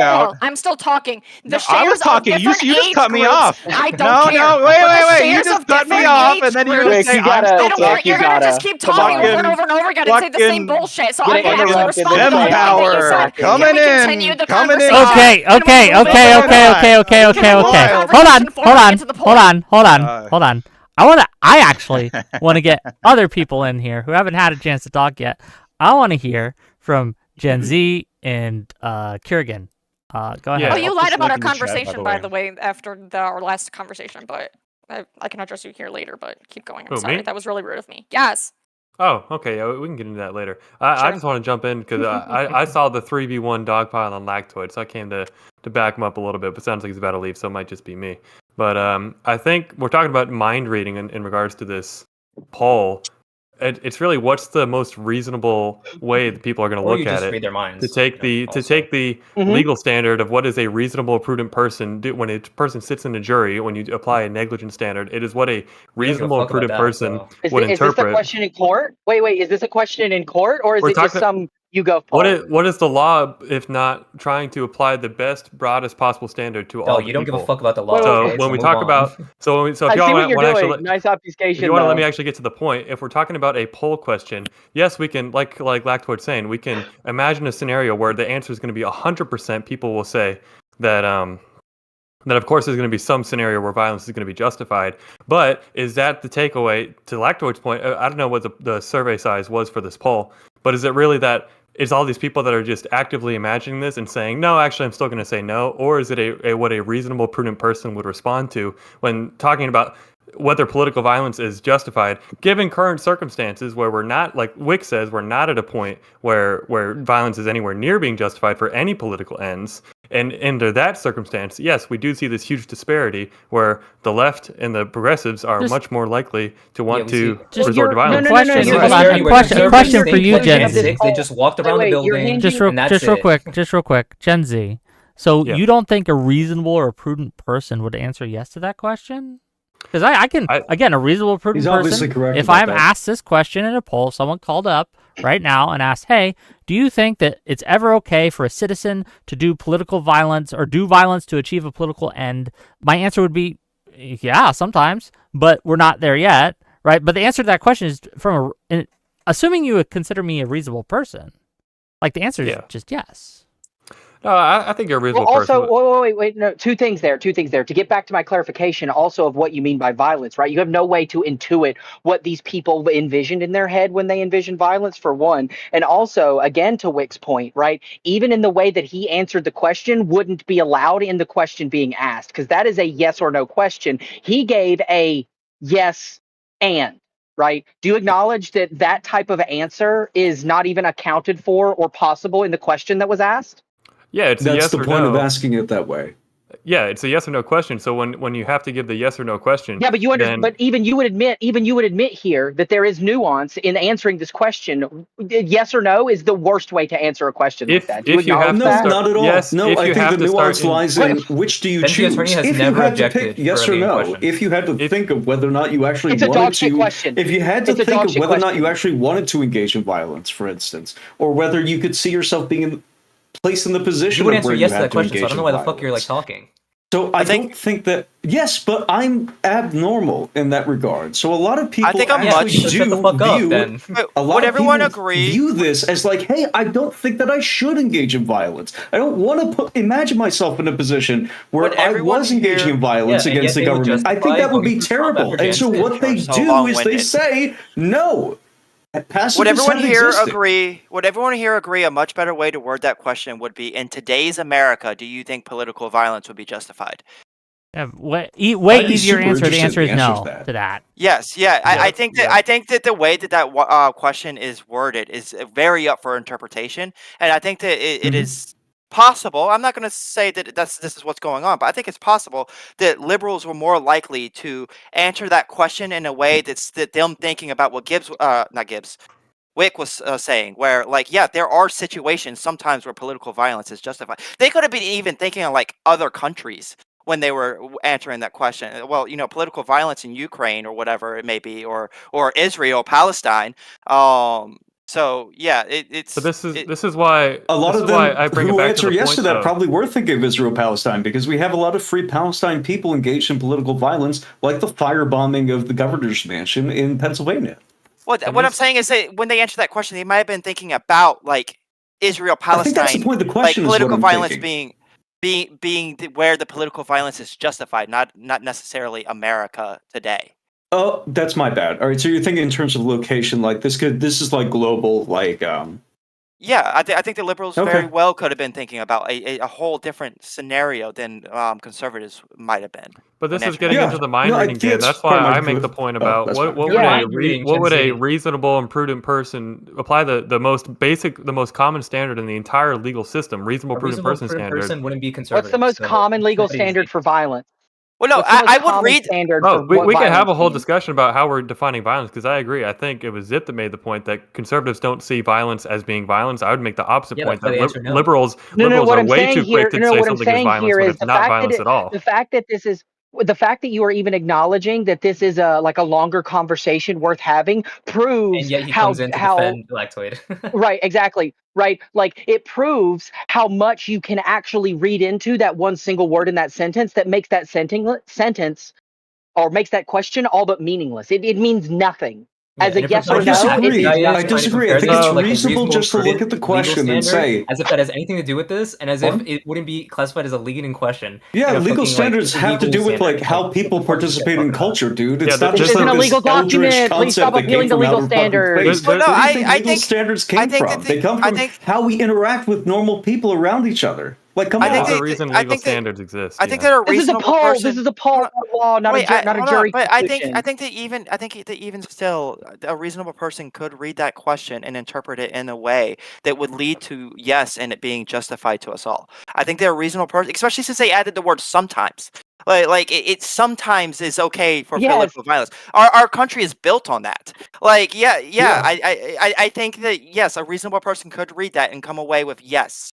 S7: out.
S3: I'm still talking.
S7: I was talking. You just cut me off.
S3: I don't care.
S7: No, wait. You just cut me off, and then you're going to say I'm still talking.
S3: You're going to just keep talking over and over and over again and say the same bullshit. So I'm going to have to respond to the way that you said.
S7: Coming in.
S1: Okay. Hold on. I actually want to get other people in here who haven't had a chance to talk yet. I want to hear from Gen Z and Kurgan. Go ahead.
S3: Oh, you lied about our conversation, by the way, after our last conversation, but I can address you here later, but keep going. I'm sorry.
S10: Me?
S3: That was really rude of me. Yes.
S10: Oh, okay. Yeah, we can get into that later. I just want to jump in because I saw the 3v1 dogpile on Lactoid, so I came to back him up a little bit, but sounds like he's about to leave, so it might just be me. But I think we're talking about mind reading in regards to this poll. it's really what's the most reasonable way that people are going to look at it.
S9: Read their minds,
S10: to take the legal standard of what is a reasonable, prudent person do when a person sits in a jury. When you apply a negligence standard, it is what a reasonable, prudent person would interpret.
S6: Is this a question in court? Wait, is this a question in court, or is it just some YouGov poll?
S10: What is the law if not trying to apply the best, broadest possible standard to all?
S9: You don't give a fuck about the law.
S10: So when we talk about, so if
S6: I
S10: y'all
S6: see what you're
S10: want
S6: doing.
S10: actually,
S6: Nice obfuscation.
S10: if you want to let me actually get to the point, if we're talking about a poll question, yes, we can, like Lactoid's saying, we can imagine a scenario where the answer is going to be 100%. People will say that that of course there's going to be some scenario where violence is going to be justified. But is that the takeaway? To Lactoid's point, I don't know what the survey size was for this poll, but is it really that it's all these people that are just actively imagining this and saying, no, actually, I'm still going to say no? Or is it what a reasonable, prudent person would respond to when talking about whether political violence is justified, given current circumstances where we're not, like Wick says, we're not at a point where violence is anywhere near being justified for any political ends. And under that circumstance, yes, we do see this huge disparity where the left and the progressives are much more likely to want to resort to violence.
S1: A question for you, Gen Z.
S9: They just walked around the building.
S1: Just real quick, Gen Z. So you don't think a reasonable or prudent person would answer yes to that question? Because I can, again, a reasonable, prudent person, if I'm asked this question in a poll, someone called up right now and asked, hey, do you think that it's ever okay for a citizen to do political violence or do violence to achieve a political end? My answer would be, yeah, sometimes, but we're not there yet, right? But the answer to that question is assuming you would consider me a reasonable person, like the answer is just yes.
S10: No, I think you're a reasonable
S6: person.
S10: Also,
S6: wait, no, two things there. To get back to my clarification also of what you mean by violence, right? You have no way to intuit what these people envisioned in their head when they envisioned violence, for one. And also, again, to Wick's point, right? Even in the way that he answered the question wouldn't be allowed in the question being asked, because that is a yes or no question. He gave a yes and. Right? Do you acknowledge that that type of answer is not even accounted for or possible in the question that was asked?
S10: Yeah, it's
S2: that's
S10: a yes
S2: the
S10: or
S2: point
S10: no.
S2: of asking it that way.
S10: Yeah, it's a yes or no question. So when you have to give the yes or no question,
S6: but even you would admit here that there is nuance in answering this question. Yes or no is the worst way to answer a question like that.
S2: Not at all.
S10: Yes,
S2: no, I think the nuance lies in which do you choose.
S9: If
S2: you had to pick yes or no, if you had to think of whether or not you actually wanted to, if you had to think of whether or not you actually wanted to engage in violence, for instance, or whether you could see yourself being placed in the position
S9: you would
S2: of
S9: answer
S2: where
S9: yes
S2: you
S9: to
S2: had
S9: that question,
S2: to
S9: so I don't know why the
S2: violence.
S9: fuck you're like talking.
S2: So I don't think that but I'm abnormal in that regard. So a lot of people
S11: view
S2: this as like, hey, I don't think that I should engage in violence. I don't want to imagine myself in a position where I was engaging in violence against the government. I think that would be terrible. And so what they do is they say no.
S11: Would everyone here agree? A much better way to word that question would be: in today's America, do you think political violence would be justified?
S1: Way easier answer. The answer is no to that.
S11: Yes, I think that the way that question is worded is very up for interpretation, and I think that it is possible. I'm not going to say that this is what's going on, but I think it's possible that liberals were more likely to answer that question in a way that them thinking about what Wick was saying, where there are situations sometimes where political violence is justified. They could have been even thinking of other countries when they were answering that question. Well, political violence in Ukraine or whatever it may be, or Israel, Palestine. So yeah, it's.
S10: So this is why
S2: a lot of them
S10: I bring
S2: who
S10: it back
S2: answer
S10: to the
S2: yes
S10: point,
S2: to that
S10: though.
S2: probably were thinking of Israel Palestine, because we have a lot of free Palestine people engaged in political violence, like the firebombing of the governor's mansion in Pennsylvania.
S11: What I'm saying is that when they answer that question, they might have been thinking about Israel Palestine.
S2: I think that's the point of the question.
S11: Political violence
S2: thinking.
S11: being where the political violence is justified, not necessarily America today.
S2: Oh, that's my bad. All right, so you're thinking in terms of location, this is global,
S11: Yeah, I think the liberals very well could have been thinking about a whole different scenario than conservatives might have been.
S10: But this is getting into the mind reading game. That's why I make the point about what would a reasonable and prudent person apply the most basic, the most common standard in the entire legal system, reasonable prudent person standard.
S9: Person wouldn't be conservative.
S6: What's the most common legal standard for violence?
S11: Well, no, I would read.
S10: We can have a whole discussion about how we're defining violence, because I agree. I think it was Zip that made the point that conservatives don't see violence as being violence. I would make the opposite point that liberals are way too quick to say something is violence when it's not violence at all.
S6: The fact that you are even acknowledging that this is a longer conversation worth having proves
S9: and yet he comes in to defend Lactoid.
S6: Right, exactly. Right, like it proves how much you can actually read into that one single word in that sentence that makes that sentence or makes that question all but meaningless. It means nothing. As a yes or no,
S2: I disagree. I think it's reasonable just to look at the question and say,
S9: as if that has anything to do with this, and as if it wouldn't be classified as a leading question.
S2: Yeah, legal standards have to do with how people participate in culture, dude. It's not just
S6: an illegal document. Please stop appealing to legal standards.
S2: Where do you think legal standards came from? They come from how we interact with normal people around each other. Like, come on.
S10: That's the reason legal standards exist.
S11: I think that a reasonable person.
S6: This is a poll, not a law, not a jury.
S11: But I think that even still, a reasonable person could read that question and interpret it in a way that would lead to yes, and it being justified to us all. I think they're a reasonable person, especially since they added the word sometimes. Like it sometimes is okay for political violence. Our country is built on that. Like I think that yes, a reasonable person could read that and come away with yes.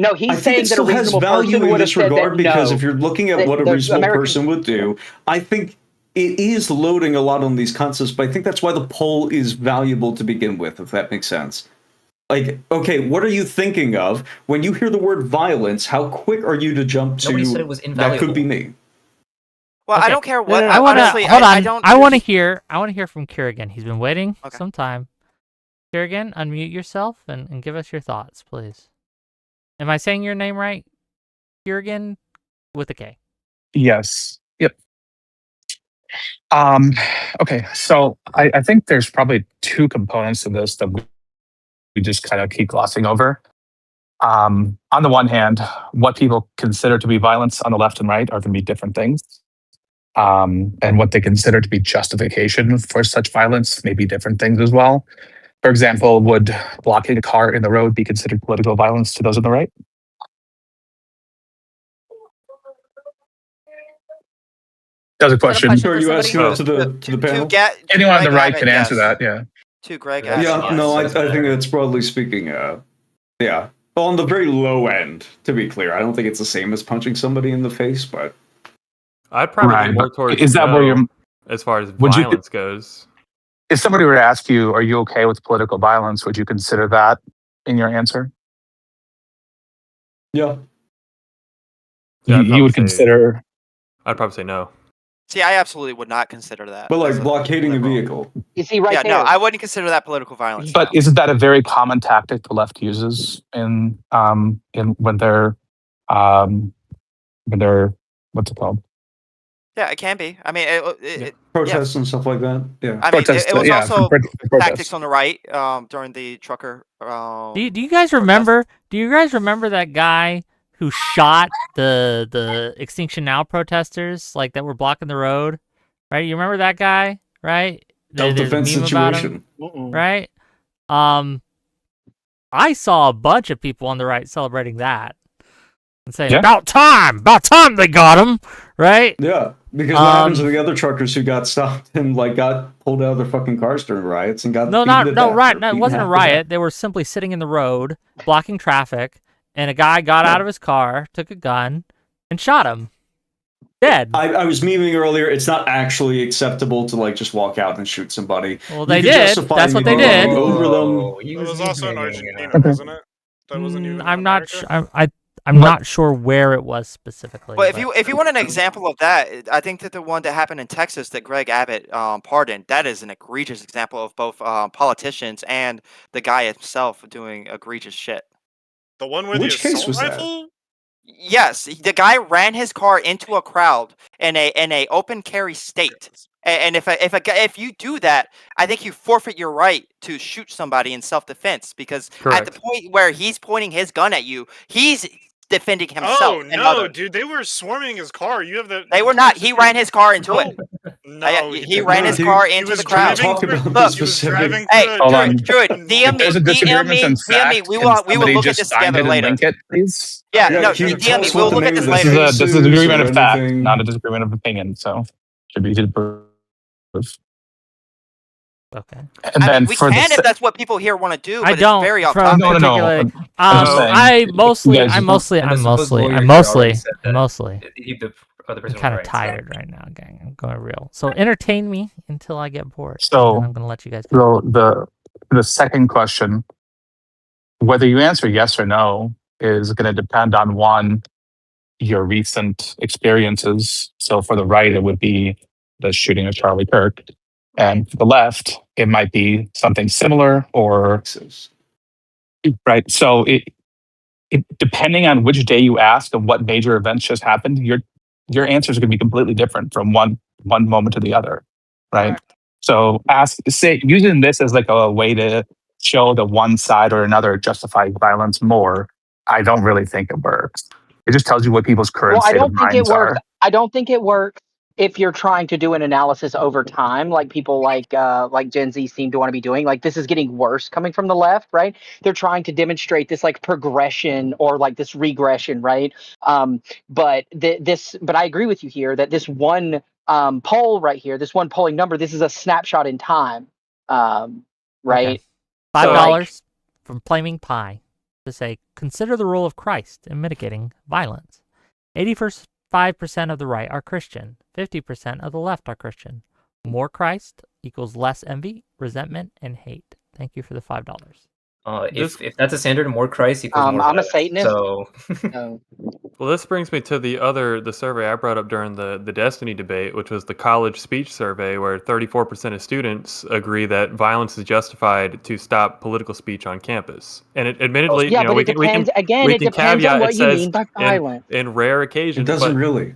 S6: No, he's saying that a reasonable person would have said that.
S2: Because if you're looking at what a reasonable person would do, I think it is loading a lot on these concepts. But I think that's why the poll is valuable to begin with, if that makes sense. Like, okay, what are you thinking of when you hear the word violence? How quick are you to jump to?
S9: Nobody said it was invaluable.
S2: That could be me.
S11: Well, I don't care what.
S1: I want
S11: honestly,
S1: hold on.
S11: I don't.
S1: I want to hear from Kerrigan. He's been waiting some time. Kerrigan, unmute yourself and give us your thoughts, please. Am I saying your name right? Kerrigan with a K.
S12: Yes. Yep. Okay, so I think there's probably two components to this that we just kind of keep glossing over. On the one hand, what people consider to be violence on the left and right are going to be different things. And what they consider to be justification for such violence may be different things as well. For example, would blocking a car in the road be considered political violence to those on the right? That's a question.
S2: Sure, you ask it to the panel.
S12: Anyone on the right can answer that. Yeah.
S11: To Greg.
S2: Yeah. No, I think it's broadly speaking. Yeah. On the very low end, to be clear, I don't think it's the same as punching somebody in the face, but
S10: I'd probably be more towards
S12: is that where you're
S10: as far as violence goes.
S12: If somebody were to ask you, are you okay with political violence, would you consider that in your answer?
S2: Yeah.
S12: You would consider...
S10: I'd probably say no.
S11: See, I absolutely would not consider that.
S2: But like blockading a vehicle.
S6: You see right there.
S11: No, I wouldn't consider that political violence.
S12: But isn't that a very common tactic the left uses in when they're what's it called?
S11: Yeah, it can be. I mean,
S2: protests and stuff like that. Yeah,
S11: I mean, it was also tactics on the right during the trucker.
S1: Do you guys remember? Do you guys remember that guy who shot the Extinction Now protesters, like that were blocking the road? Right? You remember that guy? Right?
S2: Self-defense situation.
S1: Right? I saw a bunch of people on the right celebrating that. And saying, about time they got him, right?
S2: Yeah, because what happens to the other truckers who got stopped and like got pulled out of their fucking cars during riots and got
S1: right? No, it wasn't a riot. They were simply sitting in the road, blocking traffic, and a guy got out of his car, took a gun, and shot him. Dead.
S2: I was memeing earlier. It's not actually acceptable to like just walk out and shoot somebody.
S1: Well, they did. That's what they did.
S2: Over them.
S13: It was also in Argentina, wasn't it? That wasn't even.
S1: I'm not sure. I'm not sure where it was specifically.
S11: But if you want an example of that, I think that the one that happened in Texas that Greg Abbott pardoned, that is an egregious example of both politicians and the guy himself doing egregious shit.
S13: The one with the assault rifle?
S11: Yes, the guy ran his car into a crowd in a open carry state. And if you do that, I think you forfeit your right to shoot somebody in self-defense because at the point where he's pointing his gun at you, he's defending himself.
S13: Oh
S11: and
S13: no,
S11: others.
S13: dude! They were swarming his car. You have the.
S11: They were not. He ran his car into it.
S13: No,
S11: he ran his car into the crowd.
S2: Talk about
S11: Look,
S2: the specific.
S11: Hey,
S12: Hold on.
S11: Druid, DM
S12: If there's a
S11: me,
S12: disagreement in
S11: DM me.
S12: fact,
S11: We
S12: can
S11: will
S12: somebody
S11: look at
S12: just
S11: this
S12: sign
S11: together
S12: it and
S11: later.
S12: link it, please?
S11: Yeah,
S2: Yeah,
S11: no,
S2: can you tell
S11: DM me.
S2: us
S11: We'll
S2: what the
S11: look at
S2: name
S11: this
S2: of
S12: This
S11: later.
S12: is a
S2: cases
S12: disagreement
S2: or
S12: of fact,
S2: anything?
S12: not a disagreement of opinion. So should be easy to prove.
S1: Okay.
S12: And then
S11: we
S12: for
S11: can
S12: the
S11: if that's what people here want to do, but
S1: I don't.
S11: it's very off
S1: From
S11: topic.
S12: No.
S1: particularly.
S12: I'm just saying,
S1: I'm mostly.
S9: And the supposed lawyer
S1: I'm
S9: here
S1: mostly.
S9: already said that
S1: I'm mostly.
S9: the other
S1: I'm
S9: person was
S1: kind of
S9: right, so-
S1: tired right now, gang. I'm going real. So entertain me until I get bored.
S12: So-
S1: and then I'm going to let you guys go.
S12: So the second question, whether you answer yes or no, is going to depend on one, your recent experiences. So for the right, it would be the shooting of Charlie Kirk, and for the left, it might be something similar or right. So it depending on which day you ask and what major events just happened, your answers are going to be completely different from one moment to the other, right?
S11: Correct.
S12: So using this as like a way to show that one side or another justifies violence more, I don't really think it works. It just tells you what people's current
S6: I
S12: state
S6: don't
S12: of
S6: think it
S12: minds
S6: works.
S12: are.
S6: I don't think it works if you're trying to do an analysis over time, like people like Gen Z seem to want to be doing. Like, this is getting worse coming from the left, right? They're trying to demonstrate this like progression or like this regression, right? But I agree with you here that this one poll right here, this one polling number, this is a snapshot in time, right?
S1: Okay. $5 from Flaming Pie to say, consider the role of Christ in mitigating violence. 85% of the right are Christian. 50% of the left are Christian. More Christ equals less envy, resentment, and hate. Thank you for the $5.
S9: If that's a standard, more Christ equals more
S6: I'm a
S9: violence.
S6: Satanist.
S9: So
S10: Well, this brings me to the survey I brought up during the Destiny debate, which was the college speech survey, where 34% of students agree that violence is justified to stop political speech on campus. And admittedly,
S6: yeah,
S10: you know,
S6: but
S10: we
S6: it
S10: can
S6: depends. Again,
S10: we
S6: it
S10: can
S6: depends on
S10: caveat
S6: what
S10: it
S6: you
S10: says
S6: mean by violence.
S10: in rare occasions.
S2: It doesn't
S10: but,
S2: really.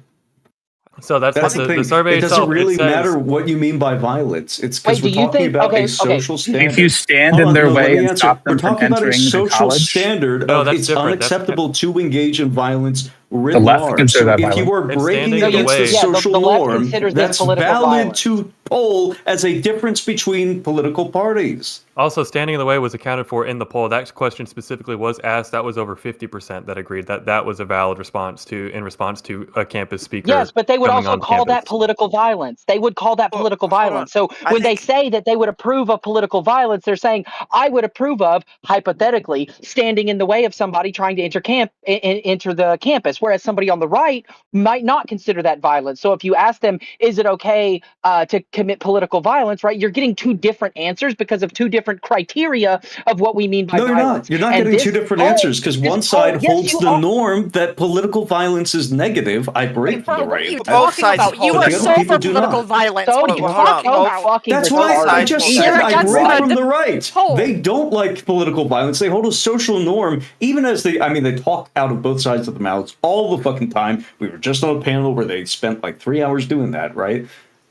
S10: So that's
S2: That's
S10: what
S2: the thing.
S10: the survey
S2: It doesn't
S10: itself
S2: really
S10: it says,
S2: matter what you mean by violence. It's because
S6: Wait,
S2: we're
S6: do you
S2: talking
S6: think-
S2: about
S6: okay,
S2: a social standard.
S12: If you stand
S2: Hold
S12: in
S2: on,
S12: their
S2: no, let
S12: way
S2: me
S12: and
S2: answer.
S12: stop them
S2: We're
S12: from
S2: talking about a
S12: entering the
S2: social
S12: college,
S2: standard
S10: No,
S2: of
S10: that's
S2: it's
S10: different. That's-
S2: unacceptable to engage in violence writ
S12: The left
S2: large.
S12: consider
S2: So
S12: that
S2: if you
S12: violent.
S2: are
S10: And
S2: breaking
S10: standing in the
S2: against the
S10: way-
S6: Yeah,
S2: social
S6: the left
S2: norm,
S6: considers this
S2: that's
S6: political
S2: valid
S6: violence.
S2: to poll as a difference between political parties.
S10: Also, standing in the way was accounted for in the poll. That question specifically was asked. That was over 50% that agreed that that was a valid response in response to a campus speaker.
S6: Yes, but they would
S10: coming
S6: also
S10: on
S6: call that
S10: campus.
S6: political violence. They would call that
S11: Well,
S6: political
S11: hold on.
S6: violence. So
S11: I
S6: when they
S11: think-
S6: say that they would approve of political violence, they're saying, I would approve of, hypothetically, standing in the way of somebody trying to enter the campus, whereas somebody on the right might not consider that violence. So if you ask them, is it okay to commit political violence, right, you're getting two different answers because of two different criteria of what we mean by
S2: No, you're
S6: violence.
S2: not. You're not
S6: And
S2: getting
S6: this
S2: two different
S6: poll-
S2: answers because
S6: this
S2: one
S6: poll-
S2: side
S6: yes,
S2: holds
S6: you
S2: the
S6: are.
S2: norm that political violence is negative. I break
S3: Wait,
S2: from the
S3: bro, what are
S2: right.
S3: you
S11: Both
S3: talking
S11: sides
S3: about? You
S11: hold
S2: But
S3: are
S2: the
S11: it.
S2: other
S3: so
S2: people
S3: for
S2: do
S3: political
S2: not.
S3: violence.
S6: So
S3: What are
S6: you
S3: you
S11: hold on.
S3: talking
S11: Both-
S3: about?
S6: fucking
S2: That's
S6: retarded.
S2: why I
S11: sides
S2: just
S11: hold
S2: said
S3: You're
S2: I
S3: against
S2: break
S3: the
S2: from the right.
S3: poll.
S2: They don't like political violence. They hold a social norm, even as they talk out of both sides of the mouths all the fucking time. We were just on a panel where they spent like 3 hours doing that, right?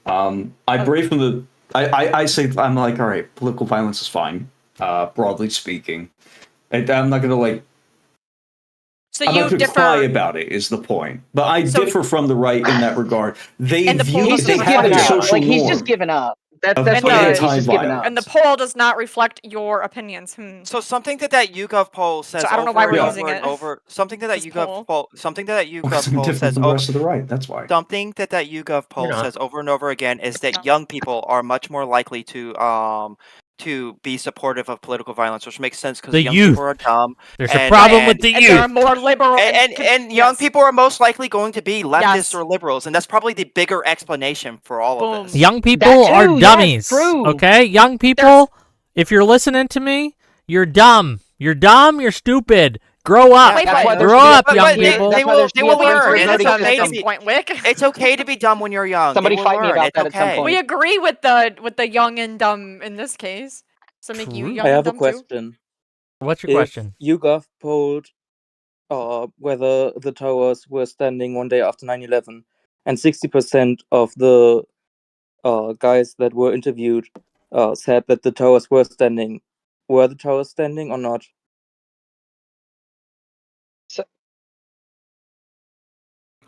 S2: I break from the. I say I'm like, all right, political violence is fine, broadly speaking. I'm not gonna like.
S3: So
S2: I'm
S3: you
S2: not going to
S3: differ.
S2: cry about it, is the point. But I differ from the right in that regard. They
S3: And the poll
S2: view,
S3: doesn't
S2: they
S6: He's just
S2: have
S6: giving
S2: a
S6: up.
S2: social
S6: Like, he's just
S2: norm
S6: giving up. That's
S2: of
S6: what it is. He's just giving up.
S3: And the poll does not reflect your opinions.
S11: So something that YouGov poll says.
S3: So I don't know why
S11: over
S3: we're
S11: and
S3: using
S11: over
S3: it.
S11: and over. Something that
S3: This
S11: YouGov
S3: poll.
S11: poll. Something that YouGov
S2: Because I'm
S11: poll
S2: different
S11: says
S2: from the
S11: over.
S2: rest of the right. That's why.
S11: Something that YouGov poll
S9: not.
S11: says over and over again is that young people are much more likely to be supportive of political violence, which makes sense because
S1: The
S11: young
S1: youth.
S11: people are dumb.
S1: There's a problem with the
S3: And they're
S1: youth.
S3: more liberal.
S11: And young
S3: yes.
S11: people are most likely going to be leftists
S3: Yes.
S11: or liberals, and that's probably the bigger explanation for all
S3: Boom.
S11: of this.
S1: Young people
S6: That
S1: are
S6: too, yes,
S1: dummies.
S6: true.
S1: Okay? Young people, if you're listening to me, you're dumb. You're dumb, you're stupid. Grow up.
S3: Wait,
S6: That's why
S1: Grow
S6: there's
S1: up,
S11: But
S1: young
S11: they,
S1: people.
S11: they
S6: That's why
S11: will
S6: there's
S11: they will
S3: We
S11: learn,
S3: agree
S11: and
S3: with
S11: it's
S3: them
S11: okay
S3: at
S11: to
S3: some
S11: be
S3: point, Wick.
S11: it's okay to be dumb when you're young.
S6: Somebody
S11: they will
S6: fight me
S11: learn.
S6: about
S11: It's
S6: that at some
S11: okay.
S6: point.
S3: We agree with the young and dumb in this case. So make you
S1: True.
S3: young
S8: I
S3: and
S8: have a
S3: dumb too.
S8: question.
S1: What's your
S8: If
S1: question?
S8: YouGov polled whether the towers were standing one day after 9/11, and 60% of the guys that were interviewed said that the towers were standing. Were the towers standing or not?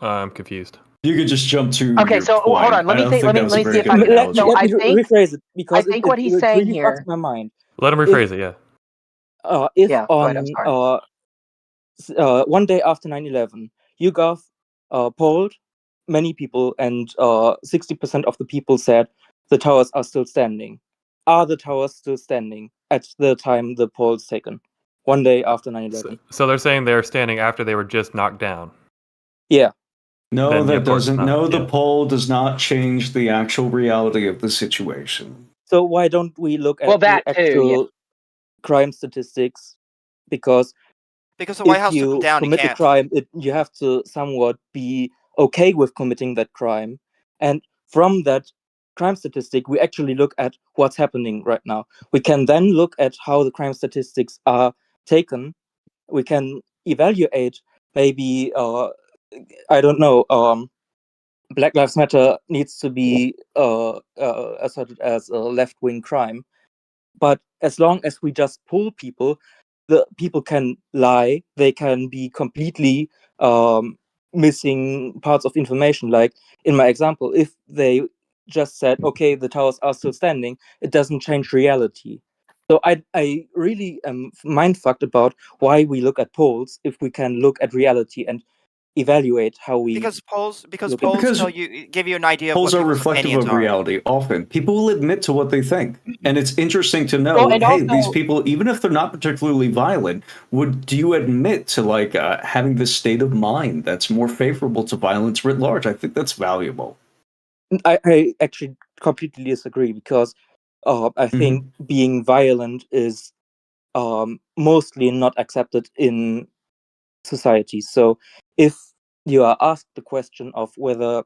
S10: I'm confused.
S2: You could just jump to.
S6: Okay,
S2: your
S6: so
S2: point.
S6: hold on. Let me see if I can.
S8: Let me rephrase it because
S6: I think what he's saying
S8: really
S6: here.
S8: fucks my mind.
S10: Let him rephrase it. Yeah.
S8: If
S6: Yeah, go ahead, I'm
S8: on one day after 9/11, YouGov polled many people, and 60% of the people said the towers are still standing. Are the towers still standing at the time the poll's taken? One day after 9/11.
S10: So they're saying they're standing after they were just knocked down.
S8: Yeah.
S2: No,
S10: Then,
S2: that
S10: of course
S2: doesn't.
S10: not,
S2: No,
S10: yeah.
S2: the poll does not change the actual reality of the situation.
S8: So why don't we look at the actual crime statistics? Because
S11: the White House
S8: if
S11: took them
S8: you
S11: down, you
S8: commit a
S11: can't.
S8: crime, you have to somewhat be okay with committing that crime. And from that crime statistic, we actually look at what's happening right now. We can then look at how the crime statistics are taken. We can evaluate maybe, I don't know, Black Lives Matter needs to be asserted as a left-wing crime. But as long as we just poll people, the people can lie. They can be completely missing parts of information. Like in my example, if they just said, okay, the towers are still standing, it doesn't change reality. So I really am mind-fucked about why we look at polls if we can look at reality and evaluate how we
S11: Because polls
S8: look at it.
S11: tell you, give you an idea of
S2: Polls
S11: what
S2: are
S11: people's
S2: reflective
S11: opinions
S2: of
S11: are.
S2: reality. Often, people will admit to what they think, and it's interesting to know.
S6: Well, and
S2: hey,
S6: also-
S2: these people, even if they're not particularly violent, do you admit to having this state of mind that's more favorable to violence writ large? I think that's valuable.
S8: I actually completely disagree because I think being violent is mostly not accepted in society. So if you are asked the question of whether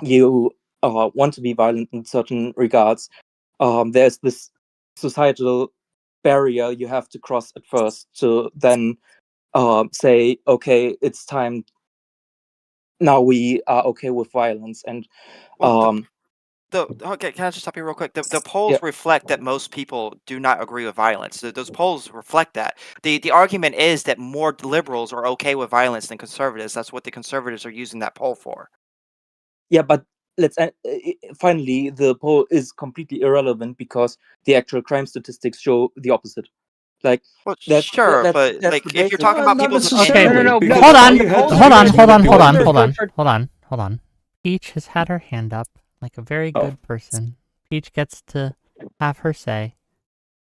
S8: you want to be violent in certain regards, there's this societal barrier you have to cross at first to then say, okay, it's time. Now we are okay with violence. And
S11: okay, can I just stop you real quick? The polls reflect that most people do not agree with violence. Those polls reflect that. The argument is that more liberals are okay with violence than conservatives. That's what the conservatives are using that poll for.
S8: Yeah, but let's finally, the poll is completely irrelevant because the actual crime statistics show the opposite. Like,
S11: well,
S8: that's
S11: sure,
S8: that's
S11: but
S8: the
S11: like if
S8: basic.
S11: you're talking about people's
S1: Okay,
S11: opinions,
S1: hold on. Peach has had her hand up like a very good person. Peach gets to have her say,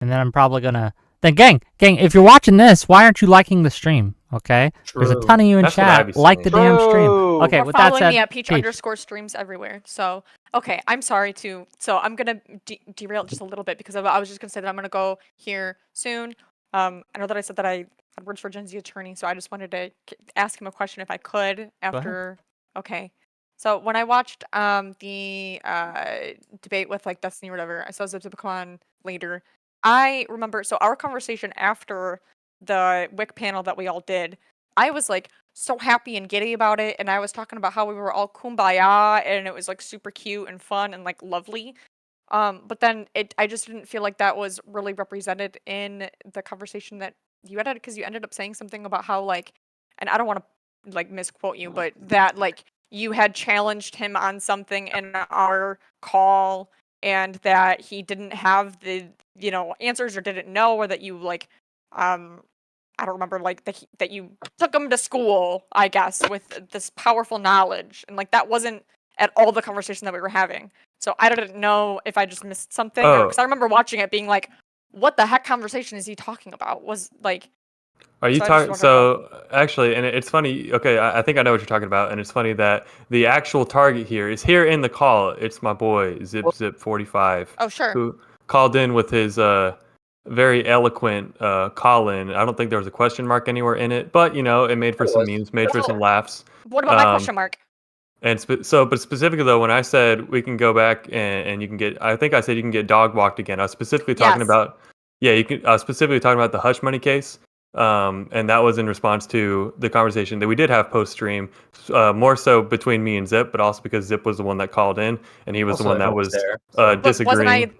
S1: and then I'm probably gonna. Then, gang, if you're watching this, why aren't you liking the stream? Okay, there's a ton of you in chat. Like the damn stream. Okay,
S3: or
S1: with that
S3: following
S1: said,
S3: me at Peach_streams everywhere. So, okay, I'm sorry to. So I'm gonna derail just a little bit because I was just gonna say that I'm gonna go here soon. I know that I said that I had words for Gen Z attorney, so I just wanted to ask him a question if I could after. Okay. So when I watched the debate with like Destiny or whatever, I saw Zip come on later. I remember, so our conversation after the WIC panel that we all did, I was like so happy and giddy about it, and I was talking about how we were all kumbaya and it was like super cute and fun and like lovely. But then I just didn't feel like that was really represented in the conversation that you had, because you ended up saying something about how like, and I don't want to like misquote you, but that like you had challenged him on something in our call and that he didn't have the answers or didn't know, or that you like I don't remember, like that you took him to school, I guess, with this powerful knowledge, and like that wasn't at all the conversation that we were having. So I didn't know if I just missed something, because I remember watching it being like, what the heck conversation is he talking about? Was like,
S10: are you talking? So actually, and it's funny. Okay, I think I know what you're talking about, and it's funny that the actual target here is here in the call. It's my boy Zip45.
S3: Oh sure.
S10: Who called in with his very eloquent call-in. I don't think there was a question mark anywhere in it, but it made for some memes, made for some laughs.
S3: What about my question mark?
S10: And but specifically though, when I said we can go back and you can get, I think I said you can get dog walked again. I was specifically talking about, you can. I was specifically talking about the hush money case. And that was in response to the conversation that we did have post-stream, more so between me and Zip, but also because Zip was the one that called in, and he was the one that was disagreeing.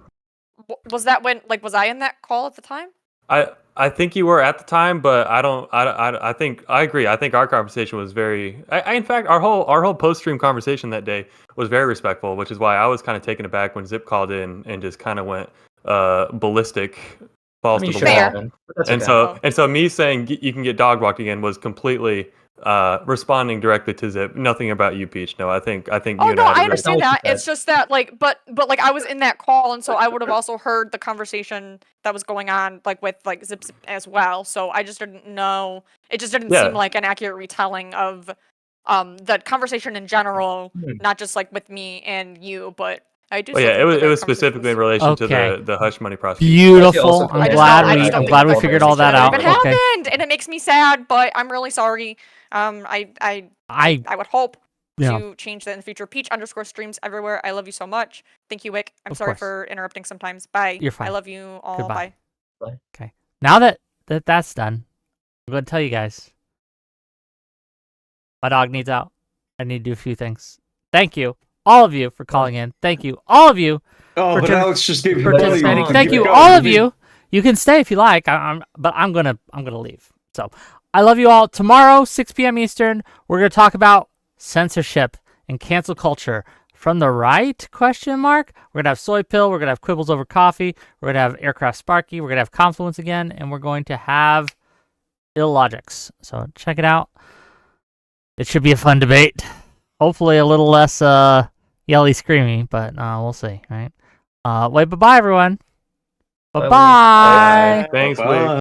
S3: Was that when, like, was I in that call at the time?
S10: I think you were at the time, but I don't. I think I agree. I think our conversation was very. In fact, our whole post stream conversation that day was very respectful, which is why I was kind of taken aback when Zip called in and just kind of went ballistic, balls to the wall. And so me saying you can get dog walked again was completely responding directly to Zip. Nothing about you, Peach. No, I think you and
S3: I understand that. It's just that but like I was in that call, and so I would have also heard the conversation that was going on like with like Zip as well. So I just didn't know. It just didn't seem like an accurate retelling of the conversation in general, not just like with me and you, but I do.
S10: It was specifically in relation to the hush money prosecution.
S1: Beautiful. I'm glad we figured all that out.
S3: It happened, and it makes me sad, but I'm really sorry. I would hope to change that in the future. Peach_streams everywhere. I love you so much. Thank you, Wick. I'm sorry for interrupting sometimes. Bye.
S1: You're fine.
S3: I love you all.
S1: Goodbye.
S3: Bye.
S1: Okay. Now that's done, I'm going to tell you guys. My dog needs out. I need to do a few things. Thank you, all of you, for calling in. Thank you, all of you.
S2: Oh, but Alex just gave you
S1: participating. Thank you, all of you. You can stay if you like. But I'm gonna leave. So I love you all. Tomorrow, 6 p.m. Eastern, we're gonna talk about censorship and cancel culture from the right? Question mark. We're gonna have Soy Pill. We're gonna have Quibbles Over Coffee. We're gonna have Aircraft Sparky. We're gonna have Confluence again, and we're going to have Illogics. So check it out. It should be a fun debate. Hopefully a little less yelly screamy, but we'll see, right? Bye-bye, everyone. Bye-bye.
S10: Thanks, Wick.